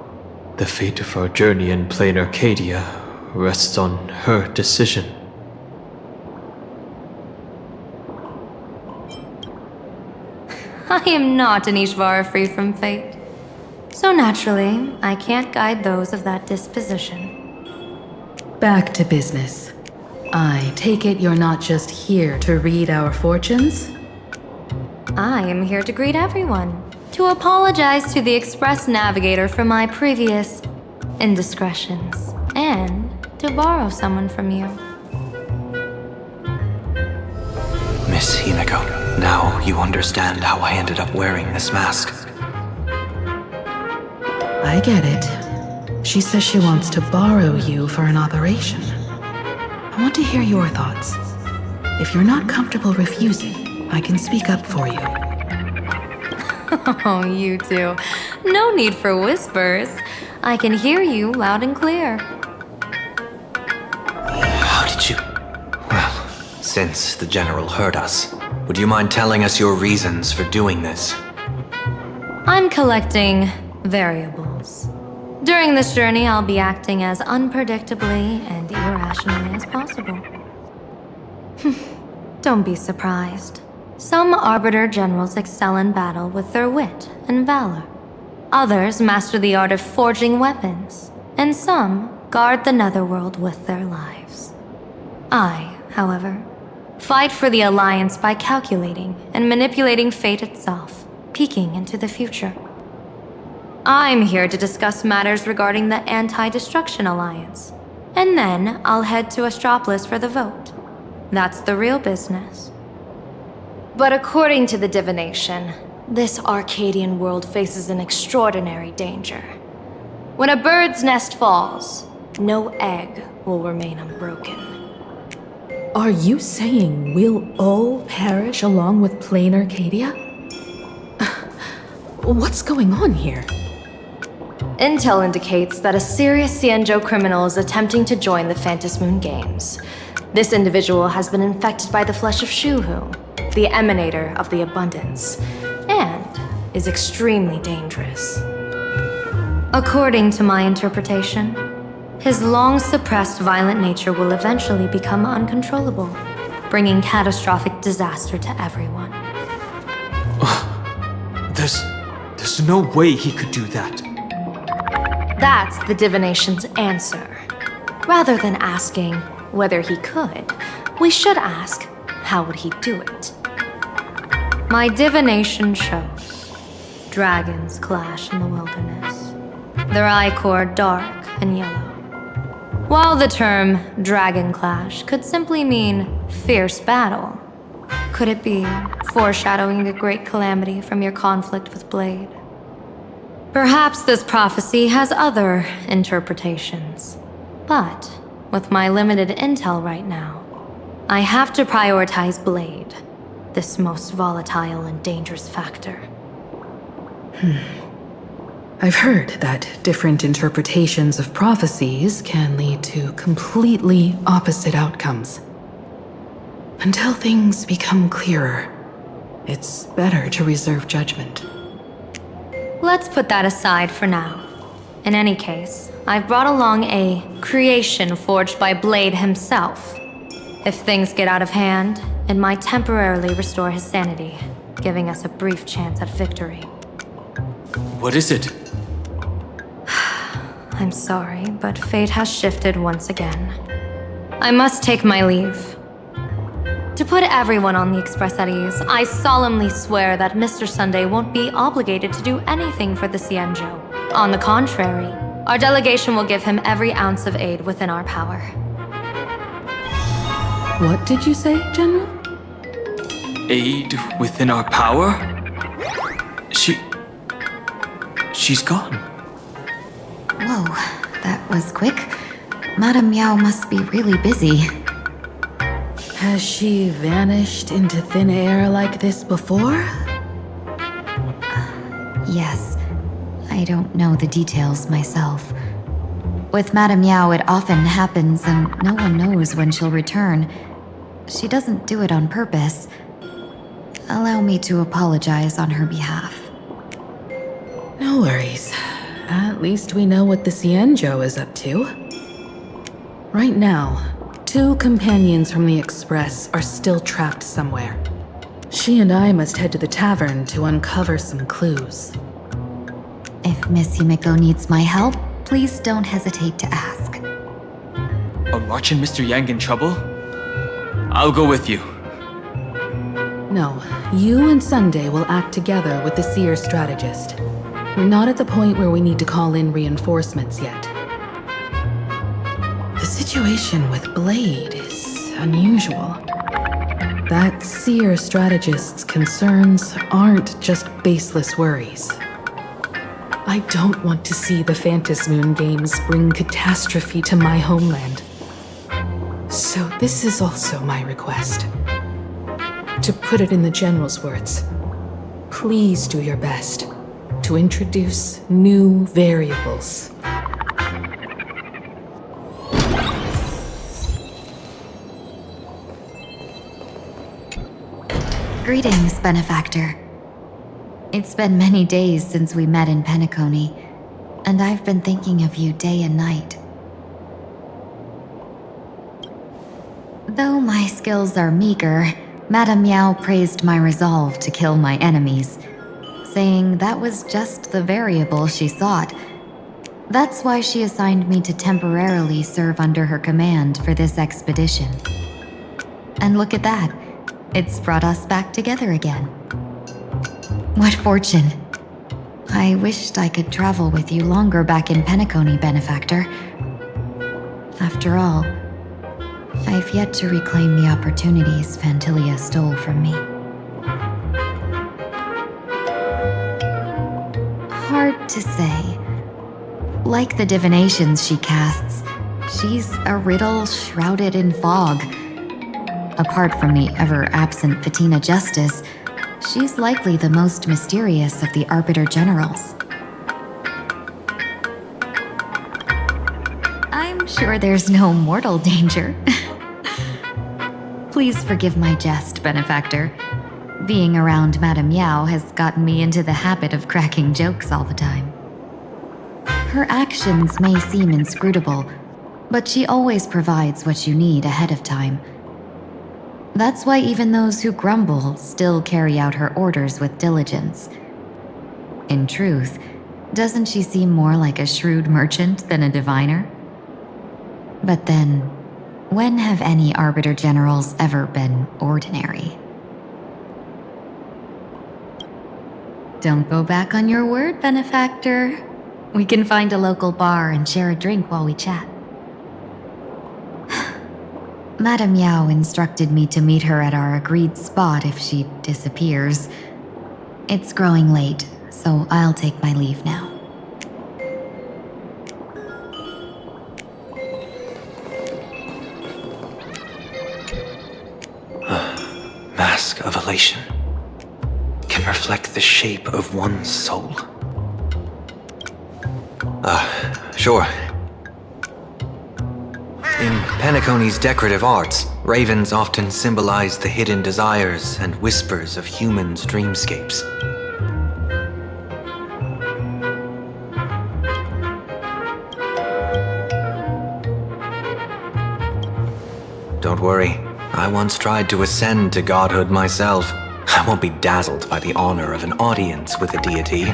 the fate of our journey in Planarcadia rests on her decision. I am not an Ishvara free from fate. So naturally, I can't guide those of that disposition. Back to business. I take it you're not just here to read our fortunes? I am here to greet everyone, to apologize to the Express Navigator for my previous indiscretions, and to borrow someone from you. Miss Himeko, now you understand how I ended up wearing this mask. I get it. She says she wants to borrow you for an operation. I want to hear your thoughts. If you're not comfortable refusing, I can speak up for you. Oh, you two. No need for whispers. I can hear you loud and clear. How did you... Well, since the General heard us, would you mind telling us your reasons for doing this? I'm collecting variables. During this journey, I'll be acting as unpredictably and irrationally as possible. Don't be surprised. Some Arbiter generals excel in battle with their wit and valor. Others master the art of forging weapons, and some guard the netherworld with their lives. I, however, fight for the Alliance by calculating and manipulating fate itself, peeking into the future. I'm here to discuss matters regarding the Anti-Destruction Alliance, and then I'll head to Astropolis for the vote. That's the real business. But according to the divination, this Arcadian world faces an extraordinary danger. When a bird's nest falls, no egg will remain unbroken. Are you saying we'll all perish along with Planarcadia? What's going on here? Intel indicates that a serious Xianzhou criminal is attempting to join the Phantasmoon Games. This individual has been infected by the flesh of Shuhu, the emanator of the abundance, and is extremely dangerous. According to my interpretation, his long-suppressed violent nature will eventually become uncontrollable, bringing catastrophic disaster to everyone. There's no way he could do that. That's the divination's answer. Rather than asking whether he could, we should ask, how would he do it? My divination shows dragons clash in the wilderness. Their ichor dark and yellow. While the term dragon clash could simply mean fierce battle, could it be foreshadowing a great calamity from your conflict with Blade? Perhaps this prophecy has other interpretations. But with my limited intel right now, I have to prioritize Blade, this most volatile and dangerous factor. I've heard that different interpretations of prophecies can lead to completely opposite outcomes. Until things become clearer, it's better to reserve judgment. Let's put that aside for now. In any case, I've brought along a creation forged by Blade himself. If things get out of hand, it might temporarily restore his sanity, giving us a brief chance at victory. What is it? I'm sorry, but fate has shifted once again. I must take my leave. To put everyone on the Express at ease, I solemnly swear that Mr. Sunday won't be obligated to do anything for the Xianzhou. On the contrary, our delegation will give him every ounce of aid within our power. What did you say, General? Aid within our power? She's gone. Whoa, that was quick. Madame Meow must be really busy. Has she vanished into thin air like this before? Yes. I don't know the details myself. With Madame Meow, it often happens and no one knows when she'll return. She doesn't do it on purpose. Allow me to apologize on her behalf. No worries. At least we know what the Xianzhou is up to. Right now, 2 companions from the Express are still trapped somewhere. She and I must head to the tavern to uncover some clues. If Miss Himeko needs my help, please don't hesitate to ask. Are March and Mr. Yang in trouble? I'll go with you. No, you and Sunday will act together with the Seer strategist. We're not at the point where we need to call in reinforcements yet. The situation with Blade is unusual. That Seer strategist's concerns aren't just baseless worries. I don't want to see the Phantasmoon Games bring catastrophe to my homeland. So this is also my request. To put it in the General's words, please do your best to introduce new variables. Greetings, Benefactor. It's been many days since we met in Penacony, and I've been thinking of you day and night. Though my skills are meager, Madame Meow praised my resolve to kill my enemies, saying that was just the variable she sought. That's why she assigned me to temporarily serve under her command for this expedition. And look at that. It's brought us back together again. What fortune. I wished I could travel with you longer back in Penacony, Benefactor. After all, I've yet to reclaim the opportunities Phantilia stole from me. Hard to say. Like the divinations she casts, she's a riddle shrouded in fog. Apart from the ever-absent Patina Justice, she's likely the most mysterious of the Arbiter Generals. I'm sure there's no mortal danger. Please forgive my jest, Benefactor. Being around Madame Meow has gotten me into the habit of cracking jokes all the time. Her actions may seem inscrutable, but she always provides what you need ahead of time. That's why even those who grumble still carry out her orders with diligence. In truth, doesn't she seem more like a shrewd merchant than a diviner? But then, when have any Arbiter Generals ever been ordinary? Don't go back on your word, benefactor. We can find a local bar and share a drink while we chat. Madame Yao instructed me to meet her at our agreed spot if she disappears. It's growing late, so I'll take my leave now. Mask of elation can reflect the shape of one's soul. Sure. In Penacony's decorative arts, ravens often symbolize the hidden desires and whispers of humans' dreamscapes. Don't worry, I once tried to ascend to godhood myself. I won't be dazzled by the honor of an audience with a deity.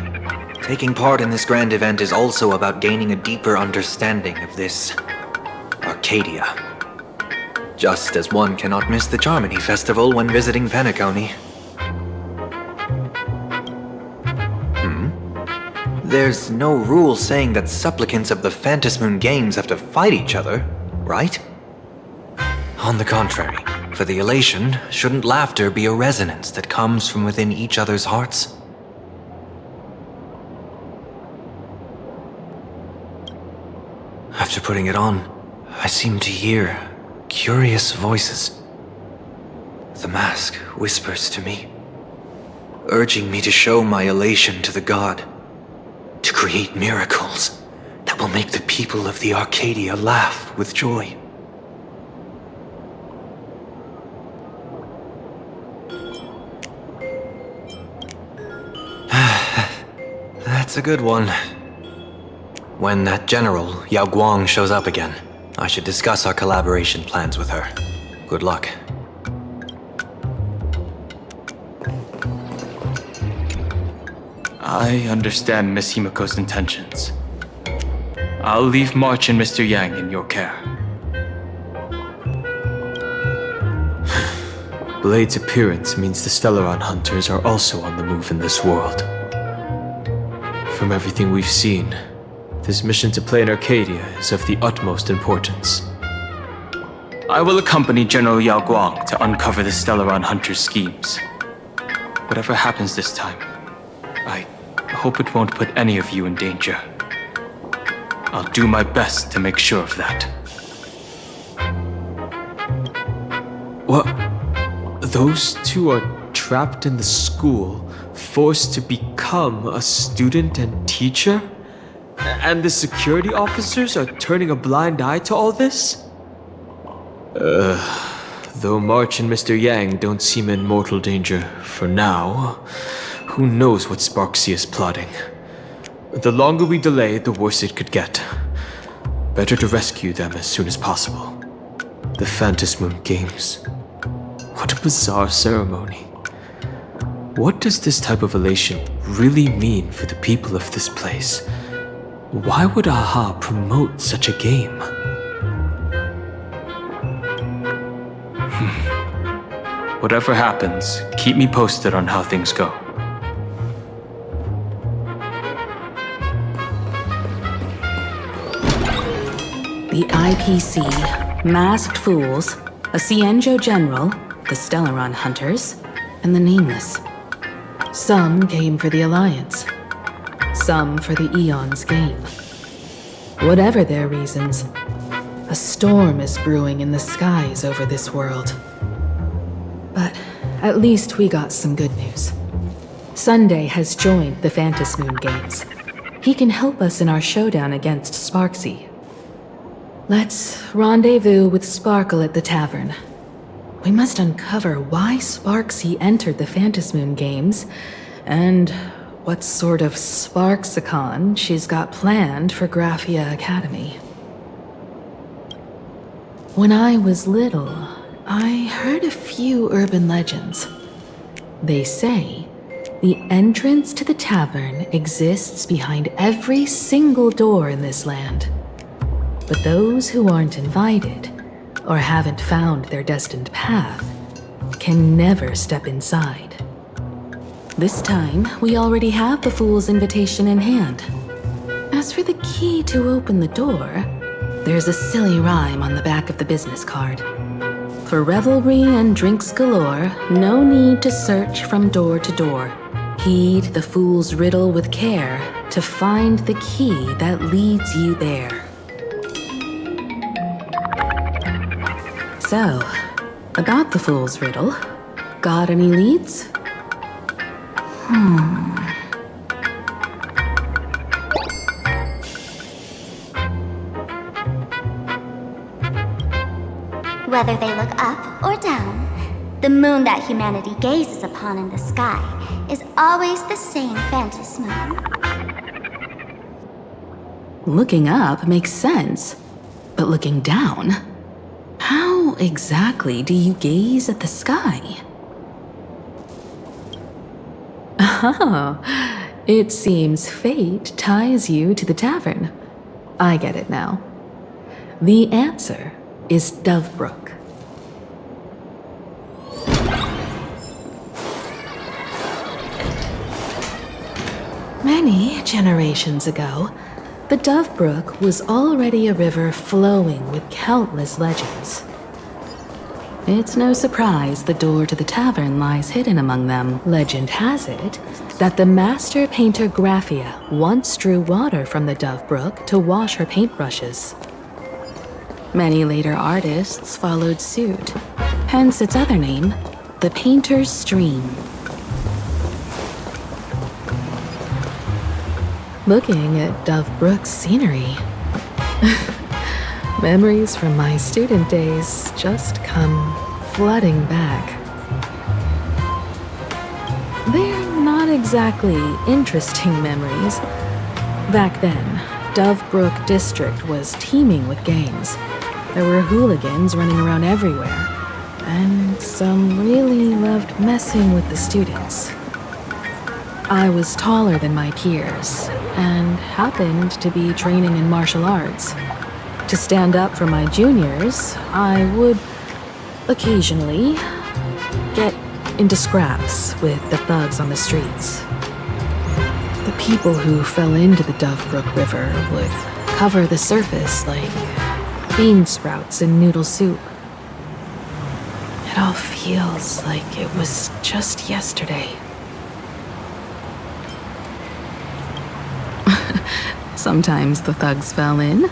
Taking part in this grand event is also about gaining a deeper understanding of this Arcadia. Just as one cannot miss the Charmony Festival when visiting Penacony. There's no rule saying that supplicants of the Phantasmoon Games have to fight each other, right? On the contrary, for the elation, shouldn't laughter be a resonance that comes from within each other's hearts? After putting it on, I seem to hear curious voices. The mask whispers to me, urging me to show my elation to the god, to create miracles that will make the people of the Arcadia laugh with joy. That's a good one. When that general, Yao Guang, shows up again, I should discuss our collaboration plans with her. Good luck. I understand Miss Himeko's intentions. I'll leave March and Mr. Yang in your care. Blade's appearance means the Stellaron hunters are also on the move in this world. From everything we've seen, this mission to Planarcadia is of the utmost importance. I will accompany General Yao Guang to uncover the Stellaron hunters' schemes. Whatever happens this time, I hope it won't put any of you in danger. I'll do my best to make sure of that. What? Those two are trapped in the school, forced to become a student and teacher? And the security officers are turning a blind eye to all this? Though March and Mr. Yang don't seem in mortal danger for now, who knows what Sparxie is plotting. The longer we delay, the worse it could get. Better to rescue them as soon as possible. The Phantasmoon Games. What a bizarre ceremony. What does this type of elation really mean for the people of this place? Why would Aha promote such a game? Whatever happens, keep me posted on how things go. The IPC, Masked Fools, a Xianzhou General, the Stellaron Hunters, and the Nameless. Some came for the Alliance. Some for the Eon's game. Whatever their reasons, a storm is brewing in the skies over this world. But at least we got some good news. Sunday has joined the Phantasmoon Games. He can help us in our showdown against Sparxie. Let's rendezvous with Sparkle at the tavern. We must uncover why Sparxie entered the Phantasmoon Games, and what sort of Sparxicon she's got planned for Graphia Academy. When I was little, I heard a few urban legends. They say the entrance to the tavern exists behind every single door in this land. But those who aren't invited, or haven't found their destined path, can never step inside. This time, we already have the Fool's invitation in hand. As for the key to open the door, there's a silly rhyme on the back of the business card. For revelry and drinks galore, no need to search from door to door. Heed the fool's riddle with care to find the key that leads you there. So, about the fool's riddle, got any leads? Whether they look up or down, the moon that humanity gazes upon in the sky is always the same Phantasmoon. Looking up makes sense, but looking down? How exactly do you gaze at the sky? Oh, it seems fate ties you to the tavern. I get it now. The answer is Dovebrook. Many generations ago, the Dovebrook was already a river flowing with countless legends. It's no surprise the door to the tavern lies hidden among them. Legend has it that the master painter Graphia once drew water from the Dovebrook to wash her paintbrushes. Many later artists followed suit, hence its other name, the Painter's Stream. Looking at Dovebrook's scenery, memories from my student days just come flooding back. They're not exactly interesting memories. Back then, Dovebrook District was teeming with gangs. There were hooligans running around everywhere, and some really loved messing with the students. I was taller than my peers, and happened to be training in martial arts. To stand up for my juniors, I would occasionally get into scraps with the thugs on the streets. The people who fell into the Dovebrook River would cover the surface like bean sprouts in noodle soup. It all feels like it was just yesterday. Sometimes the thugs fell in.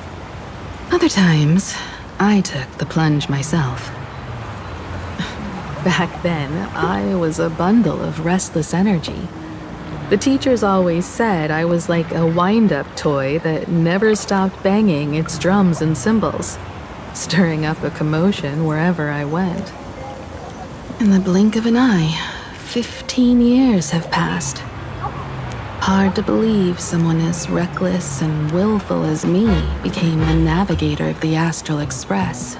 Other times, I took the plunge myself. Back then, I was a bundle of restless energy. The teachers always said I was like a wind-up toy that never stopped banging its drums and cymbals, stirring up a commotion wherever I went. In the blink of an eye, 15 years have passed. Hard to believe someone as reckless and willful as me became the navigator of the Astral Express.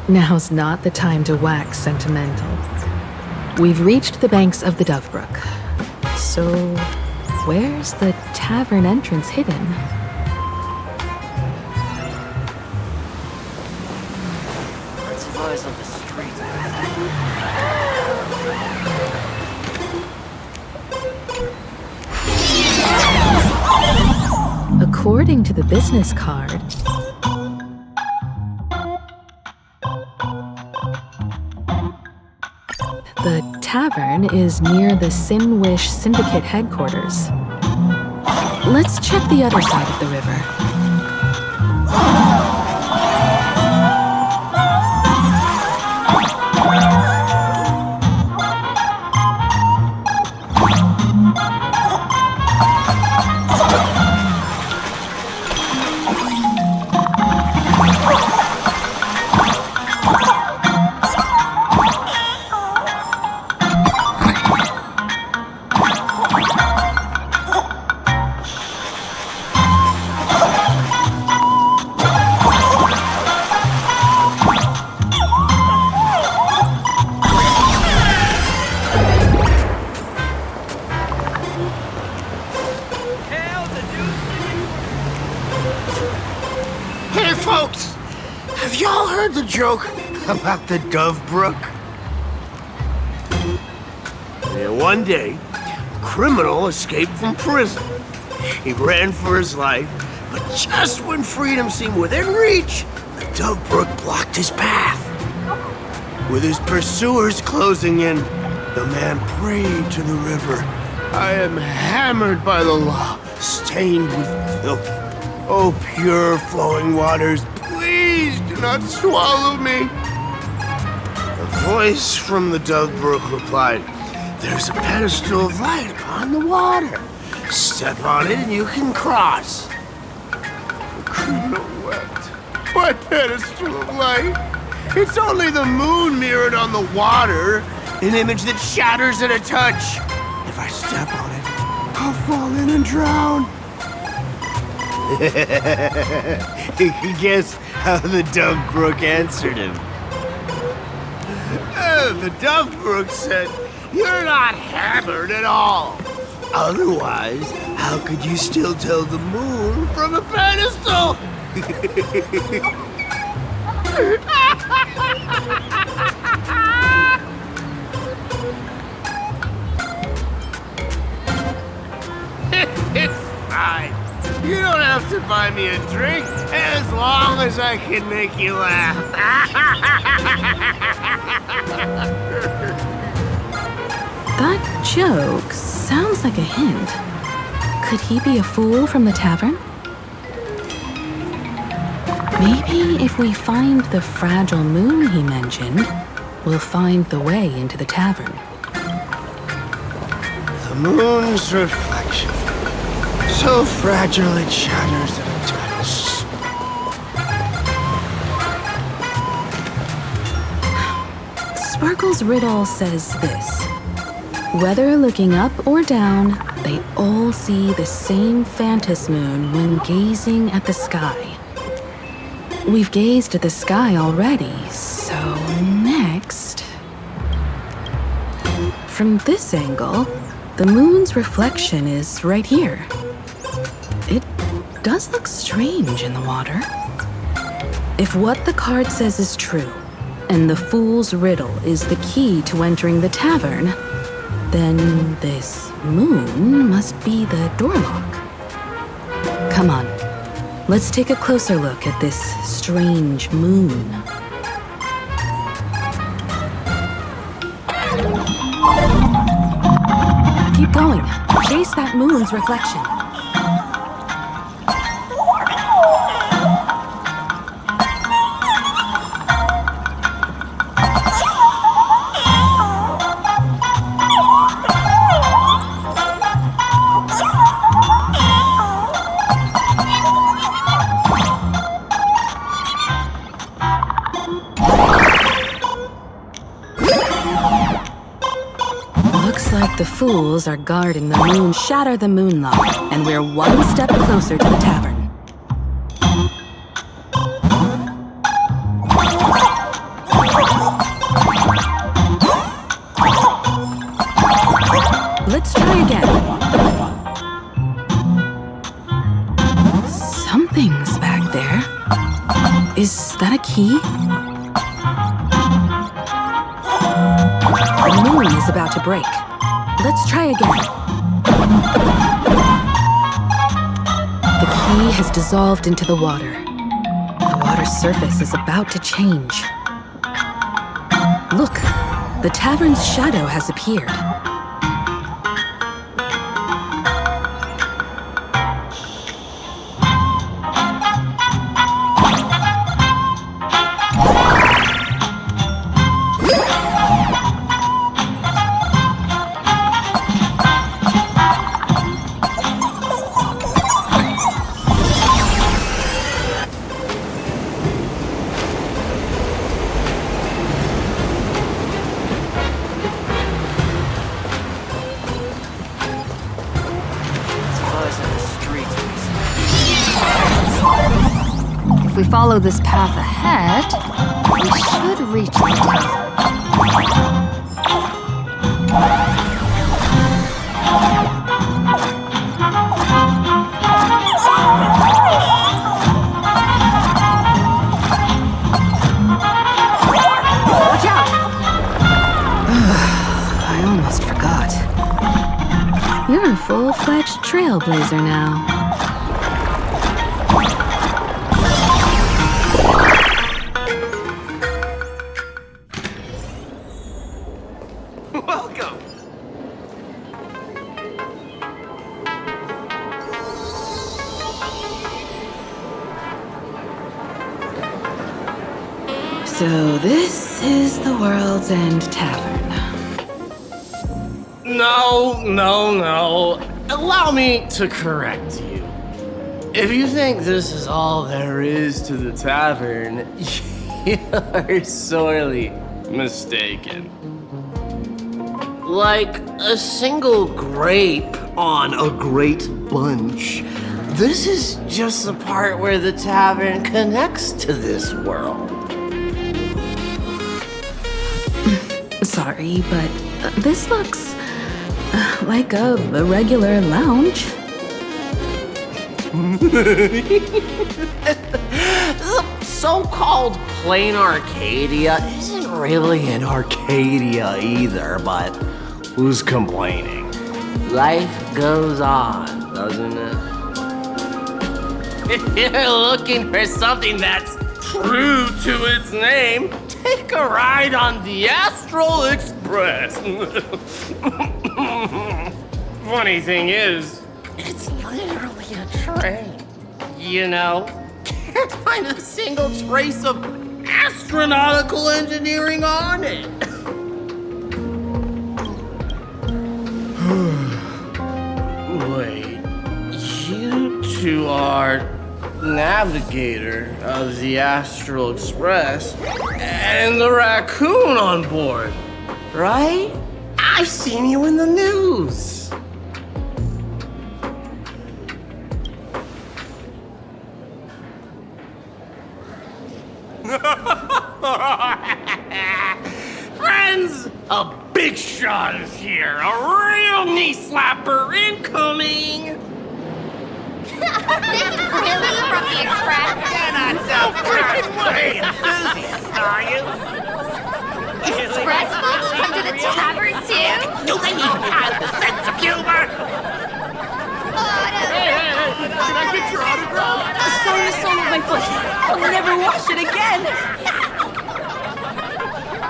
Now's not the time to wax sentimental. We've reached the banks of the Dovebrook. So, where's the tavern entrance hidden? Lots of eyes on the street. According to the business card, the tavern is near the Sinwish Syndicate headquarters. Let's check the other side of the river. Joke about the Dovebrook? And one day, a criminal escaped from prison. He ran for his life, but just when freedom seemed within reach, the Dove Brook blocked his path. With his pursuers closing in, the man prayed to the river. I am hammered by the law, stained with filth. Oh, pure flowing waters, please do not swallow me. A voice from the Dove Brook replied, there's a pedestal of light upon the water. Step on it and you can cross. The criminal wept. What pedestal of light? It's only the moon mirrored on the water, an image that shatters at a touch. If I step on it, I'll fall in and drown. Guess how the Dove Brook answered him. The Dove Brook said, you're not hammered at all. Otherwise, how could you still tell the moon from a pedestal? It's fine. You don't have to buy me a drink as long as I can make you laugh. That joke sounds like a hint. Could he be a fool from the tavern? Maybe if we find the fragile moon he mentioned, we'll find the way into the tavern. The moon's reflection. So fragile it shatters at a touch. Sparkle's riddle says this. Whether looking up or down, they all see the same Phantasmoon when gazing at the sky. We've gazed at the sky already, so next... From this angle, the moon's reflection is right here. It does look strange in the water. If what the card says is true, and the fool's riddle is the key to entering the tavern, then this moon must be the door lock. Come on, let's take a closer look at this strange moon. Keep going. Chase that moon's reflection. The fools are guarding the moon. Shatter the moonlock, and we're one step closer to the tavern. Let's try again. Something's back there. Is that a key? The moon is about to break. Let's try again. The key has dissolved into the water. The water's surface is about to change. Look, the tavern's shadow has appeared. If we follow this path ahead, we should reach the tavern. Watch out! I almost forgot. full-fledged trailblazer now. Welcome! So this is the World's End Tavern. No. Allow me to correct you. If you think this is all there is to the tavern, you're sorely mistaken. Like a single grape on a great bunch, this is just the part where the tavern connects to this world. Sorry, but this looks like a regular lounge. The so-called Planarcadia isn't really an Arcadia either, but who's complaining? Life goes on, doesn't it? If you're looking for something that's true to its name, take a ride on the Astral Express. Funny thing is, it's literally a train. You know, can't find a single trace of astronautical engineering on it. Wait, you two are Navigator of the Astral Express and the raccoon on board, right? I've seen you in the news. Friends, a big shot is here. A real knee slapper incoming. Really? From the Express? You're not so freaking way enthusiast, are you? Express folks come to the tavern too? Do they even have the sense of humor? Can I get your autograph? Sorry, the sole of my foot. I'll never wash it again.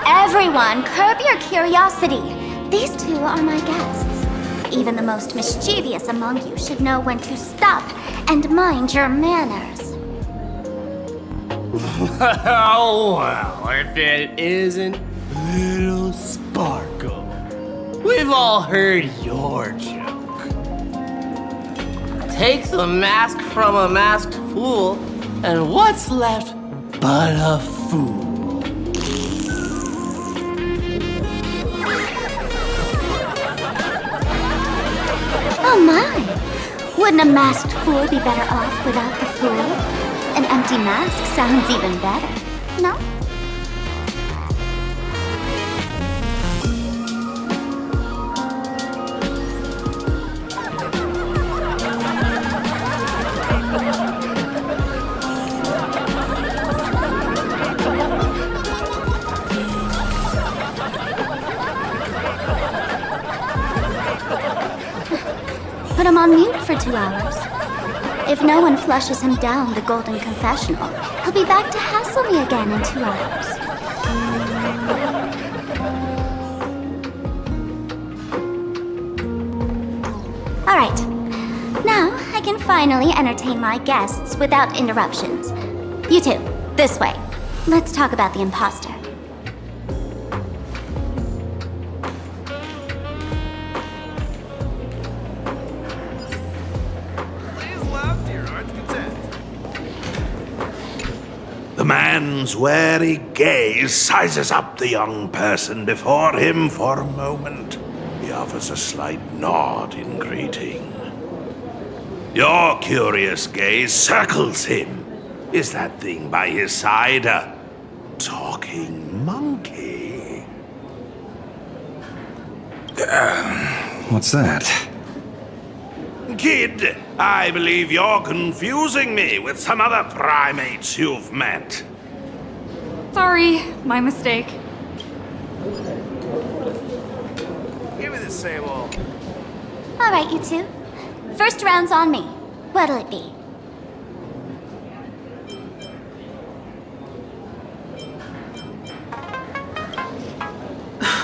Everyone, curb your curiosity. These two are my guests. Even the most mischievous among you should know when to stop and mind your manners. Oh, well, if it isn't Little Sparkle. We've all heard your joke. Take the mask from a masked fool, and what's left but a fool? Oh my! Wouldn't a masked fool be better off without the fool? An empty mask sounds even better, no? Put him on mute for 2 hours. If no one flushes him down the golden confessional, he'll be back to hassle me again in 2 hours. All right. Now I can finally entertain my guests without interruptions. You two, this way. Let's talk about the imposter. The man's wary gaze sizes up the young person before him for a moment. He offers a slight nod in greeting. Your curious gaze circles him. Is that thing by his side a talking monkey? What's that? Kid, I believe you're confusing me with some other primates you've met. Sorry, my mistake. Give me the same old. All right, you two. First round's on me. What'll it be?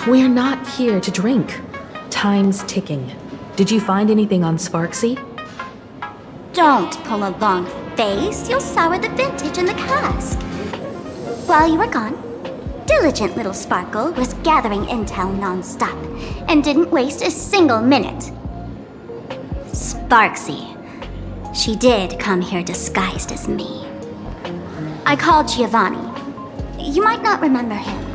We're not here to drink. Time's ticking. Did you find anything on Sparxie? Don't pull a long face. You'll sour the vintage in the cask. While you were gone, diligent little Sparkle was gathering intel non-stop and didn't waste a single minute. Sparxie. She did come here disguised as me. I called Giovanni. You might not remember him.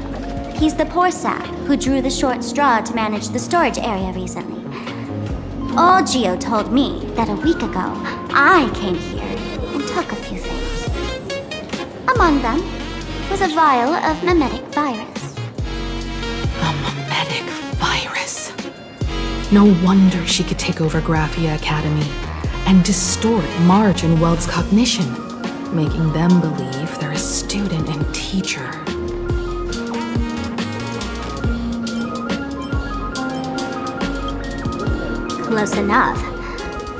He's the poor sap who drew the short straw to manage the storage area recently. Old Gio told me that a week ago, I came here and took a few things. Among them was a vial of mimetic virus. A mimetic virus. No wonder she could take over Graphia Academy and distort Marge and Weld's cognition, making them believe they're a student and teacher. Close enough.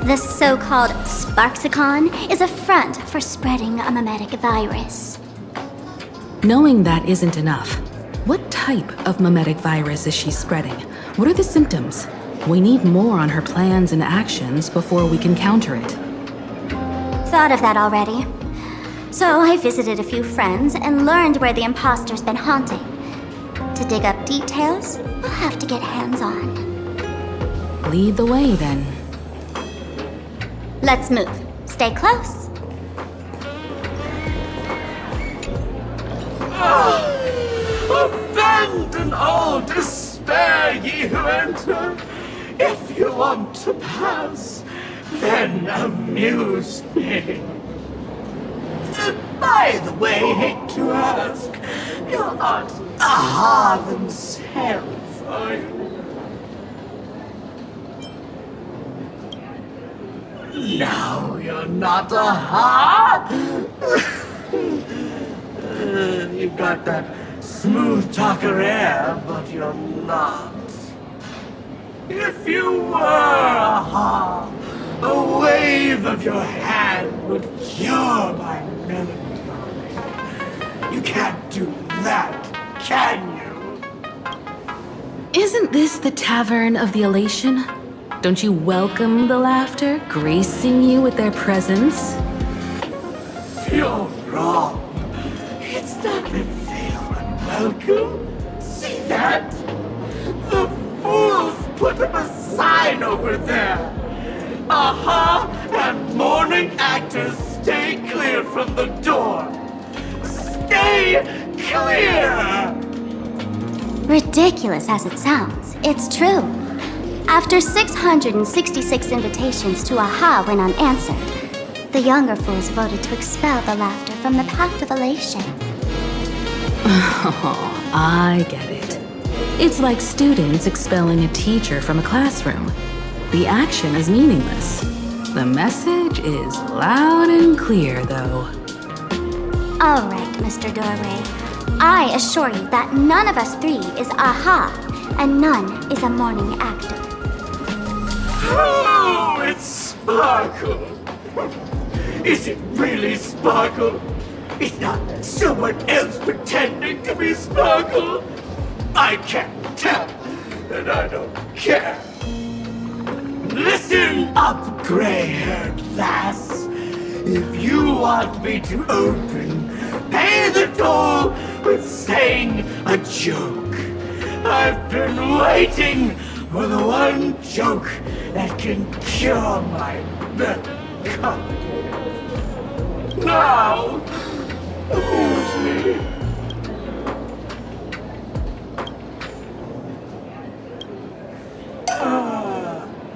This so-called Sparxicon is a front for spreading a mimetic virus. Knowing that isn't enough. What type of mimetic virus is she spreading? What are the symptoms? We need more on her plans and actions before we can counter it. Thought of that already. So I visited a few friends and learned where the imposter's been haunting. To dig up details, we'll have to get hands-on. Lead the way, then. Let's move. Stay close. Abandon all despair, ye who enter. If you want to pass, then amuse me. By the way, hate to ask, you're not Aha themselves, are you? No, you're not Aha! You got that smooth talker air, but you're not. If you were Aha, a wave of your hand would cure my melancholy. You can't do that, can you? Isn't this the Tavern of the Elation? Don't you welcome the laughter, gracing you with their presence? You're wrong. It's not that they're unwelcome. See that? The fools put up a sign over there. Aha! And morning actors stay clear from the door. Stay clear! Ridiculous as it sounds, it's true. After 666 invitations to Aha went unanswered, the younger fools voted to expel the laughter from the Pact of Elation. Oh, I get it. It's like students expelling a teacher from a classroom. The action is meaningless. The message is loud and clear, though. All right, Mr. Doorway. I assure you that none of us three is Aha, and none is a morning actor. Oh, it's Sparkle. Is it really Sparkle? It's not someone else pretending to be Sparkle. I can't tell, and I don't care. Listen up, gray-haired lass. If you want me to open, pay the toll with saying a joke. I've been waiting for the one joke that can cure my melancholy. Now, amuse me.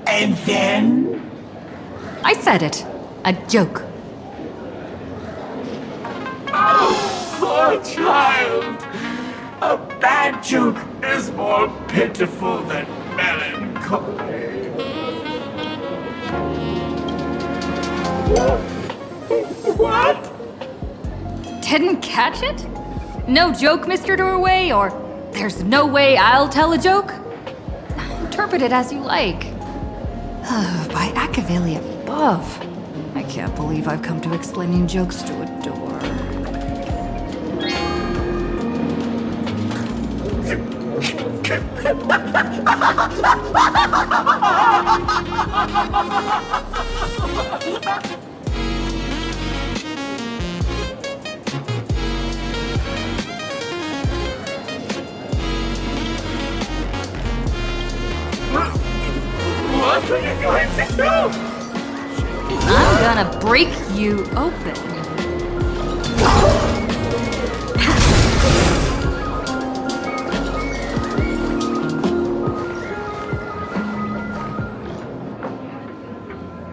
And then? I said it. A joke. Oh, poor child. A bad joke is more pitiful than melancholy. What? Didn't catch it? No joke, Mr. Doorway, or there's no way I'll tell a joke? Interpret it as you like. By Ashveil above. I can't believe I've come to explaining jokes to a door. What are you going to do? I'm gonna break you open.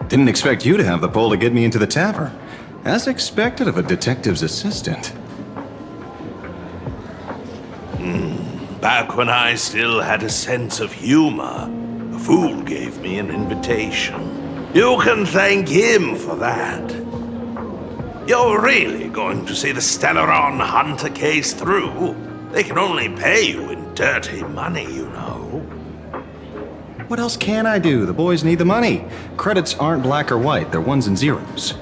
Didn't expect you to have the pull to get me into the tavern. As expected of a detective's assistant. Back when I still had a sense of humor, a fool gave me an invitation. You can thank him for that. You're really going to see the Stellaron Hunter case through? They can only pay you in dirty money, you know. What else can I do? The boys need the money. Credits aren't black or white, they're ones and zeros.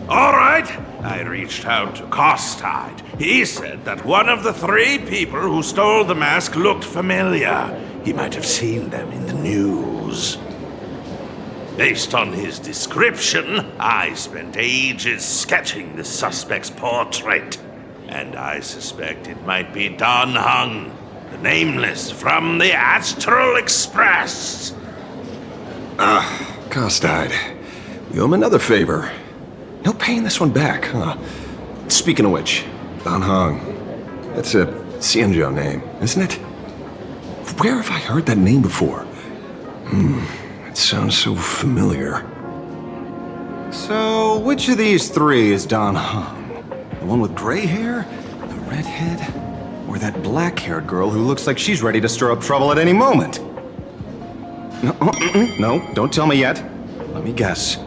All right. I reached out to Costide. He said that one of the 3 people who stole the mask looked familiar. He might have seen them in the news. Based on his description, I spent ages sketching the suspect's portrait. And I suspect it might be Dan Heng, the Nameless from the Astral Express. Costide. We owe him another favor. No paying this one back, huh? Speaking of which, Dan Heng. That's a Xianzhou name, isn't it? Where have I heard that name before? It sounds so familiar. So, which of these 3 is Dan Heng? The one with gray hair? The redhead? Or that black-haired girl who looks like she's ready to stir up trouble at any moment? No, don't tell me yet. Let me guess.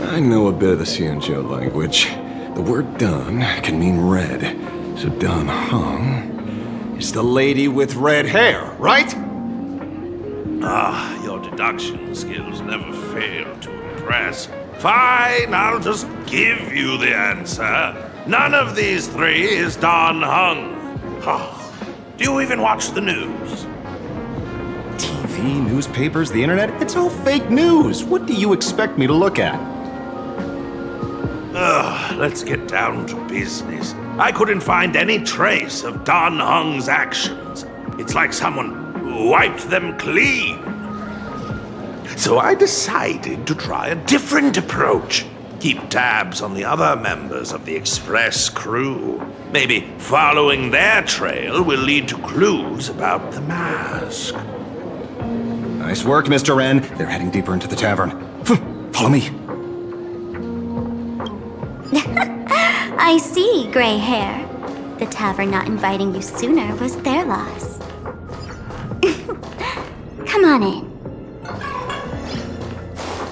I know a bit of the Xianzhou language. The word Dan can mean red. So Dan Heng is the lady with red hair, right? Your deduction skills never fail to impress. Fine, I'll just give you the answer. None of these 3 is Dan Heng. Do you even watch the news? TV, newspapers, the internet, it's all fake news. What do you expect me to look at? Let's get down to business. I couldn't find any trace of Dan Heng's actions. It's like someone wiped them clean. So I decided to try a different approach. Keep tabs on the other members of the Express crew. Maybe following their trail will lead to clues about the mask. Nice work, Mr. Wren. They're heading deeper into the tavern. Follow me. I see, gray hair. The tavern not inviting you sooner was their loss. Come on in.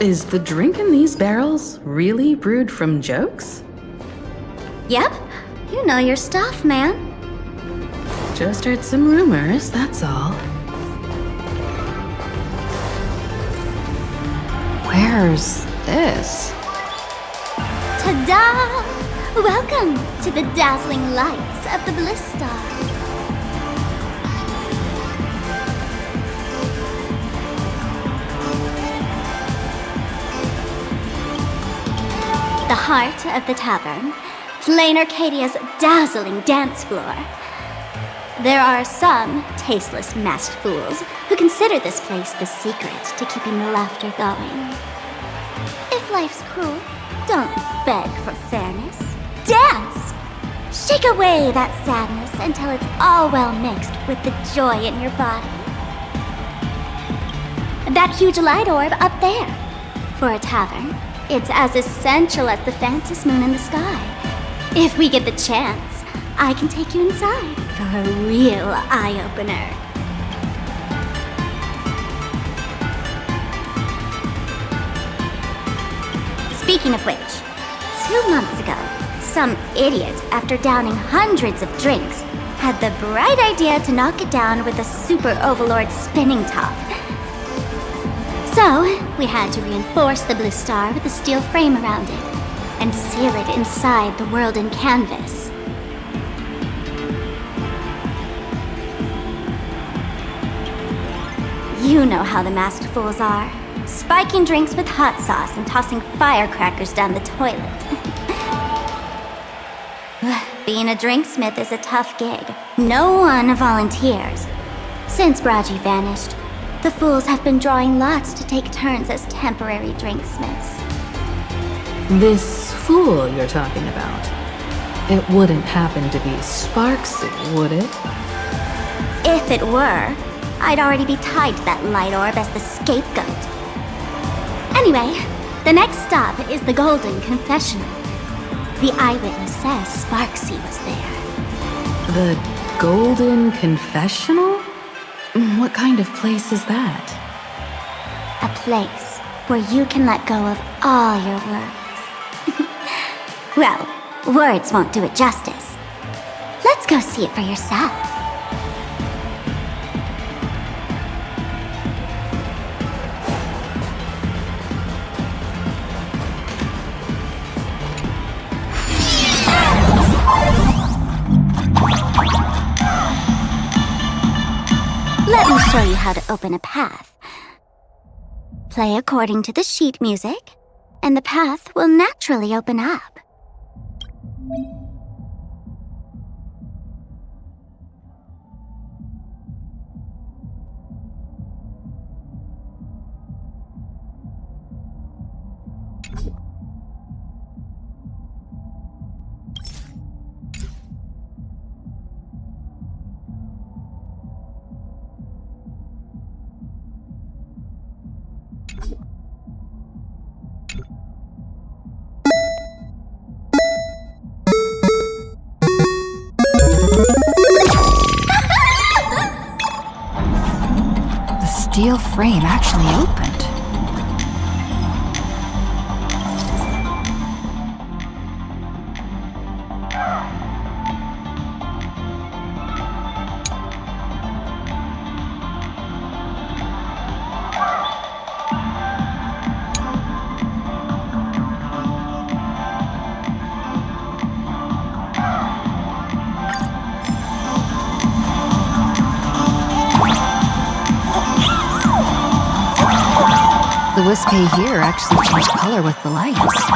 Is the drink in these barrels really brewed from jokes? Yep, you know your stuff, man. Just heard some rumors, that's all. Where's this? Ta-da! Welcome to the dazzling lights of the Bliss Star. The heart of the tavern, Planarcadia's dazzling dance floor. There are some tasteless masked fools who consider this place the secret to keeping the laughter going. If life's cruel, don't beg for fairness. Dance! Shake away that sadness until it's all well mixed with the joy in your body. That huge light orb up there. For a tavern, it's as essential as the Phantasmoon in the sky. If we get the chance, I can take you inside for a real eye-opener. Speaking of which, 2 months ago, some idiot, after downing hundreds of drinks, had the bright idea to knock it down with the Super Overlord spinning top. So, we had to reinforce the blue star with a steel frame around it, and seal it inside the world in canvas. You know how the masked fools are. Spiking drinks with hot sauce and tossing firecrackers down the toilet. Being a drinksmith is a tough gig. No one volunteers. Since Braji vanished, the fools have been drawing lots to take turns as temporary drinksmiths. This fool you're talking about, it wouldn't happen to be Sparxie, would it? If it were, I'd already be tied to that light orb as the scapegoat. Anyway, the next stop is the Golden Confessional. The eyewitness says Sparxie was there. The Golden Confessional? What kind of place is that? A place where you can let go of all your worries. Well, words won't do it justice. Let's go see it for yourself. Let me show you how to open a path. Play according to the sheet music, and the path will naturally open up. Steel frame actually opened. The Wispy here actually changed color with the lights. Just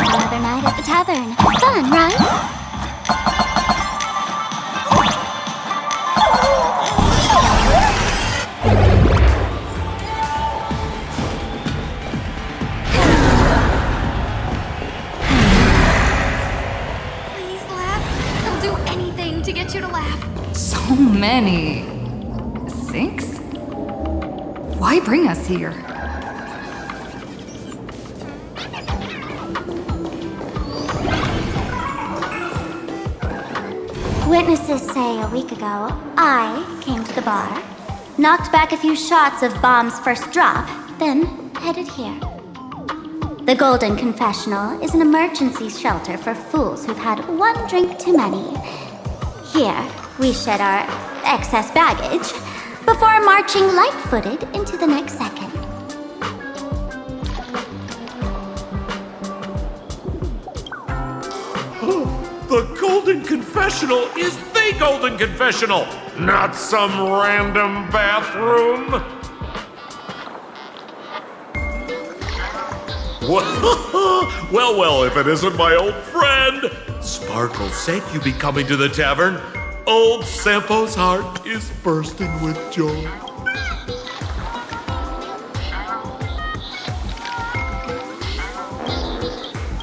another night at the tavern. Fun, right? Please laugh. They'll do anything to get you to laugh. So many sinks? Why bring us here? Witnesses say a week ago, I came to the bar, knocked back a few shots of Bomb's first drop, then headed here. The Golden Confessional is an emergency shelter for fools who've had one drink too many. Here, we shed our excess baggage before marching light-footed into the next second. The Golden Confessional is the Golden Confessional, not some random bathroom. Well, if it isn't my old friend. Sparkle's sake, you be coming to the tavern. Old Sampo's heart is bursting with joy.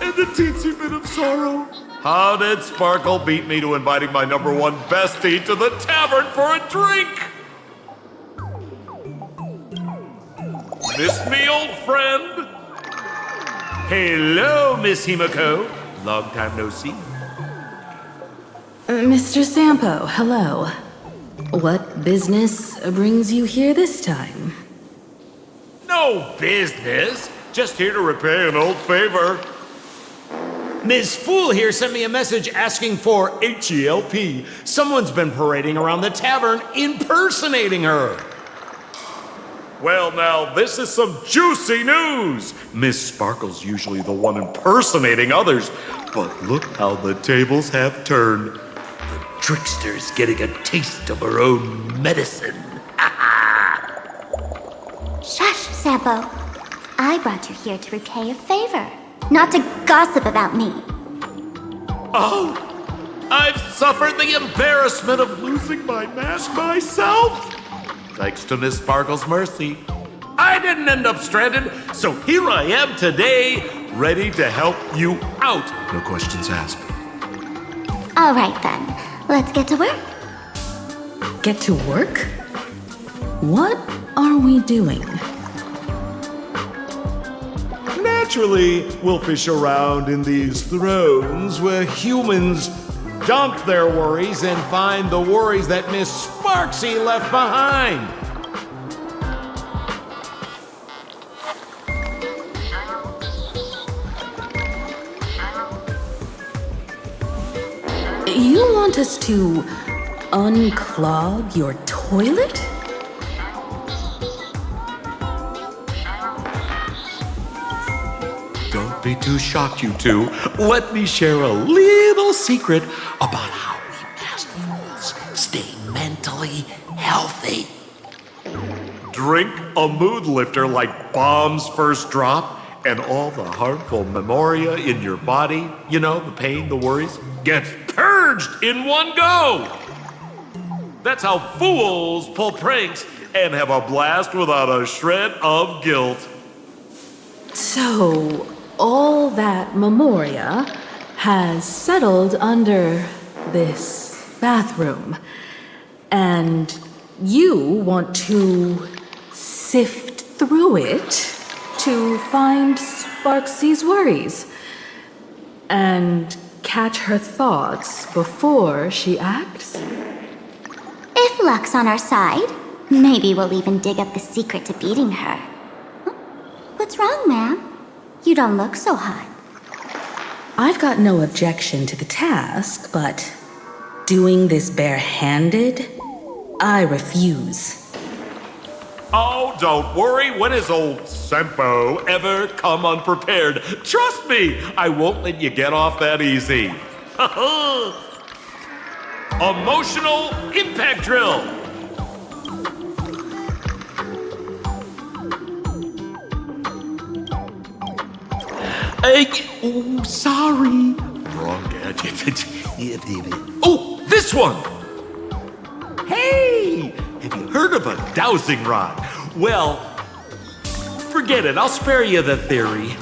And a teensy bit of sorrow. How did Sparkle beat me to inviting my number one bestie to the tavern for a drink? Miss me, old friend? Hello, Miss Himeko. Long time no see. Mr. Sampo, hello. What business brings you here this time? No business. Just here to repay an old favor. Ms. Fool here sent me a message asking for HELP. Someone's been parading around the tavern impersonating her. Well, now, this is some juicy news! Miss Sparkle's usually the one impersonating others, but look how the tables have turned. The trickster's getting a taste of her own medicine. Shush, Sampo. I brought you here to repay a favor, not to gossip about me. Oh! I've suffered the embarrassment of losing my mask myself! Thanks to Miss Sparkle's mercy, I didn't end up stranded, so here I am today, ready to help you out. No questions asked. All right then, let's get to work. Get to work? What are we doing? Naturally, we'll fish around in these thrones where humans dump their worries and find the worries that Miss Sparxie left behind. You want us to unclog your toilet? Don't be too shocked, you two. Let me share a little secret about how we past fools stay mentally healthy. Drink a mood lifter like Bomb's First Drop, and all the harmful memoria in your body, you know, the pain, the worries, gets purged in one go. That's how fools pull pranks and have a blast without a shred of guilt. So, all that memoria has settled under this bathroom, and you want to sift through it to find Sparxie's worries and catch her thoughts before she acts? If luck's on our side, maybe we'll even dig up the secret to beating her. What's wrong, ma'am? You don't look so hot. I've got no objection to the task, but doing this barehanded, I refuse. Oh, don't worry. When has old Sampo ever come unprepared? Trust me, I won't let you get off that easy. Emotional impact drill. Oh, sorry. Wrong gadget. Oh, this one. Hey, have you heard of a dowsing rod? Well, forget it. I'll spare you the theory.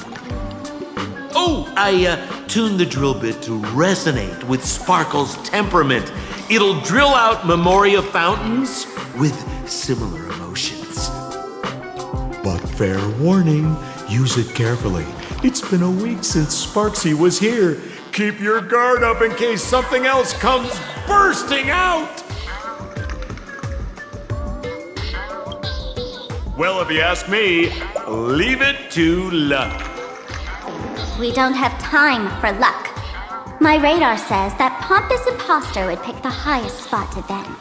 Oh, I tuned the drill bit to resonate with Sparkle's temperament. It'll drill out memoria fountains with similar emotions. But fair warning, use it carefully. It's been a week since Sparxie was here. Keep your guard up in case something else comes bursting out. Well, if you ask me, leave it to luck. We don't have time for luck. My radar says that pompous imposter would pick the highest spot to vend.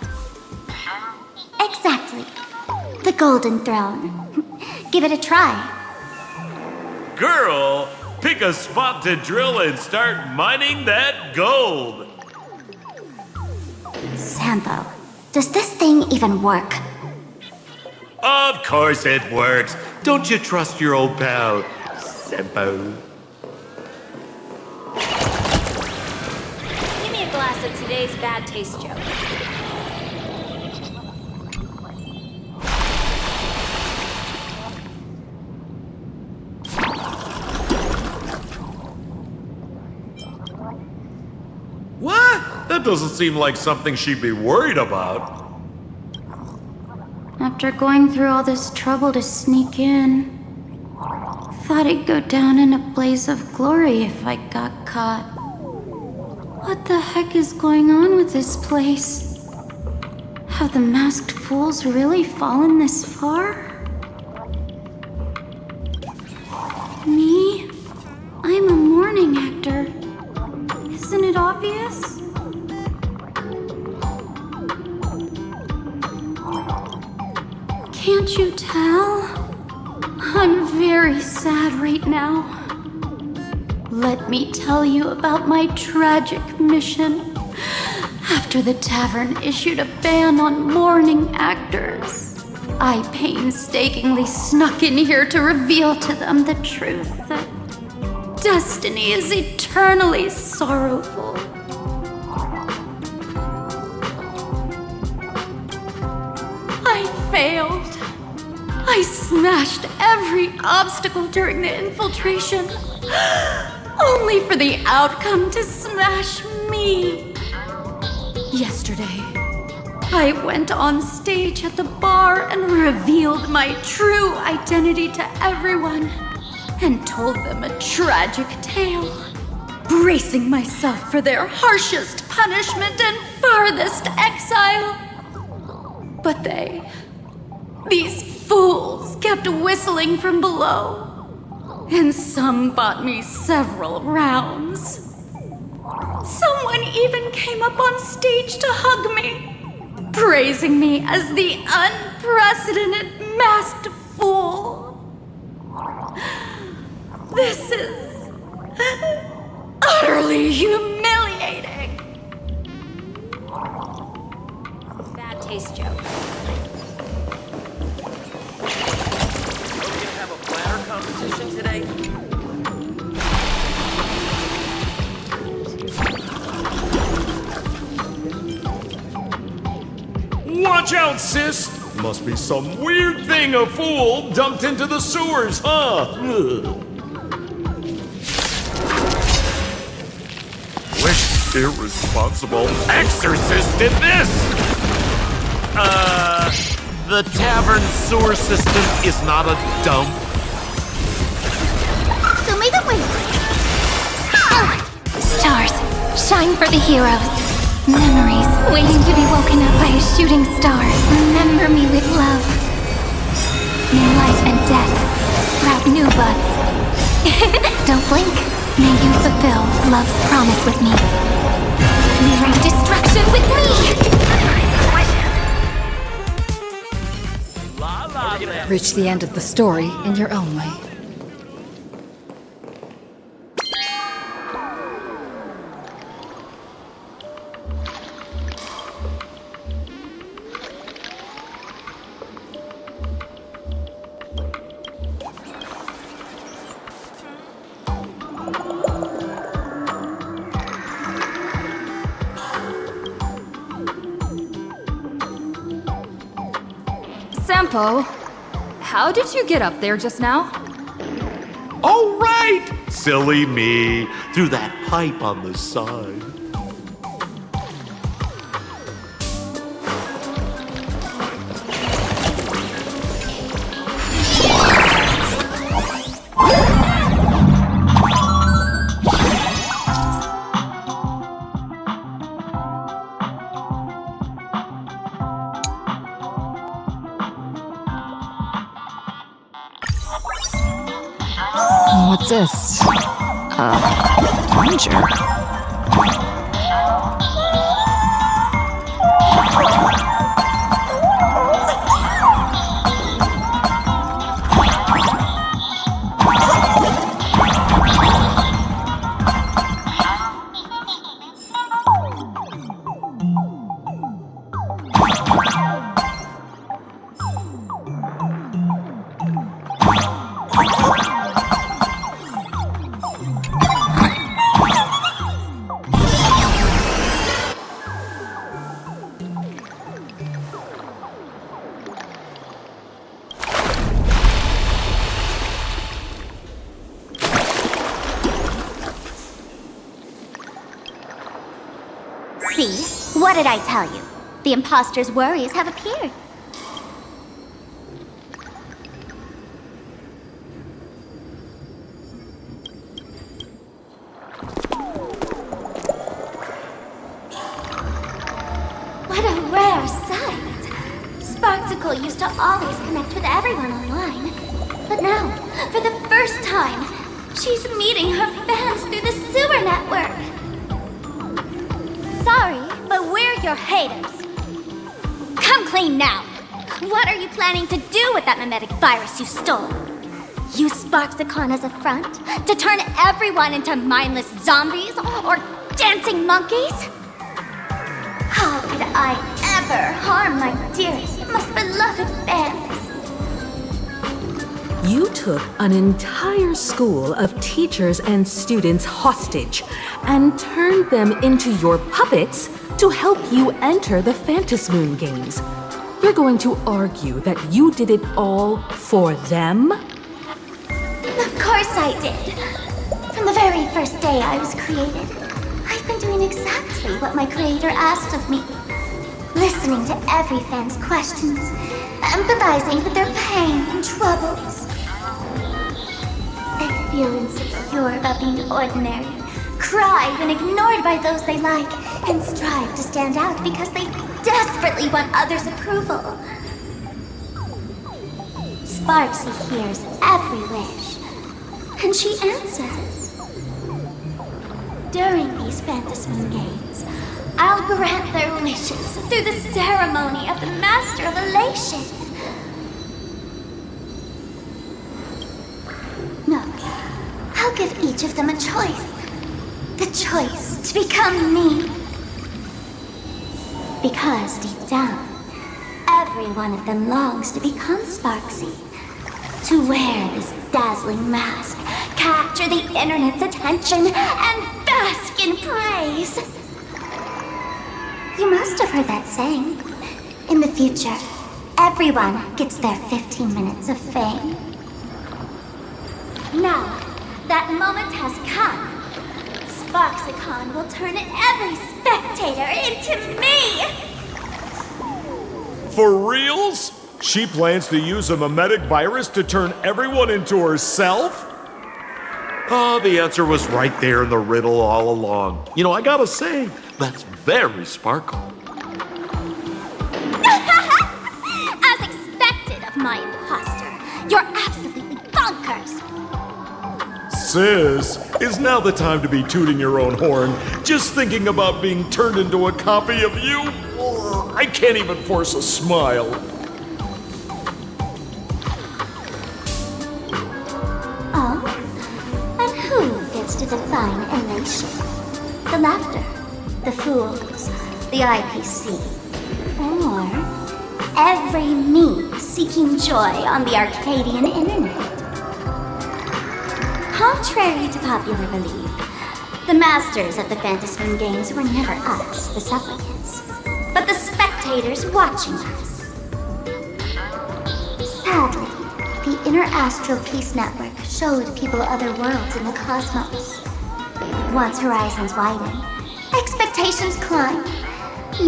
Exactly. The Golden Throne. Give it a try. Girl, pick a spot to drill and start mining that gold. Sampo, does this thing even work? Of course it works. Don't you trust your old pal, Sampo? Give me a glass of today's bad taste joke. What? That doesn't seem like something she'd be worried about. After going through all this trouble to sneak in, thought I'd go down in a blaze of glory if I got caught. What the heck is going on with this place? Have the masked fools really fallen this far? Me? I'm a mourning actor. Can't you tell? I'm very sad right now. Let me tell you about my tragic mission. After the tavern issued a ban on mourning actors, I painstakingly snuck in here to reveal to them the truth that destiny is eternally sorrowful. I failed. I smashed every obstacle during the infiltration, only for the outcome to smash me. Yesterday, I went on stage at the bar and revealed my true identity to everyone and told them a tragic tale, bracing myself for their harshest punishment and farthest exile. But these fools kept whistling from below, and some bought me several rounds. Someone even came up on stage to hug me, praising me as the unprecedented masked fool. This is utterly humiliating. Bad taste joke. Are we gonna have a platter competition today? Watch out, sis! Must be some weird thing a fool dumped into the sewers, huh? Ugh. Which irresponsible exorcist did this? The tavern sewer system is not a dump. So may the wind. Stars, shine for the heroes. Memories waiting to be woken up by a shooting star. Remember me with love. May life and death sprout new buds. Don't blink. May you fulfill love's promise with me. May reign destruction with me. Reach the end of the story in your own way. Sampo, how did you get up there just now? Oh, right! Silly me. Through that pipe on the side. What's this? Plunger. See? What did I tell you? The imposter's worries have appeared. What a rare sight! Sparxie used to always connect with everyone online. But now, for the first time, she's meeting her fans through the sewer network. Sorry, but we're your haters. Come clean now. What are you planning to do with that mimetic virus you stole? Use Sparxie as a front to turn everyone into mindless zombies or dancing monkeys? How could I ever harm my dearest, most beloved fans? You took an entire school of teachers and students hostage and turned them into your puppets to help you enter the Phantasmoon Games. You're going to argue that you did it all for them? Of course I did. From the very first day I was created, I've been doing exactly what my creator asked of me. Listening to every fan's questions, empathizing with their pain and troubles. They feel insecure about being ordinary, cry when ignored by those they like, and strive to stand out because they desperately want others' approval. Sparxie hears every wish, and she answers. During these Phantasmoon Games, I'll grant their wishes through the ceremony of the Master of Elation. No, I'll give each of them a choice. The choice to become me. Because deep down, every one of them longs to become Sparxie. To wear this dazzling mask, capture the internet's attention, and bask in praise. You must have heard that saying. In the future, everyone gets their 15 minutes of fame. Now, that moment has come. Sparxie will turn every spectator into me! For reals? She plans to use a mimetic virus to turn everyone into herself? Oh, the answer was right there in the riddle all along. You know, I gotta say, that's very Sparkle. As expected of my imposter, you're absolutely bonkers! Sis, is now the time to be tooting your own horn, just thinking about being turned into a copy of you? I can't even force a smile. Oh? And who gets to define elation? The laughter, the fools, the IPC, or every me seeking joy on the Arcadian internet? Contrary to popular belief, the masters of the Phantasmoon Games were never us, the supplicants, but the spectators watching us. Sadly, the Inner Astral Peace Network showed people other worlds in the cosmos. Once horizons widen, expectations climb.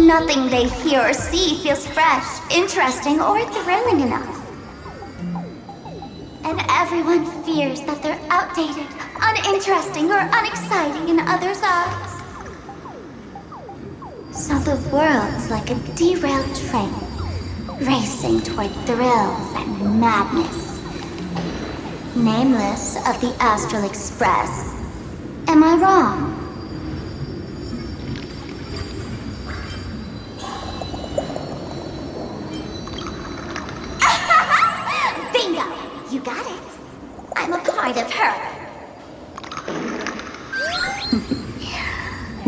Nothing they hear or see feels fresh, interesting, or thrilling enough. And everyone fears that they're outdated, uninteresting, or unexciting in others' eyes. So the world's like a derailed train, racing toward thrills and madness. Nameless of the Astral Express. Am I wrong? Bingo! You got it. I'm a part of her.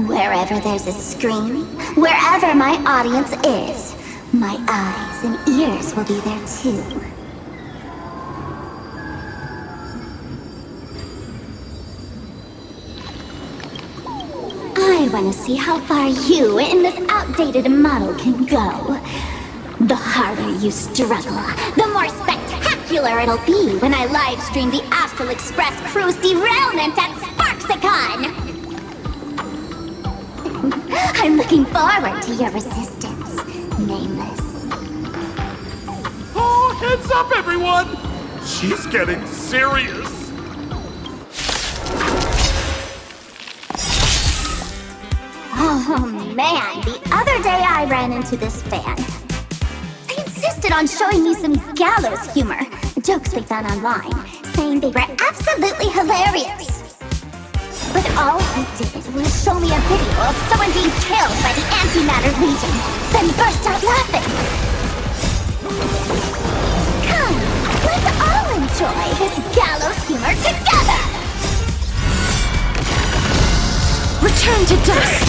Wherever there's a screen, wherever my audience is, my eyes and ears will be there too. I want to see how far you in this outdated model can go. The harder you struggle, the more spectacular it'll be when I live stream the Astral Express cruise derailment at Sparxie. I'm looking forward to your resistance, Nameless. Oh, heads up, everyone! She's getting serious. Oh man, the other day I ran into this fan. They insisted on showing me some gallows humor, jokes they found online, saying they were absolutely hilarious. But all he did was show me a video of someone being killed by the Antimatter Legion, then burst out laughing. Come, let's all enjoy this gallows humor together! Return to dust!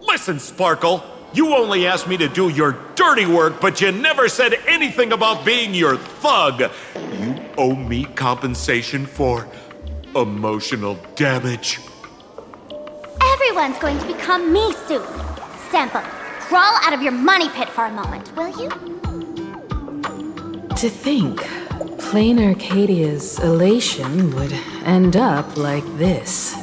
Listen, Sparkle, you only asked me to do your dirty work, but you never said anything about being your thug. You owe me compensation for emotional damage. Everyone's going to become me soon. Sampo, crawl out of your money pit for a moment, will you? To think, Planarcadia's elation would end up like this.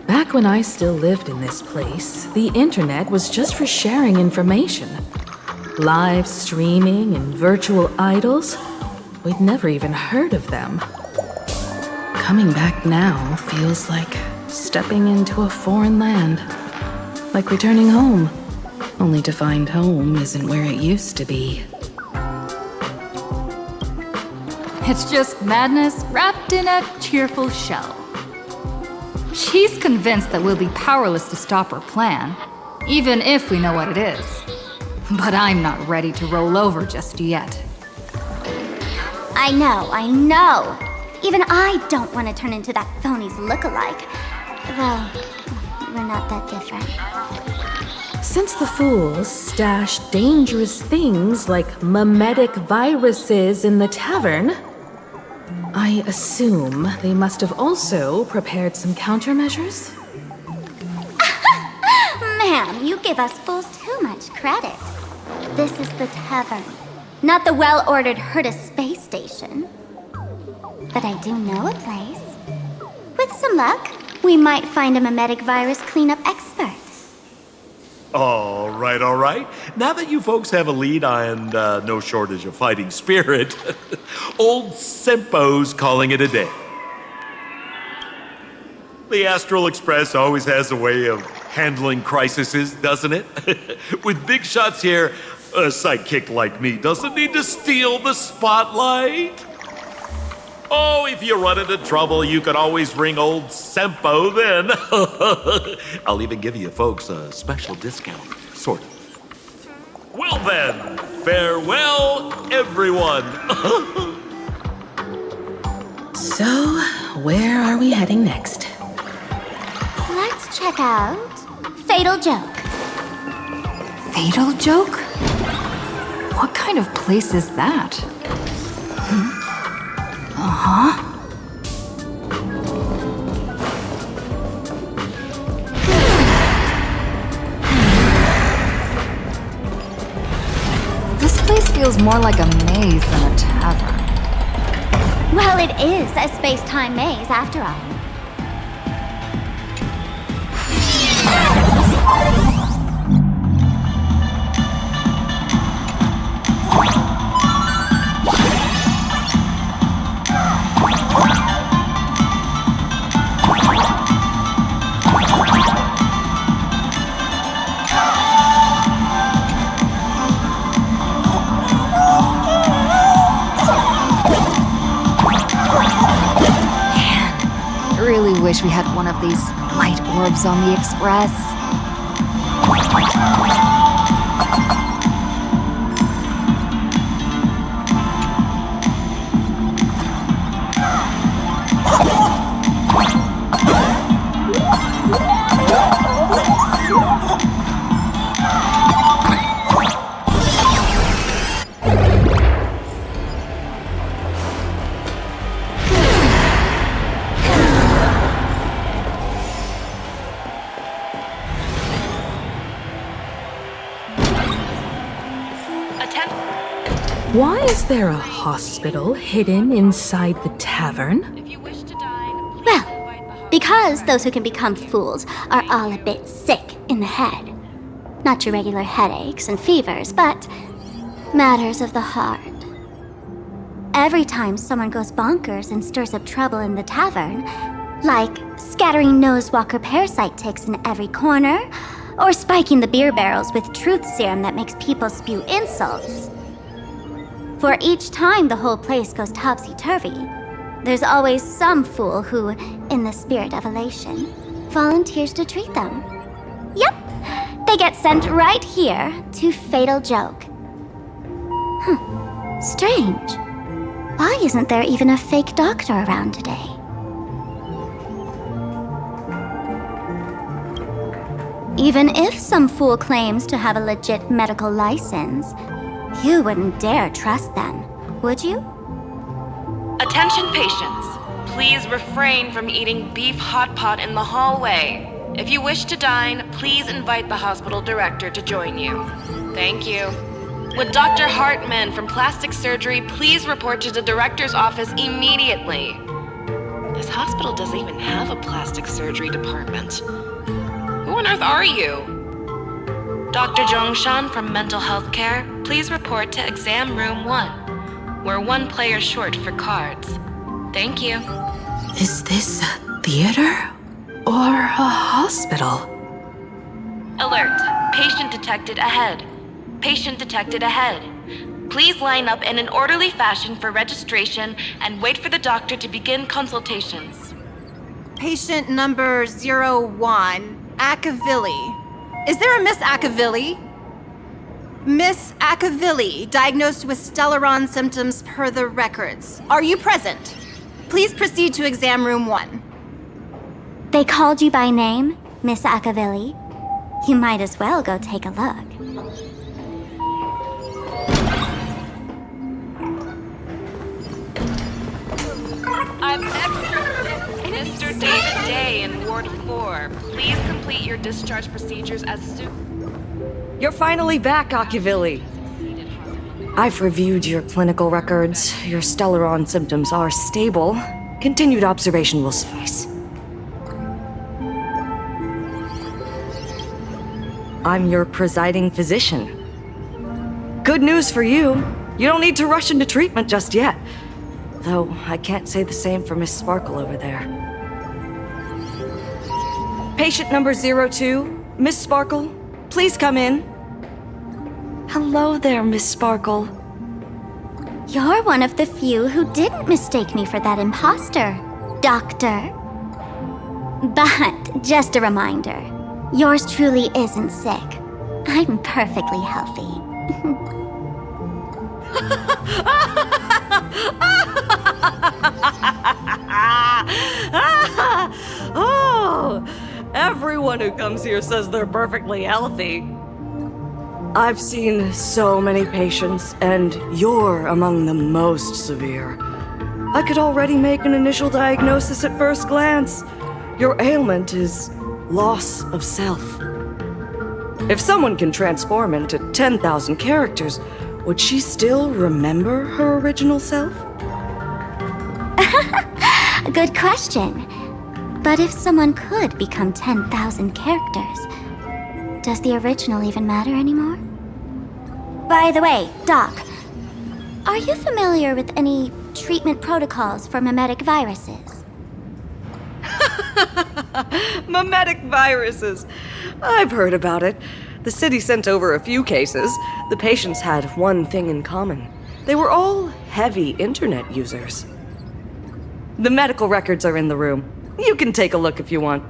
Back when I still lived in this place, the internet was just for sharing information. Live streaming and virtual idols, we'd never even heard of them. Coming back now feels like stepping into a foreign land. Like returning home, only to find home isn't where it used to be. It's just madness wrapped in a cheerful shell. She's convinced that we'll be powerless to stop her plan, even if we know what it is. But I'm not ready to roll over just yet. I know. Even I don't want to turn into that phony's lookalike. Well, we're not that different. Since the fools stash dangerous things like mimetic viruses in the tavern, I assume they must have also prepared some countermeasures? Ma'am, you give us fools too much credit. This is the tavern, not the well-ordered Herta space station. But I do know a place. With some luck, we might find a mimetic virus cleanup expert. All right. Now that you folks have a lead and no shortage of fighting spirit, old Sampo's calling it a day. The Astral Express always has a way of handling crises, doesn't it? With big shots here, a sidekick like me doesn't need to steal the spotlight. Oh, if you run into trouble, you can always ring old Sampo then. I'll even give you folks a special discount, sort of. Well then, farewell, everyone. So, where are we heading next? Let's check out Fatal Joke. Fatal Joke? What kind of place is that? Uh-huh. This place feels more like a maze than a tavern. Well, it is a space-time maze after all. Wish we had one of these light orbs on the Express. Why is there a hospital hidden inside the tavern? Well, because those who can become fools are all a bit sick in the head. Not your regular headaches and fevers, but matters of the heart. Every time someone goes bonkers and stirs up trouble in the tavern, like scattering nosewalker parasite ticks in every corner, or spiking the beer barrels with truth serum that makes people spew insults. For each time the whole place goes topsy-turvy, there's always some fool who, in the spirit of elation, volunteers to treat them. Yep, they get sent right here to Fatal Joke. Strange. Why isn't there even a fake doctor around today? Even if some fool claims to have a legit medical license, you wouldn't dare trust them, would you? Attention patients. Please refrain from eating beef hot pot in the hallway. If you wish to dine, please invite the hospital director to join you. Thank you. Would Dr. Hartman from Plastic Surgery please report to the director's office immediately? This hospital doesn't even have a plastic surgery department. Who on earth are you? Dr. Zhongshan from Mental Health Care, please report to exam room 1. We're 1 player short for cards. Thank you. Is this a theater or a hospital? Alert. Patient detected ahead. Patient detected ahead. Please line up in an orderly fashion for registration and wait for the doctor to begin consultations. Patient number 01, Akavilli. Is there a Miss Akavilli? Miss Akavilli, diagnosed with Stellaron symptoms per the records. Are you present? Please proceed to exam room 1. They called you by name, Miss Akavilli. You might as well go take a look. I'm Mr. David Day in Ward 4. Please complete your discharge procedures as soon. You're finally back, Akavilli. I've reviewed your clinical records. Your Stellaron symptoms are stable. Continued observation will suffice. I'm your presiding physician. Good news for you. You don't need to rush into treatment just yet. Though I can't say the same for Miss Sparkle over there. Patient number 02, Miss Sparkle, please come in. Hello there, Miss Sparkle. You're one of the few who didn't mistake me for that imposter, Doctor. But just a reminder, yours truly isn't sick. I'm perfectly healthy. Oh, everyone who comes here says they're perfectly healthy. I've seen so many patients, and you're among the most severe. I could already make an initial diagnosis at first glance. Your ailment is loss of self. If someone can transform into 10,000 characters, would she still remember her original self? Good question. But if someone could become 10,000 characters, does the original even matter anymore? By the way, Doc, are you familiar with any treatment protocols for mimetic viruses? Mimetic viruses. I've heard about it. The city sent over a few cases. The patients had one thing in common. They were all heavy internet users. The medical records are in the room. You can take a look if you want.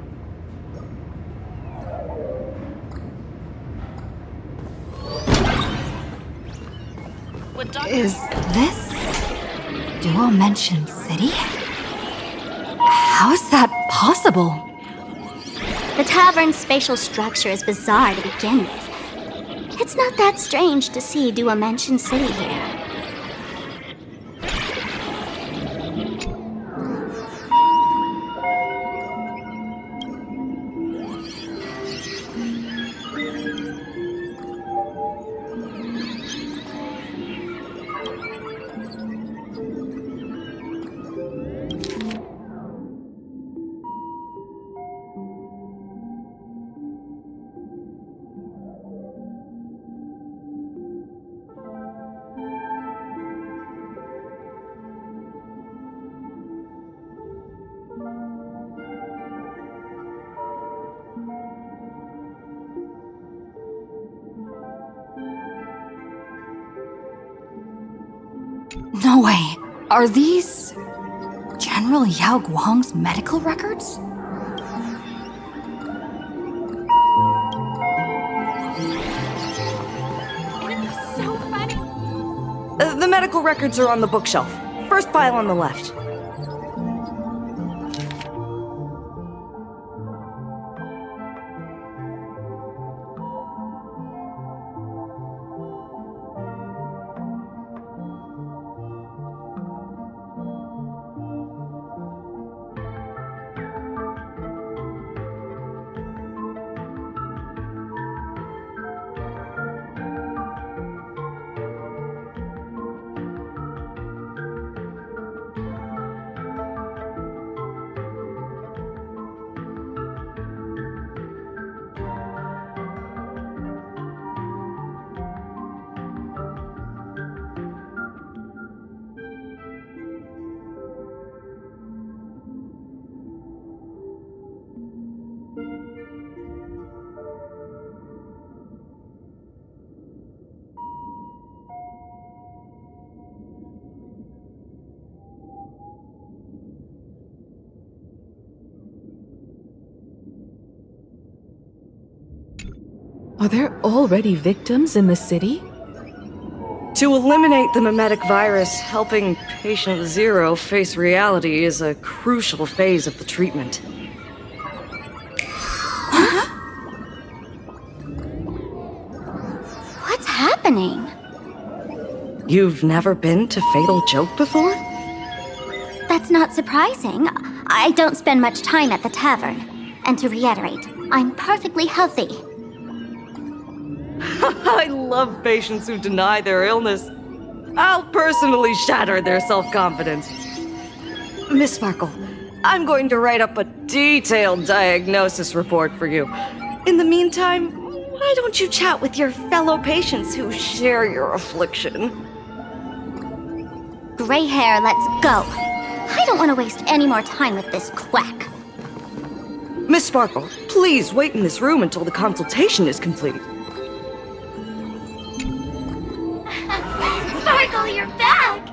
Is this Dual Mention City? How is that possible? The tavern's spatial structure is bizarre to begin with. It's not that strange to see Dual Mention City here. No way. Are these General Yao Guang's medical records? So funny. The medical records are on the bookshelf. First file on the left. Are there already victims in the city? To eliminate the mimetic virus, helping Patient Zero face reality is a crucial phase of the treatment. What's happening? You've never been to Fatal Joke before? That's not surprising. I don't spend much time at the tavern. And to reiterate, I'm perfectly healthy. I love patients who deny their illness. I'll personally shatter their self-confidence. Miss Sparkle, I'm going to write up a detailed diagnosis report for you. In the meantime, why don't you chat with your fellow patients who share your affliction? Gray hair, let's go. I don't want to waste any more time with this quack. Miss Sparkle, please wait in this room until the consultation is complete. Sparkle, you're back!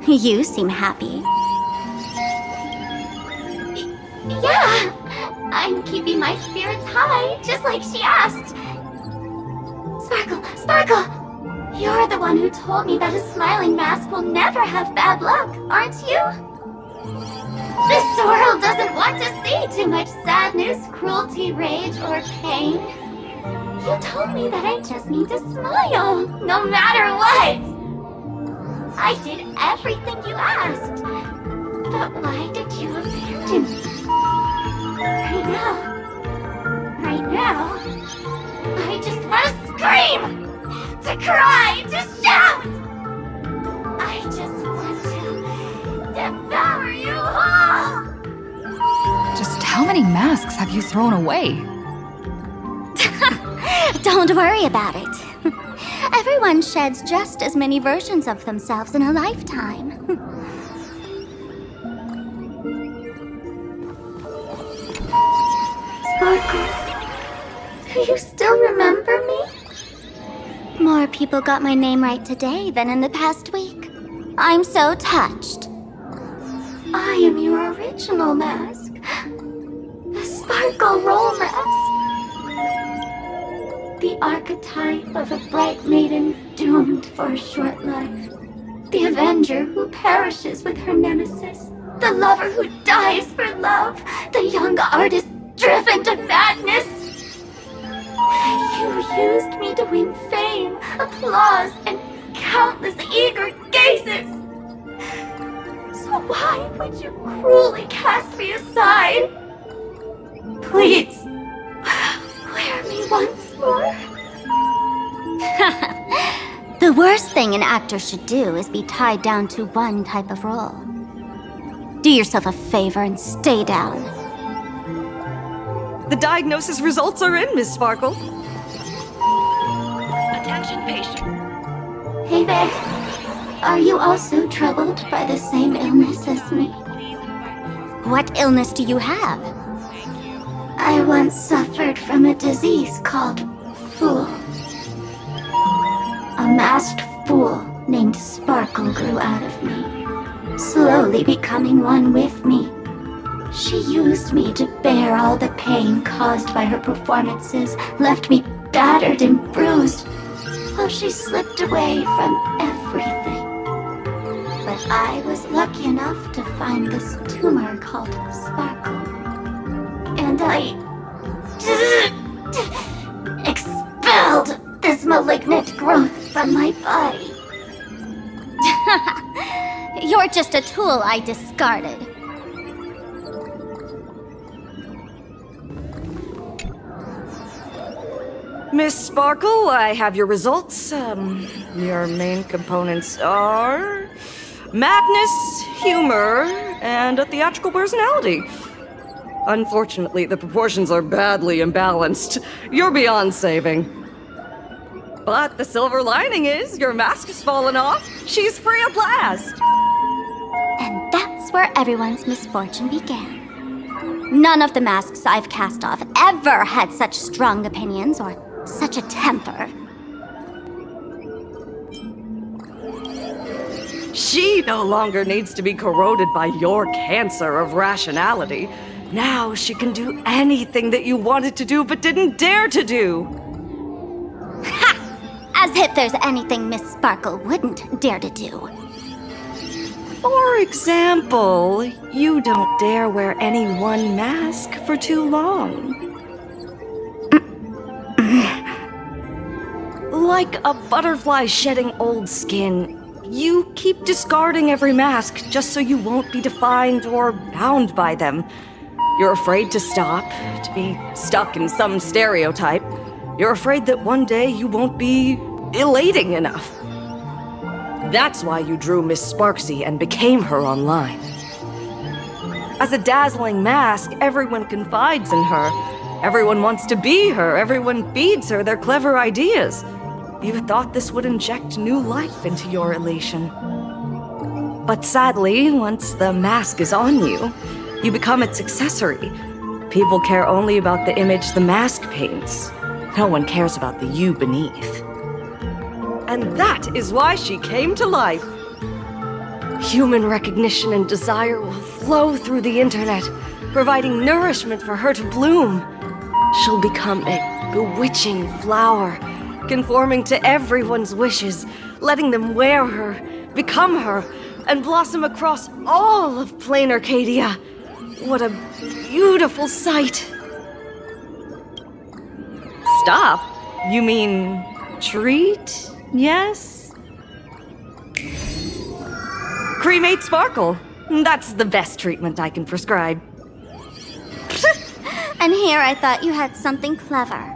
You seem happy. Yeah, I'm keeping my spirits high, just like she asked. Sparkle, you're the one who told me that a smiling mask will never have bad luck, aren't you? This world doesn't want to see too much sadness, cruelty, rage, or pain. You told me that I just need to smile, no matter what. I did everything you asked. But why did you abandon me? Right now, I just want to scream, to cry, to shout. I just want to devour you all. Just how many masks have you thrown away? Don't worry about it. Everyone sheds just as many versions of themselves in a lifetime. Sparkle, do you still remember me? More people got my name right today than in the past week. I'm so touched. I am your original mask. The Sparkle Roll Mask. The archetype of a bright maiden doomed for a short life. The avenger who perishes with her nemesis. The lover who dies for love. The young artist driven to madness. You used me to win fame, applause, and countless eager gazes. So why would you cruelly cast me aside? Please, wear me once more. The worst thing an actor should do is be tied down to one type of role. Do yourself a favor and stay down. The diagnosis results are in, Miss Sparkle. Attention patient. Hey there. Are you also troubled by the same illness as me? What illness do you have? I once suffered from a disease called Fool. A masked fool named Sparkle grew out of me. slowly becoming one with me. She used me to bear all the pain caused by her performances, left me battered and bruised, while she slipped away from everything. But I was lucky enough to find this tumor called Sparkle. And I expelled this malignant growth from my body. You're just a tool I discarded. Miss Sparkle, I have your results. Your main components are madness, humor, and a theatrical personality. Unfortunately, the proportions are badly imbalanced. You're beyond saving. But the silver lining is your mask has fallen off. She's free at last. And that's where everyone's misfortune began. None of the masks I've cast off ever had such strong opinions or such a temper. She no longer needs to be corroded by your cancer of rationality. Now she can do anything that you wanted to do but didn't dare to do. Ha! As if there's anything Miss Sparkle wouldn't dare to do. For example, you don't dare wear any one mask for too long. Like a butterfly shedding old skin, you keep discarding every mask just so you won't be defined or bound by them. You're afraid to stop, to be stuck in some stereotype. You're afraid that one day you won't be elating enough. That's why you drew Miss Sparxie and became her online. As a dazzling mask, everyone confides in her. Everyone wants to be her. Everyone feeds her their clever ideas. You thought this would inject new life into your elation. But sadly, once the mask is on you, you become its accessory. People care only about the image the mask paints. No one cares about the you beneath. And that is why she came to life. Human recognition and desire will flow through the internet, providing nourishment for her to bloom. She'll become a bewitching flower, conforming to everyone's wishes, letting them wear her, become her, and blossom across all of Planarcadia. What a beautiful sight. Stop? You mean treat? Yes? Cremate Sparkle. That's the best treatment I can prescribe. And here I thought you had something clever.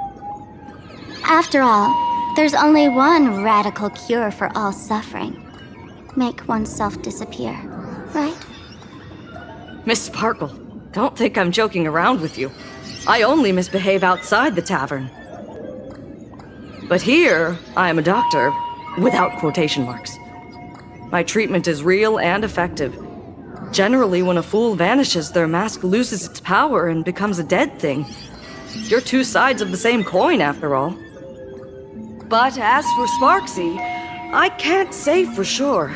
After all, there's only one radical cure for all suffering. Make oneself disappear, right? Miss Sparkle, don't think I'm joking around with you. I only misbehave outside the tavern. But here, I am a doctor, without quotation marks. My treatment is real and effective. Generally, when a fool vanishes, their mask loses its power and becomes a dead thing. You're two sides of the same coin, after all. But as for Sparxie, I can't say for sure.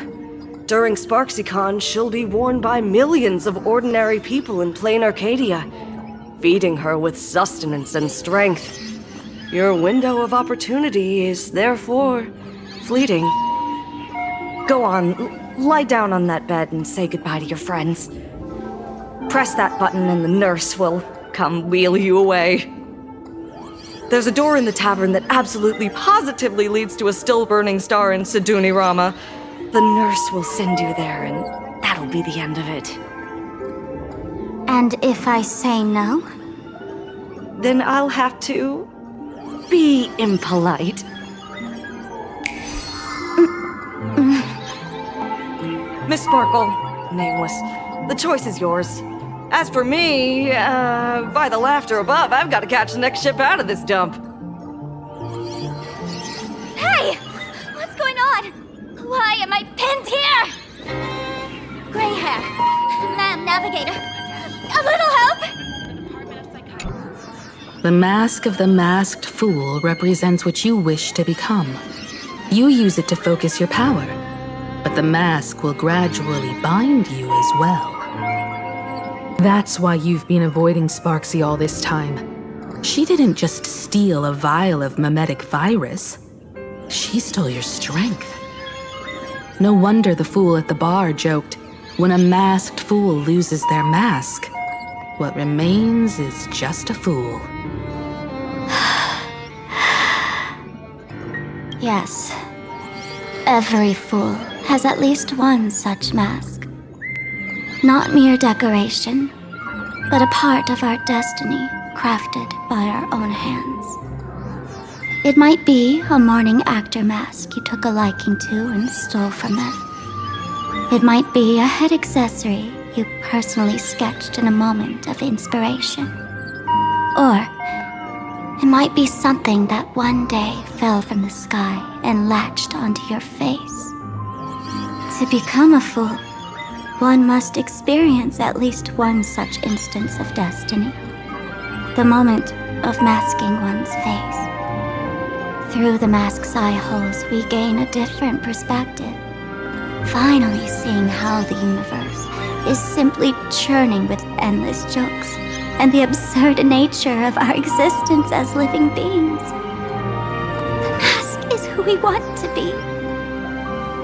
During SparxieCon, she'll be worn by millions of ordinary people in Planarcadia, feeding her with sustenance and strength. Your window of opportunity is therefore fleeting. Go on, lie down on that bed and say goodbye to your friends. Press that button and the nurse will come wheel you away. There's a door in the tavern that absolutely positively leads to a still-burning star in Siduni Rama. The nurse will send you there, and that'll be the end of it. And if I say no? Then I'll have to be impolite. Miss Sparkle, nameless, the choice is yours. As for me, by the laughter above, I've got to catch the next ship out of this dump. Hey! What's going on? Why am I pinned here? Gray hair. Ma'am, Navigator. A little help? The mask of the masked fool represents what you wish to become. You use it to focus your power. but the mask will gradually bind you as well. That's why you've been avoiding Sparxie all this time. She didn't just steal a vial of mimetic virus. She stole your strength. No wonder the fool at the bar joked, when a masked fool loses their mask, what remains is just a fool. Yes. Every fool has at least one such mask. Not mere decoration, but a part of our destiny crafted by our own hands. It might be a morning actor mask you took a liking to and stole from them. It might be a head accessory you personally sketched in a moment of inspiration. Or it might be something that one day fell from the sky and latched onto your face. To become a fool, one must experience at least one such instance of destiny. The moment of masking one's face. Through the mask's eye holes, we gain a different perspective. Finally seeing how the universe is simply churning with endless jokes and the absurd nature of our existence as living beings. The mask is who we want to be.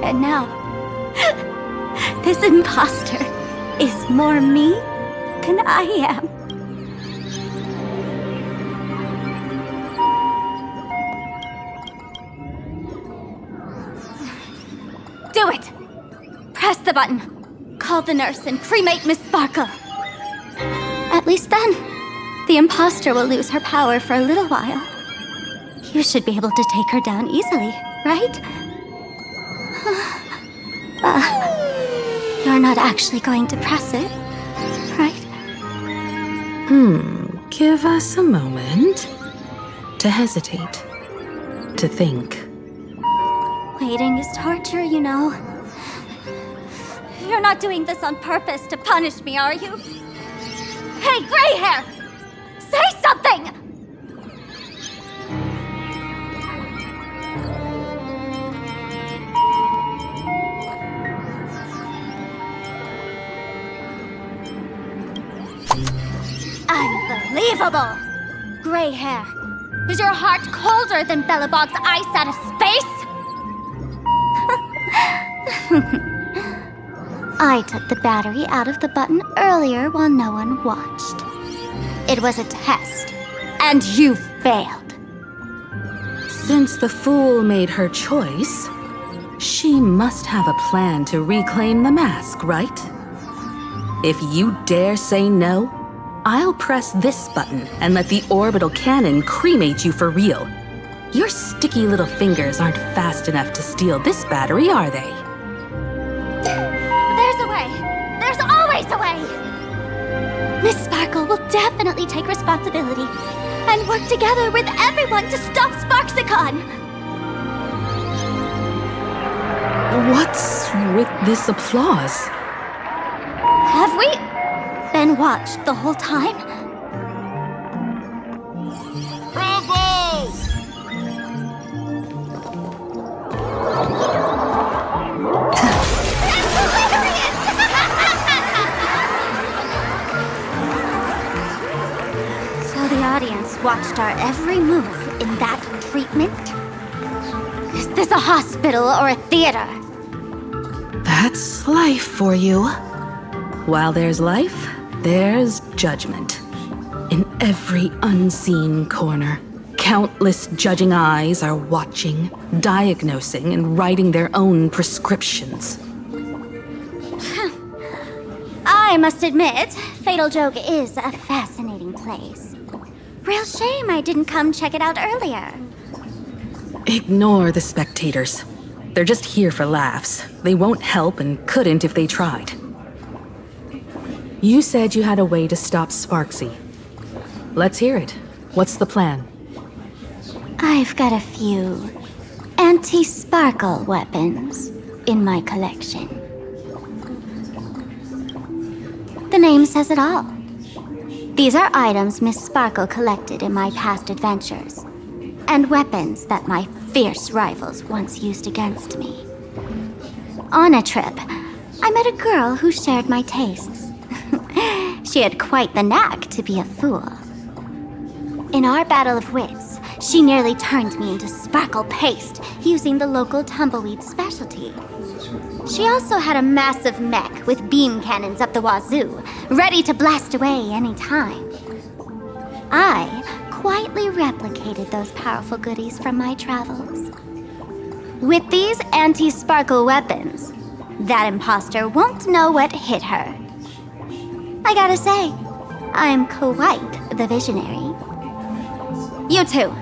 And now, this imposter is more me than I am. Do it! Press the button. Call the nurse and cremate Miss Sparkle. At least then, the imposter will lose her power for a little while. You should be able to take her down easily, right? You're not actually going to press it, right? Give us a moment to hesitate, to think. Waiting is torture, you know. You're not doing this on purpose to punish me, are you? Hey, gray hair! Say something! Unbelievable! Gray hair. Is your heart colder than Bellabog's ice out of space? I took the battery out of the button earlier while no one watched. It was a test, and you failed. Since the fool made her choice, she must have a plan to reclaim the mask, right? If you dare say no, I'll press this button and let the orbital cannon cremate you for real. Your sticky little fingers aren't fast enough to steal this battery, are they? There's a way. There's always a way. Miss Sparkle will definitely take responsibility and work together with everyone to stop Sparxicon. What's with this applause? Have we been watched the whole time? Bravo! So the audience watched our every move in that treatment? Is this a hospital or a theater? That's life for you. While there's life, there's judgment. In every unseen corner, countless judging eyes are watching, diagnosing, and writing their own prescriptions. I must admit, Fatal Joke is a fascinating place. Real shame I didn't come check it out earlier. Ignore the spectators. They're just here for laughs. They won't help and couldn't if they tried. You said you had a way to stop Sparxie. Let's hear it. What's the plan? I've got a few anti-sparkle weapons in my collection. The name says it all. These are items Miss Sparkle collected in my past adventures, and weapons that my fierce rivals once used against me. On a trip, I met a girl who shared my tastes. She had quite the knack to be a fool. In our battle of wits, she nearly turned me into sparkle paste using the local tumbleweed specialty. She also had a massive mech with beam cannons up the wazoo, ready to blast away any time. I quietly replicated those powerful goodies from my travels. With these anti-sparkle weapons, that imposter won't know what hit her. I gotta say, I'm quite the visionary. You two,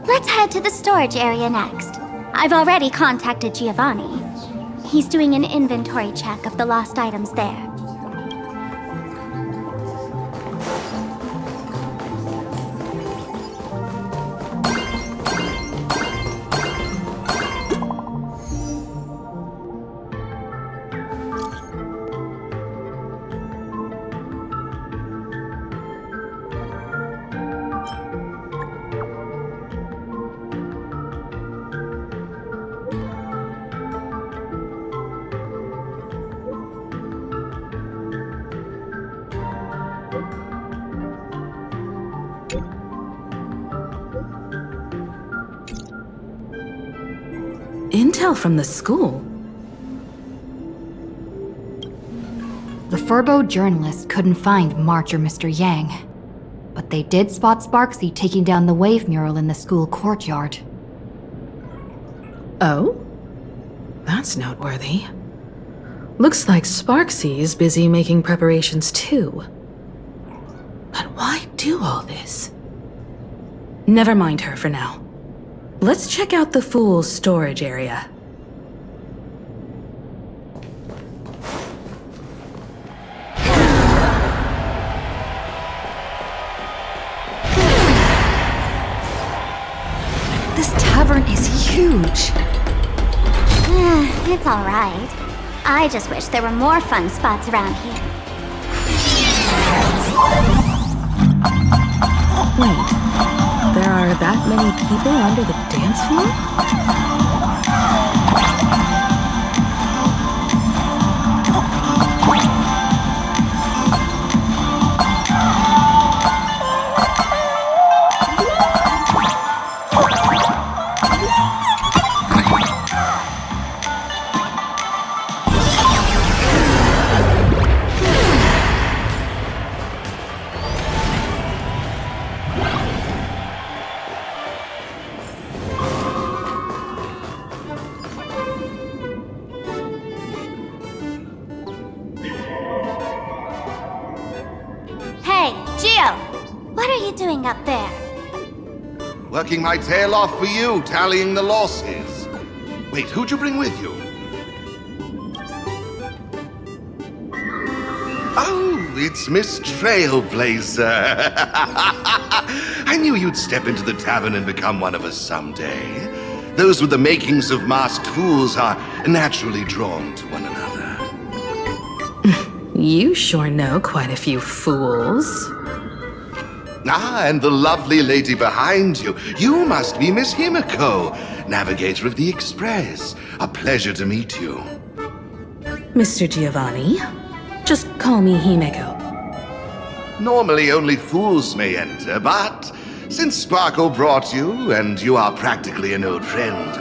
let's head to the storage area next. I've already contacted Giovanni. He's doing an inventory check of the lost items there. Intel from the school? The Furbo journalists couldn't find March or Mr. Yang, but they did spot Sparxie taking down the wave mural in the school courtyard. Oh? That's noteworthy. Looks like Sparxie is busy making preparations too. But why do all this? Never mind her for now. Let's check out the Fool's storage area. This tavern is huge. It's all right. I just wish there were more fun spots around here. Wait. There are that many people under the dance floor? Up there. Working my tail off for you, tallying the losses. Wait, who'd you bring with you? Oh, it's Miss Trailblaze. I knew you'd step into the tavern and become one of us someday. Those with the makings of masked fools are naturally drawn to one another. You sure know quite a few fools. Ah, and the lovely lady behind you. You must be Miss Himeko, Navigator of the Express. A pleasure to meet you. Mr. Giovanni, just call me Himeko. Normally only fools may enter, but since Sparkle brought you, and you are practically an old friend,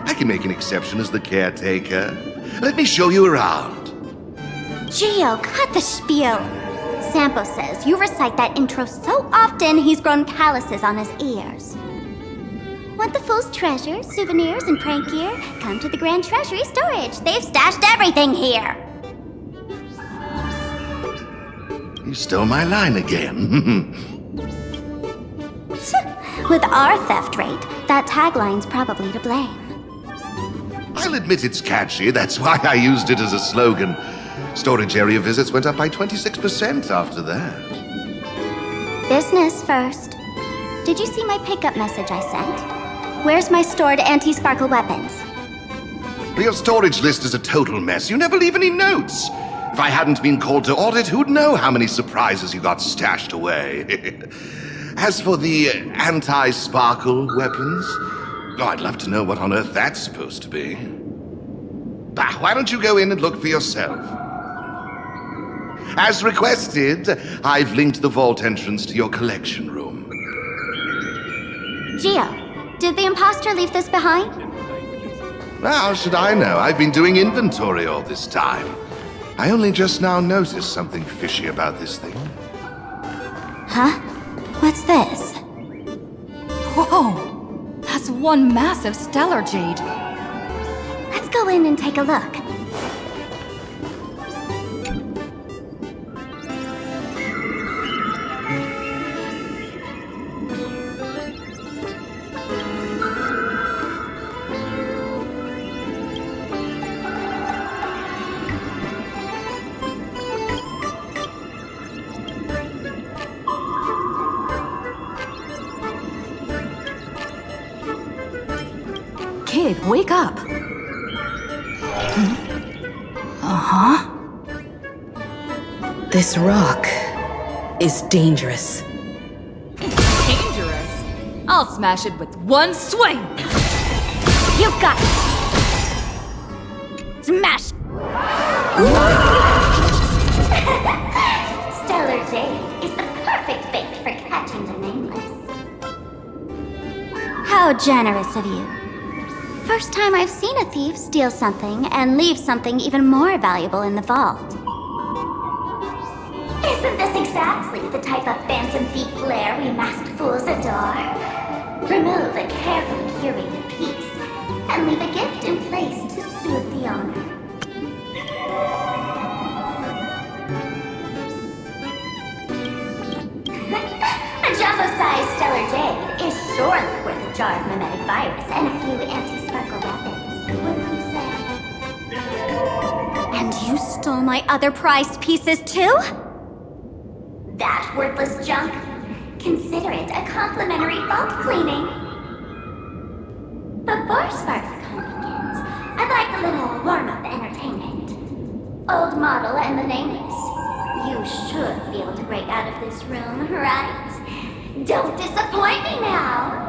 I can make an exception as the caretaker. Let me show you around. Gio, cut the spiel. Sampo says you recite that intro so often he's grown calluses on his ears. Want the fool's treasures, souvenirs, and prank gear? Come to the Grand Treasury Storage. They've stashed everything here. You stole my line again. With our theft rate, that tagline's probably to blame. I'll admit it's catchy. That's why I used it as a slogan. Storage area visits went up by 26% after that. Business first. Did you see my pickup message I sent? Where's my stored anti-sparkle weapons? Your storage list is a total mess. You never leave any notes. If I hadn't been called to audit, who'd know how many surprises you got stashed away? As for the anti-sparkle weapons, I'd love to know what on earth that's supposed to be. Bah, why don't you go in and look for yourself? As requested, I've linked the vault entrance to your collection room. Gio, did the imposter leave this behind? How should I know? I've been doing inventory all this time. I only just now noticed something fishy about this thing. Huh? What's this? Whoa! That's one massive stellar jade. Let's go in and take a look. Kid, wake up! Uh-huh. This rock is dangerous. Dangerous? I'll smash it with one swing! You got it! Smash! Stellar Jade is the perfect bait for catching the nameless. How generous of you. First time I've seen a thief steal something and leave something even more valuable in the vault. Isn't this exactly the type of phantom thief flair we masked fools adore? Remove a carefully curated piece and leave a gift in place to soothe the owner. A jumbo-sized Stellar Jade is surely worth a jar of mimetic virus and a few anti-sparkle weapons, wouldn't you say? And you stole my other prized pieces too? That worthless junk? Consider it a complimentary vault cleaning. Before Sparxie begins, I'd like a little warm-up entertainment. Old model and the nameless. You should be able to break out of this room, right? Don't disappoint me now!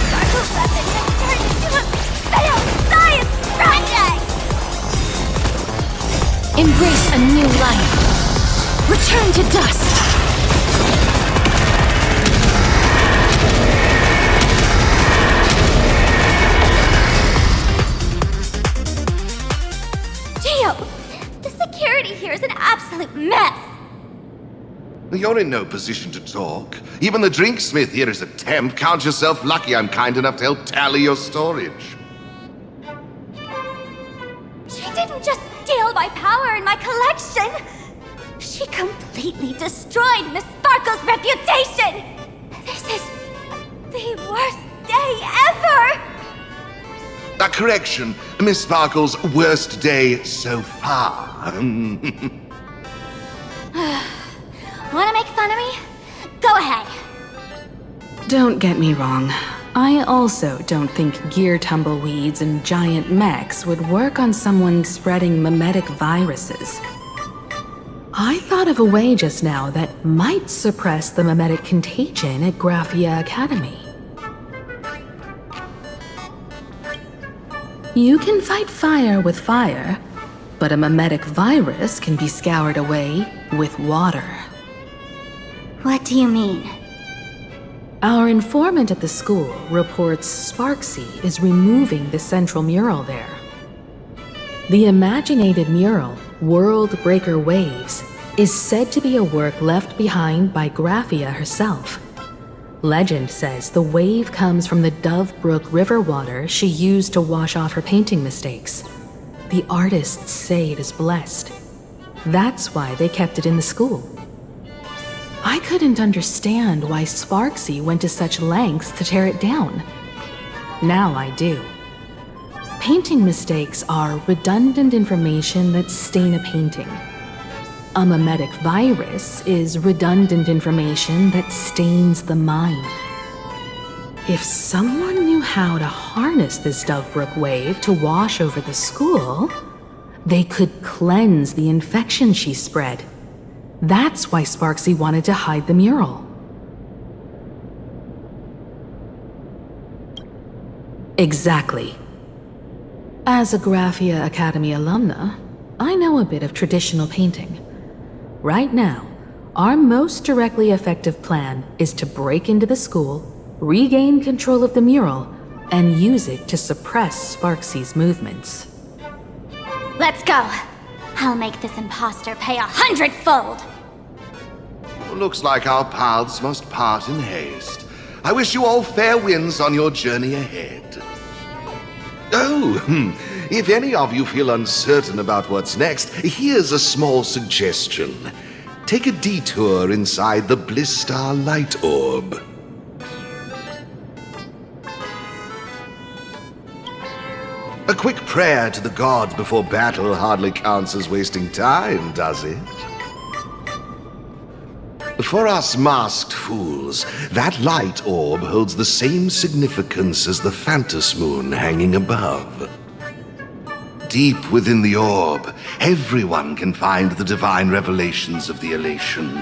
Sparkle's weapon has turned into a failed science project! Embrace a new life. Return to dust. Gio, the security here is an absolute mess. You're in no position to talk. Even the drinksmith here is a temp. Count yourself lucky I'm kind enough to help tally your storage. She didn't just steal my power and my collection. She completely destroyed Miss Sparkle's reputation. This is the worst day ever. A correction, Miss Sparkle's worst day so far. Wanna make fun of me? Go ahead. Don't get me wrong. I also don't think gear tumbleweeds and giant mechs would work on someone spreading mimetic viruses. I thought of a way just now that might suppress the mimetic contagion at Graphia Academy. You can fight fire with fire, but a mimetic virus can be scoured away with water. What do you mean? Our informant at the school reports Sparxie is removing the central mural there. The imaginated mural, World Breaker Waves, is said to be a work left behind by Graphia herself. Legend says the wave comes from the Dove Brook river water she used to wash off her painting mistakes. The artists say it is blessed. That's why they kept it in the school. I couldn't understand why Sparxie went to such lengths to tear it down. Now I do. Painting mistakes are redundant information that stain a painting. A mimetic virus is redundant information that stains the mind. If someone knew how to harness this Dovebrook wave to wash over the school, they could cleanse the infection she spread. That's why Sparxie wanted to hide the mural. Exactly. As a Graphia Academy alumna, I know a bit of traditional painting. Right now, our most directly effective plan is to break into the school, regain control of the mural, and use it to suppress Sparxie's movements. Let's go. I'll make this imposter pay 100-fold. Looks like our paths must part in haste. I wish you all fair winds on your journey ahead. Oh, if any of you feel uncertain about what's next, here's a small suggestion. Take a detour inside the Blistar Light Orb. A quick prayer to the gods before battle hardly counts as wasting time, does it? For us masked fools, that light orb holds the same significance as the Phantasmoon hanging above. Deep within the orb, everyone can find the divine revelations of the elation.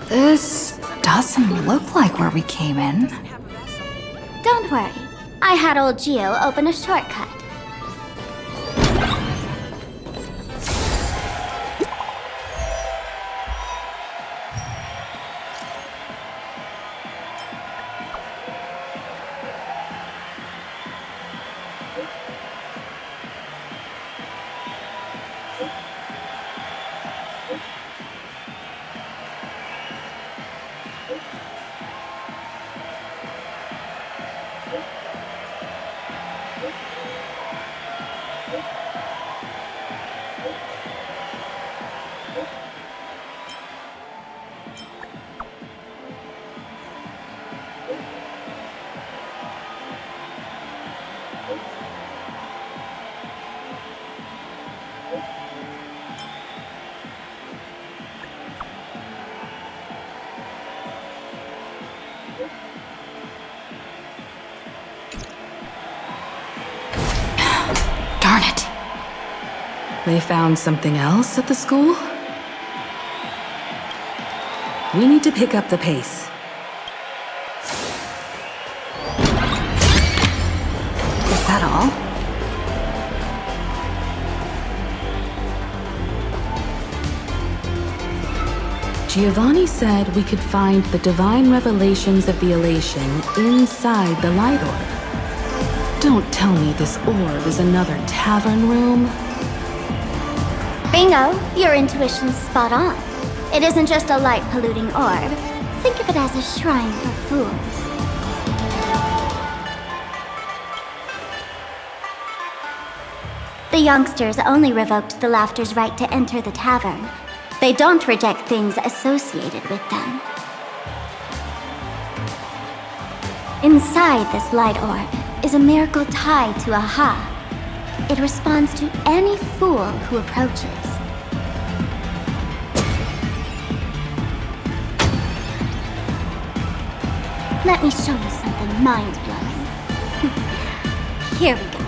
This doesn't look like where we came in. Don't worry. I had old Geo open a shortcut. Darn it. They found something else at the school? We need to pick up the pace. Is that all? Giovanni said we could find the divine revelations of the elation inside the light orb. Don't tell me this orb is another tavern room. Bingo, your intuition's spot on. It isn't just a light-polluting orb. Think of it as a shrine for fools. The youngsters only revoked the Laughter's right to enter the tavern. They don't reject things associated with them. Inside this light orb is a miracle tied to Aha. It responds to any fool who approaches. Let me show you something mind-blowing. Here we go.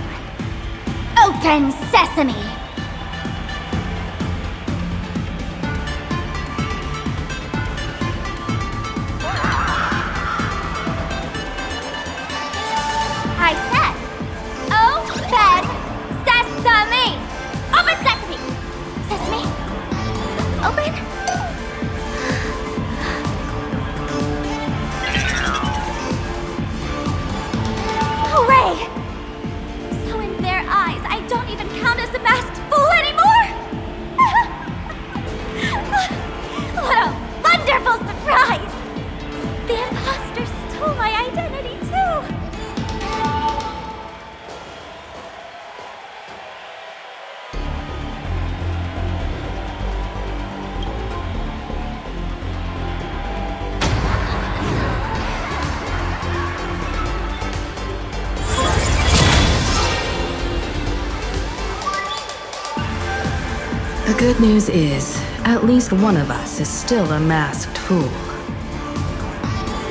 Open sesame! I said, open sesame! Open sesame! Sesame? Open? Hooray! So in their eyes, I don't even count as a masked fool anymore! What a wonderful surprise! The imposter stole my identity too! The good news is, at least one of us is still a masked fool.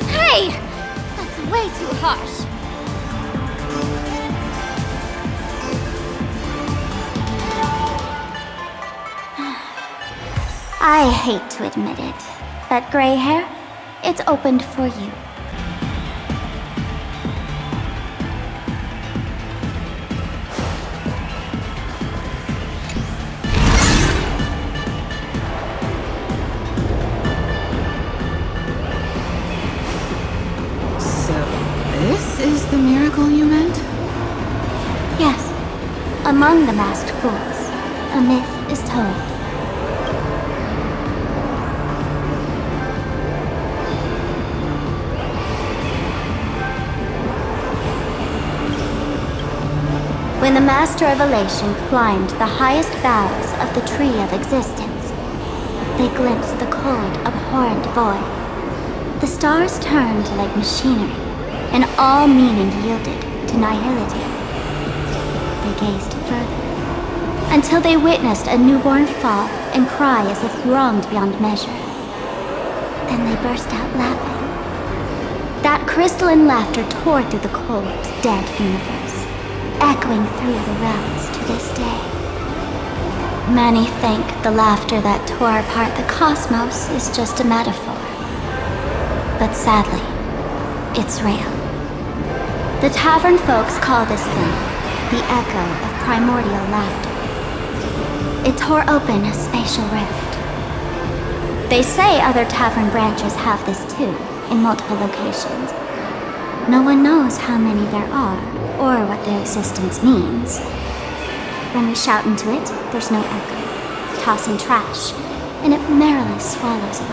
Hey! That's way too harsh. I hate to admit it, but gray hair, it's opened for you. This is the miracle you meant? Yes. Among the masked fools, a myth is told. When the Master of Elation climbed the highest boughs of the Tree of Existence, they glimpsed the cold, abhorrent void. The stars turned like machinery, and all meaning yielded to nihility. They gazed further, until they witnessed a newborn fall and cry as if wronged beyond measure. Then they burst out laughing. That crystalline laughter tore through the cold, dead universe, echoing through the realms to this day. Many think the laughter that tore apart the cosmos is just a metaphor. But sadly, it's real. The tavern folks call this thing the echo of primordial laughter. It tore open a spatial rift. They say other tavern branches have this too, in multiple locations. No one knows how many there are, or what their existence means. When we shout into it, there's no echo, tossing trash, and it merrily swallows it.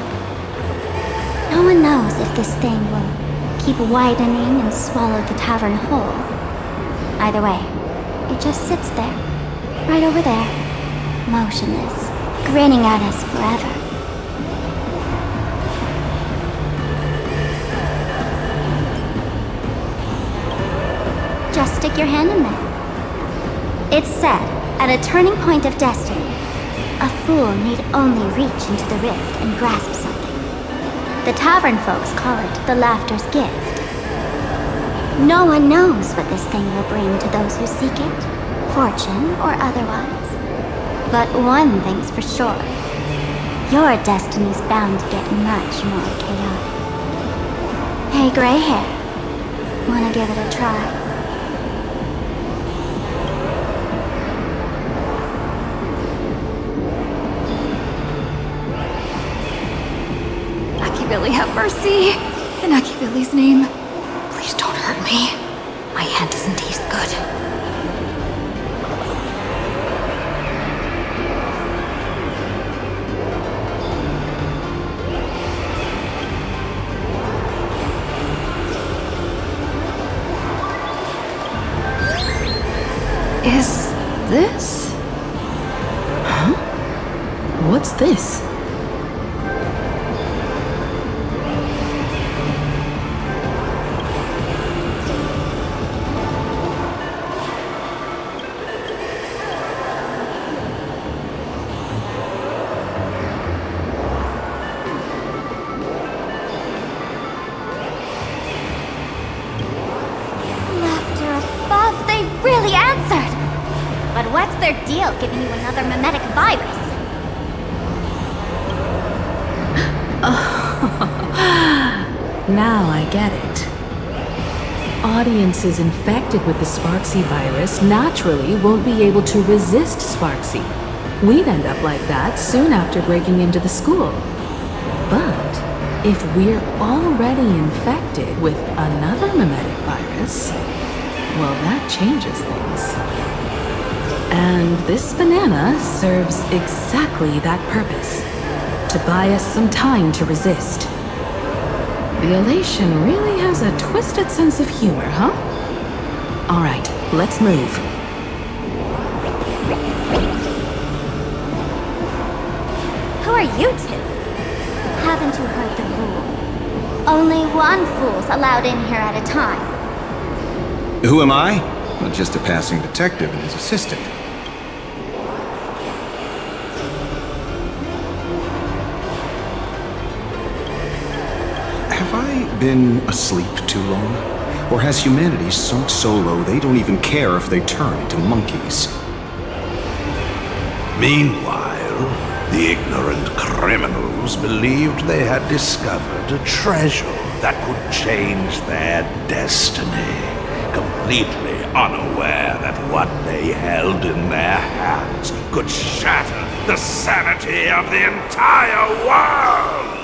No one knows if this thing will keep widening and swallow the tavern whole. Either way, it just sits there, right over there, motionless, grinning at us forever. Just stick your hand in there. It's said, at a turning point of destiny, a fool need only reach into the rift and grasp something. The tavern folks call it the laughter's gift. No one knows what this thing will bring to those who seek it, fortune or otherwise. But one thing's for sure, your destiny's bound to get much more chaotic. Hey, gray hair, wanna give it a try? Billy, have mercy. In Billy's name, please don't hurt me. My hand doesn't taste good. Is this? Huh? What's this? Deal giving you another mimetic virus. Now I get it. Audiences infected with the Sparxie virus naturally won't be able to resist Sparxie. We'd end up like that soon after breaking into the school. But if we're already infected with another mimetic virus, well, that changes things. And this banana serves exactly that purpose. To buy us some time to resist. The elation really has a twisted sense of humor, huh? Alright, let's move. Who are you two? Haven't you heard the rule? Only one fool's allowed in here at a time. Who am I? Well, just a passing detective and his assistant. Have I been asleep too long? Or has humanity sunk so low they don't even care if they turn into monkeys? Meanwhile, The ignorant criminals believed they had discovered a treasure that could change their destiny, completely unaware that what they held in their hands could shatter the sanity of the entire world!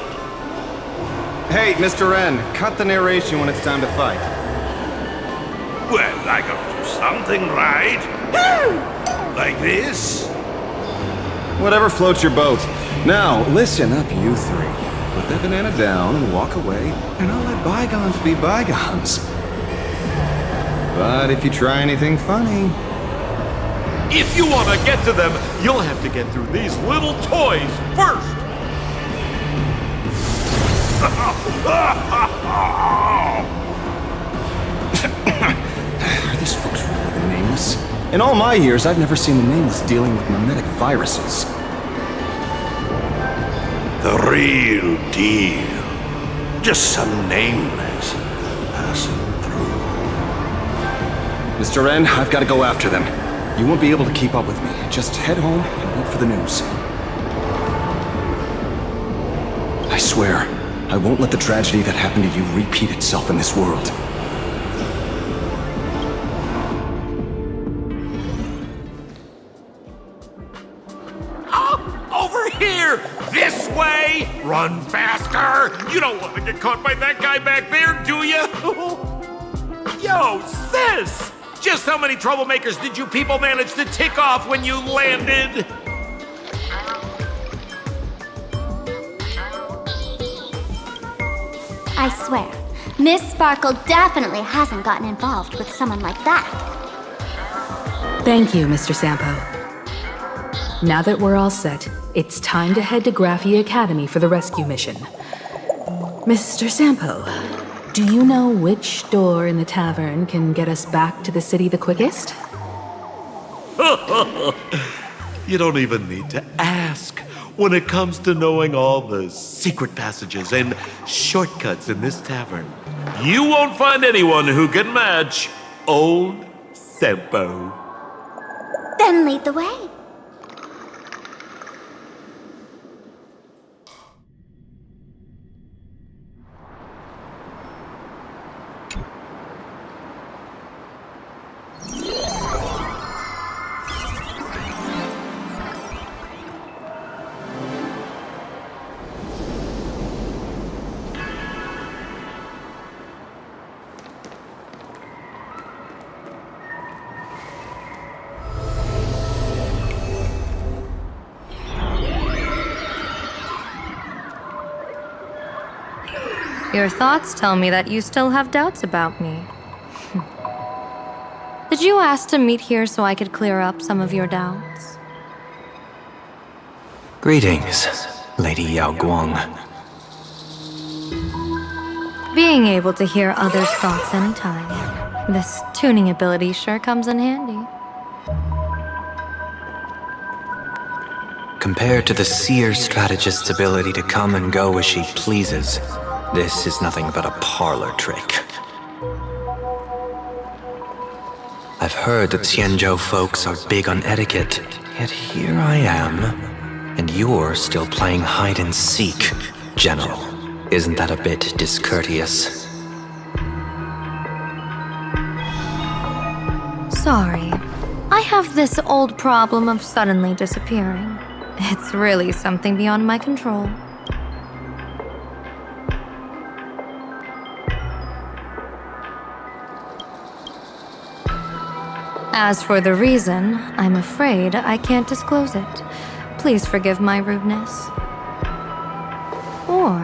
Hey, Mr. N, cut the narration when it's time to fight. Well, I gotta do something, right? Like this? Whatever floats your boat. Now, listen up, you three. Put that banana down and walk away, and I'll let bygones be bygones. But if you try anything funny... If you want to get to them, you'll have to get through these little toys first! Are these folks really the Nameless? In all my years, I've never seen the Nameless dealing with mimetic viruses. The real deal. Just some Nameless passing through. Mr. N, I've got to go after them. You won't be able to keep up with me. Just head home and wait for the news. I swear, I won't let the tragedy that happened to you repeat itself in this world. Over here! This way! Run faster! You don't want to get caught by that guy back there, do you? Yo, sis! Just how many troublemakers did you people manage to tick off when you landed? I swear, Miss Sparkle definitely hasn't gotten involved with someone like that. Thank you, Mr. Sampo. Now that we're all set, it's time to head to Graphia Academy for the rescue mission. Mr. Sampo, do you know which door in the tavern can get us back to the city the quickest? You don't even need to ask. When it comes to knowing all the secret passages and shortcuts in this tavern, you won't find anyone who can match old Sampo. Then lead the way. Your thoughts tell me that you still have doubts about me. Did you ask to meet here so I could clear up some of your doubts? Greetings, Lady Yao Guang. Being able to hear others' thoughts anytime. This tuning ability sure comes in handy. Compared to the seer strategist's ability to come and go as she pleases, this is nothing but a parlor trick. I've heard that Xianzhou folks are big on etiquette, yet here I am, and you're still playing hide and seek, General. Isn't that a bit discourteous? Sorry. I have this old problem of suddenly disappearing. It's really something beyond my control. As for the reason, I'm afraid I can't disclose it. Please forgive my rudeness. Or,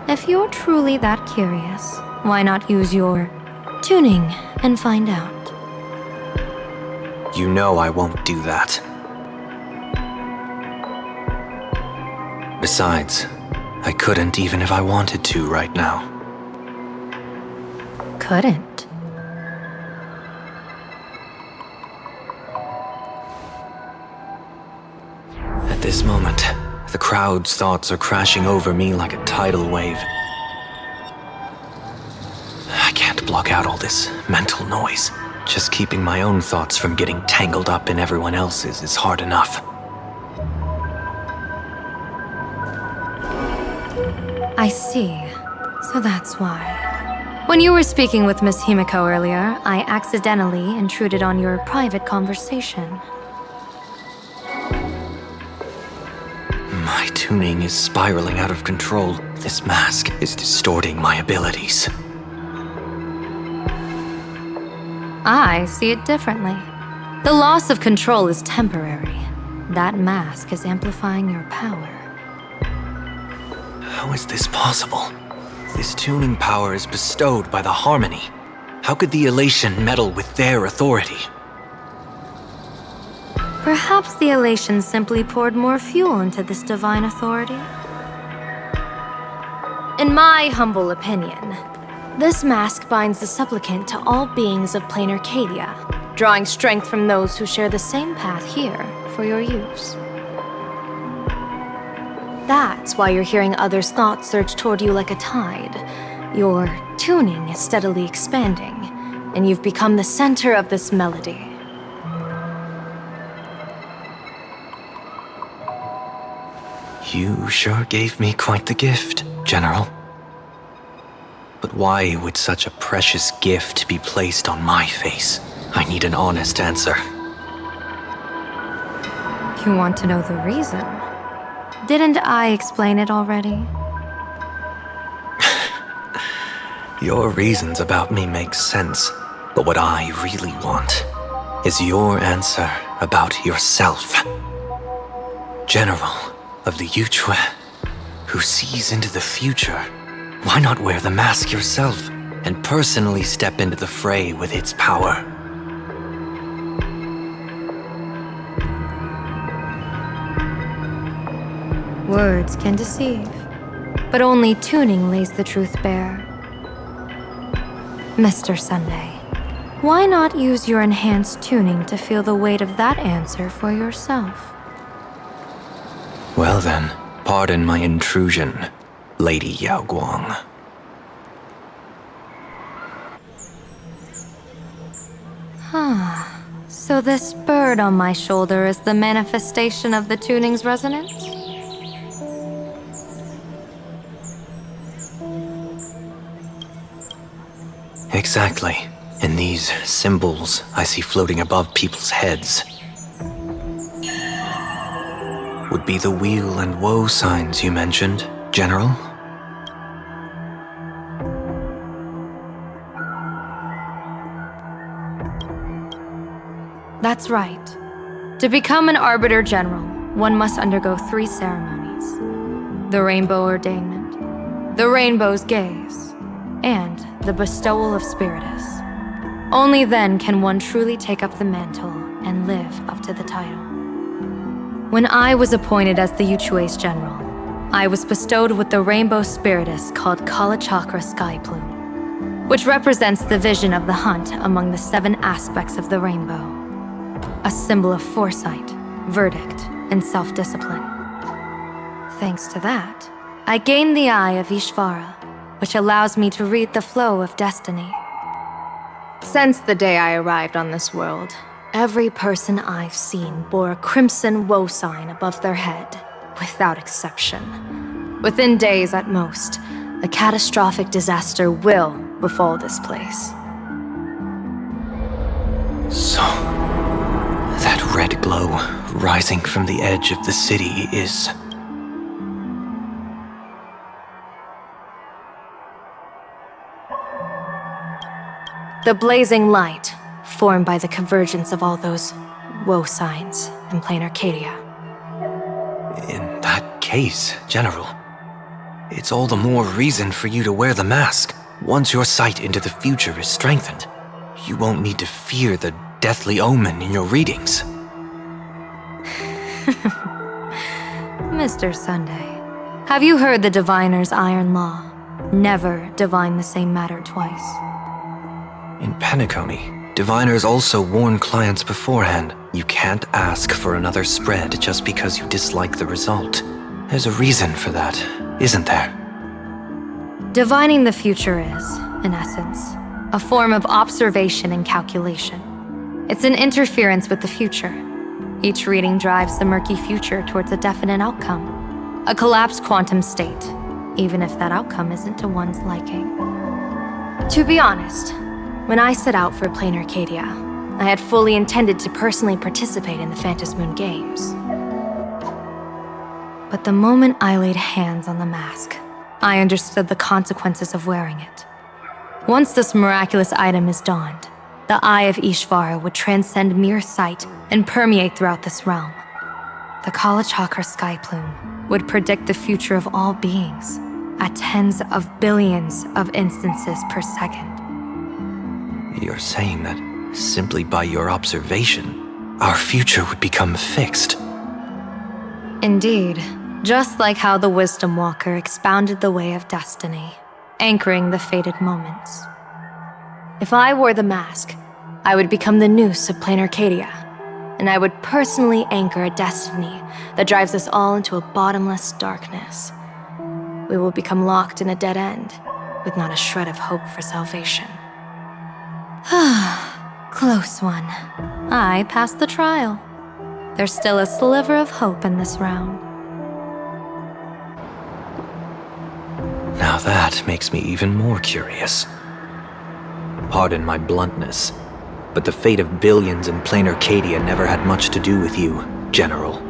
if you're truly that curious, why not use your tuning and find out? You know I won't do that. Besides, I couldn't even if I wanted to right now. Couldn't? At this moment, the crowd's thoughts are crashing over me like a tidal wave. I can't block out all this mental noise. Just keeping my own thoughts from getting tangled up in everyone else's is hard enough. I see. So that's why. When you were speaking with Miss Himeko earlier, I accidentally intruded on your private conversation. My tuning is spiraling out of control. This mask is distorting my abilities. I see it differently. The loss of control is temporary. That mask is amplifying your power. How is this possible? This tuning power is bestowed by the Harmony. How could the Elation meddle with their authority? Perhaps the Elation simply poured more fuel into this divine authority? In my humble opinion, this mask binds the supplicant to all beings of Planarcadia, drawing strength from those who share the same path here for your use. That's why you're hearing others' thoughts surge toward you like a tide. Your tuning is steadily expanding, and you've become the center of this melody. You sure gave me quite the gift, General. But why would such a precious gift be placed on my face? I need an honest answer. You want to know the reason? Didn't I explain it already? Your reasons about me make sense, but what I really want is your answer about yourself. General of the Yuchue, who sees into the future, why not wear the mask yourself and personally step into the fray with its power? Words can deceive, but only tuning lays the truth bare. Mr. Sunday, why not use your enhanced tuning to feel the weight of that answer for yourself? Well then, pardon my intrusion, Lady Yao Guang. So this bird on my shoulder is the manifestation of the tuning's resonance? Exactly. And these symbols I see floating above people's heads would be the wheel and woe signs you mentioned, General? That's right. To become an Arbiter General, one must undergo 3 ceremonies. The Rainbow Ordainment, the Rainbow's Gaze, and the Bestowal of Spiritus. Only then can one truly take up the mantle and live up to the title. When I was appointed as the Yuchue's general, I was bestowed with the Rainbow Spiritus called Kalachakra Sky Plume, which represents the vision of the hunt among the 7 aspects of the rainbow. A symbol of foresight, verdict, and self-discipline. Thanks to that, I gained the Eye of Ishvara, which allows me to read the flow of destiny. Since the day I arrived on this world, every person I've seen bore a crimson woe sign above their head, without exception. Within days at most, a catastrophic disaster will befall this place. So, that red glow rising from the edge of the city is... the blazing light, formed by the convergence of all those woe signs in Planarcadia. In that case, General, it's all the more reason for you to wear the mask. Once your sight into the future is strengthened, you won't need to fear the deathly omen in your readings. Mr. Sunday, have you heard the diviner's iron law? Never divine the same matter twice. In Penacony, diviners also warn clients beforehand. You can't ask for another spread just because you dislike the result. There's a reason for that, isn't there? Divining the future is, in essence, a form of observation and calculation. It's an interference with the future. Each reading drives the murky future towards a definite outcome, a collapsed quantum state, even if that outcome isn't to one's liking. To be honest, when I set out for Planarcadia, I had fully intended to personally participate in the Phantasmoon Games. But the moment I laid hands on the mask, I understood the consequences of wearing it. Once this miraculous item is donned, the Eye of Ishvara would transcend mere sight and permeate throughout this realm. The Kalachakra sky plume would predict the future of all beings at tens of billions of instances per second. You're saying that simply by your observation, our future would become fixed. Indeed, just like how the Wisdom Walker expounded the way of destiny, anchoring the fated moments. If I wore the mask, I would become the noose of Planarcadia, and I would personally anchor a destiny that drives us all into a bottomless darkness. We will become locked in a dead end, with not a shred of hope for salvation. Close one. I passed the trial. There's still a sliver of hope in this round. Now that makes me even more curious. Pardon my bluntness, but the fate of billions in Planarcadia never had much to do with you, General.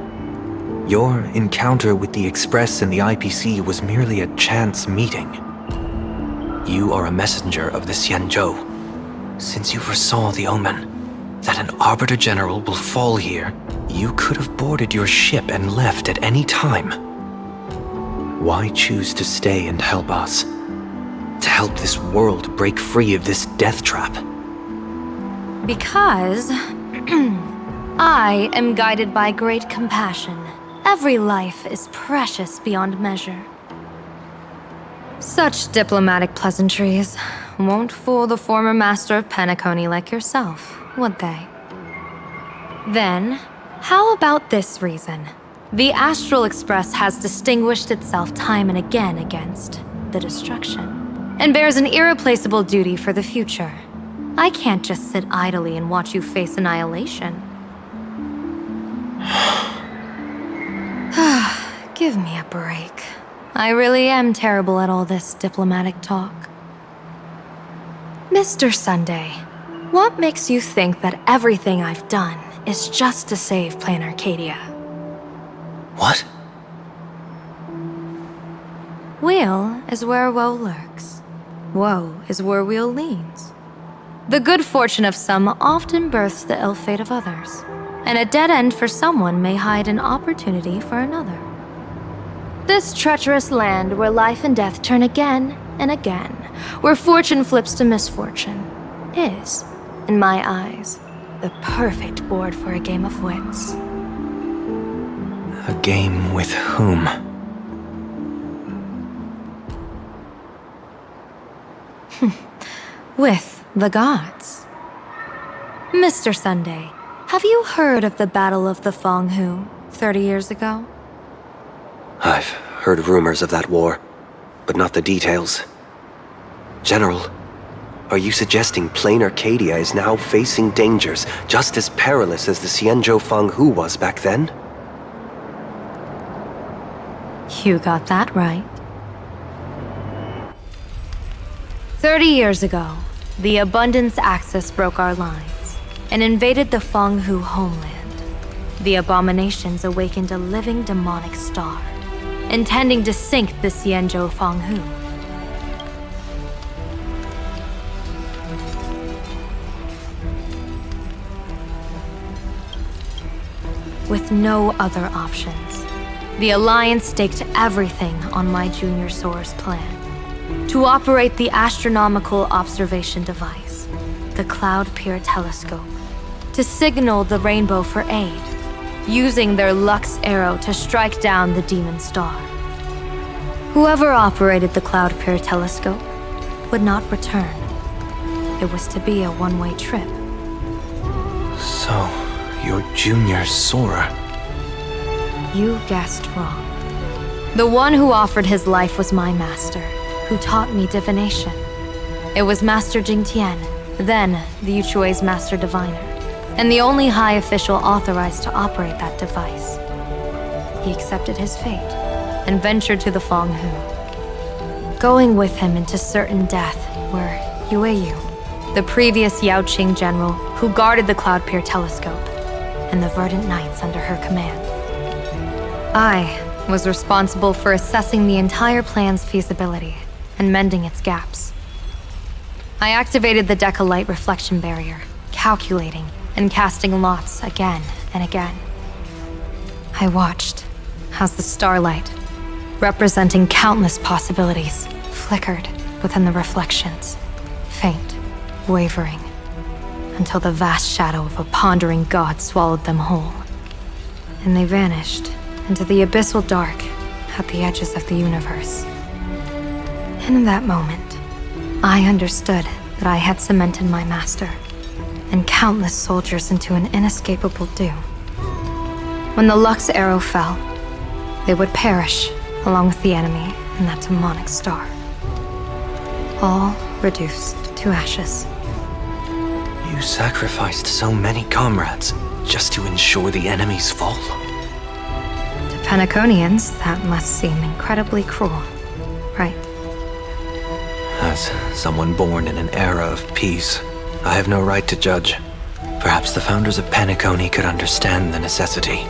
Your encounter with the Express and the IPC was merely a chance meeting. You are a messenger of the Xianzhou. Since you foresaw the omen, that an Arbiter General will fall here, you could have boarded your ship and left at any time. Why choose to stay and help us? To help this world break free of this death trap? Because I am guided by great compassion. Every life is precious beyond measure. Such diplomatic pleasantries won't fool the former master of Penacony like yourself, would they? Then, how about this reason? The Astral Express has distinguished itself time and again against the destruction, and bears an irreplaceable duty for the future. I can't just sit idly and watch you face annihilation. Give me a break. I really am terrible at all this diplomatic talk. Mr. Sunday, what makes you think that everything I've done is just to save Planarcadia? What? Weal is where woe lurks. Woe is where weal leans. The good fortune of some often births the ill fate of others, and a dead end for someone may hide an opportunity for another. This treacherous land where life and death turn again and again, where fortune flips to misfortune, is, in my eyes, the perfect board for a game of wits. A game with whom? With the gods. Mr. Sunday, have you heard of the Battle of the Fonghu 30 years ago? I've heard rumors of that war, but not the details. General, are you suggesting Planarcadia is now facing dangers just as perilous as the Xianzhou Fanghu was back then? You got that right. 30 years ago, the Abundance Axis broke our lines and invaded the Fanghu homeland. The abominations awakened a living demonic star, intending to sink the Xianzhou Fanghu. With no other options, the Alliance staked everything on my junior Soar's plan. To operate the astronomical observation device, the Cloud Peer Telescope, to signal the rainbow for aid, using their Lux arrow to strike down the demon star. Whoever operated the Cloud Peer Telescope would not return. It was to be a one-way trip. So, your junior Sora. You guessed wrong. The one who offered his life was my master, who taught me divination. It was Master Jingtian, then the Yuchui's Master Diviner, and the only high official authorized to operate that device. He accepted his fate and ventured to the Fanghu. Going with him into certain death were Yueyu, the previous Yaoqing general who guarded the Cloud Pier telescope, and the Verdant Knights under her command. I was responsible for assessing the entire plan's feasibility and mending its gaps. I activated the Decalight reflection barrier, calculating and casting lots again and again. I watched as the Starlight, representing countless possibilities, flickered within the reflections, faint, wavering, until the vast shadow of a pondering god swallowed them whole. And they vanished into the abyssal dark at the edges of the universe. And in that moment, I understood that I had cemented my master and countless soldiers into an inescapable doom. When the Lux arrow fell, they would perish along with the enemy and that demonic star. All reduced to ashes. You sacrificed so many comrades just to ensure the enemy's fall. To Penaconians, that must seem incredibly cruel, right? As someone born in an era of peace, I have no right to judge. Perhaps the founders of Penacony could understand the necessity.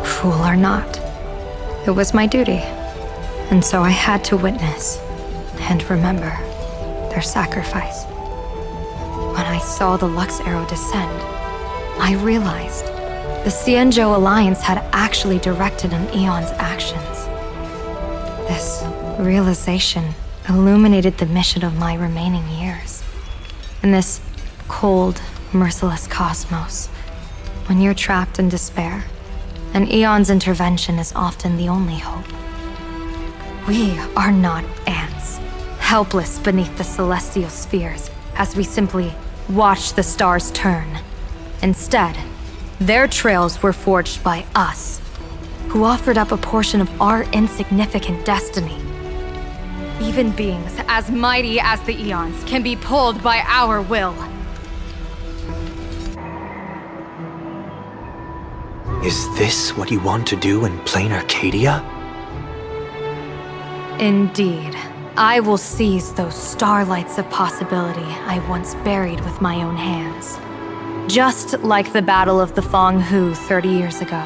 Cruel or not, it was my duty. And so I had to witness and remember their sacrifice. When I saw the Lux arrow descend, I realized the Xianzhou Alliance had actually directed an Aeon's actions. This realization illuminated the mission of my remaining years. In this cold, merciless cosmos, when you're trapped in despair, an Aeon's intervention is often the only hope. We are not ants, helpless beneath the celestial spheres as we simply watch the stars turn. Instead, their trails were forged by us, who offered up a portion of our insignificant destiny. Even beings as mighty as the Aeons can be pulled by our will. Is this what you want to do in Planarcadia? Indeed. I will seize those starlights of possibility I once buried with my own hands. Just like the Battle of the Fong Hu 30 years ago.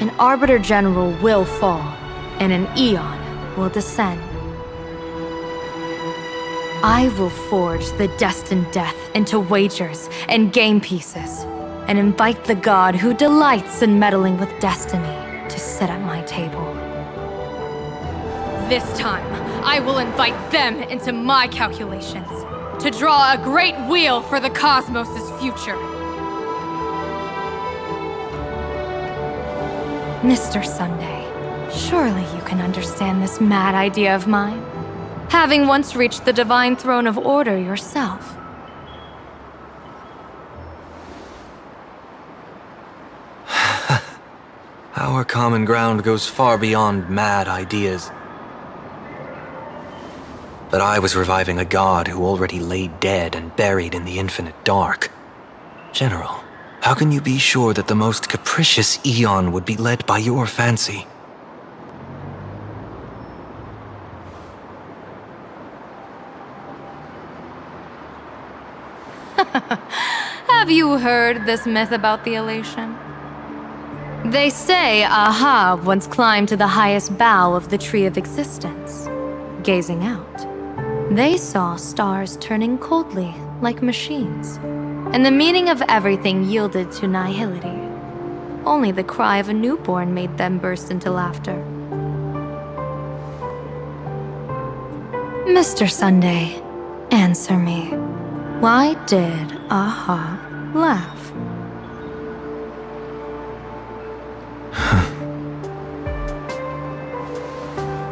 An Arbiter General will fall, and an Aeon will descend. I will forge the destined death into wagers and game pieces, and invite the god who delights in meddling with destiny to sit at my table. This time, I will invite them into my calculations, to draw a great wheel for the cosmos' future. Mr. Sunday, surely you can understand this mad idea of mine, having once reached the divine throne of order yourself. Our common ground goes far beyond mad ideas. But I was reviving a god who already lay dead and buried in the infinite dark. General, how can you be sure that the most capricious Aeon would be led by your fancy? Have you heard this myth about the elation? They say Aha once climbed to the highest bough of the Tree of Existence. Gazing out, they saw stars turning coldly like machines, and the meaning of everything yielded to nihility. Only the cry of a newborn made them burst into laughter. Mr. Sunday, answer me. Why did Aha laugh?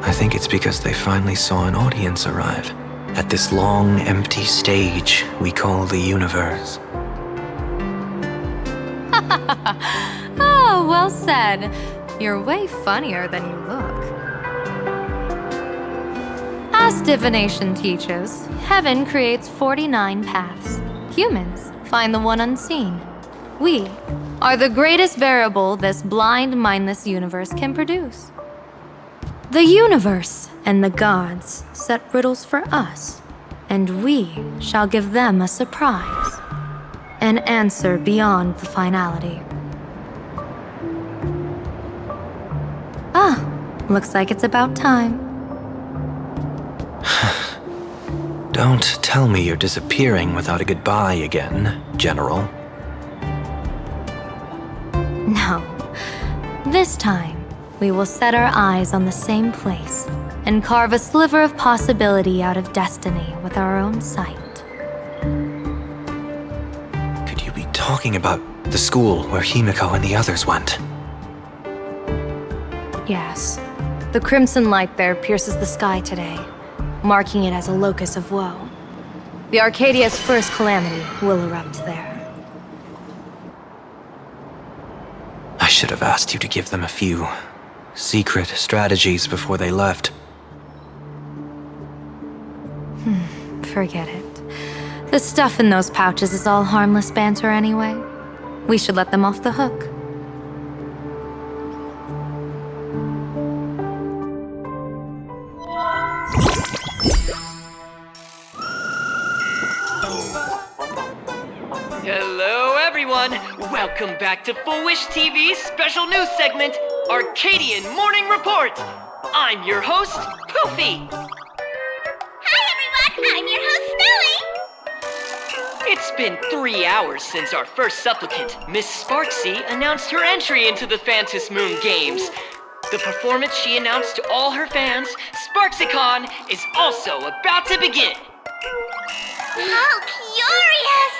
I think it's because they finally saw an audience arrive at this long, empty stage we call the universe. Oh, well said. You're way funnier than you look. As divination teaches, heaven creates 49 paths. Humans find the one unseen. We are the greatest variable this blind, mindless universe can produce. The universe and the gods set riddles for us, and we shall give them a surprise. An answer beyond the finality. Ah, looks like it's about time. Don't tell me you're disappearing without a goodbye again, General. No. This time, we will set our eyes on the same place and carve a sliver of possibility out of destiny with our own sight. Could you be talking about the school where Himeko and the others went? Yes. The crimson light there pierces the sky today, marking it as a locus of woe. The Arcadia's first calamity will erupt there. I should have asked you to give them a few secret strategies before they left. Forget it. The stuff in those pouches is all harmless banter anyway. We should let them off the hook. Hello, everyone. Welcome back to Full Wish TV's special news segment, Arcadian Morning Report. I'm your host, Poofy. Hi, everyone. I'm your host, Stelle. It's been 3 hours since our first supplicant, Miss Sparxie, announced her entry into the Phantasmoon Games. The performance she announced to all her fans, SparxieCon, is also about to begin. How curious!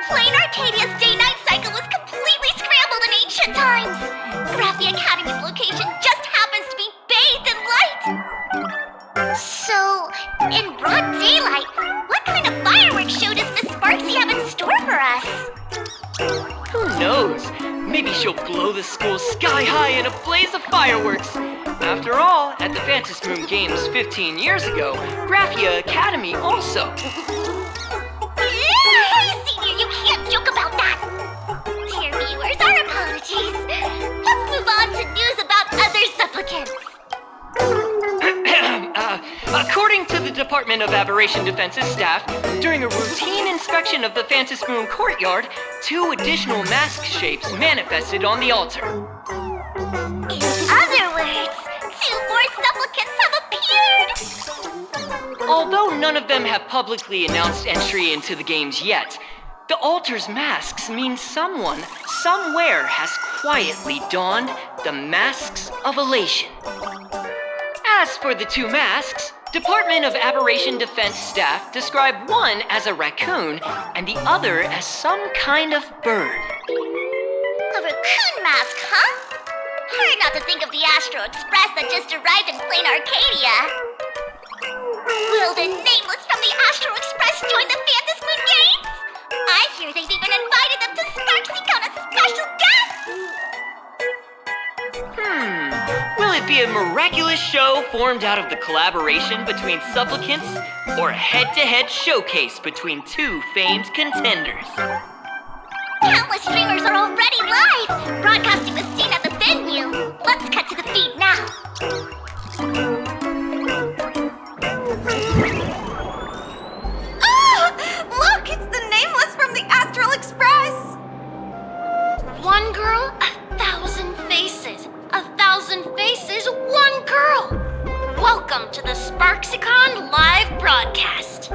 Planarcadia's day-night cycle was completely scrambled in ancient times. Graphia Academy's location just happens to be bathed in light. So, in broad daylight, what kind of fireworks show does Miss Sparxie have in store for us? Who knows? Maybe she'll blow the school sky high in a blaze of fireworks. After all, at the Phantasmoon Games 15 years ago, Graphia Academy also. Hey, Senior, you can't joke about that! Dear viewers, our apologies. Let's move on to news about other supplicants. According to the Department of Aberration Defense's staff, during a routine inspection of the Phantasmoon courtyard, 2 additional mask shapes manifested on the altar. In other words, 2 more supplicants have appeared! Although none of them have publicly announced entry into the games yet, the altar's masks mean someone, somewhere has quietly donned the masks of elation. As for the 2 masks, Department of Aberration Defense staff describe one as a raccoon and the other as some kind of bird. A raccoon mask, huh? Hard not to think of the Astral Express that just arrived in Planarcadia. Will the Nameless from the Astral Express join the Phantasmoon Games? I hear they've even invited them to Sparxie as special guests! Will it be a miraculous show formed out of the collaboration between supplicants, or a head-to-head showcase between 2 famed contenders? Countless streamers are already live! Broadcasting the scene at the venue. Let's cut to the feed now. Look, it's the Nameless from the Astral Express! One girl, 1,000 faces. 1,000 faces, one girl. Welcome to the SparxieCon live broadcast.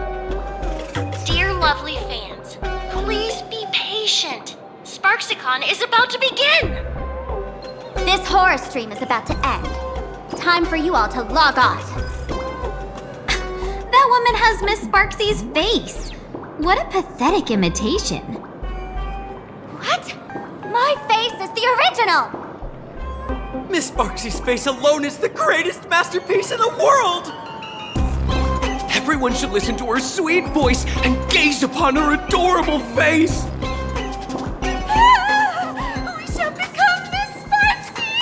Dear lovely fans, please be patient. SparxieCon is about to begin. This horror stream is about to end. Time for you all to log off. That woman has Miss Sparxie's face. What a pathetic imitation. What? My face is the original! Miss Sparxie's face alone is the greatest masterpiece in the world! Everyone should listen to her sweet voice and gaze upon her adorable face! We shall become Miss Sparxie!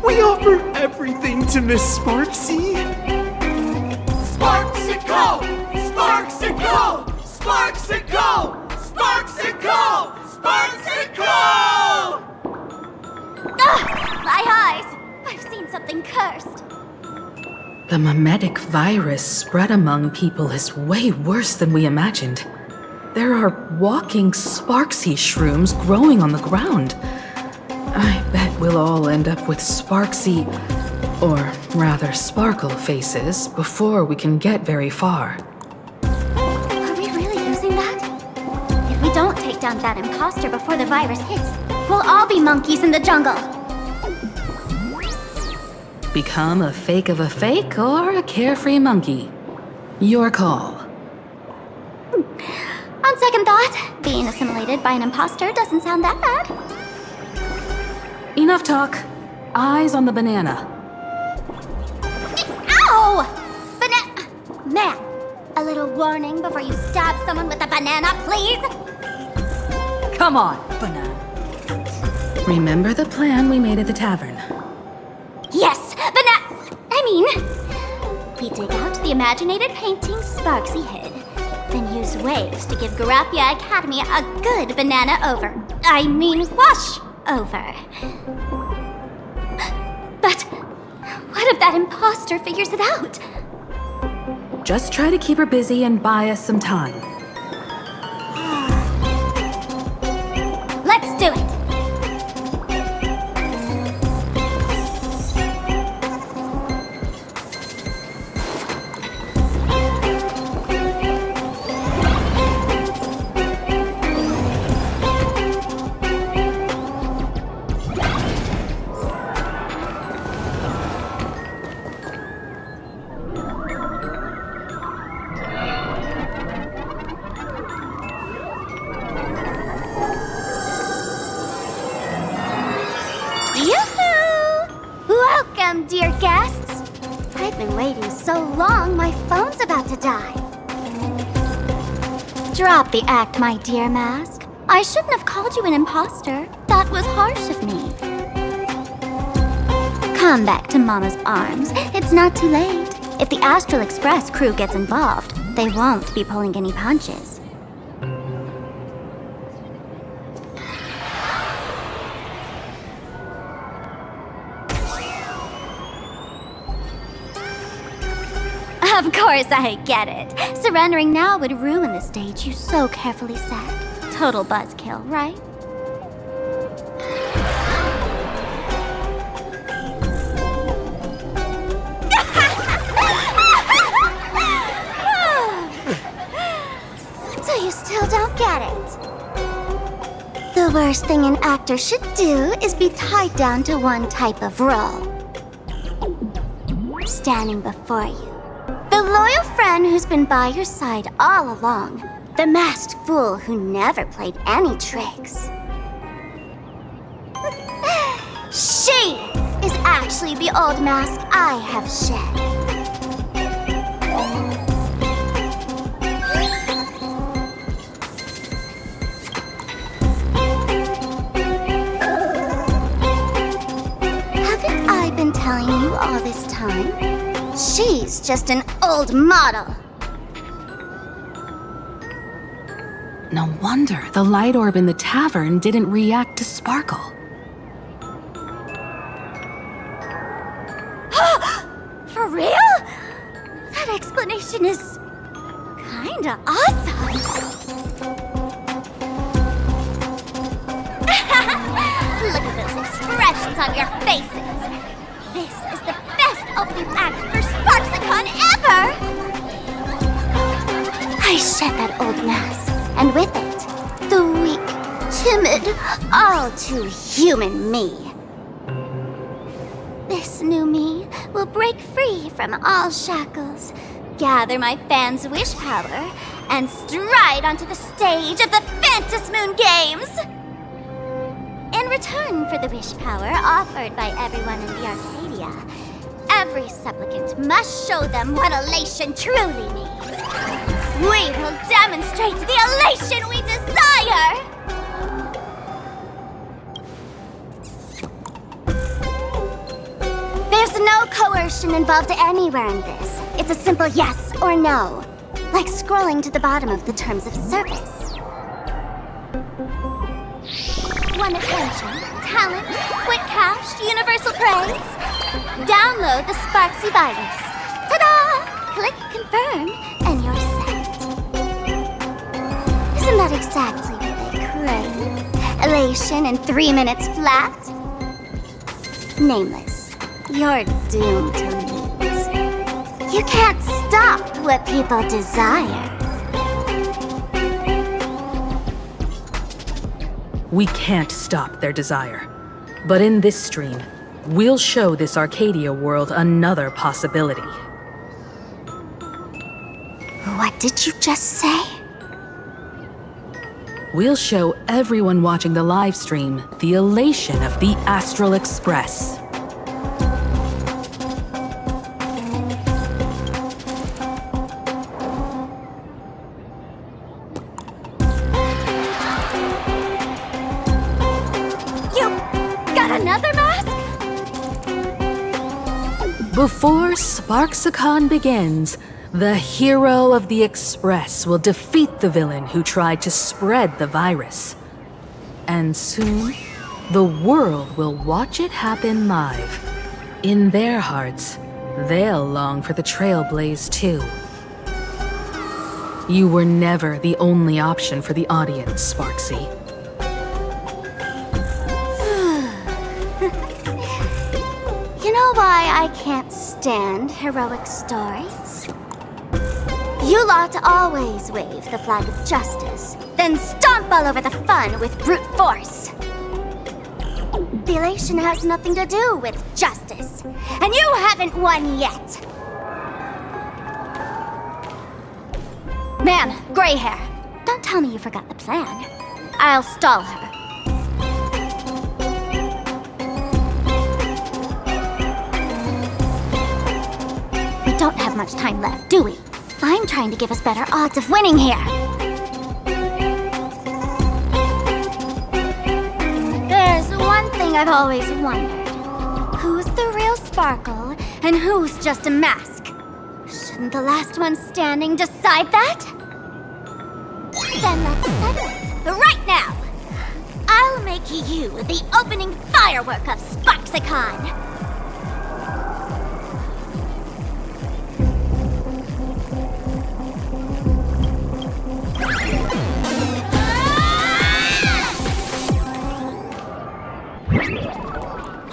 We offer everything to Miss Sparxie! Sparxico! Sparxico! Sparxico! Sparxico! Sparxico! Ugh, my eyes! I've seen something been cursed. The mimetic virus spread among people is way worse than we imagined. There are walking Sparxie shrooms growing on the ground. I bet we'll all end up with Sparxie, or rather Sparkle faces, before we can get very far. Are we really using that? If we don't take down that imposter before the virus hits, we'll all be monkeys in the jungle. Become a fake of a fake or a carefree monkey? Your call. On second thought, being assimilated by an imposter doesn't sound that bad. Enough talk. Eyes on the banana. Ow! Man, a little warning before you stab someone with a banana, please? Come on, banana. Remember the plan we made at the tavern? Yes, we dig out the imaginated painting Sparxie hid, then use waves to give Garapia Academy a good banana wash over. But what if that imposter figures it out? Just try to keep her busy and buy us some time. Let's do it! Dear guests, I've been waiting so long, my phone's about to die. Drop the act, my dear Mask. I shouldn't have called you an imposter. That was harsh of me. Come back to Mama's arms. It's not too late. If the Astral Express crew gets involved, they won't be pulling any punches. Of course I get it. Surrendering now would ruin the stage you so carefully set. Total buzzkill, right? So you still don't get it? The worst thing an actor should do is be tied down to one type of role. Standing before you, the loyal friend who's been by your side all along. The masked fool who never played any tricks. She is actually the old mask I have shed. Haven't I been telling you all this time? She's just an old model. No wonder the light orb in the tavern didn't react to Sparkle. For real? That explanation is kinda awesome. Look at those expressions on your faces. This is the best opening act for Sparxicon ever! I shed that old mask, and with it, the weak, timid, all too human me. This new me will break free from all shackles, gather my fans' wish power, and stride onto the stage of the Phantasmoon Games! In return for the wish power offered by everyone in the Arcadia, every supplicant must show them what elation truly means. We will demonstrate the elation we desire! There's no coercion involved anywhere in this. It's a simple yes or no, like scrolling to the bottom of the terms of service. want attention, talent, quick cash, universal praise? Download the Sparxie virus. Ta-da! Click confirm, and you're set. Isn't that exactly what they crave? Elation in 3 minutes flat? Nameless, you're doomed to lose. You can't stop what people desire. We can't stop their desire. But in this stream, we'll show this Arcadia world another possibility. What did you just say? We'll show everyone watching the live stream the elation of the Astral Express. Another mask? Before Sparxie begins, the hero of the Express will defeat the villain who tried to spread the virus. And soon, the world will watch it happen live. In their hearts, they'll long for the Trailblaze too. You were never the only option for the audience, Sparxie. You know why I can't stand heroic stories? You lot always wave the flag of justice, then stomp all over the fun with brute force. The elation has nothing to do with justice, and you haven't won yet. Ma'am, gray hair, don't tell me you forgot the plan. I'll stall her. We don't have much time left, do we? I'm trying to give us better odds of winning here. There's one thing I've always wondered. Who's the real Sparkle, and who's just a mask? Shouldn't the last one standing decide that? Then let's settle it, right now! I'll make you the opening firework of Sparxie.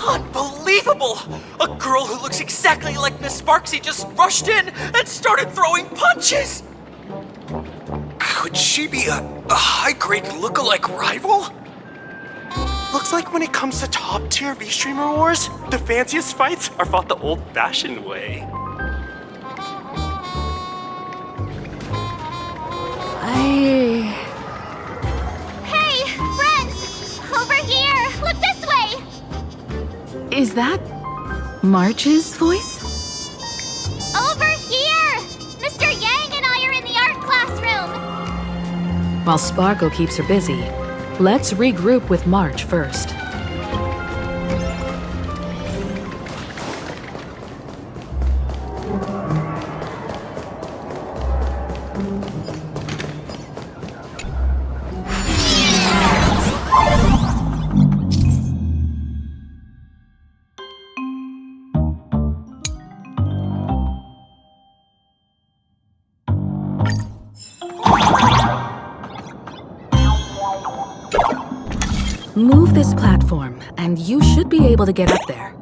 Unbelievable! A girl who looks exactly like Miss Sparxie just rushed in and started throwing punches! Could she be a high-grade lookalike rival? Looks like when it comes to top-tier V-Streamer wars, the fanciest fights are fought the old-fashioned way. Hey, friends! Over here! Look this way! Is that March's voice? Over here! Mr. Yang and I are in the art classroom! While Sparkle keeps her busy, let's regroup with March first. Move this platform, and you should be able to get up there.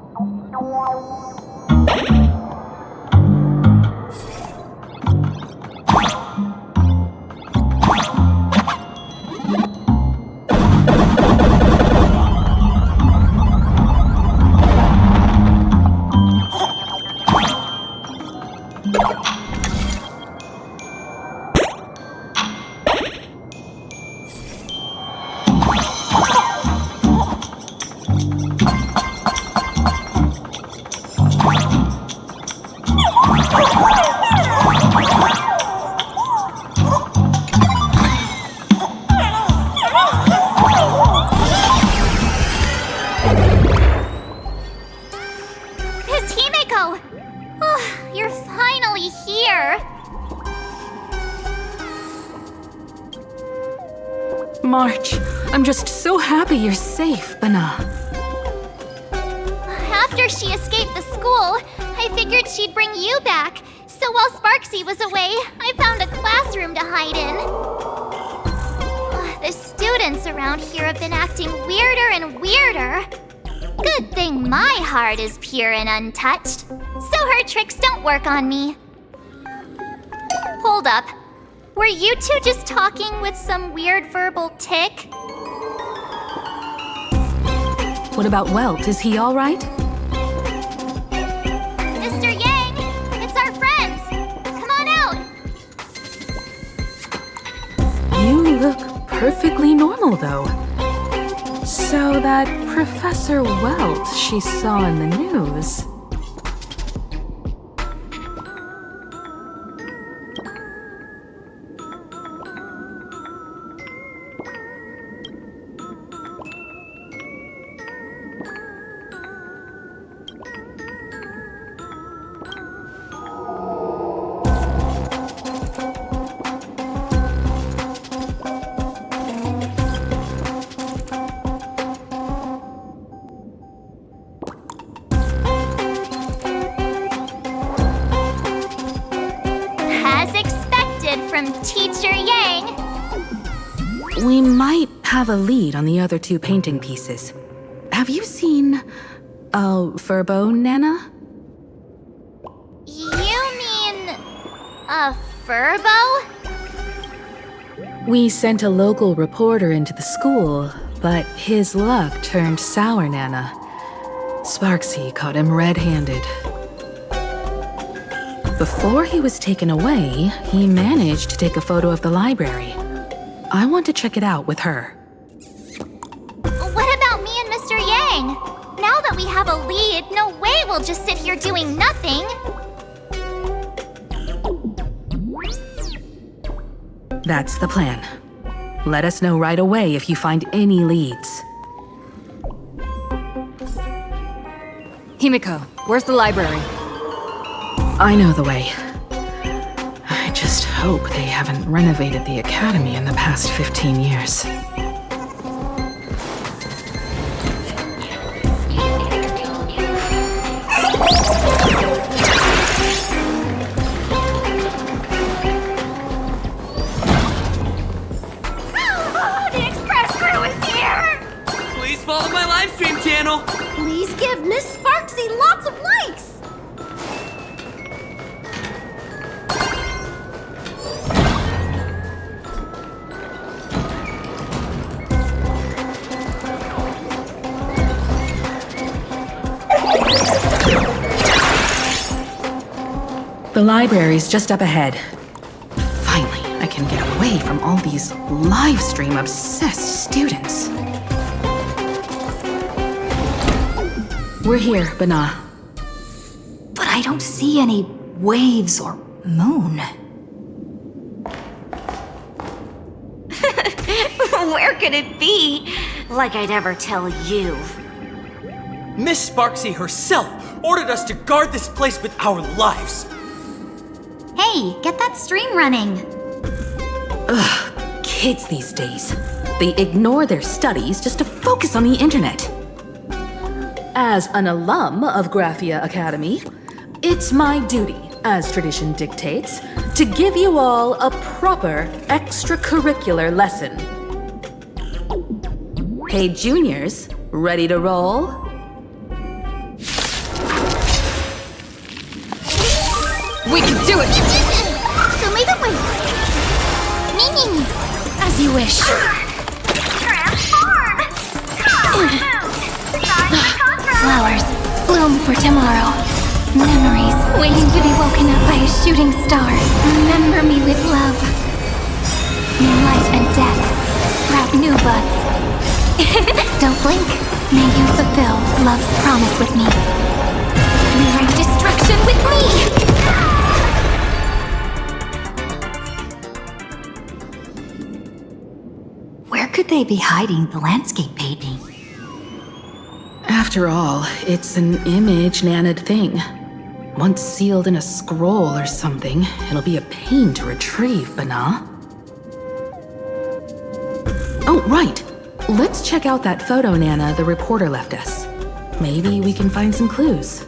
Miss Himeko! Oh, you're finally here! March, I'm just so happy you're safe, Bana. After she escaped the school, I figured she'd bring you back. So while Sparxie was away, I found a classroom to hide in. The students around here have been acting weirder and weirder. Good thing my heart is pure and untouched, so her tricks don't work on me. Hold up. Were you two just talking with some weird verbal tick? What about Welt? Is he all right? Mr. Yang, it's our friends. Come on out. You look perfectly normal, though. So that Professor Welt she saw in the news... We might have a lead on the other two painting pieces. Have you seen Furbo, Nana? You mean a Furbo? We sent a local reporter into the school, but his luck turned sour, Nana. Sparxie caught him red-handed. Before he was taken away, he managed to take a photo of the library. I want to check it out with her. What about me and Mr. Yang? Now that we have a lead, no way we'll just sit here doing nothing. That's the plan. Let us know right away if you find any leads. Himeko, where's the library? I know the way. I just hope they haven't renovated the academy in the past 15 years. The Express crew is here! Please follow my live stream channel. Please give Miss Sparxie lots of likes! The library's just up ahead. Finally, I can get away from all these live stream obsessed students. We're here, Bana. But I don't see any waves or moon. Where could it be? Like I'd ever tell you. Miss Sparxie herself ordered us to guard this place with our lives. Hey, get that stream running. Ugh, kids these days. They ignore their studies just to focus on the internet. As an alum of Graphia Academy, it's my duty, as tradition dictates, to give you all a proper extracurricular lesson. Hey, juniors, ready to roll? We can do it! So lead the way. Me. As you wish. Transform! Flowers bloom for tomorrow. Memories waiting to be woken up by a shooting star. Remember me with love. May life and death sprout new buds. Don't blink. May you fulfill love's promise with me. Rewrite destruction with me! Where could they be hiding the landscape painting? After all, it's an image-nanted thing. Once sealed in a scroll or something, it'll be a pain to retrieve, Bana. Oh, right! Let's check out that photo Nana the reporter left us. Maybe we can find some clues.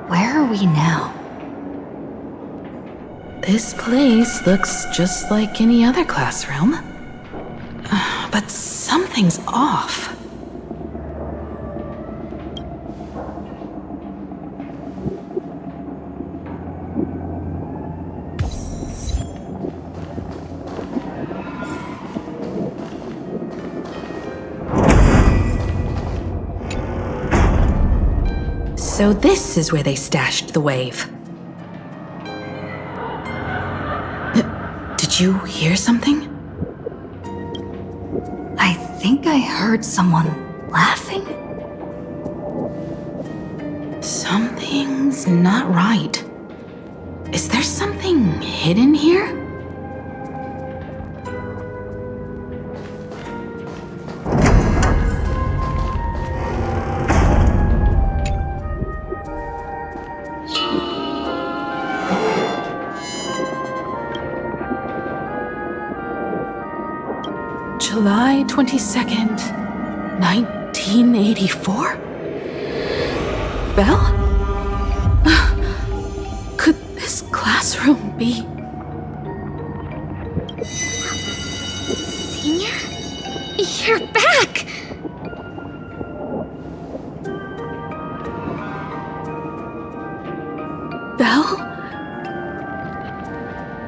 Where are we now? This place looks just like any other classroom. But something's off. So this is where they stashed the wave. Did you hear something? I think I heard someone laughing. Something's not right. Is there something hidden here? July 22nd, 1984? Belle? Could this classroom be... Senior? You're back! Belle?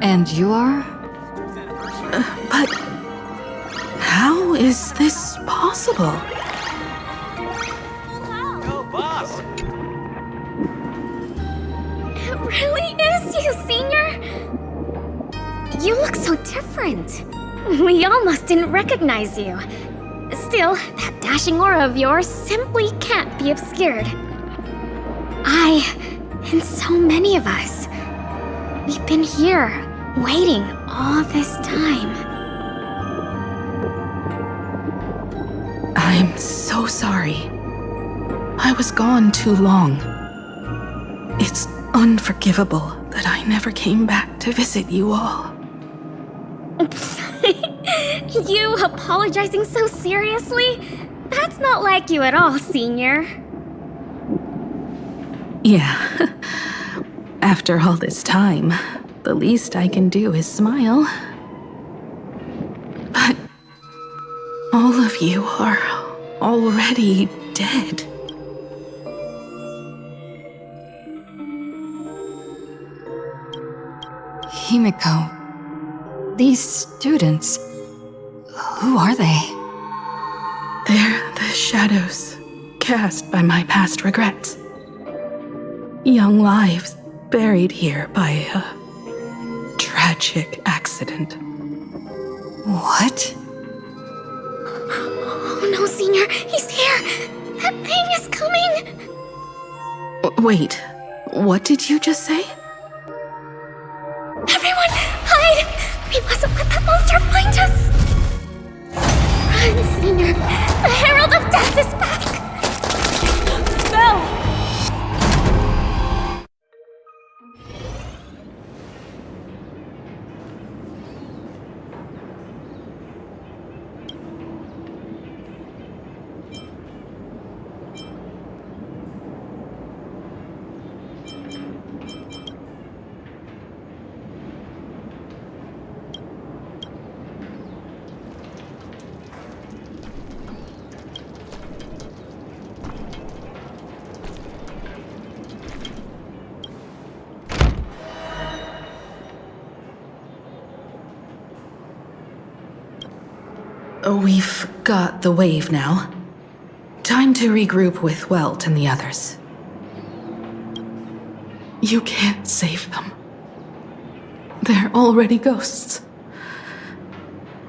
And you are? But... how is this possible? Go, boss! It really is you, Senior! You look so different. We almost didn't recognize you. Still, that dashing aura of yours simply can't be obscured. And so many of us, we've been here, waiting all this time. I'm so sorry. I was gone too long. It's unforgivable that I never came back to visit you all. You apologizing so seriously? That's not like you at all, Senior. Yeah. After all this time, the least I can do is smile. But all of you are already dead. Himeko, these students, who are they? They're the shadows cast by my past regrets. Young lives buried here by a tragic accident. What? Oh no, Senior, he's here! That thing is coming! Wait, what did you just say? Everyone, hide! We mustn't let that monster find us! Run, Senior! The Herald of Death is back! Belle! We've got the wave now. Time to regroup with Welt and the others. You can't save them. They're already ghosts.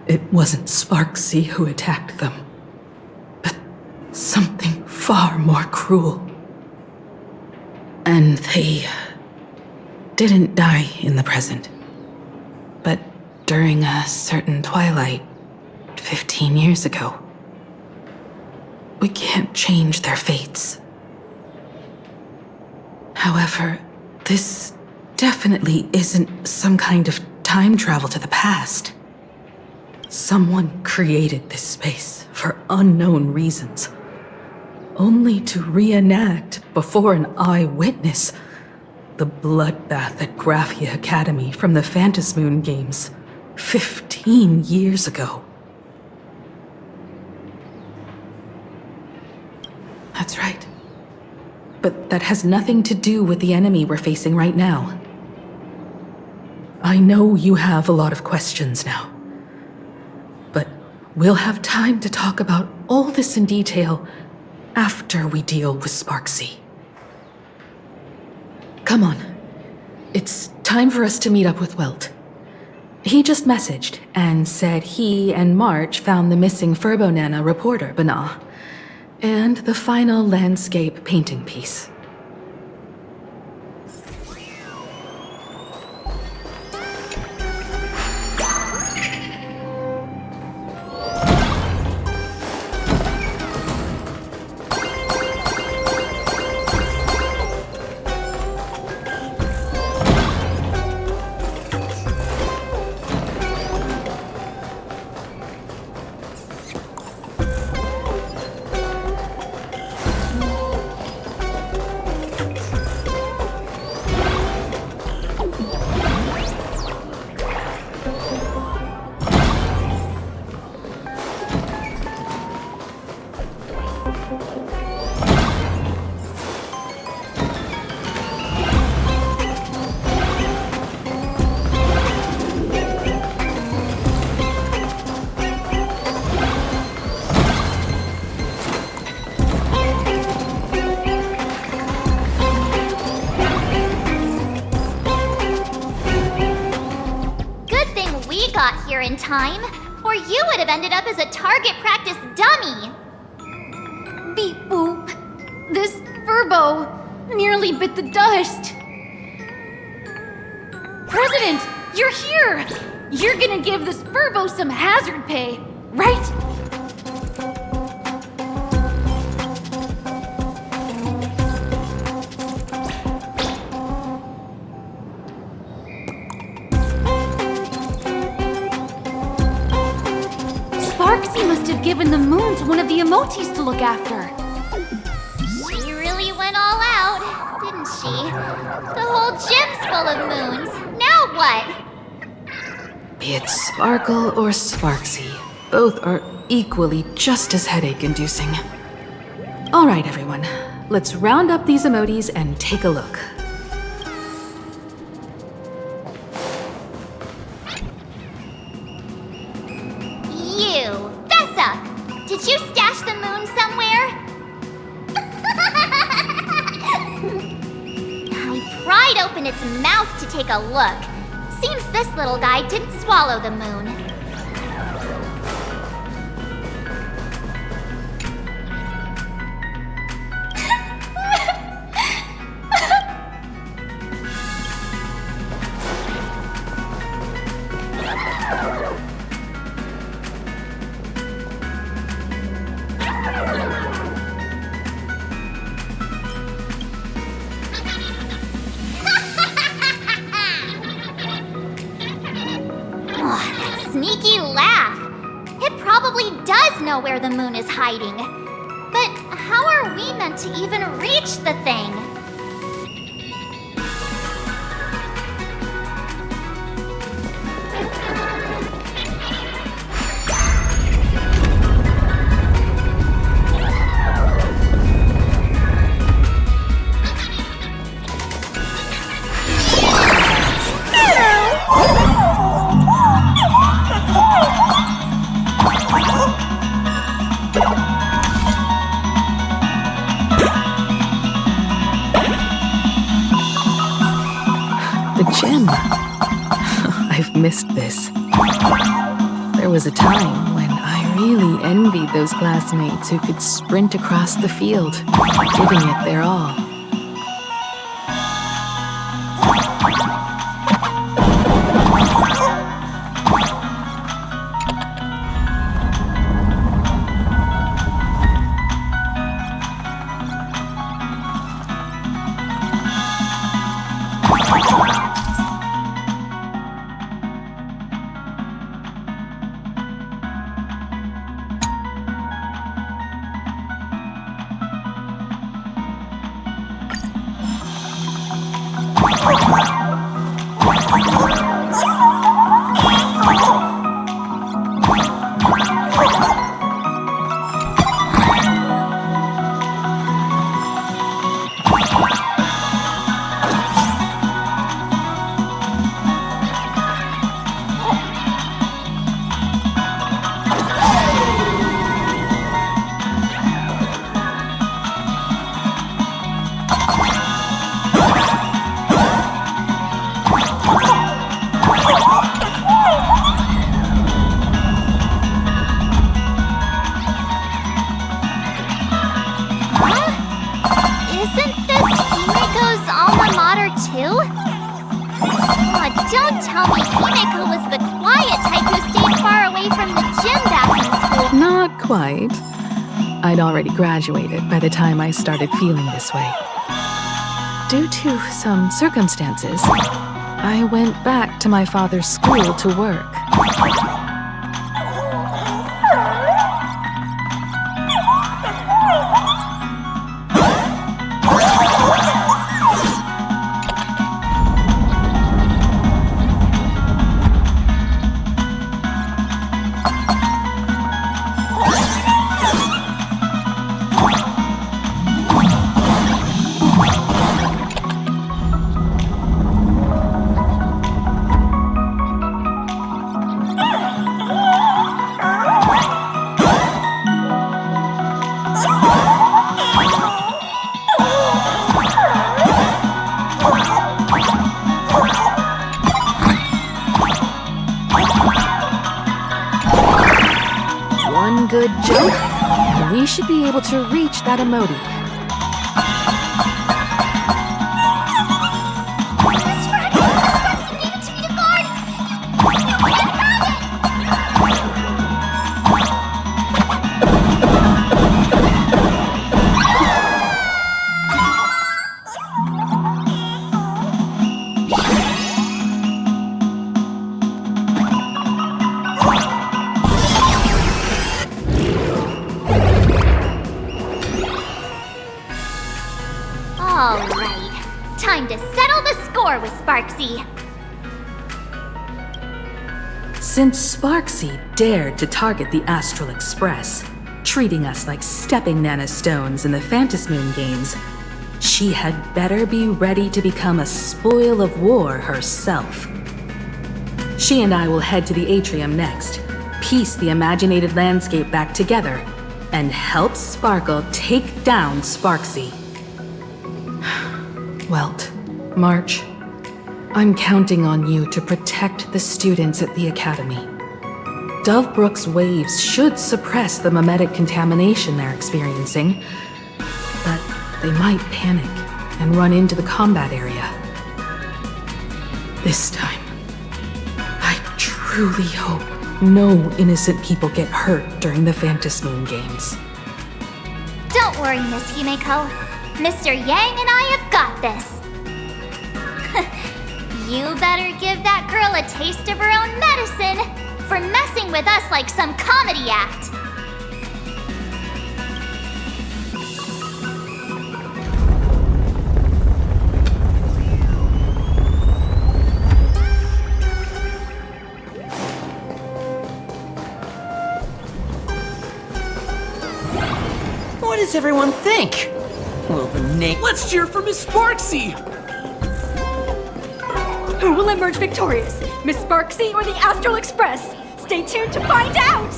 It wasn't Sparxie who attacked them, but something far more cruel. And they didn't die in the present. But during a certain twilight, 15 years ago. We can't change their fates. However, this definitely isn't some kind of time travel to the past. Someone created this space for unknown reasons, only to reenact before an eyewitness the bloodbath at Graphia Academy from the Phantasmoon Games 15 years ago. That's right. But that has nothing to do with the enemy we're facing right now. I know you have a lot of questions now. But we'll have time to talk about all this in detail after we deal with Sparxie. Come on. It's time for us to meet up with Welt. He just messaged and said he and March found the missing Furbonana reporter, Bana, and the final landscape painting piece. In time, or you would have ended up as a target practice dummy. Beep boop. This Furbo nearly bit the dust. President, you're here! You're gonna give this Furbo some hazard pay, right? Sparxie must have given the moon to one of the emotes to look after. She really went all out, didn't she? The whole gym's full of moons. Now what? Be it Sparkle or Sparxie, both are equally just as headache-inducing. All right, everyone. Let's round up these emotes and take a look. Did you stash the moon somewhere? I pried open its mouth to take a look. Seems this little guy didn't swallow the moon. Sneaky laugh. It probably does know where the moon is hiding. But how are we meant to even reach the thing? Gym. I've missed this. There was a time when I really envied those classmates who could sprint across the field, giving it their all. Don't tell me Himeko was the quiet type who stayed far away from the gym back in school. Not quite. I'd already graduated by the time I started feeling this way. Due to some circumstances, I went back to my father's school to work. Good jump, and we should be able to reach that emoji. Sparxie. Since Sparxie dared to target the Astral Express, treating us like stepping nanostones in the Phantasmoon Games, she had better be ready to become a spoil of war herself. She and I will head to the atrium next, piece the imaginated landscape back together, and help Sparkle take down Sparxie. Welt, March, I'm counting on you to protect the students at the Academy. Dovebrook's waves should suppress the mimetic contamination they're experiencing, but they might panic and run into the combat area. This time, I truly hope no innocent people get hurt during the Phantasmoon Games. Don't worry, Miss Himeko. Mr. Yang and I have got this. You better give that girl a taste of her own medicine for messing with us like some comedy act. What does everyone think? Well, the name. Let's cheer for Miss Sparxie! Who will emerge victorious? Miss Sparxie or the Astral Express? Stay tuned to find out!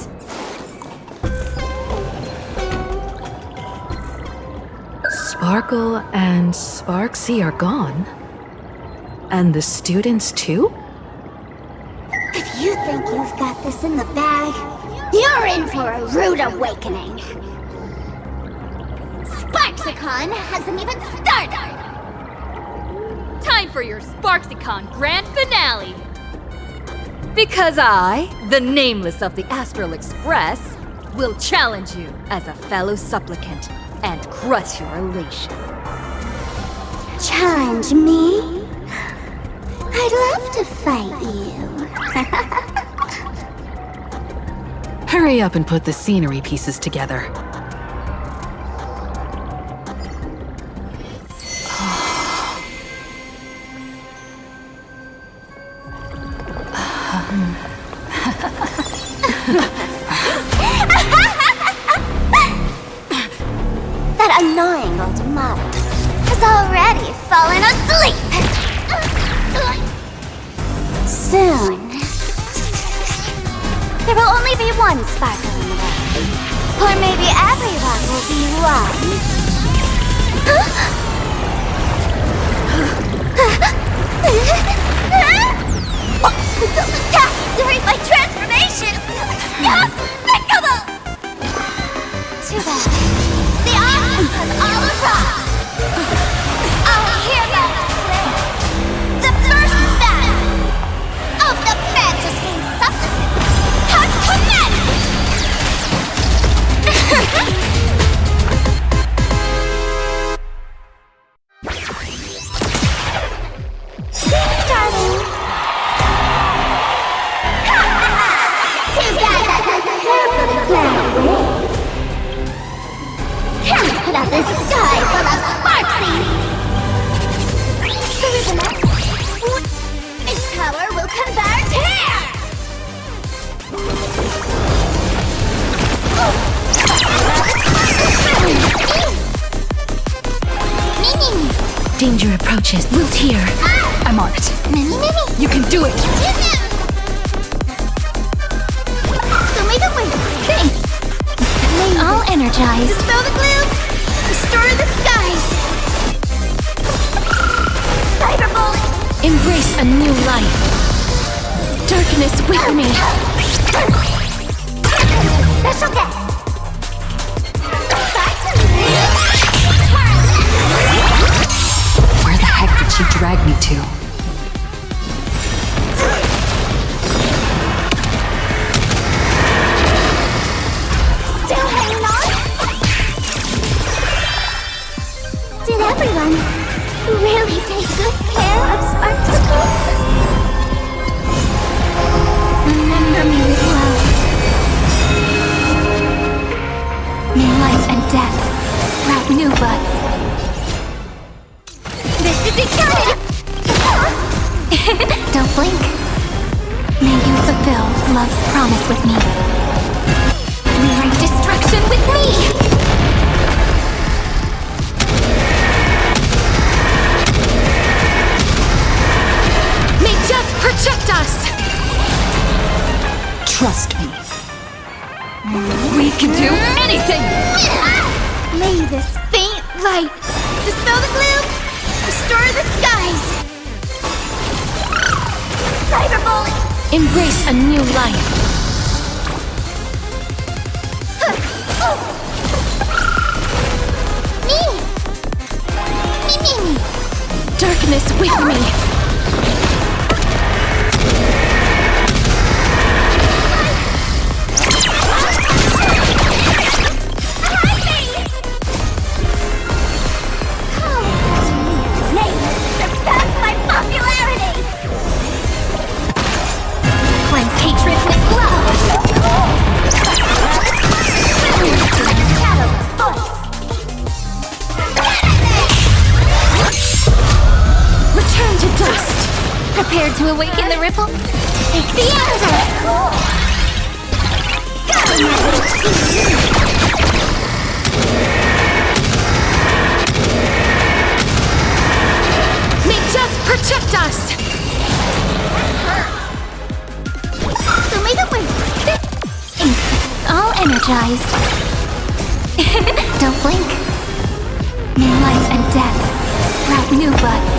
Sparkle and Sparxie are gone? And the students too? If you think you've got this in the bag, you're in for a rude awakening. Sparxicon hasn't even started! Time for your Sparxicon grand finale! Because I, the nameless of the Astral Express, will challenge you as a fellow supplicant and crush your elation. Challenge me? to fight you. Hurry up and put the scenery pieces together. That annoying old model has already fallen asleep. Soon, there will only be one sparkle in the world. Or maybe everyone will be one. Don't attack during my transformation! Despicable! Too bad. The options has all arrived. I'll hereby declare the first battle of the Phantasmoon supplement has commenced! Starting. Too bad that doesn't carefully planned way. Can't put up this sky full of Sparxies! Through the net, its power will convert here! Mimi! Danger approaches. Root here. I'm on it. Mimi! You can do it! Show me the way! Thanks! All energized. Dispel the gloom! Restore the skies! Cyberbolt! Embrace a new life. Darkness with me. Special guest! Where the heck did she drag me to? Still hanging on? Did everyone really take good care of Sparxie? Remember me with love. May life and death sprout new buds. This is exciting! Don't blink. May you fulfill love's promise with me. Mirroring destruction with me! May death protect us! Trust me. We can do anything! May this faint light dispel the gloom, restore the skies! Cyberbolt! Embrace a new life. Me! Darkness with me. Prepared to awaken the ripple? Take the answer! May death protect us! Show me the way! All energized. Don't blink. May life and death sprout new buds.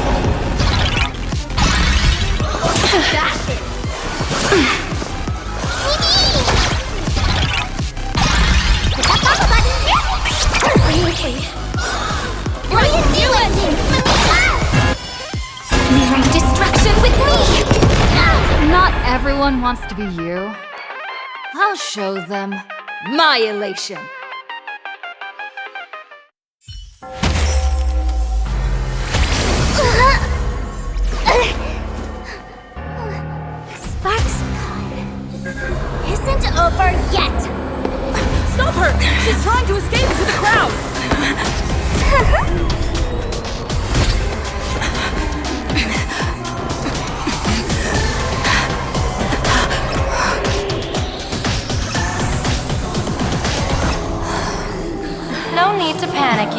Are you okay? What are you doing? Mirroring destruction with me! Not everyone wants to be you. I'll show them my elation.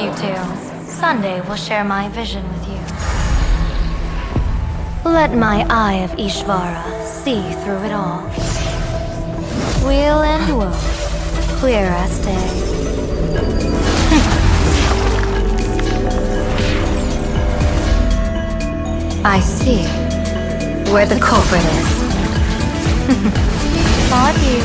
you two. Sunday will share my vision with you. Let my eye of Ishvara see through it all. Weal and woe, clear as day. I see where the culprit is. Applaud you.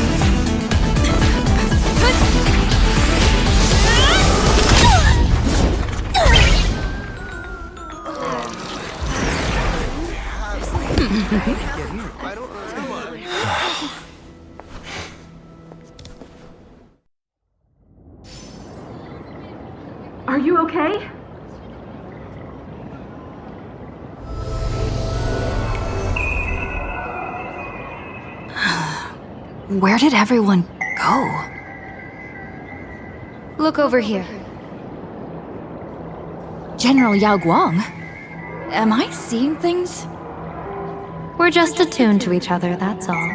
Are you okay? Where did everyone go? Look over here. General Yao Guang? Am I seeing things? We're just attuned to each other, that's all.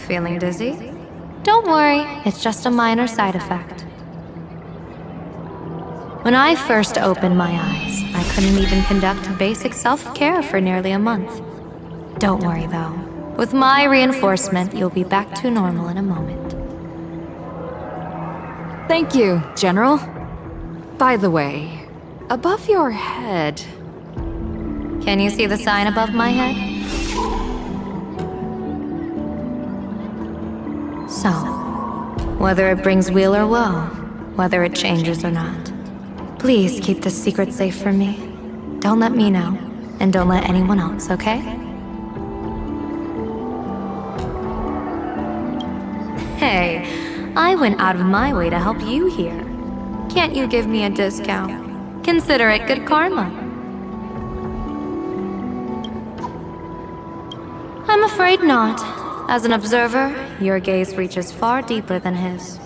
Feeling dizzy? Don't worry, it's just a minor side effect. When I first opened my eyes, I couldn't even conduct basic self-care for nearly a month. Don't worry though. With my reinforcement, you'll be back to normal in a moment. Thank you, General. By the way, above your head... Can you see the sign above my head? So, whether it brings weal or woe, whether it changes or not, please keep this secret safe from me. Don't let me know, and don't let anyone else, okay? Hey, I went out of my way to help you here. Can't you give me a discount? Consider it good karma. I'm afraid not. As an observer, your gaze reaches far deeper than his.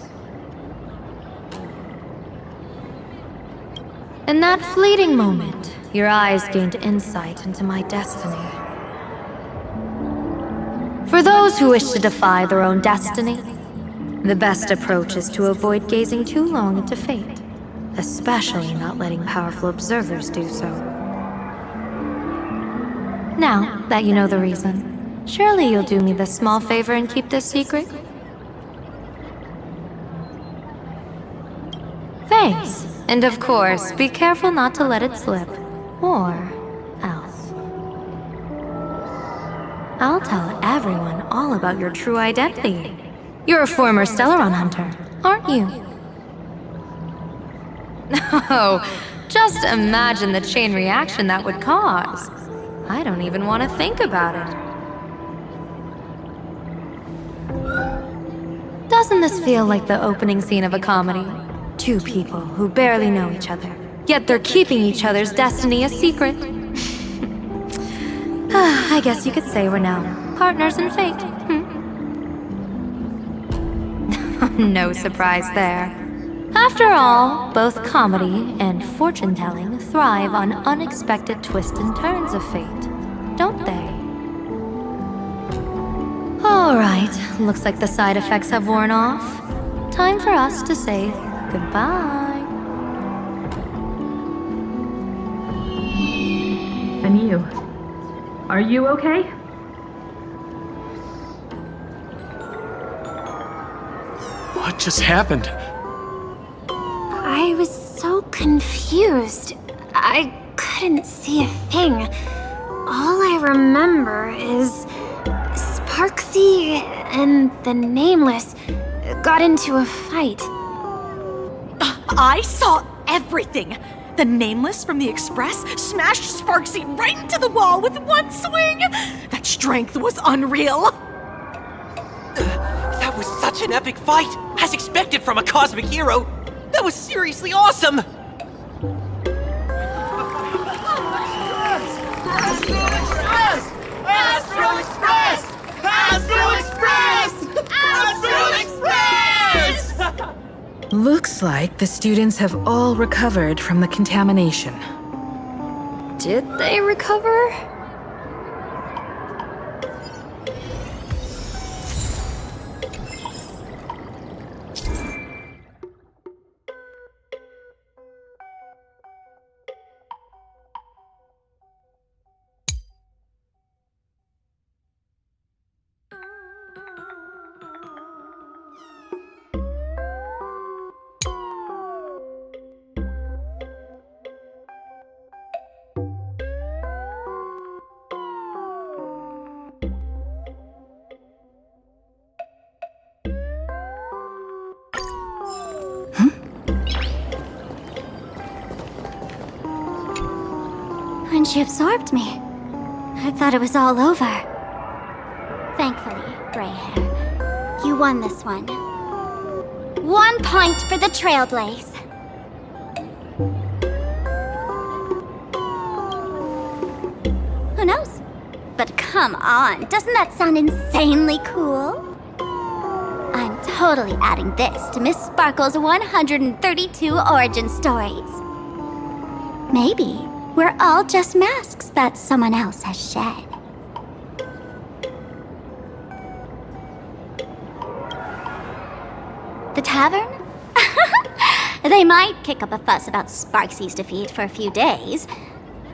In that fleeting moment, your eyes gained insight into my destiny. For those who wish to defy their own destiny, the best approach is to avoid gazing too long into fate, especially not letting powerful observers do so. Now that you know the reason, surely you'll do me this small favor and keep this secret? Thanks. And of course, be careful not to let it slip. Or else. I'll tell everyone all about your true identity. You're a former Stellaron hunter, aren't you? Oh, just imagine the chain reaction that would cause. I don't even want to think about it. Doesn't this feel like the opening scene of a comedy? Two people who barely know each other, yet they're keeping each other's destiny a secret. I guess you could say we're now partners in fate. No surprise there. After all, both comedy and fortune-telling thrive on unexpected twists and turns of fate, don't they? Alright, looks like the side effects have worn off. Time for us to say goodbye. And you? Are you okay? What just happened? I was so confused. I couldn't see a thing. All I remember is Sparxie and the Nameless got into a fight. I saw everything. The Nameless from the Express smashed Sparxie right into the wall with one swing. That strength was unreal. That was such an epic fight, as expected from a cosmic hero. That was seriously awesome. Astral Express! Astral Express! Astral Express! Looks like the students have all recovered from the contamination. Did they recover? when she absorbed me, I thought it was all over. Thankfully, gray hair, you won this one. 1 point for the Trailblaze. Who knows? But come on, doesn't that sound insanely cool? I'm totally adding this to Miss Sparkle's 132 origin stories. Maybe we're all just masks that someone else has shed. The tavern? They might kick up a fuss about Sparxie's defeat for a few days.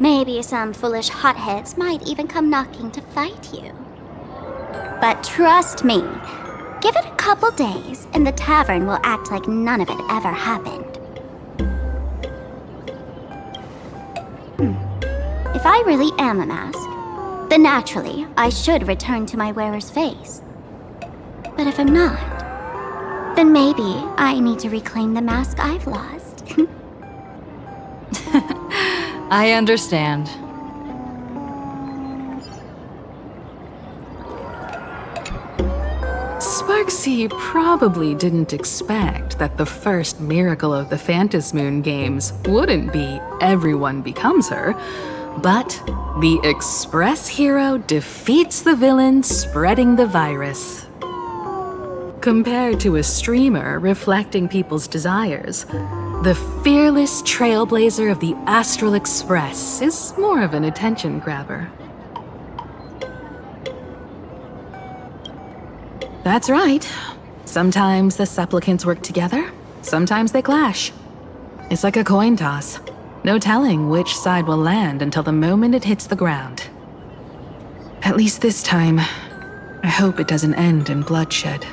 Maybe some foolish hotheads might even come knocking to fight you. But trust me, give it a couple days and the tavern will act like none of it ever happened. If I really am a mask, then naturally I should return to my wearer's face. But if I'm not, then maybe I need to reclaim the mask I've lost. I understand. Sparxie probably didn't expect that the first miracle of the Phantasmoon Games wouldn't be everyone becomes her, but the Express hero defeats the villain spreading the virus. Compared to a streamer reflecting people's desires, the fearless trailblazer of the Astral Express is more of an attention grabber. That's right. Sometimes the supplicants work together, sometimes they clash. It's like a coin toss. No telling which side will land until the moment it hits the ground. At least this time, I hope it doesn't end in bloodshed.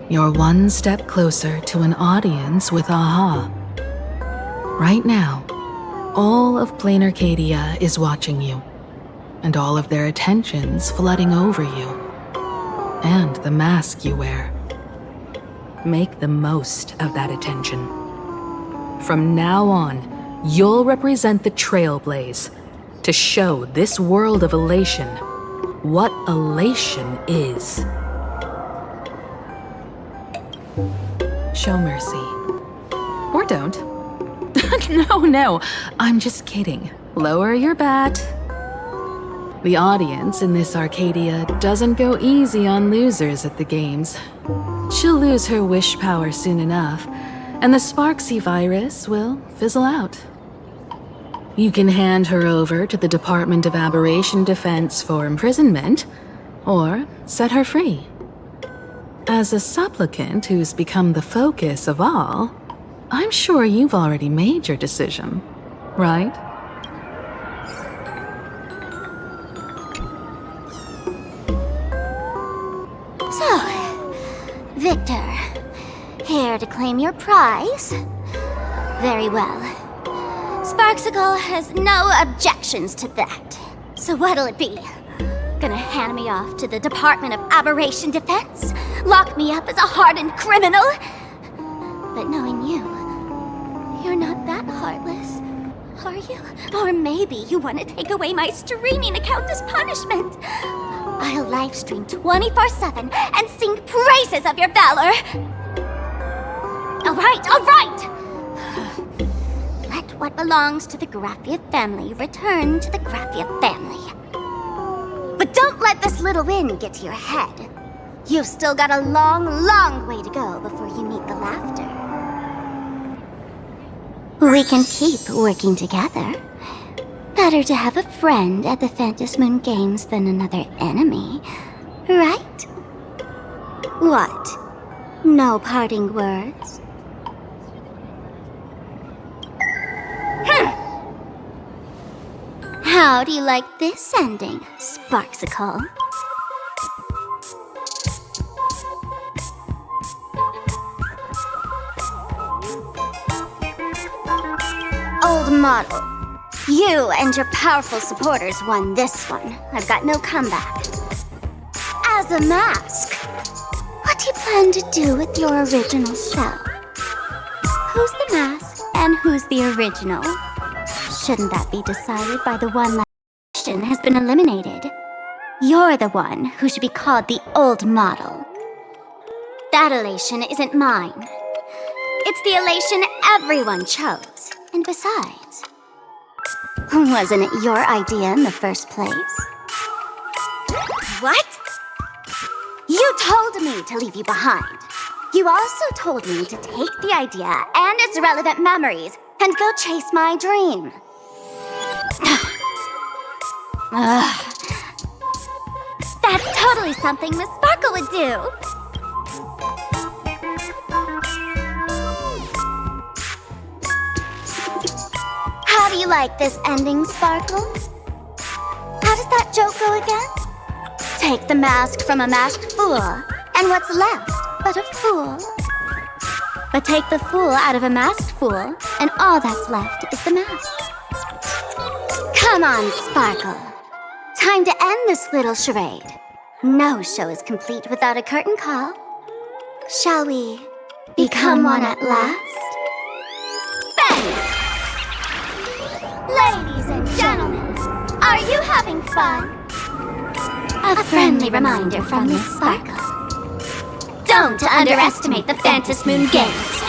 You're one step closer to an audience with Aha. Right now, all of Planarcadia is watching you, and all of their attention's flooding over you, and the mask you wear. Make the most of that attention. From now on, you'll represent the Trailblaze to show this world of elation what elation is. Show mercy. Or don't. No, I'm just kidding. Lower your bat. The audience in this Arcadia doesn't go easy on losers at the games. She'll lose her wish power soon enough, and the Sparxie virus will fizzle out. You can hand her over to the Department of Aberration Defense for imprisonment, or set her free. As a supplicant who's become the focus of all, I'm sure you've already made your decision, right? So, Victor, here to claim your prize? Very well. Sparxicle has no objections to that. So what'll it be? Gonna hand me off to the Department of Aberration Defense? Lock me up as a hardened criminal? But knowing you, you're not that heartless, are you? Or maybe you want to take away my streaming account as punishment. I'll livestream 24/7 and sing praises of your valor. All right! Let what belongs to the Graphia family return to the Graphia family. But don't let this little win get to your head. You've still got a long, long way to go before you meet the laughter. We can keep working together. Better to have a friend at the Phantasmoon Games than another enemy, right? What? No parting words? How do you like this ending, Sparxicle? Old model. You and your powerful supporters won this one. I've got no comeback. As a mask, what do you plan to do with your original self? who's the mask and who's the original? Shouldn't that be decided by the one that has been eliminated? You're the one who should be called the old model. That elation isn't mine. It's the elation everyone chose. And besides, wasn't it your idea in the first place? What? You told me to leave you behind. You also told me to take the idea and its relevant memories and go chase my dream. That's totally something Miss Sparkle would do. How do you like this ending, Sparkle? How does that joke go again? Take the mask from a masked fool, and what's left but a fool? But take the fool out of a masked fool, and all that's left is the mask. Come on, Sparkle. Time to end this little charade. No show is complete without a curtain call. Shall we become one at last? Bang! Ladies and gentlemen, are you having fun? A friendly reminder from Miss Sparkle. Don't underestimate the Phantasmoon Games.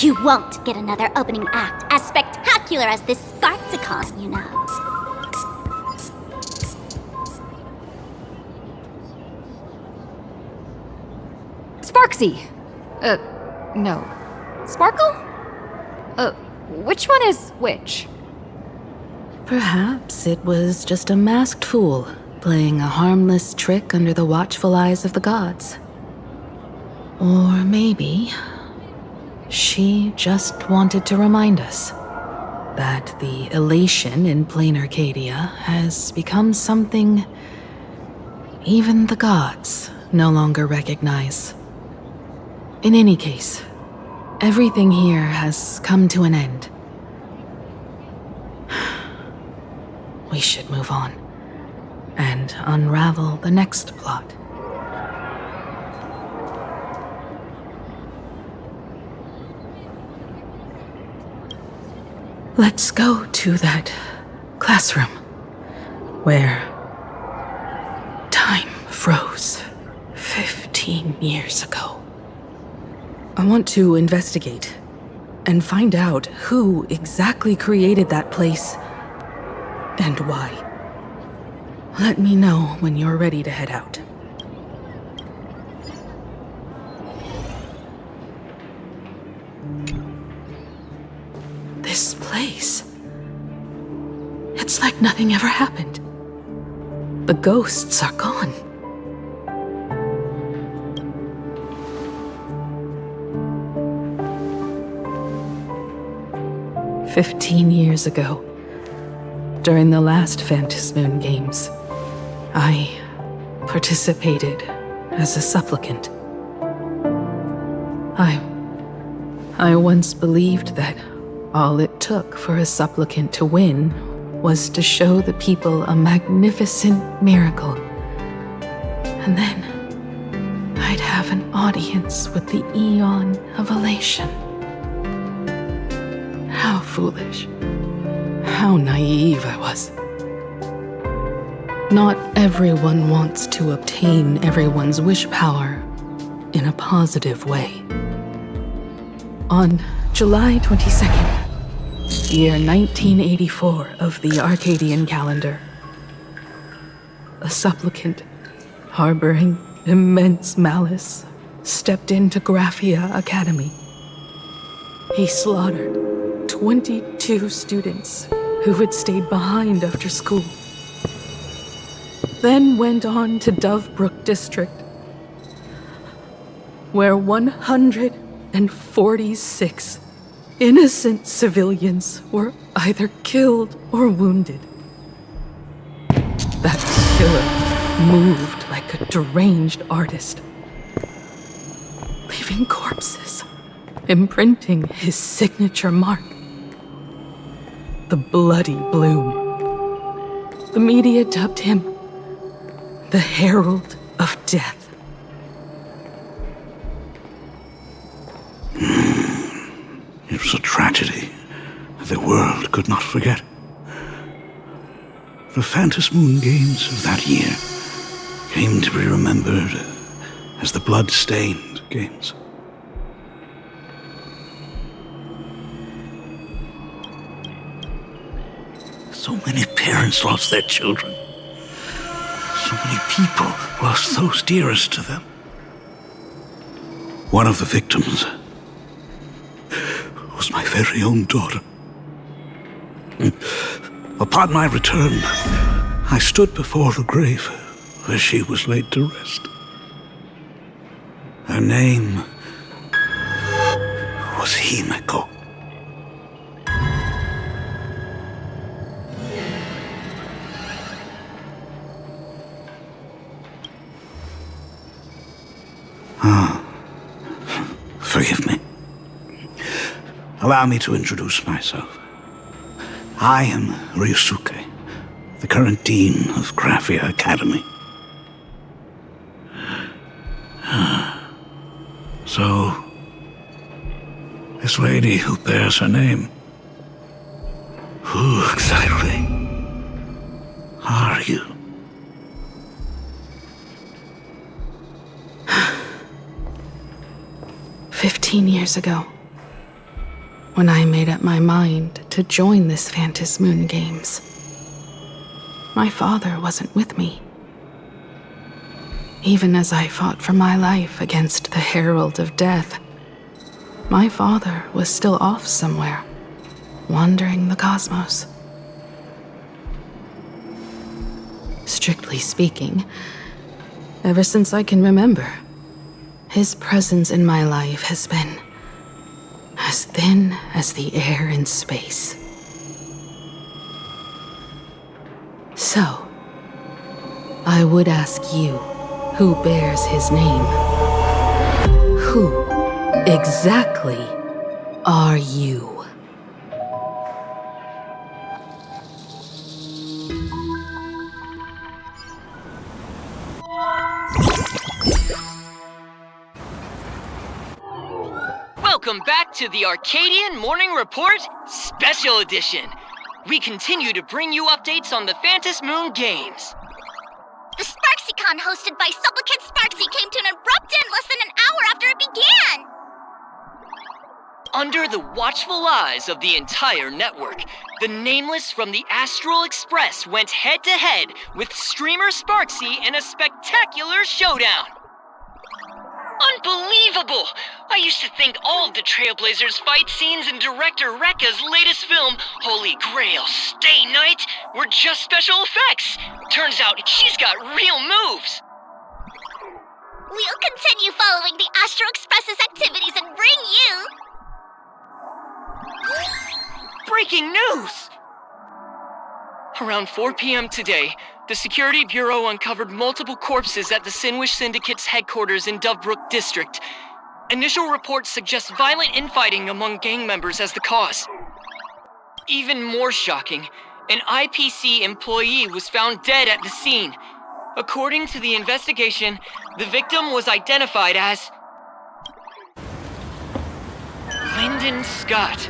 You won't get another opening act as spectacular as this Sparxie, you know. Sparxie! No. Sparkle? Which one is which? Perhaps it was just a masked fool, playing a harmless trick under the watchful eyes of the gods. Or maybe she just wanted to remind us that the elation in Planarcadia has become something even the gods no longer recognize. In any case, everything here has come to an end. We should move on and unravel the next plot. Let's go to that classroom where time froze 15 years ago. I want to investigate and find out who exactly created that place and why. Let me know when you're ready to head out. This place. It's like nothing ever happened. The ghosts are gone. "15 years ago, during the last Phantasmoon Games, I participated as a supplicant. I once believed that all it took for a supplicant to win was to show the people a magnificent miracle. And then I'd have an audience with the Eon of Elation. How foolish. How naive I was. Not everyone wants to obtain everyone's wish power in a positive way. On July 22nd, year 1984 of the Arcadian calendar, a supplicant harboring immense malice stepped into Graphia Academy. He slaughtered 22 students who had stayed behind after school. Then went on to Dovebrook District, where 146 innocent civilians were either killed or wounded. That killer moved like a deranged artist, leaving corpses, imprinting his signature mark. The Bloody Bloom. The media dubbed him the Herald of Death. was a tragedy that the world could not forget. The Phantasmoon Games of that year came to be remembered as the Blood-Stained Games. So many parents lost their children. So many people lost those dearest to them. One of the victims was my very own daughter. Upon my return, I stood before the grave where she was laid to rest. Her name was Himeko. Forgive me. Allow me to introduce myself. I am Ryusuke, the current dean of Graphia Academy. So, this lady who bears her name, who exactly are you? Years ago, when I made up my mind to join this Phantasmoon Games, my father wasn't with me. Even as I fought for my life against the Herald of Death, my father was still off somewhere, wandering the cosmos. Strictly speaking, ever since I can remember, his presence in my life has been as thin as the air in space. So, I would ask you, who bears his name? Who exactly are you? Welcome back to the Arcadian Morning Report Special Edition. We continue to bring you updates on the Phantasmoon Games. The SparxieCon hosted by Supplicant Sparxie came to an abrupt end less than an hour after it began. Under the watchful eyes of the entire network, the Nameless from the Astral Express went head-to-head with streamer Sparxie in a spectacular showdown. Unbelievable! I used to think all of the Trailblazers' fight scenes in director Rekka's latest film, Holy Grail Stay Night, were just special effects. Turns out she's got real moves. We'll continue following the Astral Express's activities and bring you... Breaking news! Around 4 p.m. today, the Security Bureau uncovered multiple corpses at the Sinwish Syndicate's headquarters in Dovebrook District. Initial reports suggest violent infighting among gang members as the cause. Even more shocking, an IPC employee was found dead at the scene. According to the investigation, the victim was identified as... Lyndon Scott.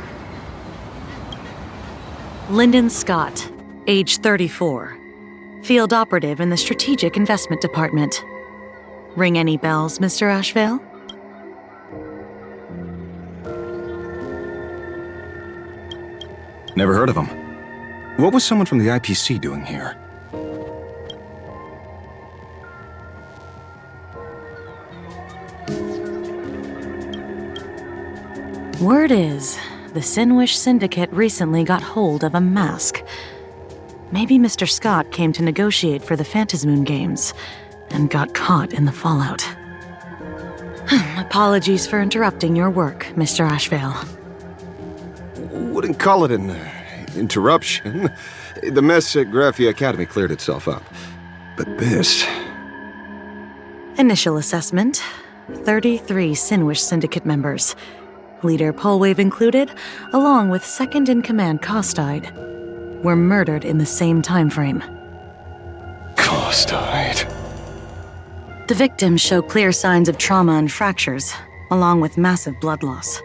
Lyndon Scott, age 34. Field operative in the Strategic Investment Department. Ring any bells, Mr. Ashveil? Never heard of him. What was someone from the IPC doing here? Word is, the Sinwish Syndicate recently got hold of a mask. Maybe Mr. Scott came to negotiate for the Phantasmoon Games and got caught in the fallout. Apologies for interrupting your work, Mr. Ashveil. Wouldn't call it an interruption. The mess at Graphia Academy cleared itself up. But this... Initial assessment, 33 Sinwish Syndicate members. Leader Polwave included, along with second-in-command Costide, were murdered in the same time frame. Costide. The victims show clear signs of trauma and fractures, along with massive blood loss.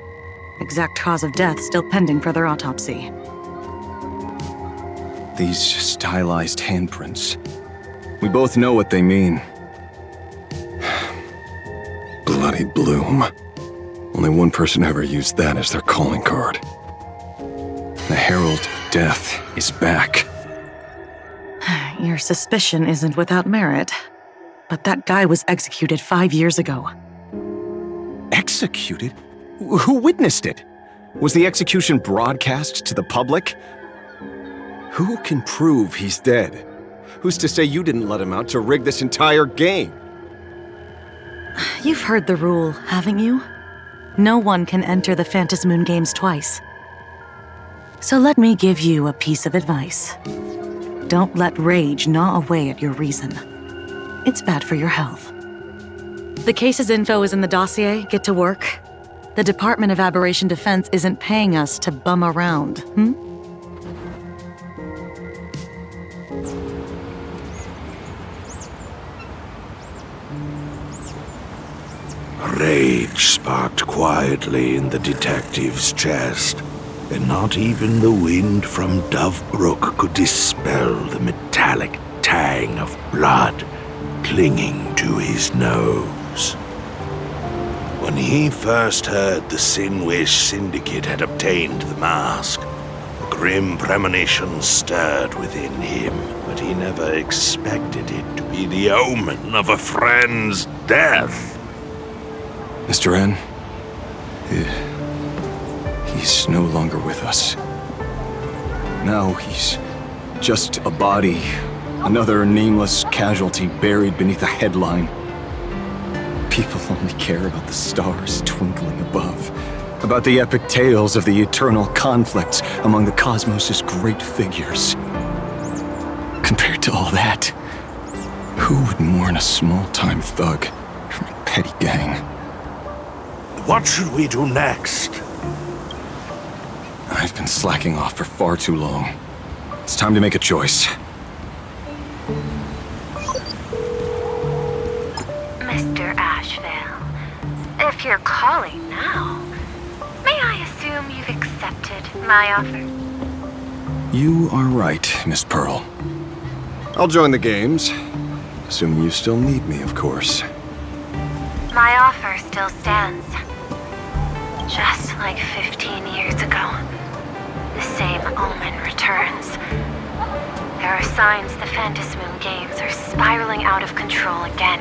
Exact cause of death still pending further autopsy. These stylized handprints. We both know what they mean. Bloody Bloom. Only one person ever used that as their calling card. The Herald of Death is back. Your suspicion isn't without merit, but that guy was executed 5 years ago. Executed? Who witnessed it? Was the execution broadcast to the public? Who can prove he's dead? Who's to say you didn't let him out to rig this entire game? You've heard the rule, haven't you? No one can enter the Phantasmoon Games twice. So let me give you a piece of advice. Don't let rage gnaw away at your reason. It's bad for your health. The case's info is in the dossier. Get to work. The Department of Aberration Defense isn't paying us to bum around, Rage sparked quietly in the detective's chest, and not even the wind from Dovebrook could dispel the metallic tang of blood clinging to his nose. When he first heard the Sinwish Syndicate had obtained the mask, a grim premonition stirred within him, but he never expected it to be the omen of a friend's death. Mr. N, he's no longer with us. Now he's just a body, another nameless casualty buried beneath a headline. People only care about the stars twinkling above, about the epic tales of the eternal conflicts among the cosmos' great figures. Compared to all that, who would mourn a small-time thug from a petty gang? What should we do next? I've been slacking off for far too long. It's time to make a choice. Mr. Ashveil, if you're calling now, may I assume you've accepted my offer? You are right, Miss Pearl. I'll join the games, assuming you still need me, of course. My offer still stands. Just like 15 years ago, the same omen returns. There are signs the Phantasmoon Games are spiraling out of control again.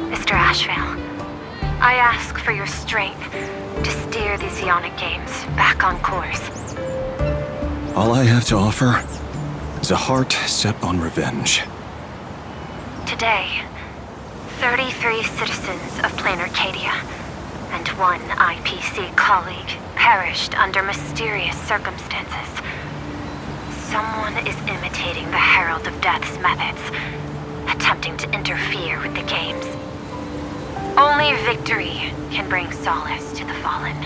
Mr. Ashveil, I ask for your strength to steer these Ionic Games back on course. All I have to offer is a heart set on revenge. Today, 33 citizens of Planarcadia and one IPC colleague perished under mysterious circumstances. Someone is imitating the Herald of Death's methods, attempting to interfere with the games. Only victory can bring solace to the fallen.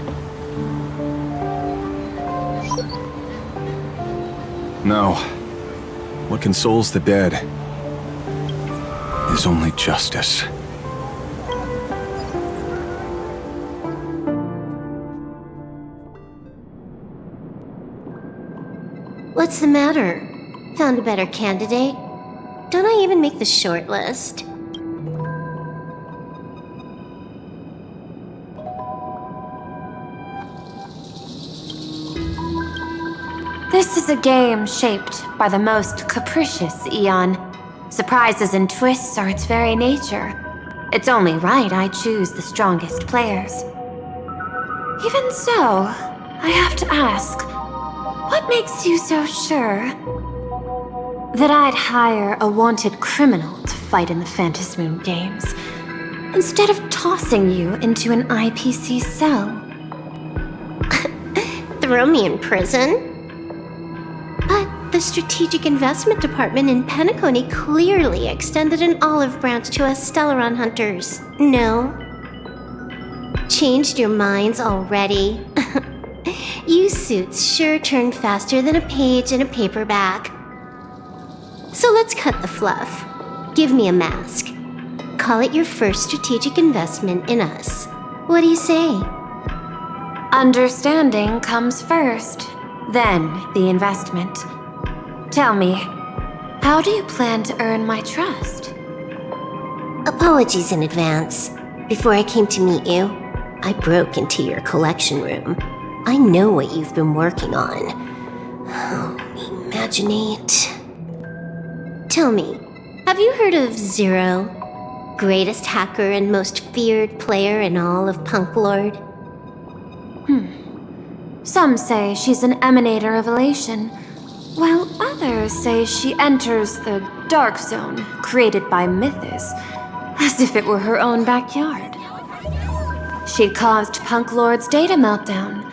No. What consoles the dead is only justice. What's the matter? Found a better candidate? Don't I even make the short list? This is a game shaped by the most capricious Eon. Surprises and twists are its very nature. It's only right I choose the strongest players. Even so, I have to ask, what makes you so sure that I'd hire a wanted criminal to fight in the Phantasmoon Games, instead of tossing you into an IPC cell? Throw me in prison? But the Strategic Investment Department in Penacony clearly extended an olive branch to us Stellaron hunters. No? Changed your minds already? You suits sure turn faster than a page in a paperback. So let's cut the fluff. Give me a mask. Call it your first strategic investment in us. What do you say? Understanding comes first, then the investment. Tell me, how do you plan to earn my trust? Apologies in advance. Before I came to meet you, I broke into your collection room. I know what you've been working on. Oh, imaginate. Tell me, have you heard of Zero? Greatest hacker and most feared player in all of Punk Lord? Some say she's an emanator of elation, while others say she enters the dark zone created by Mythos, as if it were her own backyard. She caused Punk Lord's data meltdown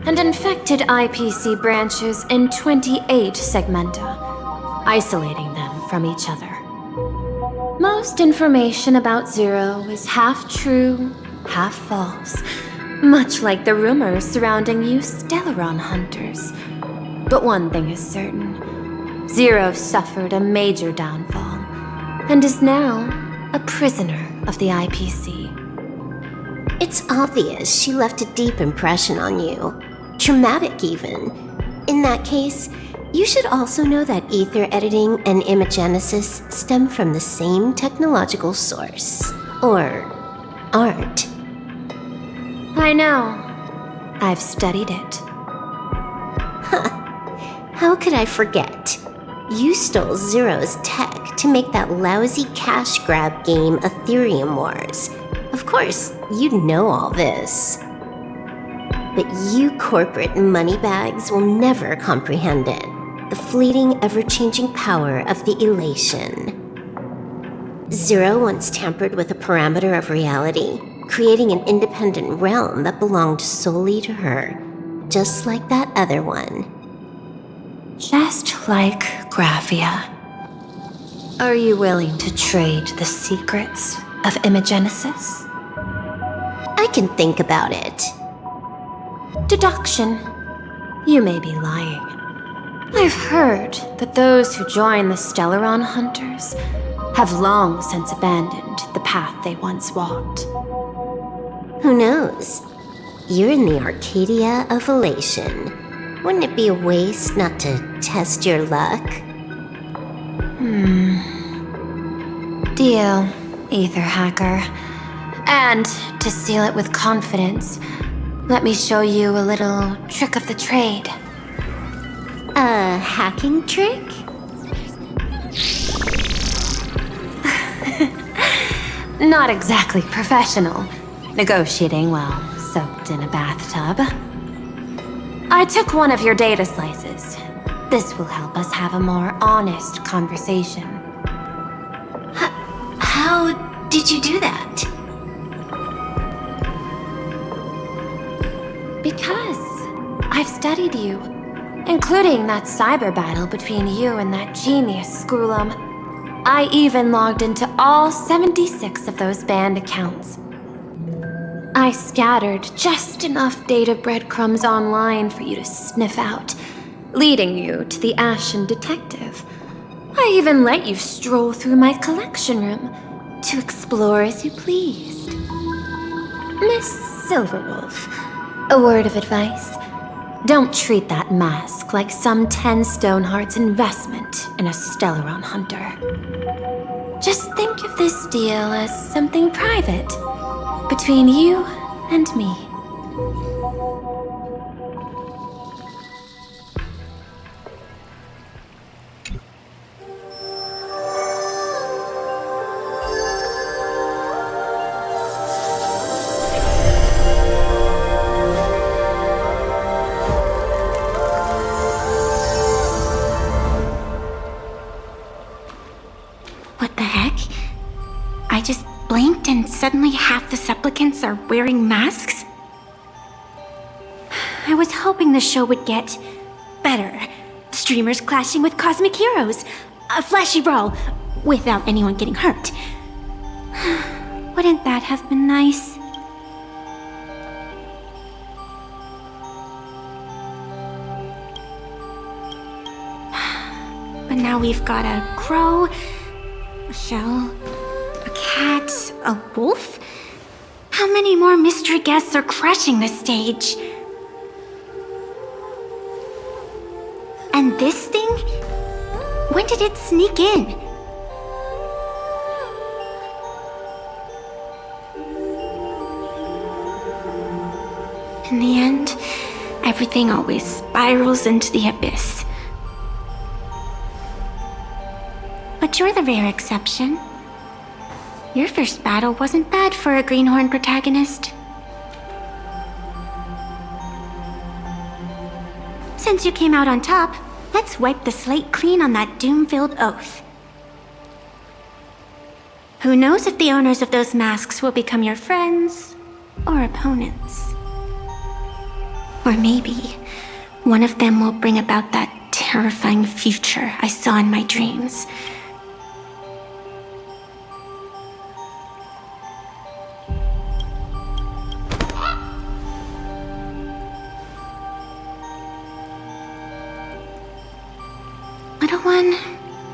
and infected IPC branches in 28 segmenta, isolating them from each other. Most information about Zero is half true, half false, much like the rumors surrounding you Stellaron hunters. But one thing is certain. Zero suffered a major downfall, and is now a prisoner of the IPC. It's obvious she left a deep impression on you. Traumatic, even. In that case, you should also know that ether editing and imagenesis stem from the same technological source. Or art. I know. I've studied it. How could I forget? You stole Zero's tech to make that lousy cash grab game Ethereum Wars. Of course, you'd know all this. But you corporate moneybags will never comprehend it. The fleeting, ever-changing power of the elation. Zero once tampered with a parameter of reality, creating an independent realm that belonged solely to her, just like that other one. Just like Gravia. Are you willing to trade the secrets of imagenesis? I can think about it. Deduction. You may be lying. I've heard that those who join the Stellaron Hunters have long since abandoned the path they once walked. Who knows? You're in the Arcadia of Elation. Wouldn't it be a waste not to test your luck? Deal, Ether Hacker. And to seal it with confidence, let me show you a little trick of the trade. A hacking trick? Not exactly professional. Negotiating while soaked in a bathtub. I took one of your data slices. This will help us have a more honest conversation. How did you do that? Because I've studied you, including that cyber battle between you and that genius Scroolum. I even logged into all 76 of those banned accounts. I scattered just enough data breadcrumbs online for you to sniff out, leading you to the Ashen Detective. I even let you stroll through my collection room to explore as you pleased. Miss Silverwolf, a word of advice. Don't treat that mask like some 10 Stoneheart's investment in a Stellaron hunter. Just think of this deal as something private, between you and me. What the heck? I just blinked and suddenly half the supplicants are wearing masks? I was hoping the show would get better. Streamers clashing with cosmic heroes. A flashy brawl without anyone getting hurt. Wouldn't that have been nice? But now we've got a crow, a shell, a cat, a wolf? How many more mystery guests are crashing the stage? And this thing? When did it sneak in? In the end, everything always spirals into the abyss. But you're the rare exception. Your first battle wasn't bad for a greenhorn protagonist. Since you came out on top, let's wipe the slate clean on that doom-filled oath. Who knows if the owners of those masks will become your friends or opponents? Or maybe one of them will bring about that terrifying future I saw in my dreams. Little one,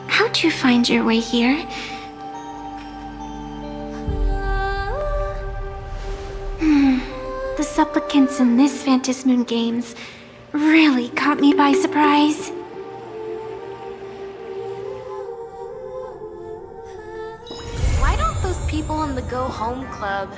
how'd you find your way here? The supplicants in this Phantasmoon Games really caught me by surprise. Why don't those people in the Go Home Club...